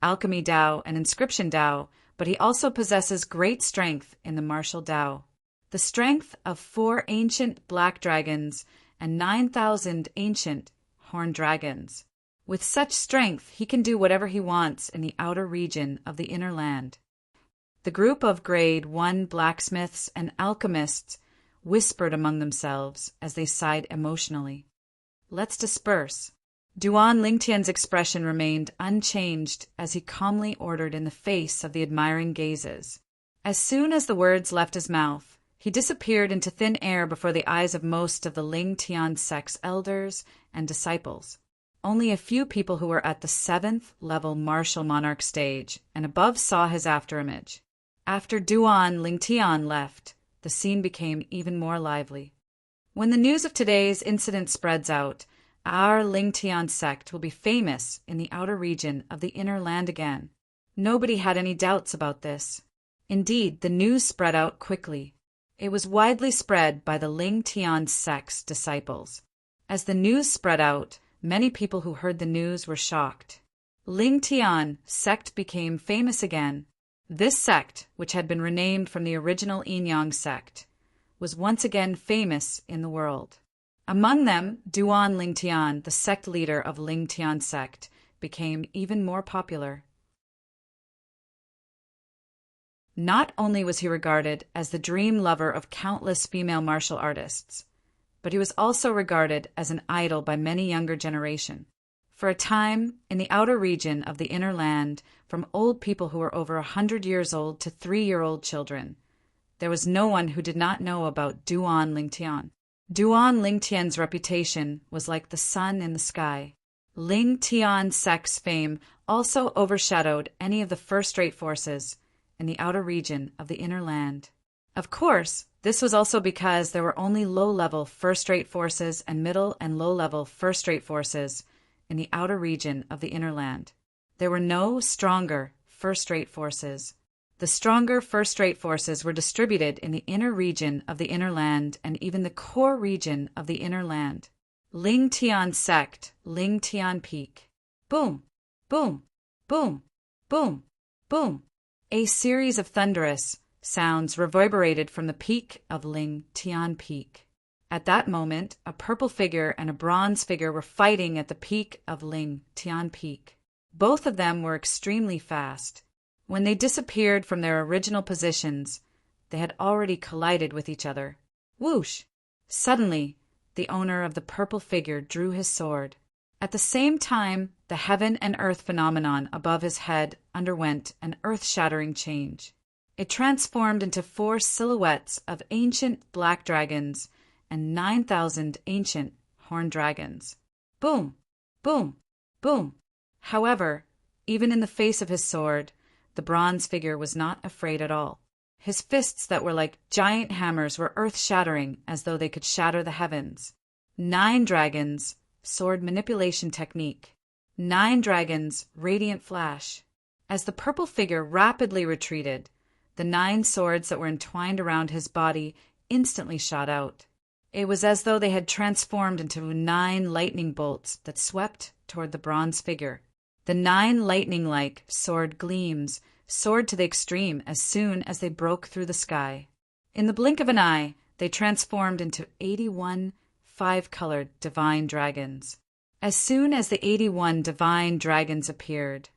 alchemy Dao, and inscription Dao, but he also possesses great strength in the martial Dao. The strength of 4 ancient black dragons and 9,000 ancient horned dragons. With such strength, he can do whatever he wants in the outer region of the inner land. The group of grade 1 blacksmiths and alchemists whispered among themselves as they sighed emotionally. Let's disperse. Duan Lingtian's expression remained unchanged as he calmly ordered in the face of the admiring gazes. As soon as the words left his mouth, he disappeared into thin air before the eyes of most of the Ling Tian sect's elders and disciples. Only a few people who were at the 7th level martial monarch stage and above saw his afterimage. After Duan Lingtian left, the scene became even more lively. When the news of today's incident spreads out, our Ling Tian sect will be famous in the outer region of the inner land again. Nobody had any doubts about this. Indeed, the news spread out quickly. It was widely spread by the Ling Tian sect's disciples. As the news spread out, many people who heard the news were shocked. Ling Tian sect became famous again. This sect, which had been renamed from the original Yin Yang sect, was once again famous in the world. Among them, Duan Lingtian, the sect leader of Ling Tian sect, became even more popular. Not only was he regarded as the dream lover of countless female martial artists, but he was also regarded as an idol by many younger generation. For a time, in the outer region of the inner land, from old people who were over 100 years old to 3-year-old children, there was no one who did not know about Duan Lingtian. Duan Lingtian's reputation was like the sun in the sky. Ling Tian sect's fame also overshadowed any of the first-rate forces in the outer region of the inner land. Of course, this was also because there were only low-level first-rate forces and middle and low-level first-rate forces in the outer region of the inner land. There were no stronger first-rate forces. The The stronger first-rate forces were distributed in the inner region of the inner land and even the core region of the inner land. Ling Tian sect, Ling Tian peak. Boom, boom, boom, boom, boom. A series of thunderous sounds reverberated from the peak of Ling Tian peak. At that moment, a purple figure and a bronze figure were fighting at the peak of Ling Tian peak. Both of them were extremely fast. When they disappeared from their original positions, they had already collided with each other. Whoosh! Suddenly, the owner of the purple figure drew his sword. At the same time, the heaven and earth phenomenon above his head underwent an earth-shattering change. It transformed into 4 silhouettes of ancient black dragons and 9,000 ancient horned dragons. Boom! Boom! Boom! However, even in the face of his sword, the bronze figure was not afraid at all. His fists that were like giant hammers were earth-shattering as though they could shatter the heavens. 9 dragons, sword manipulation technique. 9 dragons, radiant flash. As the purple figure rapidly retreated, the 9 swords that were entwined around his body instantly shot out. It was as though they had transformed into 9 lightning bolts that swept toward the bronze figure. The 9 lightning-like sword gleams soared to the extreme as soon as they broke through the sky. In the blink of an eye, they transformed into 81 5-colored divine dragons. As soon as the 81 divine dragons appeared,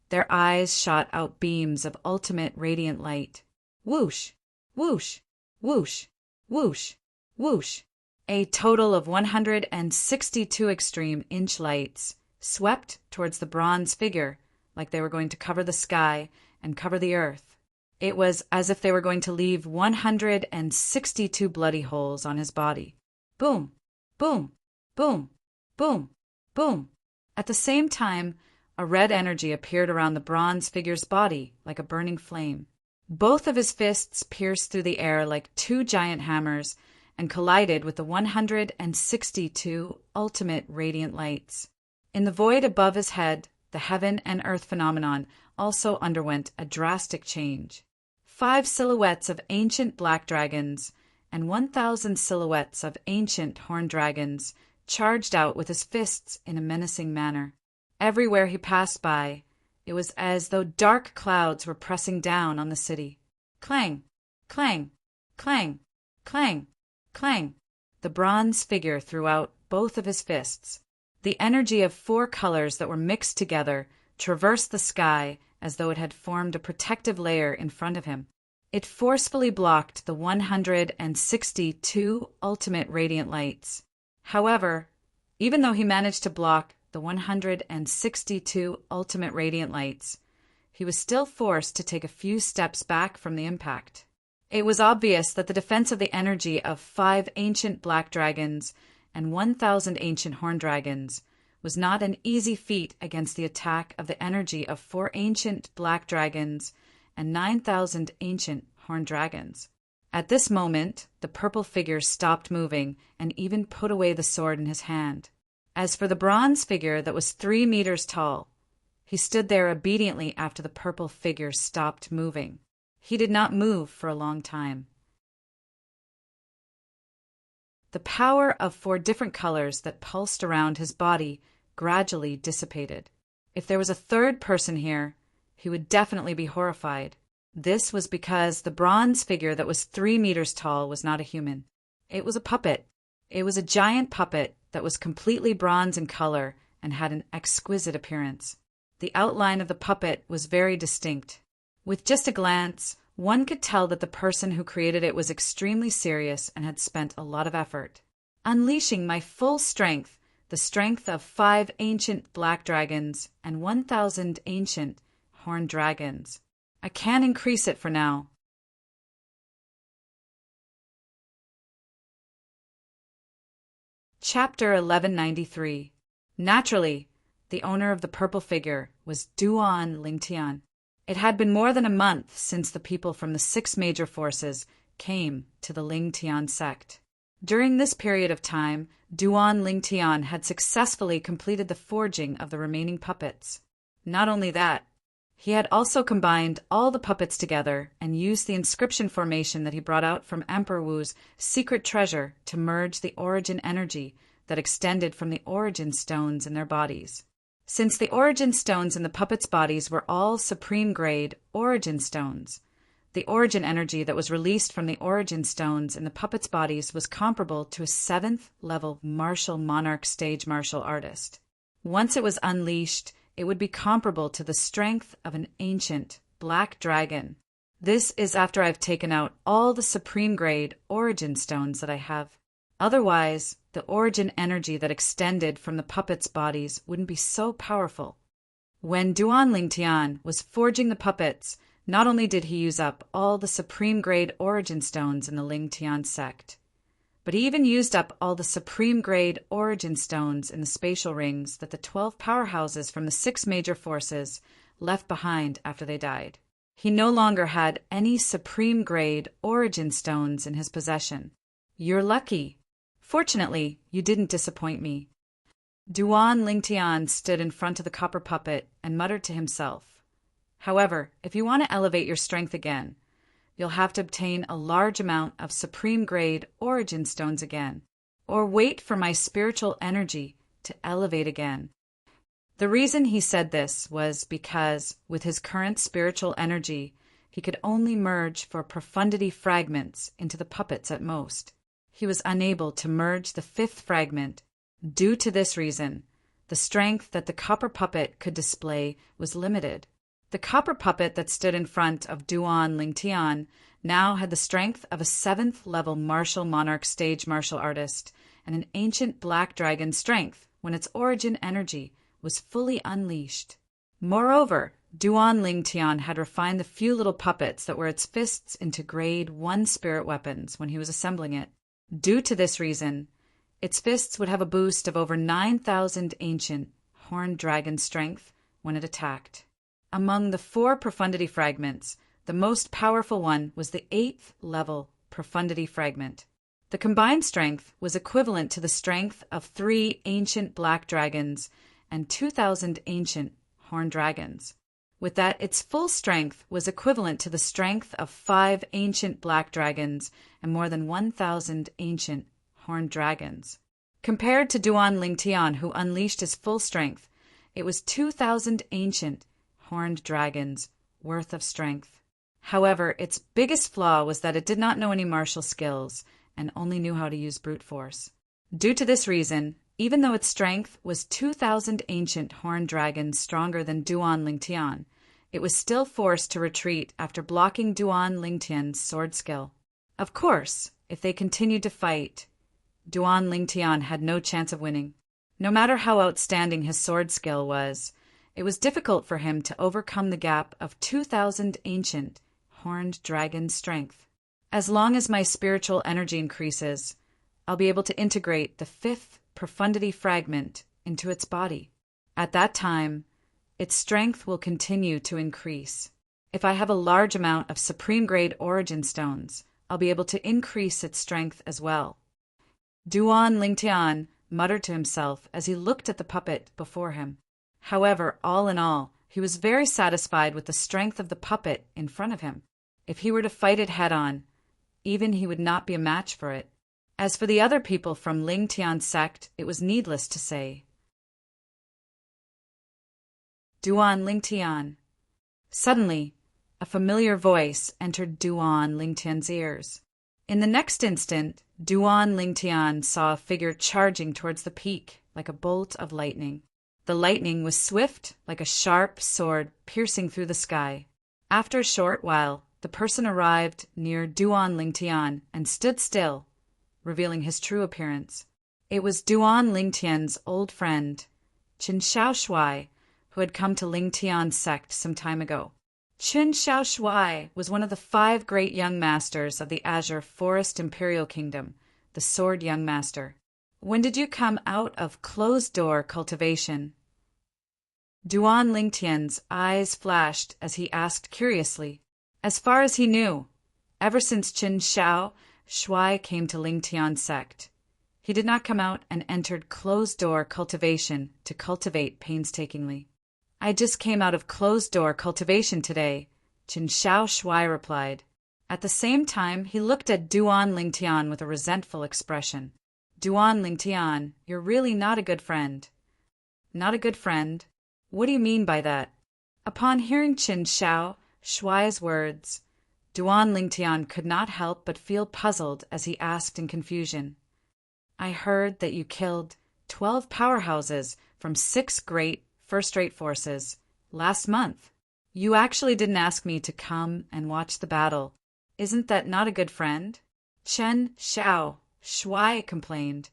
their eyes shot out beams of ultimate radiant light. Whoosh! Whoosh! Whoosh! Whoosh! Whoosh! A total of 162 extreme-inch lights swept towards the bronze figure like they were going to cover the sky and cover the earth. It was as if they were going to leave 162 bloody holes on his body. Boom! Boom! Boom! Boom! Boom! At the same time, a red energy appeared around the bronze figure's body like a burning flame. Both of his fists pierced through the air like 2 giant hammers and collided with the 162 ultimate radiant lights. In the void above his head, the heaven and earth phenomenon also underwent a drastic change. 5 silhouettes of ancient black dragons and 1,000 silhouettes of ancient horned dragons charged out with his fists in a menacing manner. Everywhere he passed by, it was as though dark clouds were pressing down on the city. Clang! Clang! Clang! Clang! Clang! The bronze figure threw out both of his fists. The energy of 4 colors that were mixed together traversed the sky as though it had formed a protective layer in front of him. It forcefully blocked the 162 ultimate radiant lights. However, even though he managed to block the 162 ultimate radiant lights, he was still forced to take a few steps back from the impact. It was obvious that the defense of the energy of 5 ancient black dragons and 1,000 ancient horned dragons was not an easy feat against the attack of the energy of 4 ancient black dragons and 9,000 ancient horned dragons. At this moment, the purple figure stopped moving and even put away the sword in his hand. As for the bronze figure that was 3 meters tall, he stood there obediently after the purple figure stopped moving. He did not move for a long time. The power of 4 different colors that pulsed around his body gradually dissipated. If there was a third person here, he would definitely be horrified. This was because the bronze figure that was 3 meters tall was not a human. It was a puppet. It was a giant puppet that was completely bronze in color and had an exquisite appearance. The outline of the puppet was very distinct. With just a glance, one could tell that the person who created it was extremely serious and had spent a lot of effort. Unleashing my full strength, the strength of 5 ancient black dragons and 1,000 ancient horned dragons. I can increase it for now. Chapter 1193. Naturally, the owner of the purple figure was Duan Lingtian. It had been more than a month since the people from the 6 major forces came to the Lingtian sect. During this period of time, Duan Lingtian had successfully completed the forging of the remaining puppets. Not only that, He had also combined all the puppets together and used the inscription formation that he brought out from Emperor Wu's secret treasure to merge the origin energy that extended from the origin stones in their bodies. Since the origin stones in the puppets' bodies were all supreme-grade origin stones, the origin energy that was released from the origin stones in the puppets' bodies was comparable to a 7th-level martial monarch stage martial artist. Once it was unleashed, it would be comparable to the strength of an ancient black dragon. This is after I've taken out all the supreme-grade origin stones that I have. Otherwise, the origin energy that extended from the puppets' bodies wouldn't be so powerful. When Duan Lingtian was forging the puppets, not only did he use up all the supreme-grade origin stones in the Lingtian sect, but he even used up all the supreme-grade origin stones in the spatial rings that the 12 powerhouses from the 6 major forces left behind after they died. He no longer had any supreme-grade origin stones in his possession. You're lucky. Fortunately, you didn't disappoint me. Duan Lingtian stood in front of the copper puppet and muttered to himself. However, if you want to elevate your strength again, you'll have to obtain a large amount of supreme-grade origin stones again, or wait for my spiritual energy to elevate again. The reason he said this was because, with his current spiritual energy, he could only merge for profundity fragments into the puppets at most. He was unable to merge the 5th fragment. Due to this reason, the strength that the copper puppet could display was limited. The copper puppet that stood in front of Duan Lingtian now had the strength of a 7th-level martial monarch stage martial artist and an ancient black dragon strength when its origin energy was fully unleashed. Moreover, Duan Lingtian had refined the few little puppets that were its fists into grade 1 spirit weapons when he was assembling it. Due to this reason, its fists would have a boost of over 9,000 ancient horned dragon strength when it attacked. Among the 4 profundity fragments, the most powerful one was the 8th level profundity fragment. The combined strength was equivalent to the strength of 3 ancient black dragons and 2,000 ancient horned dragons. With that, its full strength was equivalent to the strength of 5 ancient black dragons and more than 1,000 ancient horned dragons. Compared to Duan Lingtian, who unleashed his full strength, it was 2,000 ancient horned dragons worth of strength. However, its biggest flaw was that it did not know any martial skills and only knew how to use brute force. Due to this reason, even though its strength was 2,000 ancient horned dragons stronger than Duan Lingtian, it was still forced to retreat after blocking Duan Lingtian's sword skill. Of course, if they continued to fight, Duan Lingtian had no chance of winning. No matter how outstanding his sword skill was, it was difficult for him to overcome the gap of 2,000 ancient horned dragon strength. As long as my spiritual energy increases, I'll be able to integrate the 5th profundity fragment into its body. At that time, its strength will continue to increase. If I have a large amount of supreme-grade origin stones, I'll be able to increase its strength as well. Duan Lingtian muttered to himself as he looked at the puppet before him. However, all in all, he was very satisfied with the strength of the puppet in front of him. If he were to fight it head-on, even he would not be a match for it. As for the other people from Lingtian's sect, it was needless to say. Duan Lingtian. Suddenly, a familiar voice entered Duan Lingtian's ears. In the next instant, Duan Lingtian saw a figure charging towards the peak like a bolt of lightning. The lightning was swift like a sharp sword piercing through the sky. After a short while, the person arrived near Duan Lingtian and stood still, revealing his true appearance. It was Duan Lingtian's old friend, Qin Shaoshuai, who had come to Lingtian's sect some time ago. Qin Shaoshuai was one of the 5 great young masters of the Azure Forest Imperial Kingdom, the Sword Young Master. When did you come out of closed-door cultivation? Duan Lingtian's eyes flashed as he asked curiously. As far as he knew, ever since Qin Shaoshuai came to Lingtian's sect, he did not come out and entered closed-door cultivation to cultivate painstakingly. I just came out of closed-door cultivation today, Qin Shao Shuai replied. At the same time, he looked at Duan Lingtian with a resentful expression. Duan Lingtian, you're really not a good friend. Not a good friend? What do you mean by that? Upon hearing Qin Shao Shuai's words, Duan Lingtian could not help but feel puzzled as he asked in confusion. I heard that you killed 12 powerhouses from 6 great first-rate forces last month. You actually didn't ask me to come and watch the battle. Isn't that not a good friend? Qin Shao Shuai complained.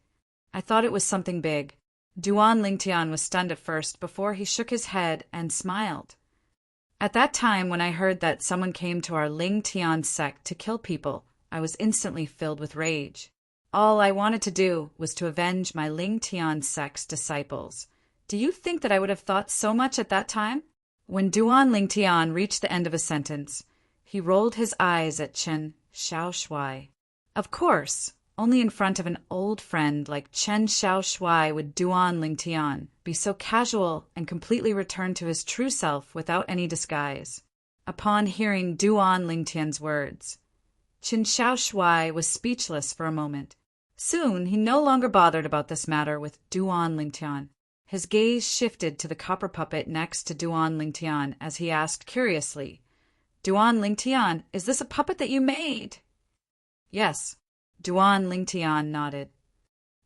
I thought it was something big. Duan Lingtian was stunned at first before he shook his head and smiled. At that time, when I heard that someone came to our Lingtian sect to kill people, I was instantly filled with rage. All I wanted to do was to avenge my Lingtian sect's disciples. Do you think that I would have thought so much at that time? When Duan Lingtian reached the end of a sentence, he rolled his eyes at Qin Shao Shuai. Of course, only in front of an old friend like Qin Shao Shuai would Duan Lingtian be so casual and completely return to his true self without any disguise. Upon hearing Duan Lingtian's words, Qin Shao Shuai was speechless for a moment. Soon he no longer bothered about this matter with Duan Lingtian. His gaze shifted to the copper puppet next to Duan Lingtian as he asked curiously, Duan Lingtian, is this a puppet that you made? Yes. Duan Lingtian nodded.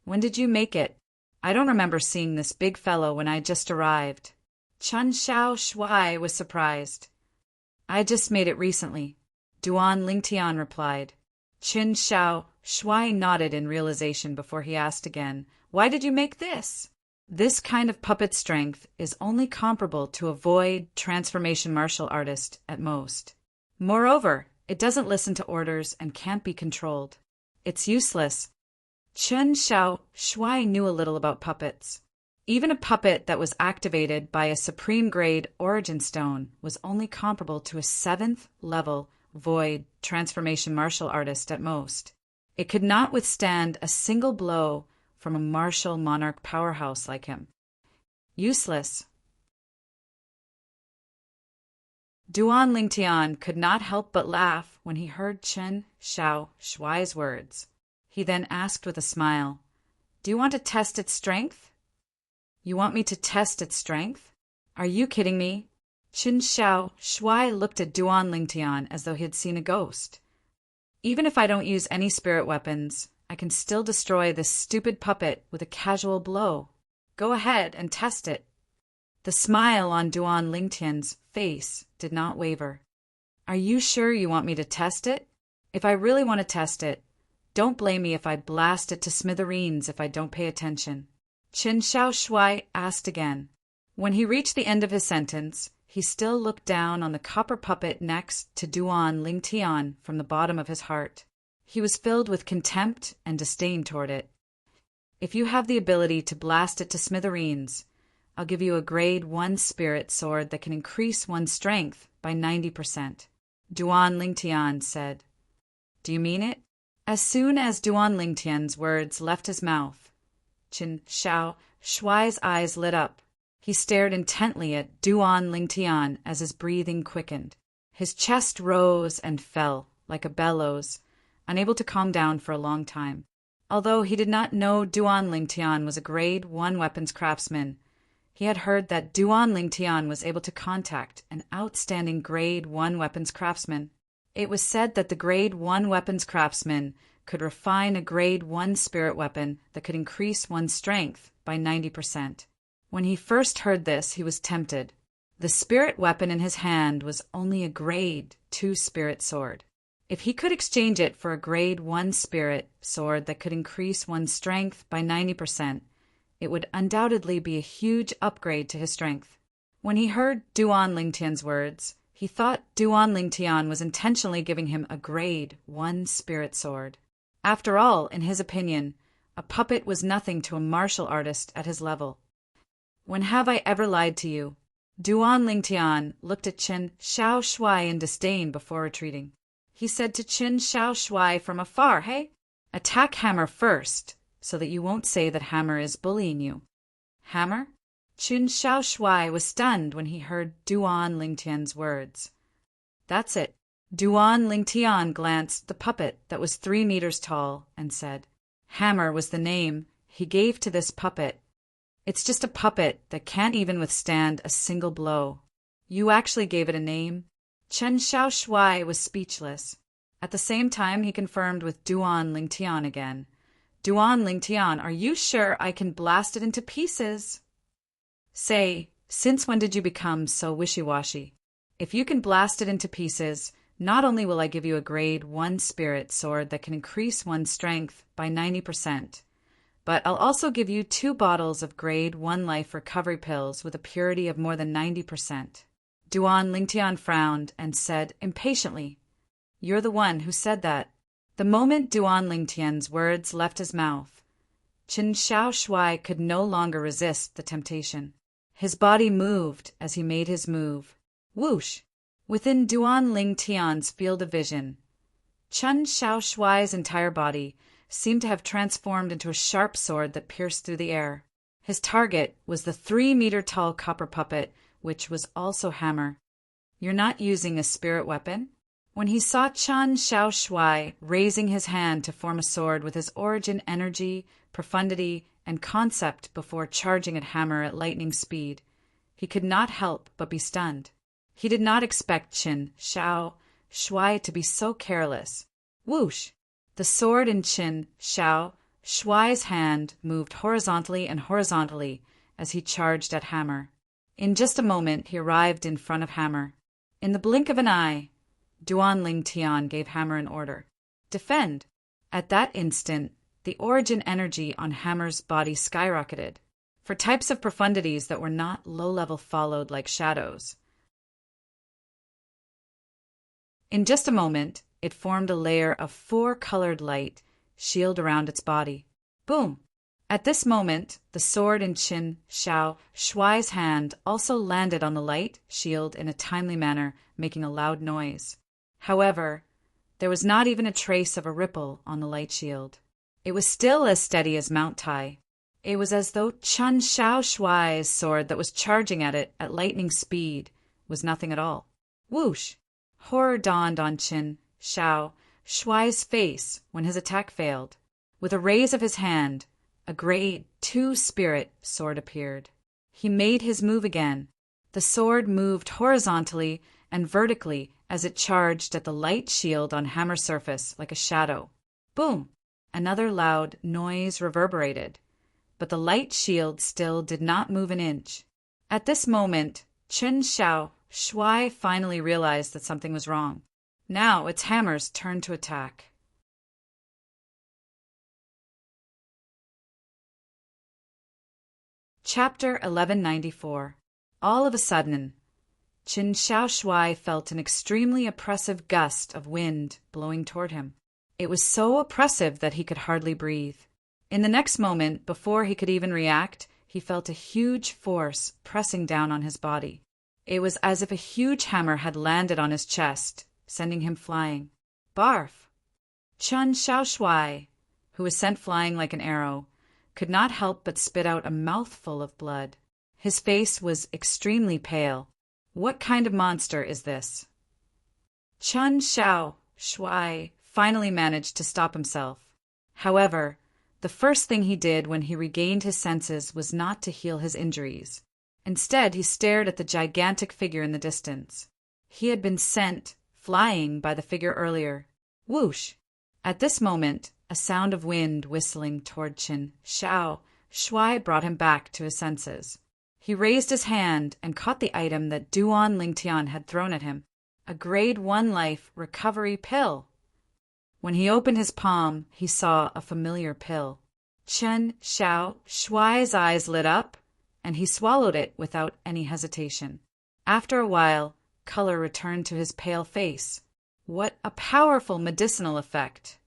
When did you make it? I don't remember seeing this big fellow when I just arrived. Qin Shao Shuai was surprised. I just made it recently, Duan Lingtian replied. Qin Shao Shuai nodded in realization before he asked again, Why did you make this? This kind of puppet strength is only comparable to a void transformation martial artist at most. Moreover, it doesn't listen to orders and can't be controlled. It's useless. Qin Shao Shuai knew a little about puppets. Even a puppet that was activated by a supreme-grade origin stone was only comparable to a 7th-level void transformation martial artist at most. It could not withstand a single blow from a martial monarch powerhouse like him. Useless. Duan Lingtian could not help but laugh when he heard Qin Shao Shuai's words. He then asked with a smile, Do you want to test its strength? You want me to test its strength? Are you kidding me? Qin Shao Shuai looked at Duan Lingtian as though he had seen a ghost. Even if I don't use any spirit weapons, I can still destroy this stupid puppet with a casual blow. Go ahead and test it. The smile on Duan Lingtian's face did not waver. Are you sure you want me to test it? If I really want to test it, don't blame me if I blast it to smithereens if I don't pay attention. Qin Shao Shuai asked again. When he reached the end of his sentence, he still looked down on the copper puppet next to Duan Lingtian from the bottom of his heart. He was filled with contempt and disdain toward it. If you have the ability to blast it to smithereens, I'll give you a grade 1 spirit sword that can increase one's strength by 90%. Duan Lingtian said. Do you mean it? As soon as Duan Lingtian's words left his mouth, Qin Shao Shuai's eyes lit up. He stared intently at Duan Lingtian as his breathing quickened. His chest rose and fell like a bellows, unable to calm down for a long time. Although he did not know Duan Lingtian was a grade 1 weapons craftsman, he had heard that Duan Lingtian was able to contact an outstanding grade 1 weapons craftsman. It was said that the grade 1 weapons craftsman could refine a grade 1 spirit weapon that could increase one's strength by 90%. When he first heard this, he was tempted. The spirit weapon in his hand was only a grade 2 spirit sword. If he could exchange it for a grade 1 spirit sword that could increase one's strength by 90%, it would undoubtedly be a huge upgrade to his strength. When he heard Duan Lingtian's words, he thought Duan Lingtian was intentionally giving him a grade 1 spirit sword. After all, in his opinion, a puppet was nothing to a martial artist at his level. When have I ever lied to you? Duan Lingtian looked at Qin Shao Shuai in disdain before retreating. He said to Qin Shao Shuai from afar, Hey, attack Hammer first, so that you won't say that Hammer is bullying you. Hammer? Qin Shao Shuai was stunned when he heard Duan Lingtian's words. That's it. Duan Lingtian glanced at the puppet that was 3 meters tall and said, Hammer was the name he gave to this puppet. It's just a puppet that can't even withstand a single blow. You actually gave it a name? Chen Xiaoshuai was speechless. At the same time, he confirmed with Duan Lingtian again. Duan Lingtian, are you sure I can blast it into pieces? Say, since when did you become so wishy-washy? If you can blast it into pieces, not only will I give you a grade 1 spirit sword that can increase one's strength by 90%, but I'll also give you 2 bottles of grade 1 life recovery pills with a purity of more than 90%. Duan Lingtian frowned and said impatiently, You're the one who said that. The moment Duan Lingtian's words left his mouth, Qin Shao Shuai could no longer resist the temptation. His body moved as he made his move. Whoosh! Within Duan Lingtian's field of vision, Chen Xiaoshuai's entire body seemed to have transformed into a sharp sword that pierced through the air. His target was the 3-meter-tall copper puppet, which was also Hammer. You're not using a spirit weapon? When he saw Chen Xiaoshuai raising his hand to form a sword with his origin energy, profundity, and concept before charging at Hammer at lightning speed, he could not help but be stunned. He did not expect Qin Shao Shuai to be so careless. Whoosh! The sword in Qin Shao Shuai's hand moved horizontally and horizontally as he charged at Hammer. In just a moment, he arrived in front of Hammer. In the blink of an eye, Duan Lingtian gave Hammer an order. Defend! At that instant, the origin energy on Hammer's body skyrocketed. For types of profundities that were not low-level followed like shadows. In just a moment, it formed a layer of 4-colored light shield around its body. Boom! At this moment, the sword in Qin Shao Shuai's hand also landed on the light shield in a timely manner, making a loud noise. However, there was not even a trace of a ripple on the light shield. It was still as steady as Mount Tai. It was as though Chen Xiaoshuai's sword that was charging at it at lightning speed was nothing at all. Whoosh! Horror dawned on Qin Shao Shuai's face when his attack failed. With a raise of his hand, a grade 2 spirit sword appeared. He made his move again. The sword moved horizontally and vertically as it charged at the light shield on Hammer's surface like a shadow. Boom! Another loud noise reverberated, but the light shield still did not move an inch. At this moment, Qin Shao Shuai finally realized that something was wrong. Now it's Hammer's turn to attack. Chapter 1194. All of a sudden, Qin Shao Shuai felt an extremely oppressive gust of wind blowing toward him. It was so oppressive that he could hardly breathe. In the next moment, before he could even react, he felt a huge force pressing down on his body. It was as if a huge hammer had landed on his chest, sending him flying. Barf! Chen Xiaoshuai, who was sent flying like an arrow, could not help but spit out a mouthful of blood. His face was extremely pale. What kind of monster is this? Chen Xiaoshuai finally managed to stop himself. However, the first thing he did when he regained his senses was not to heal his injuries. Instead, he stared at the gigantic figure in the distance. He had been sent flying by the figure earlier. Whoosh! At this moment, a sound of wind whistling toward Qin Shao Shuai brought him back to his senses. He raised his hand and caught the item that Duan Lingtian had thrown at him, a grade 1 life recovery pill. When he opened his palm, he saw a familiar pill. Qin Shao Shuai's eyes lit up, and he swallowed it without any hesitation. After a while, color returned to his pale face. What a powerful medicinal effect!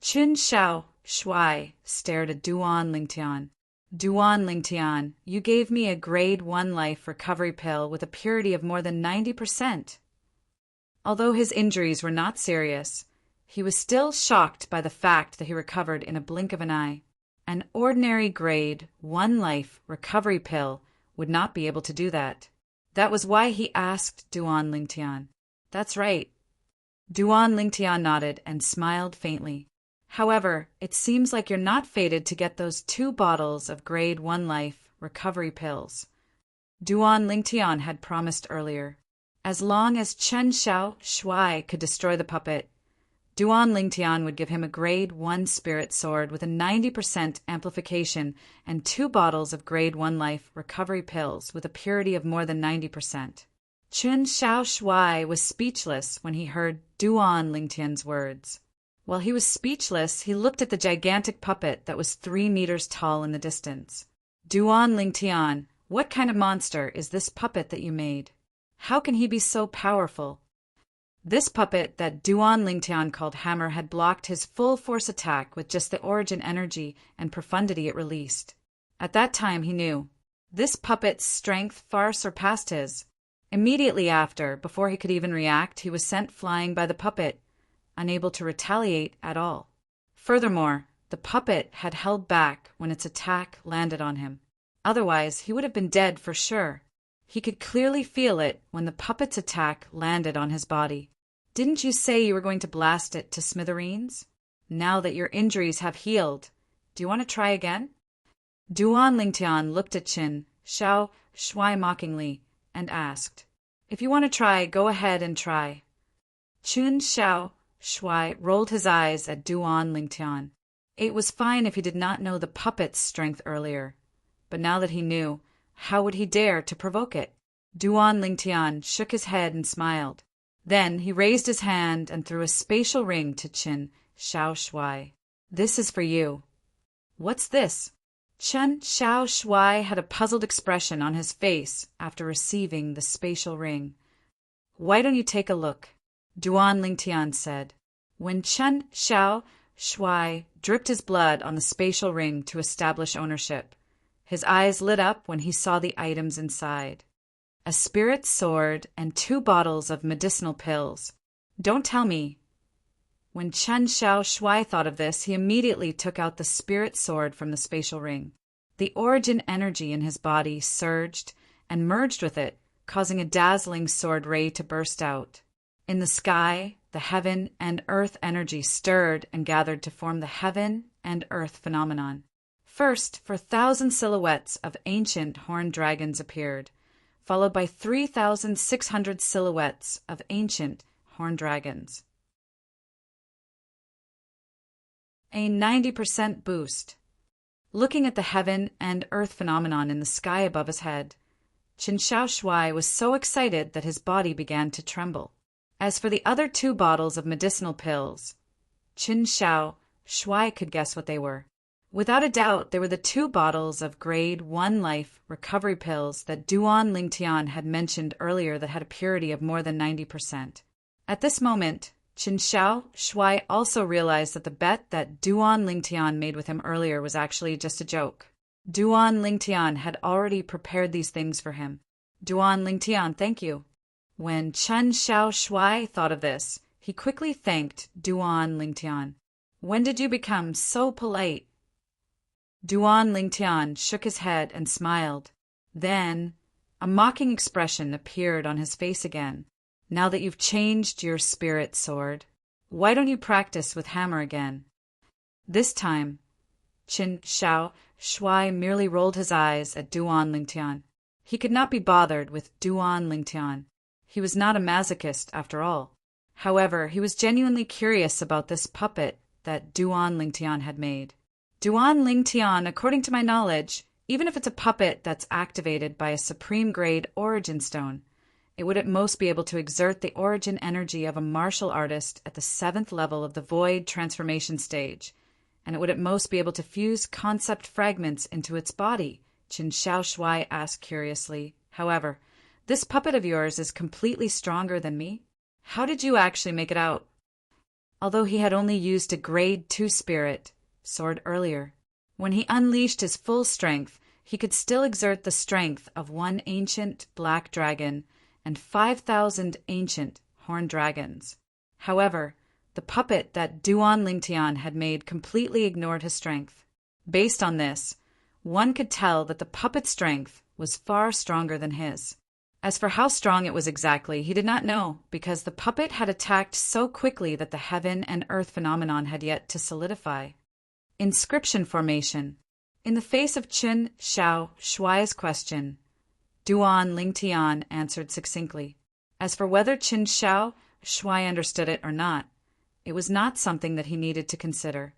Qin Shao Shuai stared at Duan Lingtian. Duan Lingtian, you gave me a grade 1 life recovery pill with a purity of more than 90%. Although his injuries were not serious, he was still shocked by the fact that he recovered in a blink of an eye. An ordinary grade 1 life recovery pill would not be able to do that. That was why he asked Duan Lingtian. That's right. Duan Lingtian nodded and smiled faintly. However, it seems like you're not fated to get those 2 bottles of grade 1 life recovery pills Duan Lingtian had promised earlier. As long as Chen Xiao Shuai could destroy the puppet, Duan Lingtian would give him a grade 1 spirit sword with a 90% amplification and 2 bottles of grade 1 life recovery pills with a purity of more than 90%. Chen Xiao Shuai was speechless when he heard Duan Lingtian's words. While he was speechless, he looked at the gigantic puppet that was 3 meters tall in the distance. Duan Lingtian, what kind of monster is this puppet that you made? How can he be so powerful? This puppet that Duan Lingtian called Hammer had blocked his full force attack with just the origin energy and profundity it released. At that time he knew. This puppet's strength far surpassed his. Immediately after, before he could even react, he was sent flying by the puppet, unable to retaliate at all. Furthermore, the puppet had held back when its attack landed on him. Otherwise, he would have been dead for sure. He could clearly feel it when the puppet's attack landed on his body. Didn't you say you were going to blast it to smithereens? Now that your injuries have healed, do you want to try again? Duan Lingtian looked at Qin Xiao Shuai mockingly and asked, If you want to try, go ahead and try. Qin Xiao Shuai rolled his eyes at Duan Lingtian. It was fine if he did not know the puppet's strength earlier, but now that he knew, how would he dare to provoke it? Duan Lingtian shook his head and smiled. Then he raised his hand and threw a spatial ring to Qin Xiao Shuai. This is for you. What's this? Qin Xiao Shuai had a puzzled expression on his face after receiving the spatial ring. Why don't you take a look? Duan Lingtian said. When Qin Xiao Shuai dripped his blood on the spatial ring to establish ownership, his eyes lit up when he saw the items inside. A spirit sword and 2 bottles of medicinal pills. Don't tell me. When Chen Xiao Shuai thought of this, he immediately took out the spirit sword from the spatial ring. The origin energy in his body surged and merged with it, causing a dazzling sword ray to burst out. In the sky, the heaven and earth energy stirred and gathered to form the heaven and earth phenomenon. First, 4,000 silhouettes of ancient horned dragons appeared, followed by 3,600 silhouettes of ancient horned dragons. A 90% boost. Looking at the heaven and earth phenomenon in the sky above his head, Qin Xiao Shuai was so excited that his body began to tremble. As for the other 2 bottles of medicinal pills, Qin Xiao Shuai could guess what they were. Without a doubt, they were the 2 bottles of grade 1 life recovery pills that Duan Lingtian had mentioned earlier that had a purity of more than 90%. At this moment, Qin Xiao Shuai also realized that the bet that Duan Lingtian made with him earlier was actually just a joke. Duan Lingtian had already prepared these things for him. Duan Lingtian, thank you. When Chen Xiao Shuai thought of this, he quickly thanked Duan Lingtian. When did you become so polite? Duan Lingtian shook his head and smiled. Then, a mocking expression appeared on his face again. Now that you've changed your spirit sword, why don't you practice with Hammer again? This time, Qin Xiao Shuai merely rolled his eyes at Duan Lingtian. He could not be bothered with Duan Lingtian. He was not a masochist after all. However, he was genuinely curious about this puppet that Duan Lingtian had made. Duan Lingtian, according to my knowledge, even if it's a puppet that's activated by a supreme grade origin stone, it would at most be able to exert the origin energy of a martial artist at the 7th level of the void transformation stage, and it would at most be able to fuse concept fragments into its body, Qin Xiao Shuai asked curiously. However, this puppet of yours is completely stronger than me. How did you actually make it out? Although he had only used a grade 2 spirit sword earlier, when he unleashed his full strength, he could still exert the strength of 1 ancient black dragon and 5,000 ancient horned dragons. However, the puppet that Duan Lingtian had made completely ignored his strength. Based on this, one could tell that the puppet's strength was far stronger than his. As for how strong it was exactly, he did not know, because the puppet had attacked so quickly that the heaven and earth phenomenon had yet to solidify. Inscription formation. In the face of Qin Xiao Shuai's question, Duan Lingtian answered succinctly. As for whether Qin Xiao Shuai understood it or not, it was not something that he needed to consider.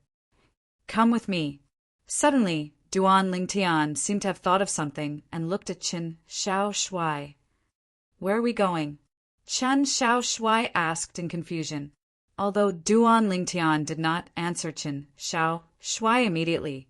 Come with me. Suddenly, Duan Lingtian seemed to have thought of something and looked at Qin Xiao Shuai. Where are we going? Qin Xiao Shuai asked in confusion. Although Duan Lingtian did not answer Qin Xiao Shuai immediately,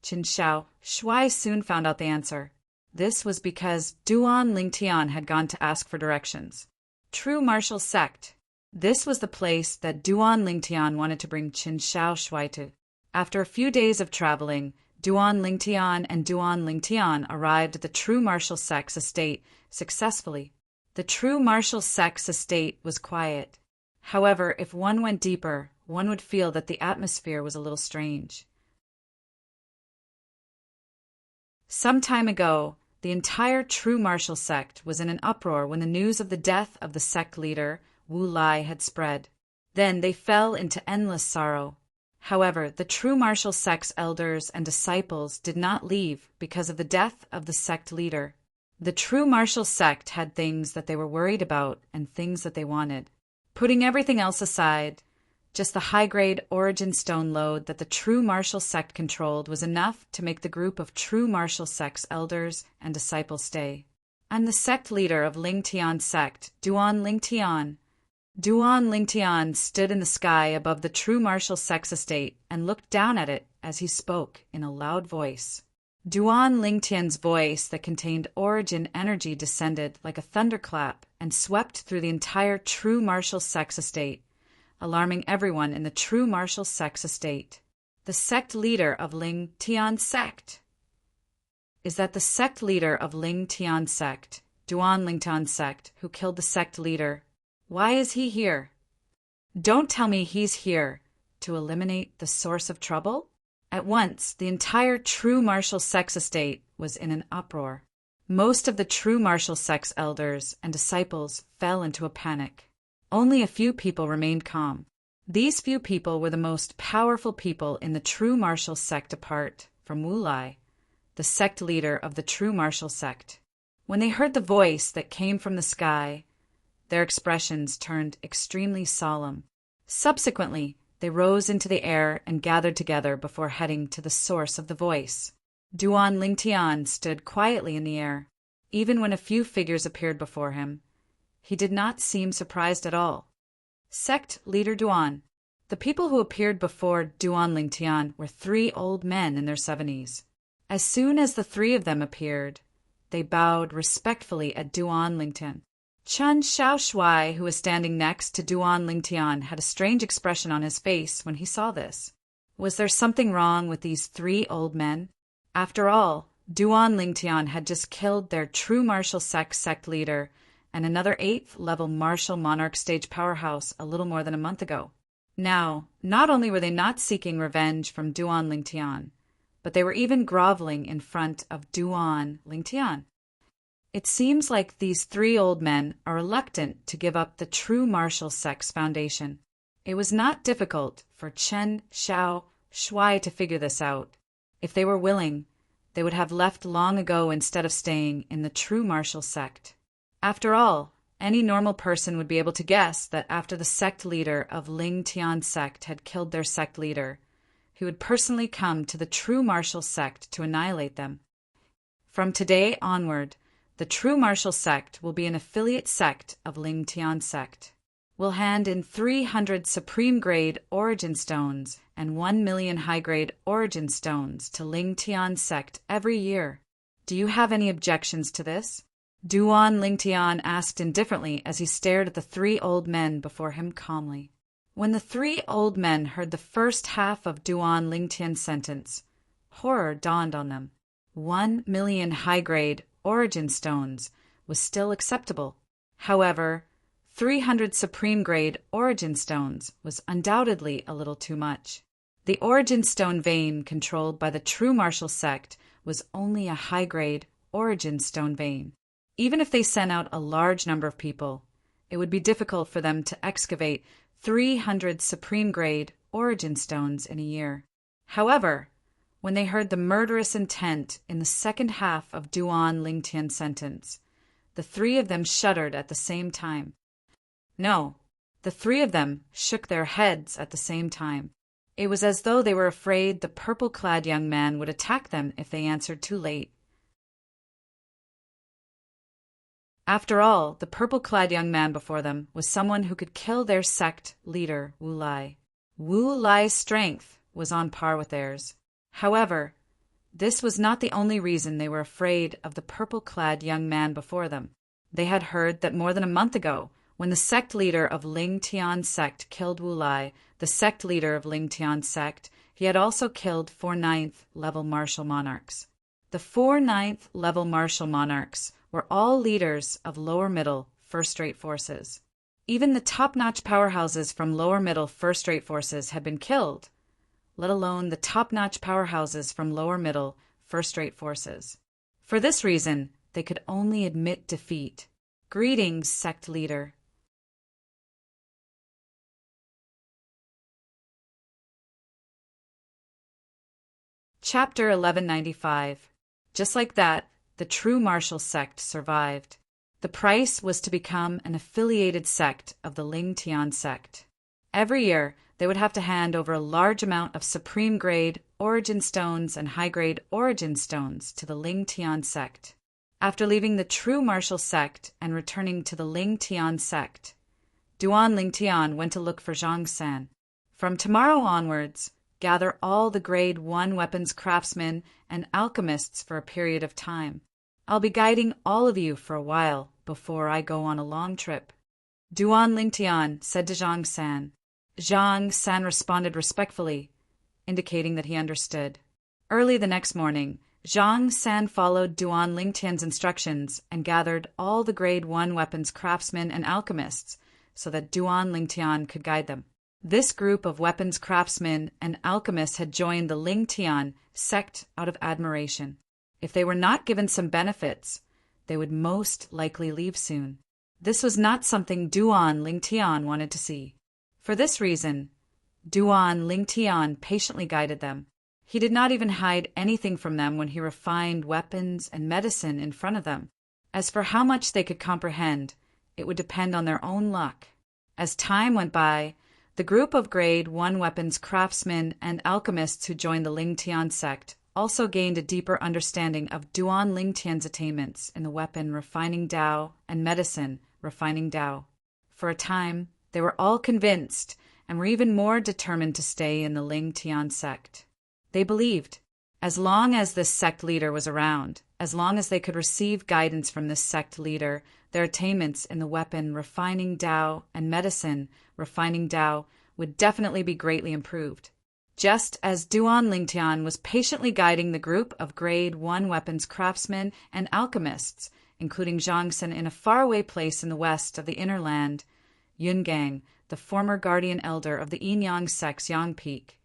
Qin Xiao Shuai soon found out the answer. This was because Duan Lingtian had gone to ask for directions. True martial sect. This was the place that Duan Lingtian wanted to bring Qin Xiao Shuai to. After a few days of traveling, Duan Lingtian and Duan Lingtian arrived at the True Martial Sect's estate successfully. The True Martial Sect's estate was quiet. However, if one went deeper, one would feel that the atmosphere was a little strange. Some time ago, the entire True Martial Sect was in an uproar when the news of the death of the sect leader, Wu Lai, had spread. Then they fell into endless sorrow. However, the True Martial Sect's elders and disciples did not leave because of the death of the sect leader. The True Martial Sect had things that they were worried about and things that they wanted. Putting everything else aside, just the high-grade origin stone lode that the True Martial Sect controlled was enough to make the group of True Martial Sect's elders and disciples stay. I'm the sect leader of Lingtian sect, Duan Lingtian. Duan Lingtian stood in the sky above the True Martial Sect's estate and looked down at it as he spoke in a loud voice. Duan Lingtian's voice that contained origin energy descended like a thunderclap and swept through the entire True Martial Sect's estate, alarming everyone in the True Martial Sect's estate. The sect leader of Lingtian sect. Is that the sect leader of Lingtian sect, Duan Lingtian sect, who killed the sect leader? Why is he here? Don't tell me he's here to eliminate the source of trouble? At once, the entire True Martial Sect's estate was in an uproar. Most of the True Martial Sect's elders and disciples fell into a panic. Only a few people remained calm. These few people were the most powerful people in the True Martial Sect apart from Wu Lai, the sect leader of the True Martial Sect. When they heard the voice that came from the sky, their expressions turned extremely solemn. Subsequently, they rose into the air and gathered together before heading to the source of the voice. Duan Lingtian stood quietly in the air. Even when a few figures appeared before him, he did not seem surprised at all. Sect leader Duan. The people who appeared before Duan Lingtian were 3 old men in their 70s. As soon as the 3 of them appeared, they bowed respectfully at Duan Lingtian. Qin Xiao Shuai, who was standing next to Duan Lingtian, had a strange expression on his face when he saw this. Was there something wrong with these 3 old men? After all, Duan Lingtian had just killed their True Martial sect leader and another 8th-level martial monarch stage powerhouse a little more than a month ago. Now, not only were they not seeking revenge from Duan Lingtian, but they were even groveling in front of Duan Lingtian. It seems like these 3 old men are reluctant to give up the True Martial Sect's foundation. It was not difficult for Qin Xiao Shuai to figure this out. If they were willing, they would have left long ago instead of staying in the True Martial Sect. After all, any normal person would be able to guess that after the sect leader of Lingtian sect had killed their sect leader, he would personally come to the True Martial Sect to annihilate them. From today onward, the True Martial Sect will be an affiliate sect of Lingtian sect. We'll hand in 300 supreme-grade origin stones and 1 million high-grade origin stones to Lingtian sect every year. Do you have any objections to this? Duan Lingtian asked indifferently as he stared at the 3 old men before him calmly. When the 3 old men heard the first half of Duan Lingtian's sentence, horror dawned on them. 1 million high-grade origin stones was still acceptable. However, 300 supreme-grade origin stones was undoubtedly a little too much. The origin stone vein controlled by the True Martial Sect was only a high-grade origin stone vein. Even if they sent out a large number of people, it would be difficult for them to excavate 300 supreme-grade origin stones in a year. However, when they heard the murderous intent in the second half of Duan Lingtian's sentence, the three of them shuddered at the same time. No, the three of them shook their heads at the same time. It was as though they were afraid the purple-clad young man would attack them if they answered too late. After all, the purple-clad young man before them was someone who could kill their sect leader, Wu Lai. Wu Lai's strength was on par with theirs. However, this was not the only reason they were afraid of the purple-clad young man before them. They had heard that more than a month ago, when the sect leader of Ling Tian's sect killed Wu Lai, the sect leader of Ling Tian's sect, he had also killed 4 9th-level martial monarchs. The 4 9th-level martial monarchs were all leaders of lower-middle, first-rate forces. Even the top-notch powerhouses from lower-middle, first-rate forces had been killed, let alone the top-notch powerhouses from lower-middle, first-rate forces. For this reason, they could only admit defeat. Greetings, sect leader. Chapter 1195. Just like that, the true martial sect survived. The price was to become an affiliated sect of the Ling Tian sect. Every year, they would have to hand over a large amount of supreme-grade origin stones and high-grade origin stones to the Ling Tian sect. After leaving the true martial sect and returning to the Ling Tian sect, Duan Ling Tian went to look for Zhang San. From tomorrow onwards, gather all the Grade 1 weapons craftsmen and alchemists for a period of time. I'll be guiding all of you for a while before I go on a long trip. Duan Ling Tian said to Zhang San. Zhang San responded respectfully, indicating that he understood. Early the next morning, Zhang San followed Duan Ling Tian's instructions and gathered all the Grade 1 weapons craftsmen and alchemists so that Duan Ling Tian could guide them. This group of weapons craftsmen and alchemists had joined the Ling Tian sect out of admiration. If they were not given some benefits, they would most likely leave soon. This was not something Duan Ling Tian wanted to see. For this reason, Duan Ling Tian patiently guided them. He did not even hide anything from them when he refined weapons and medicine in front of them. As for how much they could comprehend, it would depend on their own luck. As time went by, the group of Grade 1 weapons craftsmen and alchemists who joined the Ling Tian sect also gained a deeper understanding of Duan Ling Tian's attainments in the weapon refining Dao and medicine refining Dao. For a time, they were all convinced and were even more determined to stay in the Ling Tian sect. They believed, as long as this sect leader was around, as long as they could receive guidance from this sect leader, their attainments in the weapon refining Dao and medicine refining Dao would definitely be greatly improved. Just as Duan Ling Tian was patiently guiding the group of Grade 1 weapons craftsmen and alchemists, including Zhang San in a faraway place in the west of the Inner Land, Yun Gang, the former guardian elder of the Yinyang sect's Yang Peak,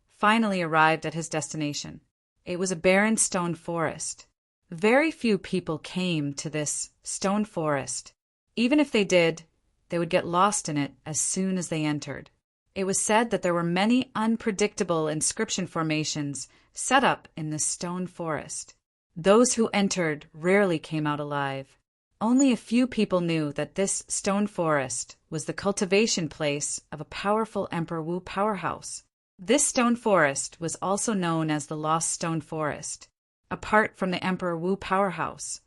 finally arrived at his destination. It was a barren stone forest. Very few people came to this stone forest. Even if they did, they would get lost in it as soon as they entered. It was said that there were many unpredictable inscription formations set up in this stone forest. Those who entered rarely came out alive. Only a few people knew that this stone forest was the cultivation place of a powerful Emperor Wu powerhouse. This stone forest was also known as the Lost Stone Forest. Apart from the Emperor Wu powerhouse,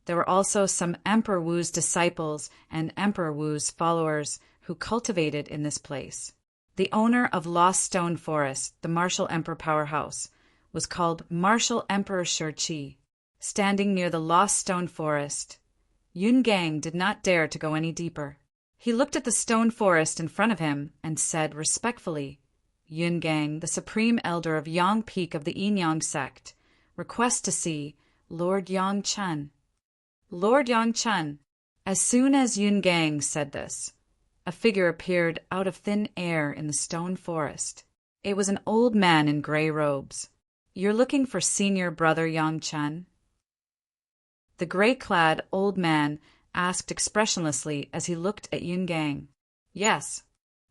there were also some Emperor Wu's disciples and Emperor Wu's followers who cultivated in this place. The owner of Lost Stone Forest, the Martial Emperor powerhouse, was called Martial Emperor Shi. Standing near the Lost Stone Forest, Yun Gang did not dare to go any deeper. He looked at the stone forest in front of him and said respectfully, Yun Gang, the supreme elder of Yang Peak of the Yinyang sect, requests to see Lord Yang Chen. Lord Yang Chen. As soon as Yun Gang said this, a figure appeared out of thin air in the stone forest. It was an old man in gray robes. You're looking for senior brother Yang Chen? The gray-clad old man asked expressionlessly as he looked at Yun Gang. Yes.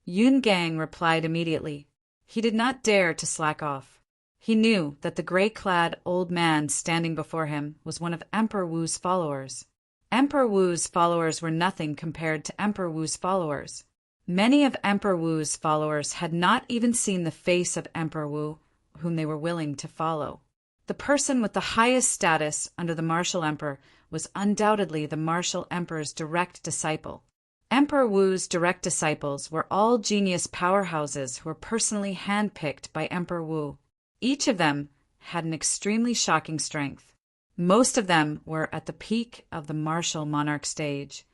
Yun Gang replied immediately. He did not dare to slack off. He knew that the gray-clad old man standing before him was one of Emperor Wu's followers. Emperor Wu's followers were nothing compared to Emperor Wu's followers. Many of Emperor Wu's followers had not even seen the face of Emperor Wu, whom they were willing to follow. The person with the highest status under the martial emperor was undoubtedly the martial emperor's direct disciple. Emperor Wu's direct disciples were all genius powerhouses who were personally handpicked by Emperor Wu. Each of them had an extremely shocking strength. Most of them were at the peak of the martial monarch stage.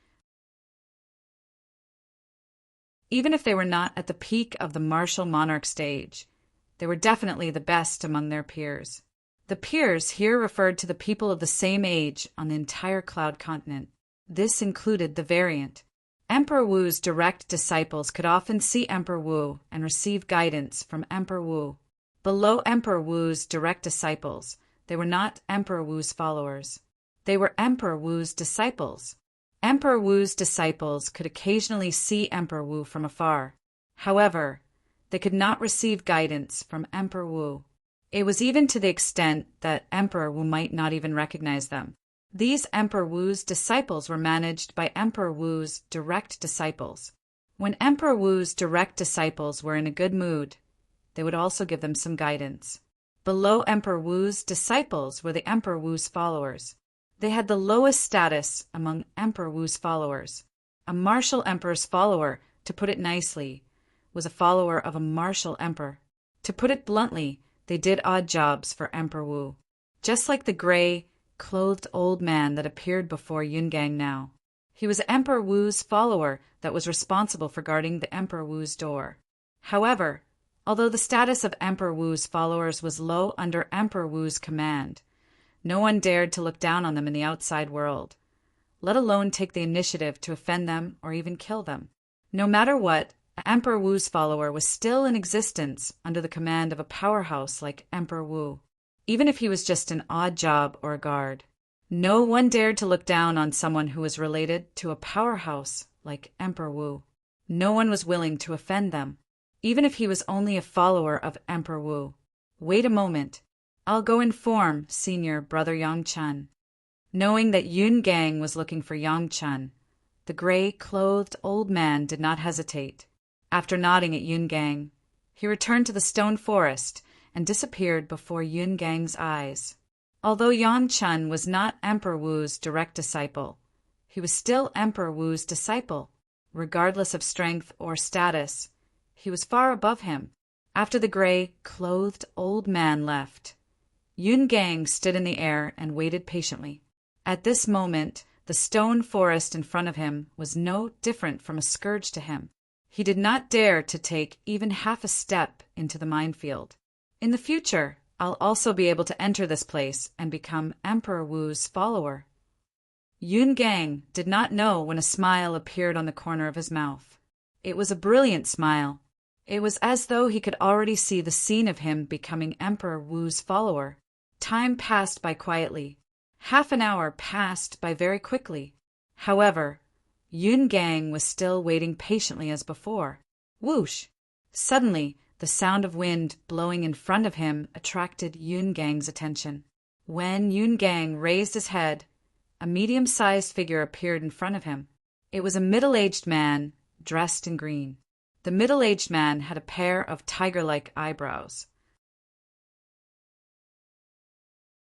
Even if they were not at the peak of the martial monarch stage, they were definitely the best among their peers. The peers here referred to the people of the same age on the entire Cloud continent. This included the variant. Emperor Wu's direct disciples could often see Emperor Wu and receive guidance from Emperor Wu. Below Emperor Wu's direct disciples, they were not Emperor Wu's followers. They were Emperor Wu's disciples. Emperor Wu's disciples could occasionally see Emperor Wu from afar. However, they could not receive guidance from Emperor Wu. It was even to the extent that Emperor Wu might not even recognize them. These Emperor Wu's disciples were managed by Emperor Wu's direct disciples. When Emperor Wu's direct disciples were in a good mood, they would also give them some guidance. Below Emperor Wu's disciples were the Emperor Wu's followers. They had the lowest status among Emperor Wu's followers. A martial emperor's follower, to put it nicely, was a follower of a martial emperor. To put it bluntly, they did odd jobs for Emperor Wu. Just like the gray, clothed old man that appeared before Yun Gang now. He was Emperor Wu's follower that was responsible for guarding the Emperor Wu's door. However, although the status of Emperor Wu's followers was low under Emperor Wu's command, no one dared to look down on them in the outside world, let alone take the initiative to offend them or even kill them. No matter what, Emperor Wu's follower was still in existence under the command of a powerhouse like Emperor Wu, even if he was just an odd job or a guard. No one dared to look down on someone who was related to a powerhouse like Emperor Wu. No one was willing to offend them, even if he was only a follower of Emperor Wu. Wait a moment. I'll go inform Senior Brother Yang Chun. Knowing that Yun Gang was looking for Yang Chun, the gray-clothed old man did not hesitate. After nodding at Yun Gang, he returned to the stone forest and disappeared before Yun Gang's eyes. Although Yang Chun was not Emperor Wu's direct disciple, he was still Emperor Wu's disciple. Regardless of strength or status, he was far above him. After the gray-clothed old man left, Yun Gang stood in the air and waited patiently. At this moment, the stone forest in front of him was no different from a scourge to him. He did not dare to take even half a step into the minefield. In the future, I'll also be able to enter this place and become Emperor Wu's follower. Yun Gang did not know when a smile appeared on the corner of his mouth. It was a brilliant smile. It was as though he could already see the scene of him becoming Emperor Wu's follower. Time passed by quietly. Half an hour passed by very quickly. However, Yun Gang was still waiting patiently as before. Whoosh! Suddenly, the sound of wind blowing in front of him attracted Yun Gang's attention. When Yun Gang raised his head, a medium-sized figure appeared in front of him. It was a middle-aged man dressed in green. The middle-aged man had a pair of tiger-like eyebrows.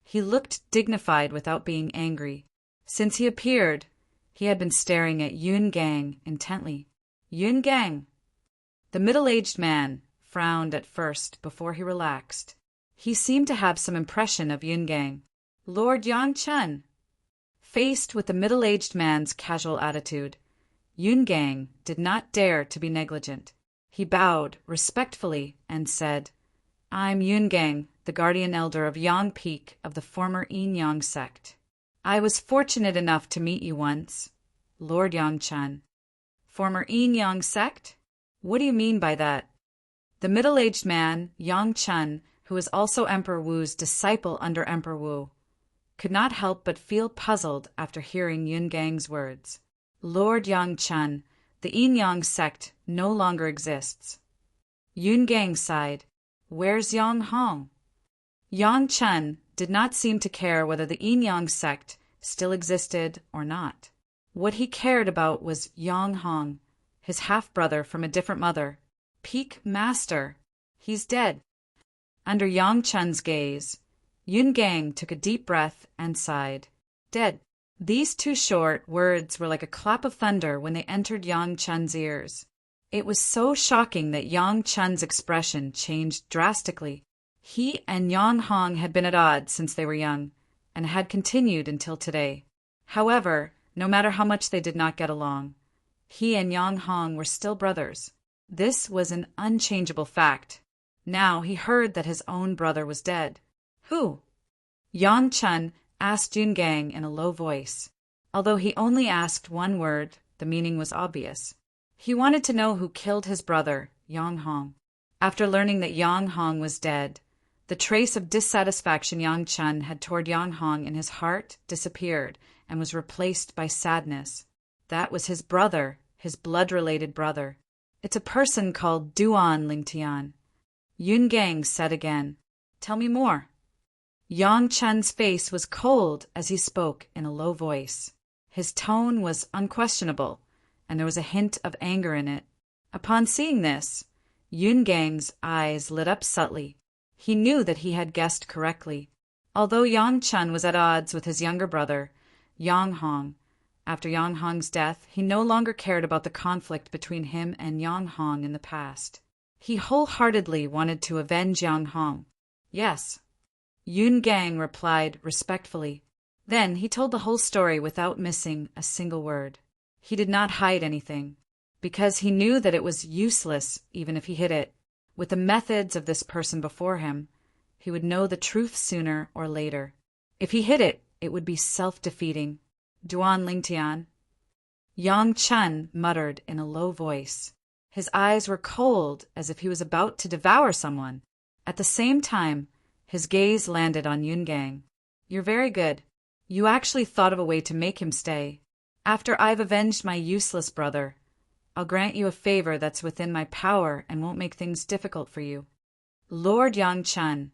He looked dignified without being angry. Since he appeared, he had been staring at Yun Gang intently. Yun Gang! The middle-aged man frowned at first before he relaxed. He seemed to have some impression of Yun Gang. Lord Yang Chun! Faced with the middle-aged man's casual attitude, Yun Gang did not dare to be negligent. He bowed respectfully and said, I'm Yun Gang, the guardian elder of Yang Peak of the former Yin Yang sect. I was fortunate enough to meet you once, Lord Yang Chun. Former Yin Yang sect? What do you mean by that? The middle-aged man, Yang Chun, who was also Emperor Wu's disciple under Emperor Wu, could not help but feel puzzled after hearing Yun Gang's words. Lord Yang Chun, the Yin Yang sect no longer exists. Yun Gang sighed. Where's Yang Hong? Yang Chun did not seem to care whether the Yin Yang sect still existed or not. What he cared about was Yang Hong, his half-brother from a different mother. Peak Master. He's dead. Under Yang Chun's gaze, Yun Gang took a deep breath and sighed. Dead. These two short words were like a clap of thunder when they entered Yang Chun's ears. It was so shocking that Yang Chun's expression changed drastically. He and Yang Hong had been at odds since they were young, and had continued until today. However, no matter how much they did not get along, he and Yang Hong were still brothers. This was an unchangeable fact. Now he heard that his own brother was dead. Who? Yang Chun asked Yun Gang in a low voice. Although he only asked one word, the meaning was obvious. He wanted to know who killed his brother, Yang Hong. After learning that Yang Hong was dead, the trace of dissatisfaction Yang Chun had toward Yang Hong in his heart disappeared and was replaced by sadness. That was his brother, his blood-related brother. It's a person called Duan Lingtian. Yun Gang said again, Tell me more. Yang Chun's face was cold as he spoke in a low voice. His tone was unquestionable, and there was a hint of anger in it. Upon seeing this, Yun Gang's eyes lit up subtly. He knew that he had guessed correctly. Although Yang Chun was at odds with his younger brother, Yang Hong, after Yang Hong's death, he no longer cared about the conflict between him and Yang Hong in the past. He wholeheartedly wanted to avenge Yang Hong. Yes. Yun Gang replied respectfully. Then he told the whole story without missing a single word. He did not hide anything, because he knew that it was useless even if he hid it. With the methods of this person before him, he would know the truth sooner or later. If he hid it, it would be self-defeating. Duan Lingtian. Yang Chun muttered in a low voice. His eyes were cold as if he was about to devour someone. At the same time, his gaze landed on Yun Gang. You're very good. You actually thought of a way to make him stay. After I've avenged my useless brother, I'll grant you a favor that's within my power and won't make things difficult for you. Lord Yang Chun,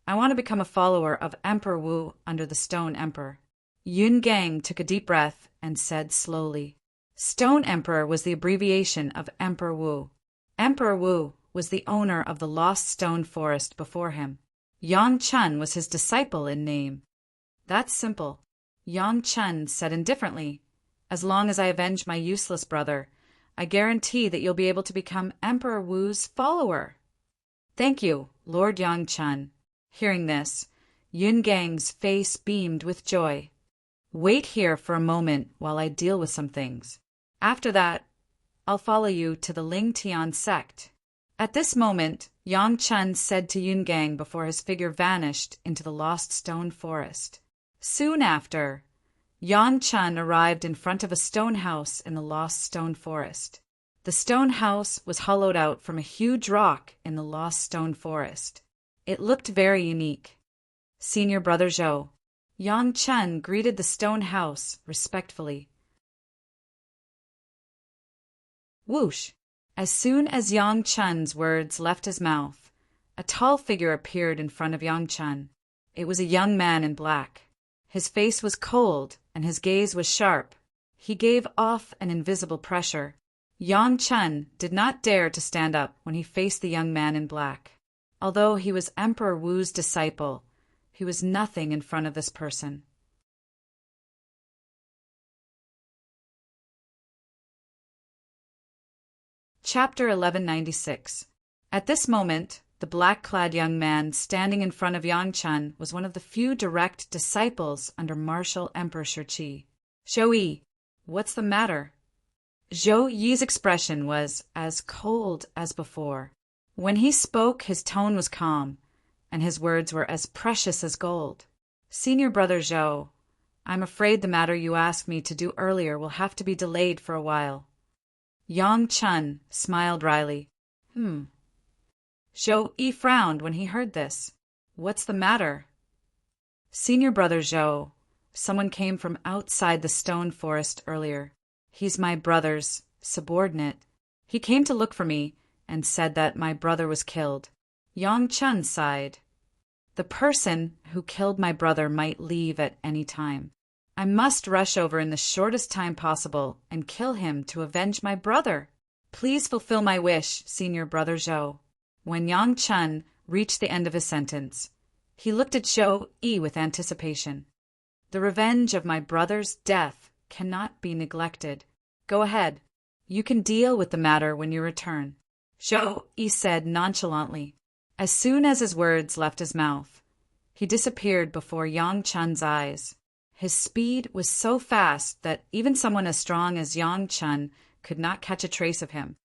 I want to become a follower of Emperor Wu under the Stone Emperor. Yun Gang took a deep breath and said slowly. Stone Emperor was the abbreviation of Emperor Wu. Emperor Wu was the owner of the Lost Stone Forest before him. Yang Chun was his disciple in name. That's simple. Yang Chun said indifferently, As long as I avenge my useless brother, I guarantee that you'll be able to become Emperor Wu's follower. Thank you, Lord Yang Chun. Hearing this, Yun Gang's face beamed with joy. Wait here for a moment while I deal with some things. After that, I'll follow you to the Ling Tian sect. At this moment, Yang Chun said to Yun Gang before his figure vanished into the Lost Stone Forest. Soon after, Yang Chun arrived in front of a stone house in the Lost Stone Forest. The stone house was hollowed out from a huge rock in the Lost Stone Forest. It looked very unique. Senior Brother Zhou. Yang Chun greeted the stone house respectfully. Whoosh! As soon as Yang Chun's words left his mouth, a tall figure appeared in front of Yang Chun. It was a young man in black. His face was cold, and his gaze was sharp. He gave off an invisible pressure. Yang Chun did not dare to stand up when he faced the young man in black. Although he was Emperor Wu's disciple, he was nothing in front of this person. Chapter 1196. At this moment, the black-clad young man standing in front of Yang Chun was one of the few direct disciples under Martial Emperor Shi. Zhou Yi, what's the matter? Zhou Yi's expression was as cold as before. When he spoke, his tone was calm, and his words were as precious as gold. Senior Brother Zhou, I'm afraid the matter you asked me to do earlier will have to be delayed for a while. Yang Chun smiled wryly. Zhou Yi frowned when he heard this. What's the matter? Senior brother Zhou. Someone came from outside the stone forest earlier. He's my brother's subordinate. He came to look for me and said that my brother was killed. Yang Chun sighed. The person who killed my brother might leave at any time. I must rush over in the shortest time possible and kill him to avenge my brother. Please fulfill my wish, Senior brother Zhou. When Yang Chun reached the end of his sentence, he looked at Zhou Yi with anticipation. The revenge of my brother's death cannot be neglected. Go ahead. You can deal with the matter when you return, Zhou Yi said nonchalantly. As soon as his words left his mouth, he disappeared before Yang Chun's eyes. His speed was so fast that even someone as strong as Yang Chun could not catch a trace of him.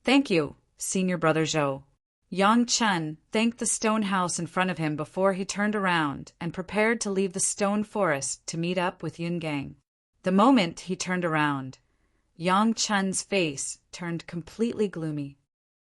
Thank you, Senior brother Zhou. Yang Chun thanked the stone house in front of him before he turned around and prepared to leave the stone forest to meet up with Yun Gang. The moment he turned around, Yang Chun's face turned completely gloomy.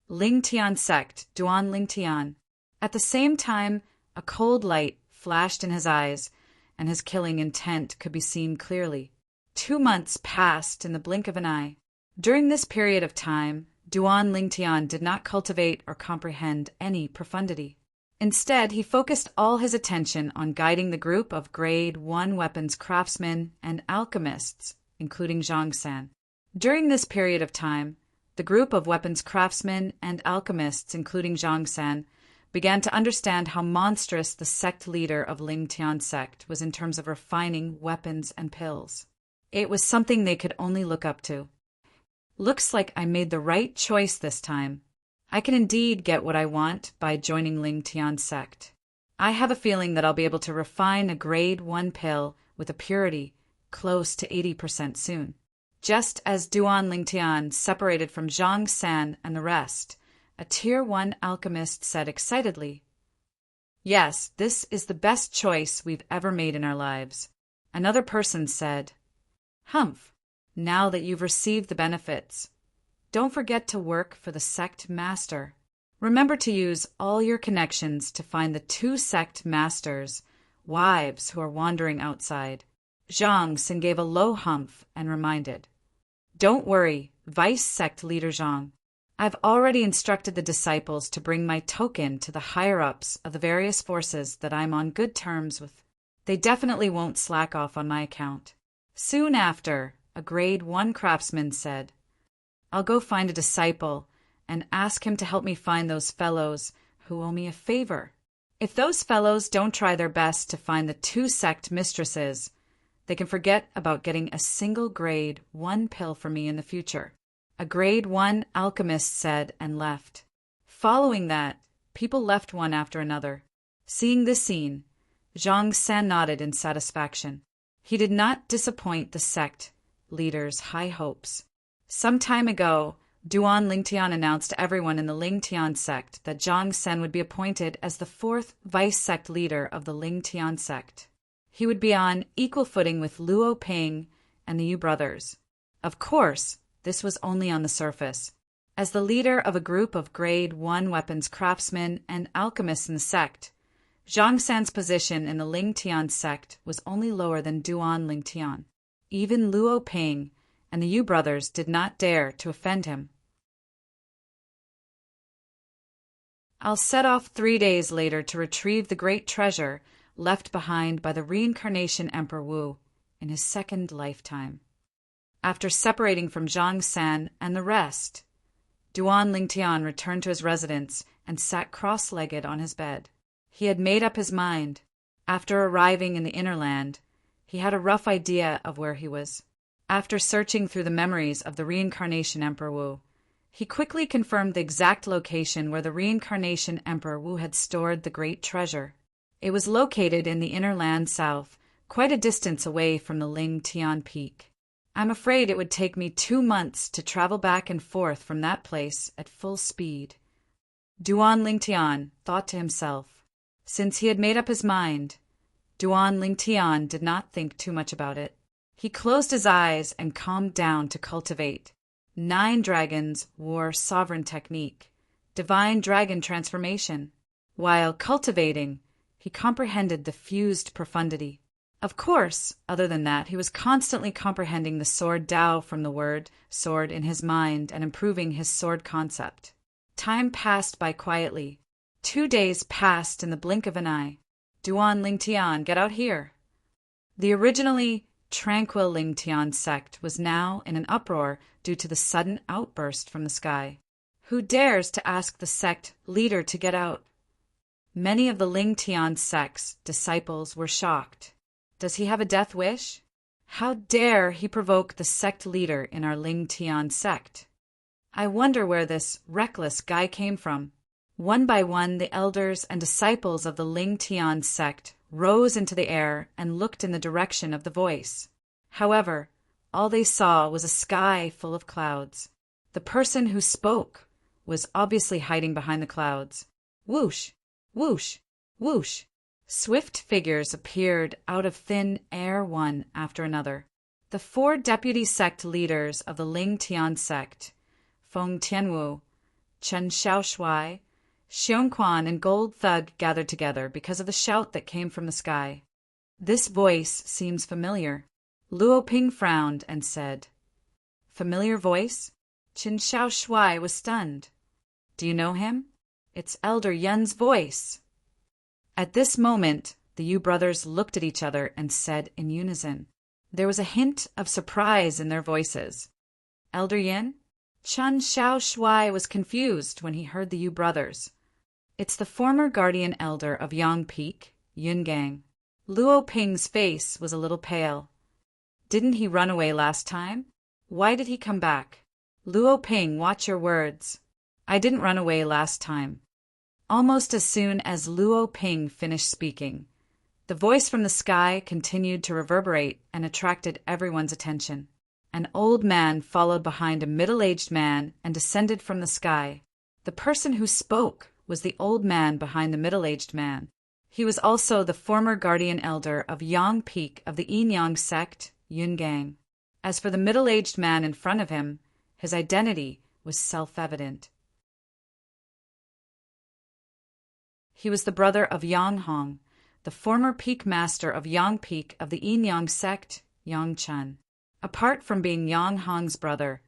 Ling Tian sect, Duan Ling Tian. At the same time, a cold light flashed in his eyes, and his killing intent could be seen clearly. 2 months passed in the blink of an eye. During this period of time, Duan Ling Tian did not cultivate or comprehend any profundity. Instead, he focused all his attention on guiding the group of Grade 1 weapons craftsmen and alchemists, including Zhang San. During this period of time, the group of weapons craftsmen and alchemists, including Zhang San, began to understand how monstrous the sect leader of Ling Tian sect was in terms of refining weapons and pills. It was something they could only look up to. Looks like I made the right choice this time. I can indeed get what I want by joining Ling Tian sect. I have a feeling that I'll be able to refine a Grade 1 pill with a purity close to 80% soon. Just as Duan Ling Tian separated from Zhang San and the rest, a Tier 1 alchemist said excitedly, "Yes, this is the best choice we've ever made in our lives." Another person said, "Humph, now that you've received the benefits, don't forget to work for the sect master. Remember to use all your connections to find the 2 sect masters' wives who are wandering outside." Zhang San gave a low humph and reminded, "Don't worry, Vice Sect Leader Zhang. I've already instructed the disciples to bring my token to the higher-ups of the various forces that I'm on good terms with. They definitely won't slack off on my account." Soon after, a Grade 1 craftsman said, "I'll go find a disciple and ask him to help me find those fellows who owe me a favor. If those fellows don't try their best to find the 2 sect mistresses, they can forget about getting a single Grade 1 pill from me in the future." A Grade 1 alchemist said and left. Following that, people left one after another. Seeing this scene, Zhang San nodded in satisfaction. He did not disappoint the sect leader's high hopes. Some time ago, Duan Ling Tian announced to everyone in the Ling Tian sect that Zhang San would be appointed as the 4th vice sect leader of the Ling Tian sect. He would be on equal footing with Luo Ping and the Yu brothers. Of course, this was only on the surface. As the leader of a group of Grade 1 weapons craftsmen and alchemists in the sect, Zhang San's position in the Ling Tian sect was only lower than Duan Ling Tian. Even Luo Ping and the Yu brothers did not dare to offend him. I'll set off 3 days later to retrieve the great treasure left behind by the reincarnation Emperor Wu in his 2nd lifetime. After separating from Zhang San and the rest, Duan Ling Tian returned to his residence and sat cross-legged on his bed. He had made up his mind. After arriving in the inner land, he had a rough idea of where he was. After searching through the memories of the reincarnation Emperor Wu, he quickly confirmed the exact location where the reincarnation Emperor Wu had stored the great treasure. It was located in the inner land south, quite a distance away from the Ling Tian peak. I'm afraid it would take me 2 months to travel back and forth from that place at full speed. Duan Ling Tian thought to himself. Since he had made up his mind, Duan Ling Tian did not think too much about it. He closed his eyes and calmed down to cultivate 9 dragons war sovereign technique, divine dragon transformation. While cultivating, He comprehended the fused profundity. Of course, other than that, he was constantly comprehending the sword Dao from the word sword in his mind and improving his sword concept. Time passed by quietly. 2 days passed in the blink of an eye. Duan Lingtian, get out here. The originally tranquil Lingtian sect was now in an uproar due to the sudden outburst from the sky. Who dares to ask the sect leader to get out? Many of the Lingtian sect's disciples were shocked. Does he have a death wish? How dare he provoke the sect leader in our Lingtian sect? I wonder where this reckless guy came from. One by one, the elders and disciples of the Lingtian sect rose into the air and looked in the direction of the voice. However, all they saw was a sky full of clouds. The person who spoke was obviously hiding behind the clouds. Whoosh, whoosh, whoosh. Swift figures appeared out of thin air one after another. The 4 deputy sect leaders of the Lingtian sect, Feng Tianwu, Chen Xiaoshuai, Xiongquan, and Gold Thug gathered together because of the shout that came from the sky. This voice seems familiar. Luo Ping frowned and said, Familiar voice? Chen Xiaoshuai was stunned. Do you know him? It's Elder Yun's voice. At this moment, the Yu brothers looked at each other and said in unison. There was a hint of surprise in their voices. Elder Yin? Chen Xiaoshuai was confused when he heard the Yu brothers. It's the former guardian elder of Yang Peak, Yun Gang. Luo Ping's face was a little pale. Didn't he run away last time? Why did he come back? Luo Ping, watch your words. I didn't run away last time. Almost as soon as Luo Ping finished speaking, the voice from the sky continued to reverberate and attracted everyone's attention. An old man followed behind a middle-aged man and descended from the sky. The person who spoke was the old man behind the middle-aged man. He was also the former guardian elder of Yang Peak of the Yinyang sect, Yun Gang. As for the middle-aged man in front of him, his identity was self-evident. He was the brother of Yang Hong, the former peak master of Yang Peak of the Yinyang sect, Yang Chen. Apart from being Yang Hong's brother,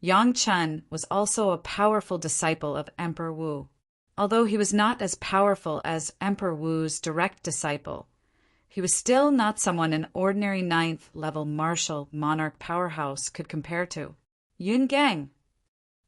Yang Chen was also a powerful disciple of Emperor Wu. Although he was not as powerful as Emperor Wu's direct disciple, he was still not someone an ordinary 9th-level martial monarch powerhouse could compare to. Yun Gang.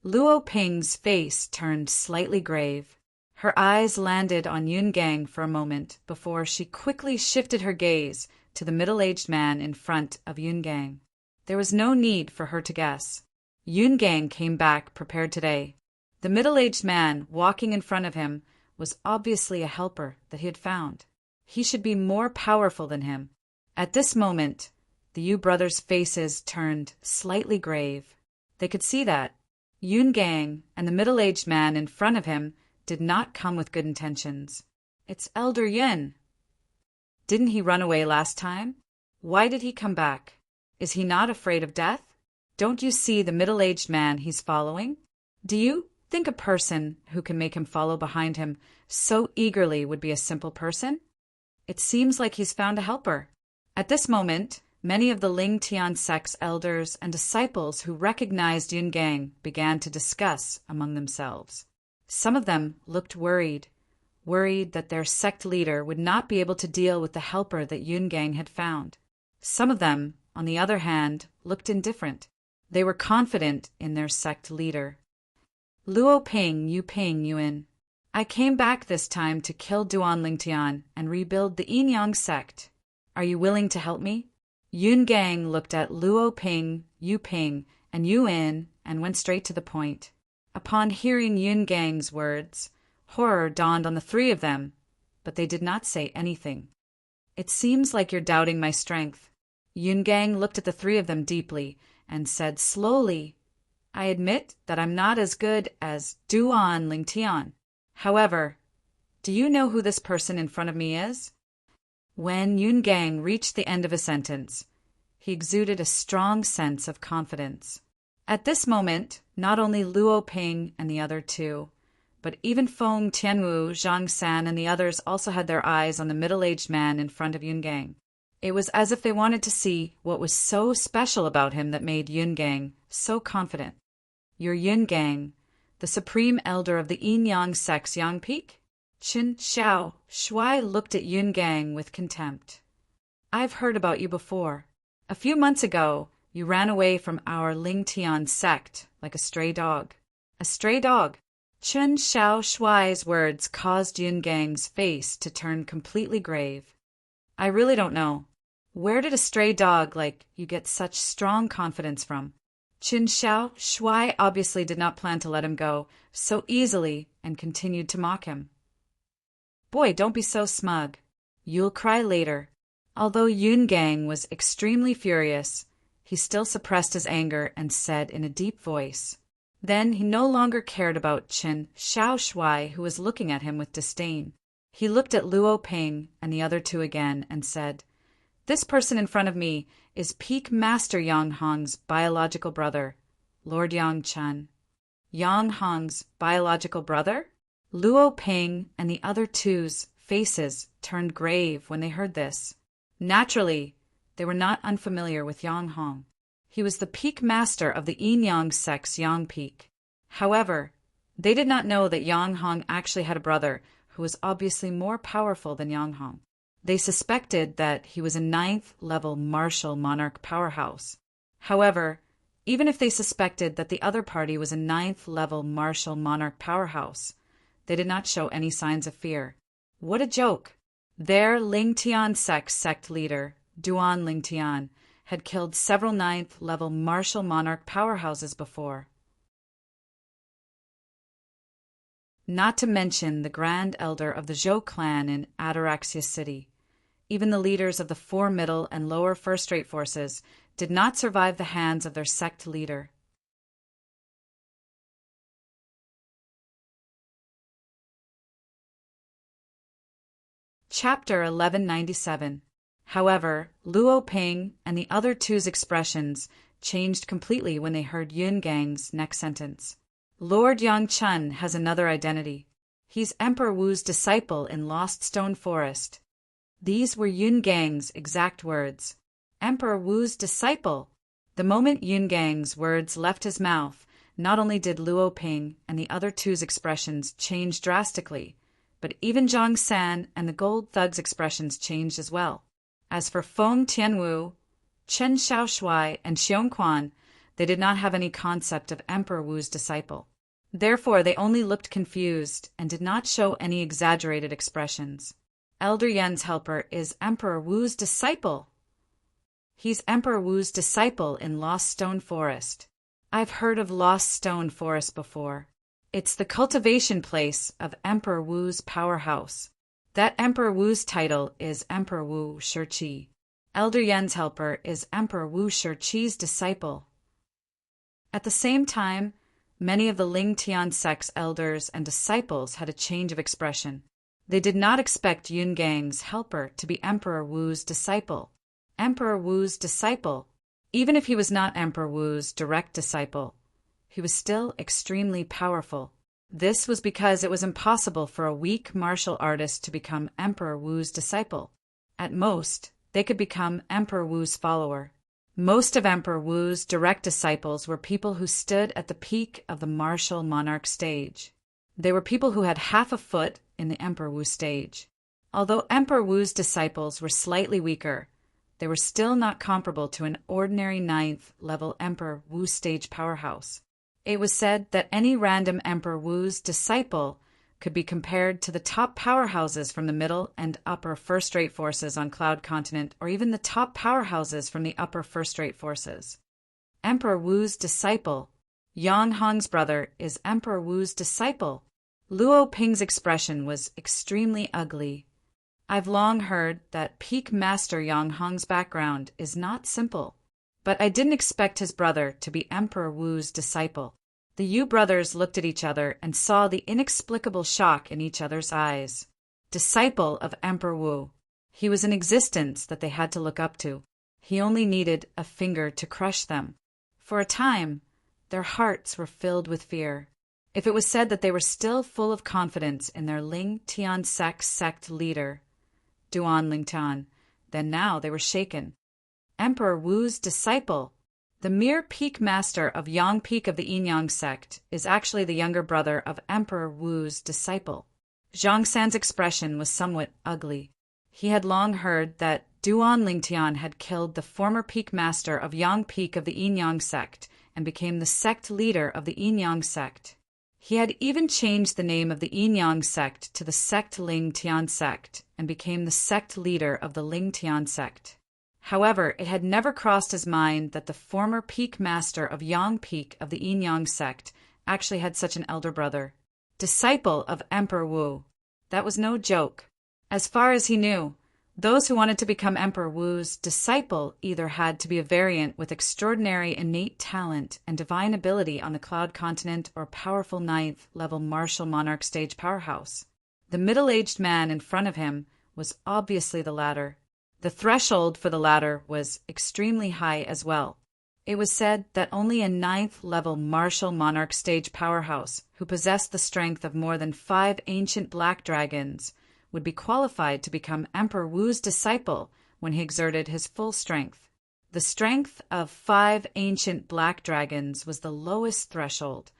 Luo Ping's face turned slightly grave. Her eyes landed on Yun Gang for a moment before she quickly shifted her gaze to the middle-aged man in front of Yun Gang. There was no need for her to guess. Yun Gang came back prepared today. The middle-aged man walking in front of him was obviously a helper that he had found. He should be more powerful than him. At this moment, the Yu brothers' faces turned slightly grave. They could see that Yun Gang and the middle-aged man in front of him did not come with good intentions. It's Elder Yin. Didn't he run away last time? Why did he come back? Is he not afraid of death? Don't you see the middle-aged man he's following? Do you think a person who can make him follow behind him so eagerly would be a simple person? It seems like he's found a helper. At this moment, many of the Lingtian sect's elders and disciples who recognized Yun Gang began to discuss among themselves. Some of them looked worried that their sect leader would not be able to deal with the helper that Yun Gang had found. Some of them, on the other hand, looked indifferent. They were confident in their sect leader. Luo Ping, Yuan. I came back this time to kill Duan Lingtian and rebuild the Yinyang sect. Are you willing to help me? Yun Gang looked at Luo Ping, Yu Ping, and Yuan and went straight to the point. Upon hearing Yun Gang's words, horror dawned on the 3 of them, but they did not say anything. It seems like you're doubting my strength. Yun Gang looked at the 3 of them deeply and said slowly, I admit that I'm not as good as Duan Lingtian. However, do you know who this person in front of me is? When Yun Gang reached the end of a sentence, he exuded a strong sense of confidence. At this moment, not only Luo Ping and the other 2, But even Feng Tianwu, Zhang San, and the others also had their eyes on the middle-aged man in front of Yun Gang. It was as if they wanted to see what was so special about him that made Yun Gang so confident. "You're Yun Gang, the supreme elder of the Yin Yang sect's Yang Peak?" Qin Xiao Shuai looked at Yun Gang with contempt. "I've heard about you before. A few months ago, you ran away from our Ling Tian sect like a stray dog." "A stray dog?" Qin Xiao Shuai's words caused Yun Gang's face to turn completely grave. "I really don't know. Where did a stray dog like you get such strong confidence from?" Qin Xiao Shuai obviously did not plan to let him go so easily and continued to mock him. "Boy, don't be so smug. You'll cry later." Although Yun Gang was extremely furious, he still suppressed his anger and said in a deep voice. Then he no longer cared about Qin Xiao Shuai, who was looking at him with disdain. He looked at Luo Ping and the other two again and said, "This person in front of me is Peak Master Yang Hong's biological brother, Lord Yang Chen." "Yang Hong's biological brother?" Luo Ping and the other two's faces turned grave when they heard this. Naturally, they were not unfamiliar with Yang Hong. He was the peak master of the Yin Yang sect's Yang Peak. However, they did not know that Yang Hong actually had a brother who was obviously more powerful than Yang Hong. They suspected that he was a 9th-level martial monarch powerhouse. However, even if they suspected that the other party was a 9th-level martial monarch powerhouse, they did not show any signs of fear. What a joke! Their Ling Tian sect leader, Duan Ling Tian, had killed several 9th-level martial monarch powerhouses before. Not to mention the Grand Elder of the Zhou clan in Ataraxia City. Even the leaders of the 4 middle and lower first-rate forces did not survive the hands of their sect leader. Chapter 1197. However, Luo Ping and the other two's expressions changed completely when they heard Yun Gang's next sentence. "Lord Yang Chen has another identity. He's Emperor Wu's disciple in Lost Stone Forest." These were Yun Gang's exact words. Emperor Wu's disciple. The moment Yun Gang's words left his mouth, not only did Luo Ping and the other two's expressions change drastically, but even Zhang San and the Gold Thug's expressions changed as well. As for Feng Tianwu, Chen Xiaoshuai, and Xiong Quan, they did not have any concept of Emperor Wu's disciple. Therefore, they only looked confused and did not show any exaggerated expressions. Elder Yan's helper is Emperor Wu's disciple. He's Emperor Wu's disciple in Lost Stone Forest. I've heard of Lost Stone Forest before. It's the cultivation place of Emperor Wu's powerhouse. That Emperor Wu's title is Emperor Wu Shiqi. Elder Yan's helper is Emperor Wu Shiqi's disciple. At the same time, many of the Ling Tian sect's elders and disciples had a change of expression. They did not expect Yun Gang's helper to be Emperor Wu's disciple. Emperor Wu's disciple. Even if he was not Emperor Wu's direct disciple, he was still extremely powerful. This was because it was impossible for a weak martial artist to become Emperor Wu's disciple. At most, they could become Emperor Wu's follower. Most of Emperor Wu's direct disciples were people who stood at the peak of the martial monarch stage. They were people who had half a foot in the Emperor Wu stage. Although Emperor Wu's disciples were slightly weaker, they were still not comparable to an ordinary 9th-level Emperor Wu stage powerhouse. It was said that any random Emperor Wu's disciple could be compared to the top powerhouses from the middle and upper first-rate forces on Cloud Continent, or even the top powerhouses from the upper first-rate forces. Emperor Wu's disciple. Yang Hong's brother is Emperor Wu's disciple. Luo Ping's expression was extremely ugly. I've long heard that Peak Master Yang Hong's background is not simple, but I didn't expect his brother to be Emperor Wu's disciple. The Yu brothers looked at each other and saw the inexplicable shock in each other's eyes. Disciple of Emperor Wu. He was an existence that they had to look up to. He only needed a finger to crush them. For a time, their hearts were filled with fear. If it was said that they were still full of confidence in their Ling Tian sect leader, Duan Lingtian, then now they were shaken. Emperor Wu's disciple, the mere peak master of Yang Peak of the Yinyang sect, is actually the younger brother of Emperor Wu's disciple. Zhang San's expression was somewhat ugly. He had long heard that Duan Lingtian had killed the former peak master of Yang Peak of the Yinyang sect and became the sect leader of the Yinyang sect. He had even changed the name of the Yinyang sect to the sect Ling Tian sect and became the sect leader of the Ling Tian sect. However, it had never crossed his mind that the former peak master of Yang Peak of the Yinyang sect actually had such an elder brother. Disciple of Emperor Wu. That was no joke. As far as he knew, those who wanted to become Emperor Wu's disciple either had to be a variant with extraordinary innate talent and divine ability on the Cloud Continent or powerful 9th-level martial monarch stage powerhouse. The middle-aged man in front of him was obviously the latter. The threshold for the latter was extremely high as well. It was said that only a 9th-level martial monarch stage powerhouse who possessed the strength of more than 5 ancient black dragons would be qualified to become Emperor Wu's disciple when he exerted his full strength. The strength of 5 ancient black dragons was the lowest threshold.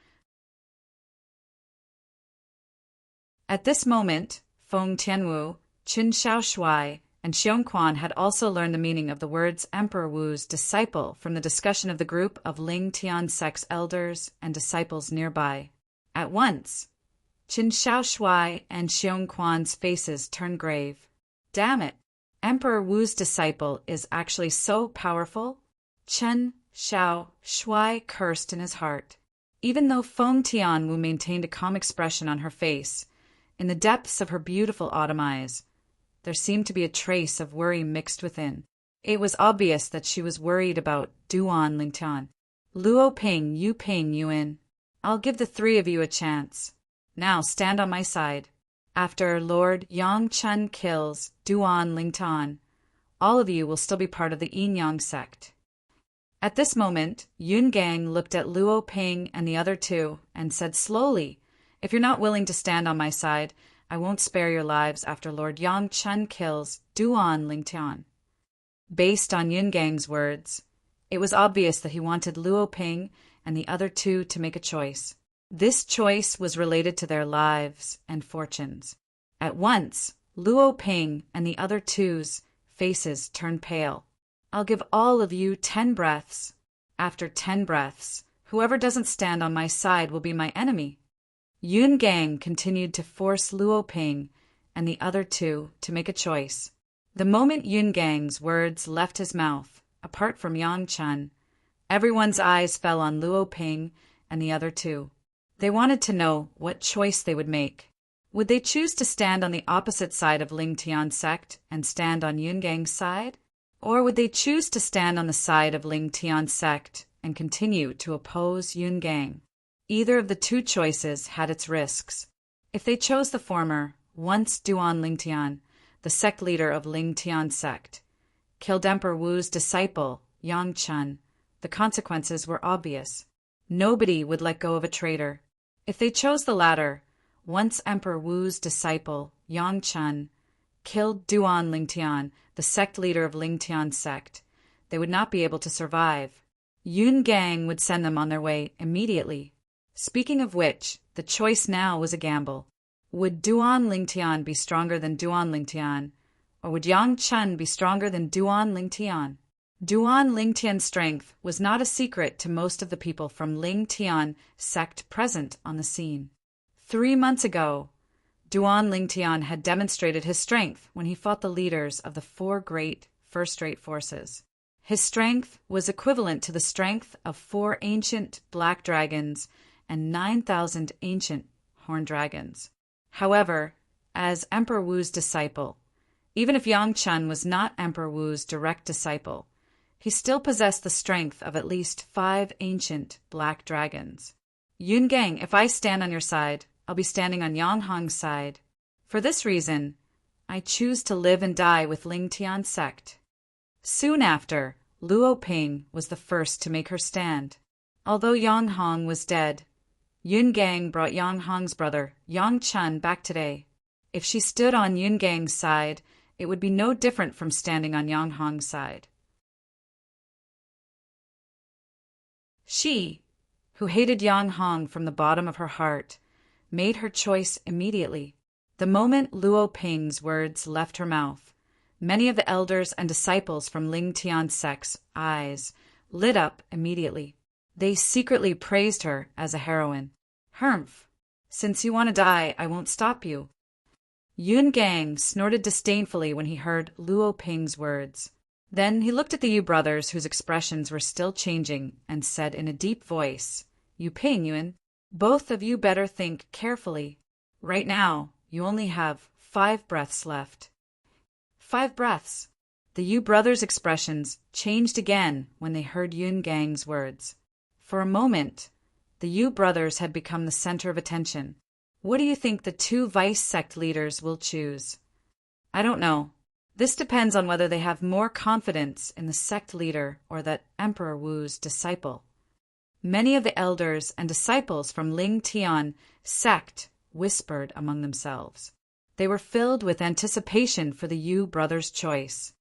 At this moment, Feng Tianwu, Qin Shaoshuai, and Xiongquan had also learned the meaning of the words Emperor Wu's disciple from the discussion of the group of Ling Tian sect's elders and disciples nearby. At once, Qin Shaoshuai and Xiongquan's faces turned grave. Damn it! Emperor Wu's disciple is actually so powerful? Chen Shaoshuai cursed in his heart. Even though Feng Tianwu maintained a calm expression on her face, in the depths of her beautiful autumn eyes, there seemed to be a trace of worry mixed within. It was obvious that she was worried about Duan Lingtian. Luo Ping, Yu Ping, Yuan. I'll give the 3 of you a chance. Now stand on my side. After Lord Yang Chen kills Duan Lingtian, all of you will still be part of the Yinyang sect. At this moment, Yun Gang looked at Luo Ping and the other 2 and said slowly, "If you're not willing to stand on my side, I won't spare your lives after Lord Yang Chen kills Duan Lingtian." Based on Yun Gang's words, it was obvious that he wanted Luo Ping and the other 2 to make a choice. This choice was related to their lives and fortunes. At once, Luo Ping and the other 2's faces turned pale. "I'll give all of you 10 breaths. After 10 breaths, whoever doesn't stand on my side will be my enemy." Yun Gang continued to force Luo Ping and the other 2 to make a choice. The moment Yun Gang's words left his mouth, apart from Yang Chen, everyone's eyes fell on Luo Ping and the other 2. They wanted to know what choice they would make. Would they choose to stand on the opposite side of Ling Tian sect and stand on Yun Gang's side? Or would they choose to stand on the side of Ling Tian sect and continue to oppose Yun Gang? Either of the 2 choices had its risks. If they chose the former, once Duan Lingtian, the sect leader of Ling Tian sect, killed Emperor Wu's disciple, Yang Chen, the consequences were obvious. Nobody would let go of a traitor. If they chose the latter, once Emperor Wu's disciple, Yang Chen, killed Duan Lingtian, the sect leader of Ling Tian sect, they would not be able to survive. Yun Gang would send them on their way immediately. Speaking of which, the choice now was a gamble. Would Duan Lingtian be stronger than Duan Lingtian, or would Yang Chen be stronger than Duan Lingtian? Duan Lingtian's strength was not a secret to most of the people from Ling Tian sect present on the scene. 3 months ago, Duan Lingtian had demonstrated his strength when he fought the leaders of the 4 great first-rate forces. His strength was equivalent to the strength of 4 ancient black dragons and 9,000 ancient horned dragons. However, as Emperor Wu's disciple, even if Yang Chen was not Emperor Wu's direct disciple, he still possessed the strength of at least 5 ancient black dragons. Yun Gang, if I stand on your side, I'll be standing on Yang Hong's side. For this reason, I choose to live and die with Ling Tian sect. Soon after, Luo Ping was the first to make her stand. Although Yang Hong was dead, Yun Gang brought Yang Hong's brother, Yang Chun, back today. If she stood on Yun Gang's side, it would be no different from standing on Yang Hong's side. She, who hated Yang Hong from the bottom of her heart, made her choice immediately. The moment Luo Ping's words left her mouth, many of the elders and disciples from Ling Tian's sect's eyes lit up immediately. They secretly praised her as a heroine. Humph! Since you want to die, I won't stop you. Yun Gang snorted disdainfully when he heard Luo Ping's words. Then he looked at the Yu brothers, whose expressions were still changing, and said in a deep voice, "Yu Ping, Yun, both of you better think carefully. Right now, you only have 5 breaths left." 5 breaths. The Yu brothers' expressions changed again when they heard Yun Gang's words. For a moment, the Yu brothers had become the center of attention. What do you think the 2 vice sect leaders will choose? I don't know. This depends on whether they have more confidence in the sect leader or that Emperor Wu's disciple. Many of the elders and disciples from Ling Tian sect whispered among themselves. They were filled with anticipation for the Yu brothers' choice.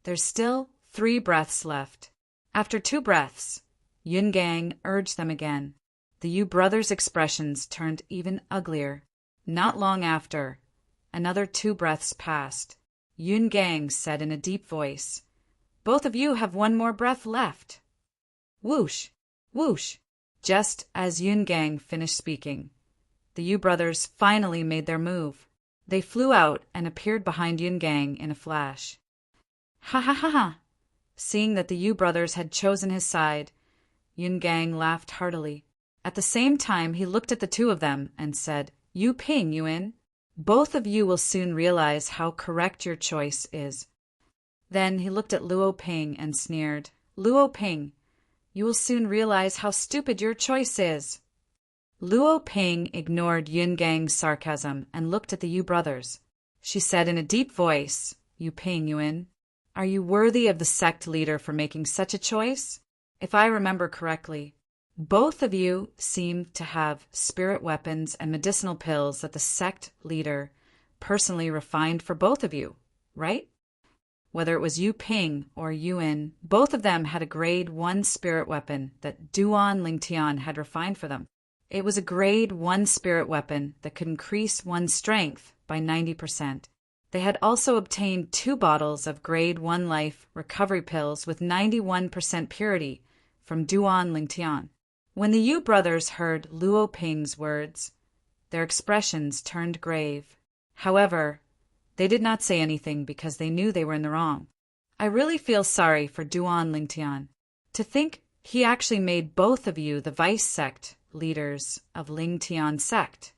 There's still 3 breaths left. After 2 breaths, Yun Gang urged them again. The Yu brothers' expressions turned even uglier. Not long after, another 2 breaths passed. Yun Gang said in a deep voice, "Both of you have 1 more breath left." Whoosh! Whoosh! Just as Yun Gang finished speaking, the Yu brothers finally made their move. They flew out and appeared behind Yun Gang in a flash. Ha ha ha ha! Seeing that the Yu brothers had chosen his side, Yun Gang laughed heartily. At the same time, he looked at the 2 of them and said, "Yu Ping, Yun, both of you will soon realize how correct your choice is." Then he looked at Luo Ping and sneered, "Luo Ping, you will soon realize how stupid your choice is." Luo Ping ignored Yun Gang's sarcasm and looked at the Yu brothers. She said in a deep voice, "Yu Ping, Yun, are you worthy of the sect leader for making such a choice? If I remember correctly, both of you seem to have spirit weapons and medicinal pills that the sect leader personally refined for both of you, right? Whether it was Yu Ping or Yun, both of them had a grade 1 spirit weapon that Duan Lingtian had refined for them. It was a grade 1 spirit weapon that could increase one's strength by 90%. They had also obtained 2 bottles of grade 1 life recovery pills with 91% purity from Duan Lingtian. When the Yu brothers heard Luo Ping's words, their expressions turned grave. However, they did not say anything because they knew they were in the wrong. I really feel sorry for Duan Lingtian. To think he actually made both of you the vice sect leaders of Ling Tian sect.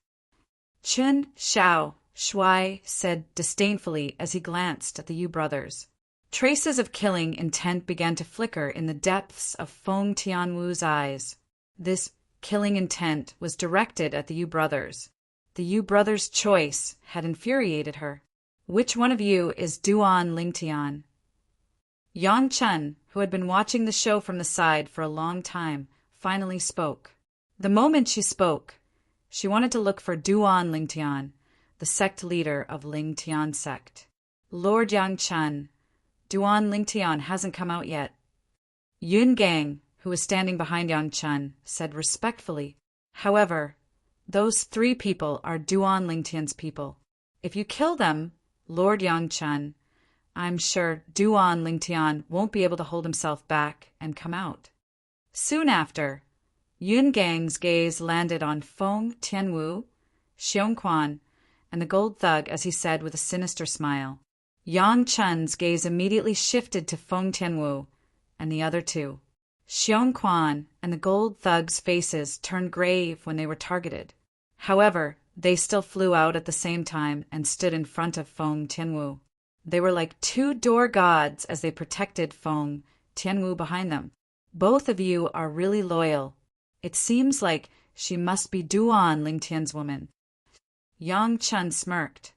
Chun Xiao Shuai said disdainfully as he glanced at the Yu brothers. Traces of killing intent began to flicker in the depths of Feng Tianwu's eyes. This killing intent was directed at the Yu brothers. The Yu brothers' choice had infuriated her. "Which one of you is Duan Lingtian?" Yang Chun, who had been watching the show from the side for a long time, finally spoke. The moment she spoke, she wanted to look for Duan Lingtian, the sect leader of Ling Tian sect. "Lord Yang Chun, Duan Lingtian hasn't come out yet." Yun Gang, who was standing behind Yang Chun, said respectfully, "However, those 3 people are Duan Lingtian's people. If you kill them, Lord Yang Chun, I'm sure Duan Lingtian won't be able to hold himself back and come out." Soon after, Yun Gang's gaze landed on Feng Tianwu, Xiong Quan, and the gold thug as he said with a sinister smile. Yang Chun's gaze immediately shifted to Feng Tianwu and the other 2. Xiong Quan and the gold thug's faces turned grave when they were targeted. However, they still flew out at the same time and stood in front of Feng Tianwu. They were like 2 door gods as they protected Feng Tianwu behind them. "Both of you are really loyal. It seems like she must be Duan Lingtian's woman." Yang Chun smirked.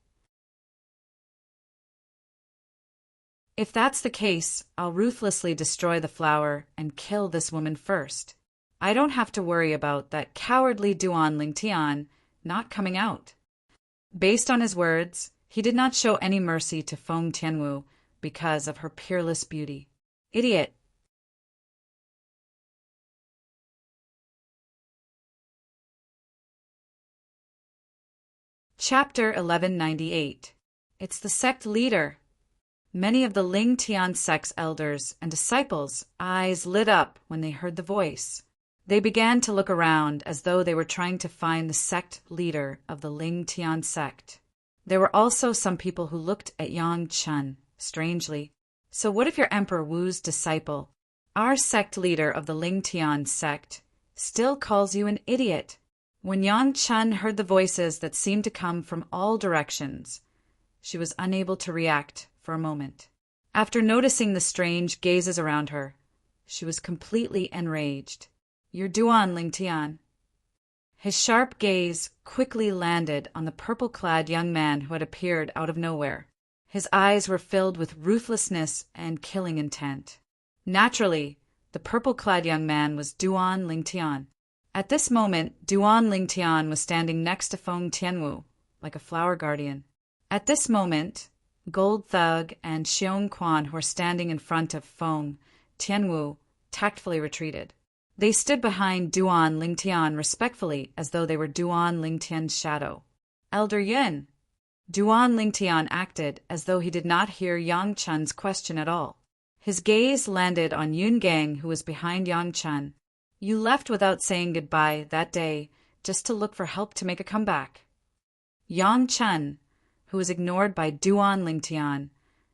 "If that's the case, I'll ruthlessly destroy the flower and kill this woman first." I don't have to worry about that cowardly Duan Lingtian not coming out. Based on his words, he did not show any mercy to Feng Tianwu because of her peerless beauty. Idiot! Chapter 1198. It's the sect leader. Many of the Ling Tian sect's elders and disciples' eyes lit up when they heard the voice. They began to look around as though they were trying to find the sect leader of the Ling Tian sect. There were also some people who looked at Yang Chen strangely. So what if your Emperor Wu's disciple, our sect leader of the Ling Tian sect, still calls you an idiot? When Yang Chen heard the voices that seemed to come from all directions, she was unable to react for a moment. After noticing the strange gazes around her, she was completely enraged. You're Duan Lingtian. His sharp gaze quickly landed on the purple-clad young man who had appeared out of nowhere. His eyes were filled with ruthlessness and killing intent. Naturally, the purple-clad young man was Duan Lingtian. At this moment, Duan Lingtian was standing next to Feng Tianwu, like a flower guardian. At this moment, Gold Thug and Xiong Quan, who were standing in front of Feng Tianwu, tactfully retreated. They stood behind Duan Lingtian respectfully, as though they were Duan Lingtian's shadow. Elder Yun. Duan Lingtian acted as though he did not hear Yang Chen's question at all. His gaze landed on Yun Gang, who was behind Yang Chen. You left without saying goodbye that day, just to look for help to make a comeback. Yang Chen, who was ignored by Duan Lingtian,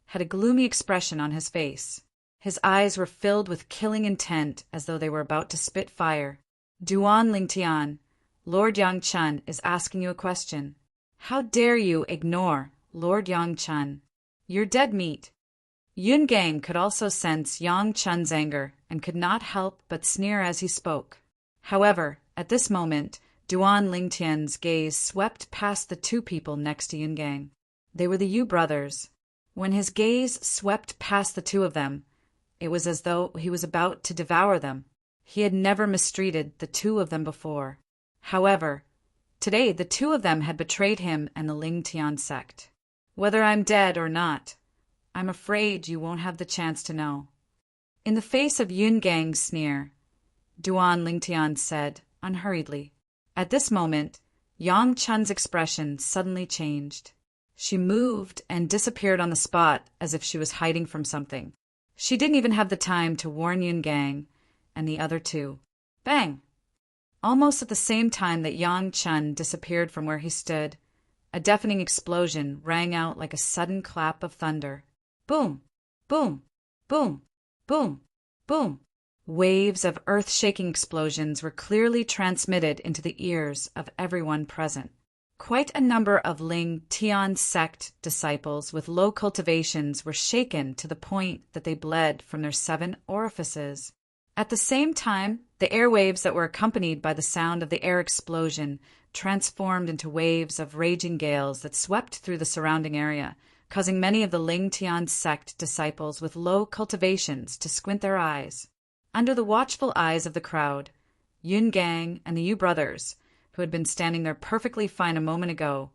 had a gloomy expression on his face. His eyes were filled with killing intent, as though they were about to spit fire. Duan Lingtian, Lord Yang Chen is asking you a question. How dare you ignore Lord Yang Chen? You're dead meat. Yun Gang could also sense Yang Chen's anger and could not help but sneer as he spoke. However, at this moment, Duan Lingtian's gaze swept past the two people next to Yun Gang. They were the Yu brothers. When his gaze swept past the two of them, it was as though he was about to devour them. He had never mistreated the two of them before. However, today the two of them had betrayed him and the Ling Tian sect. Whether I'm dead or not, I'm afraid you won't have the chance to know. In the face of Yun Gang's sneer, Duan Lingtian said unhurriedly. At this moment, Yang Chen's expression suddenly changed. She moved and disappeared on the spot as if she was hiding from something. She didn't even have the time to warn Yun Gang and the other two. Bang! Almost at the same time that Yang Chen disappeared from where he stood, a deafening explosion rang out like a sudden clap of thunder. Boom! Boom! Boom! Boom! Boom! Waves of earth-shaking explosions were clearly transmitted into the ears of everyone present. Quite a number of Ling Tian sect disciples with low cultivations were shaken to the point that they bled from their 7 orifices. At the same time, the airwaves that were accompanied by the sound of the air explosion transformed into waves of raging gales that swept through the surrounding area, causing many of the Ling Tian sect disciples with low cultivations to squint their eyes. Under the watchful eyes of the crowd, Yun Gang and the Yu brothers, who had been standing there perfectly fine a moment ago,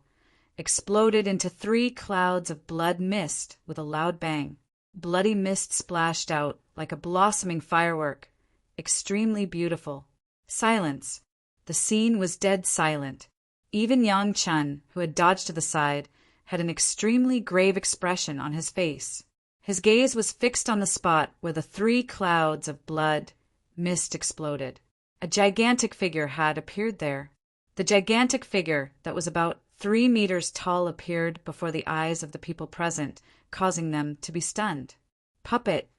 exploded into 3 clouds of blood mist with a loud bang. Bloody mist splashed out like a blossoming firework, extremely beautiful. Silence. The scene was dead silent. Even Yang Chen, who had dodged to the side, had an extremely grave expression on his face. His gaze was fixed on the spot where the 3 clouds of blood mist exploded. A gigantic figure had appeared there. The gigantic figure that was about 3 meters tall appeared before the eyes of the people present, causing them to be stunned. Puppet.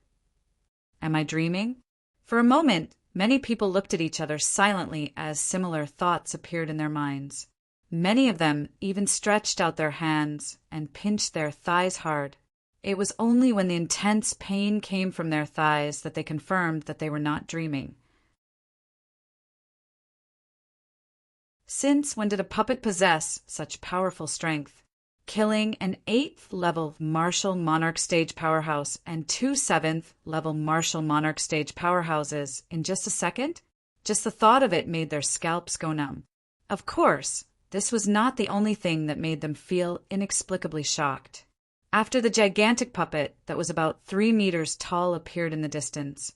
Am I dreaming? For a moment, many people looked at each other silently as similar thoughts appeared in their minds. Many of them even stretched out their hands and pinched their thighs hard. It was only when the intense pain came from their thighs that they confirmed that they were not dreaming. Since when did a puppet possess such powerful strength? Killing an 8th level martial monarch stage powerhouse and 2 7th level martial monarch stage powerhouses in just a second? Just the thought of it made their scalps go numb. Of course, this was not the only thing that made them feel inexplicably shocked. After the gigantic puppet that was about 3 meters tall appeared in the distance,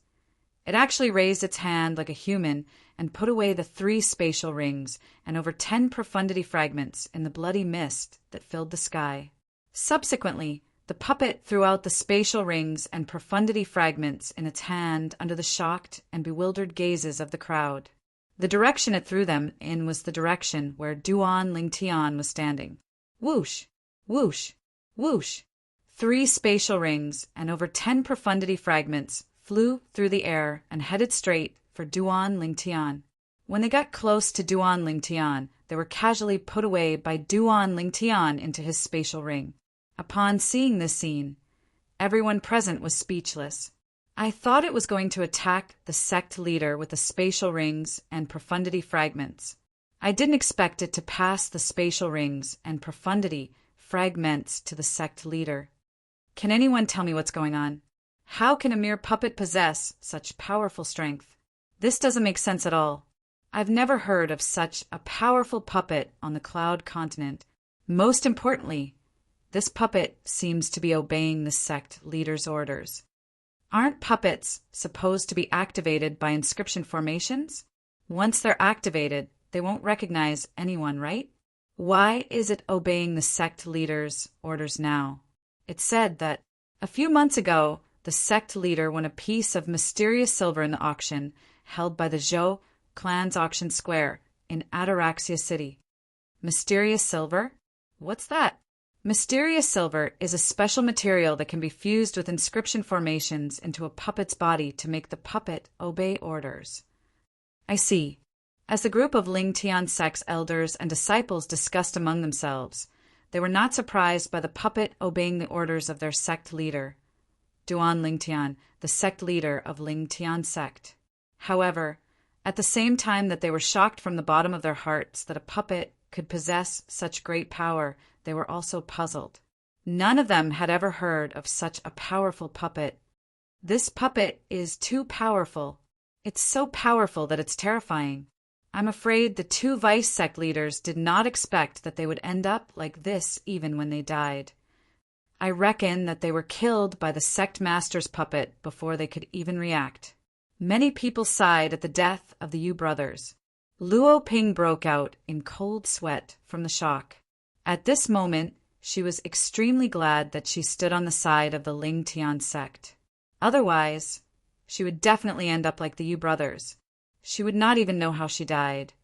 it actually raised its hand like a human and put away the 3 spatial rings and over 10 profundity fragments in the bloody mist that filled the sky. Subsequently, the puppet threw out the spatial rings and profundity fragments in its hand under the shocked and bewildered gazes of the crowd. The direction it threw them in was the direction where Duan Lingtian was standing. Whoosh! Whoosh! Whoosh! 3 spatial rings and over 10 profundity fragments flew through the air and headed straight for Duan Lingtian. When they got close to Duan Lingtian, they were casually put away by Duan Lingtian into his spatial ring. Upon seeing this scene, everyone present was speechless. I thought it was going to attack the sect leader with the spatial rings and profundity fragments. I didn't expect it to pass the spatial rings and profundity fragments to the sect leader. Can anyone tell me what's going on? How can a mere puppet possess such powerful strength? This doesn't make sense at all. I've never heard of such a powerful puppet on the Cloud Continent. Most importantly, this puppet seems to be obeying the sect leader's orders. Aren't puppets supposed to be activated by inscription formations? Once they're activated, they won't recognize anyone, right? Why is it obeying the sect leader's orders now? It's said that a few months ago, the sect leader won a piece of mysterious silver in the auction held by the Zhou clan's auction square in Ataraxia City. Mysterious silver? What's that? Mysterious silver is a special material that can be fused with inscription formations into a puppet's body to make the puppet obey orders. I see. As the group of Lingtian sect's elders and disciples discussed among themselves, they were not surprised by the puppet obeying the orders of their sect leader, Duan Lingtian, the sect leader of Lingtian sect. However, at the same time that they were shocked from the bottom of their hearts that a puppet could possess such great power, they were also puzzled. None of them had ever heard of such a powerful puppet. This puppet is too powerful. It's so powerful that it's terrifying. I'm afraid the 2 vice sect leaders did not expect that they would end up like this even when they died. I reckon that they were killed by the sect master's puppet before they could even react. Many people sighed at the death of the Yu brothers. Luo Ping broke out in cold sweat from the shock. At this moment, she was extremely glad that she stood on the side of the Lingtian sect. Otherwise, she would definitely end up like the Yu brothers. She would not even know how she died.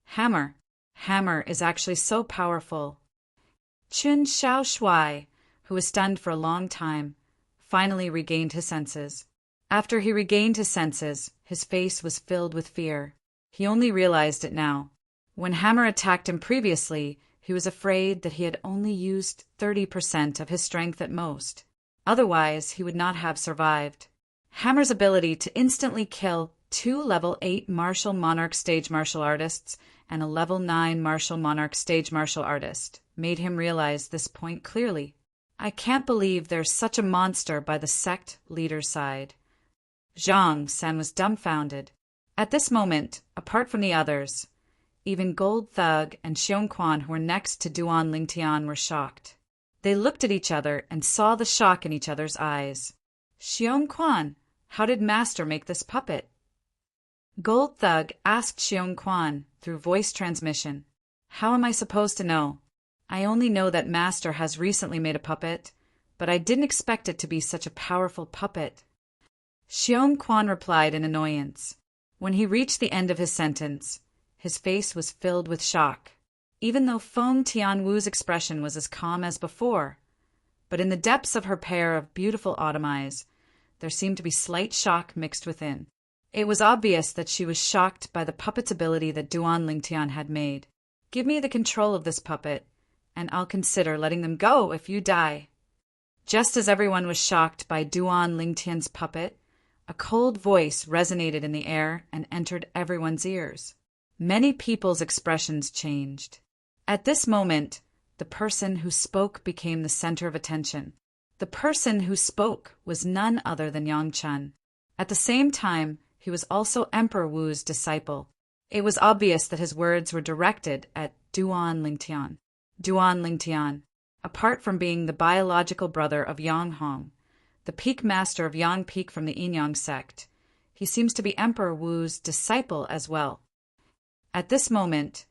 Hammer. Hammer is actually so powerful. Chun Xiao Shuai, who was stunned for a long time, finally regained his senses. After he regained his senses, his face was filled with fear. He only realized it now. When Hammer attacked him previously, he was afraid that he had only used 30% of his strength at most. Otherwise, he would not have survived. Hammer's ability to instantly kill 2 level 8 martial monarch stage martial artists and a level 9 martial monarch stage martial artist made him realize this point clearly. I can't believe there's such a monster by the sect leader's side. Zhang San was dumbfounded. At this moment, apart from the others, even Gold Thug and Xiong Quan, who were next to Duan Lingtian, were shocked. They looked at each other and saw the shock in each other's eyes. Xiong Quan, how did Master make this puppet? Gold Thug asked Xiong Quan through voice transmission. How am I supposed to know? I only know that Master has recently made a puppet, but I didn't expect it to be such a powerful puppet. Xiong Quan replied in annoyance. When he reached the end of his sentence, his face was filled with shock, even though Feng Tianwu's expression was as calm as before. But in the depths of her pair of beautiful autumn eyes, there seemed to be slight shock mixed within. It was obvious that she was shocked by the puppet's ability that Duan Lingtian had made. Give me the control of this puppet, and I'll consider letting them go if you die. Just as everyone was shocked by Duan Lingtian's puppet, a cold voice resonated in the air and entered everyone's ears. Many people's expressions changed. At this moment, the person who spoke became the center of attention. The person who spoke was none other than Yang Chen. At the same time, he was also Emperor Wu's disciple. It was obvious that his words were directed at Duan Lingtian. Duan Lingtian, apart from being the biological brother of Yang Hong, the peak master of Yang Peak from the Yin-Yang sect, he seems to be Emperor Wu's disciple as well. At this moment,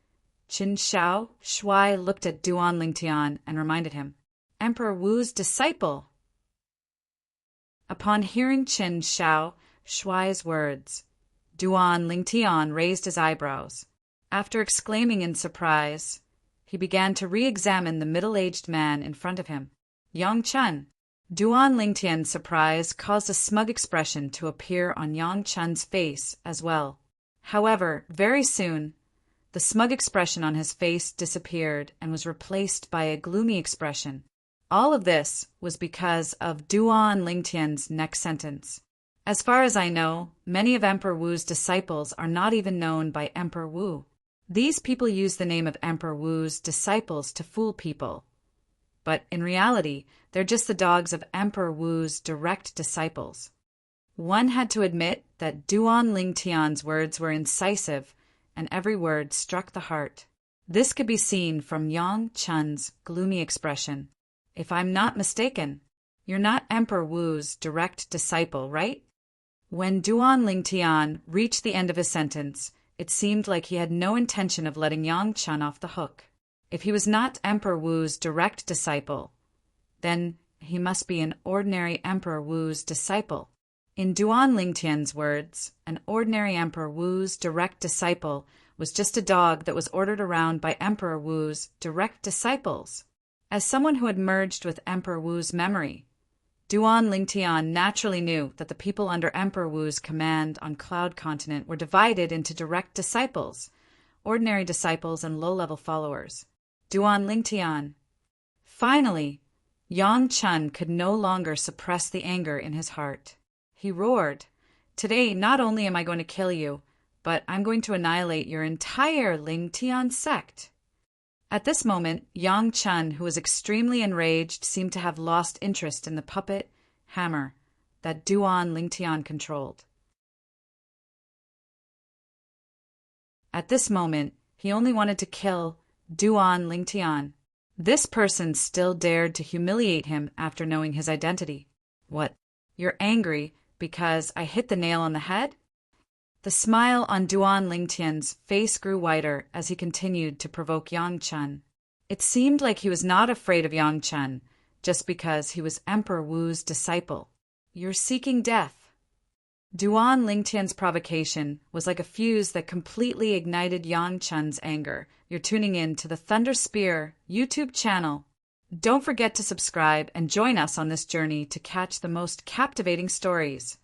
Qin Shao Shuai looked at Duan Lingtian and reminded him, Emperor Wu's disciple. Upon hearing Qin Shao Shuai's words, Duan Lingtian raised his eyebrows. After exclaiming in surprise, he began to re-examine the middle-aged man in front of him. Yang Chen. Duan Lingtian's surprise caused a smug expression to appear on Yang Chen's face as well. However, very soon, the smug expression on his face disappeared and was replaced by a gloomy expression. All of this was because of Duan Lingtian's next sentence. As far as I know, many of Emperor Wu's disciples are not even known by Emperor Wu. These people use the name of Emperor Wu's disciples to fool people. But in reality, they're just the dogs of Emperor Wu's direct disciples. One had to admit that Duan Lingtian's words were incisive, and every word struck the heart. This could be seen from Yang Chen's gloomy expression. If I'm not mistaken, you're not Emperor Wu's direct disciple, right? When Duan Lingtian reached the end of his sentence, it seemed like he had no intention of letting Yang Chen off the hook. If he was not Emperor Wu's direct disciple, then he must be an ordinary Emperor Wu's disciple. In Duan Lingtian's words, an ordinary Emperor Wu's direct disciple was just a dog that was ordered around by Emperor Wu's direct disciples. As someone who had merged with Emperor Wu's memory, Duan Lingtian naturally knew that the people under Emperor Wu's command on Cloud Continent were divided into direct disciples, ordinary disciples, and low-level followers. Duan Lingtian. Finally, Yang Chen could no longer suppress the anger in his heart. He roared, Today, not only am I going to kill you, but I'm going to annihilate your entire Lingtian sect. At this moment, Yang Chen, who was extremely enraged, seemed to have lost interest in the puppet hammer that Duan Lingtian controlled. At this moment, he only wanted to kill Duan Lingtian. This person still dared to humiliate him after knowing his identity. What? You're angry because I hit the nail on the head? The smile on Duan Lingtian's face grew wider as he continued to provoke Yang Chen. It seemed like he was not afraid of Yang Chen just because he was Emperor Wu's disciple. You're seeking death. Duan Lingtian's provocation was like a fuse that completely ignited Yang Chen's anger. You're tuning in to the Thunder Spear YouTube channel. Don't forget to subscribe and join us on this journey to catch the most captivating stories.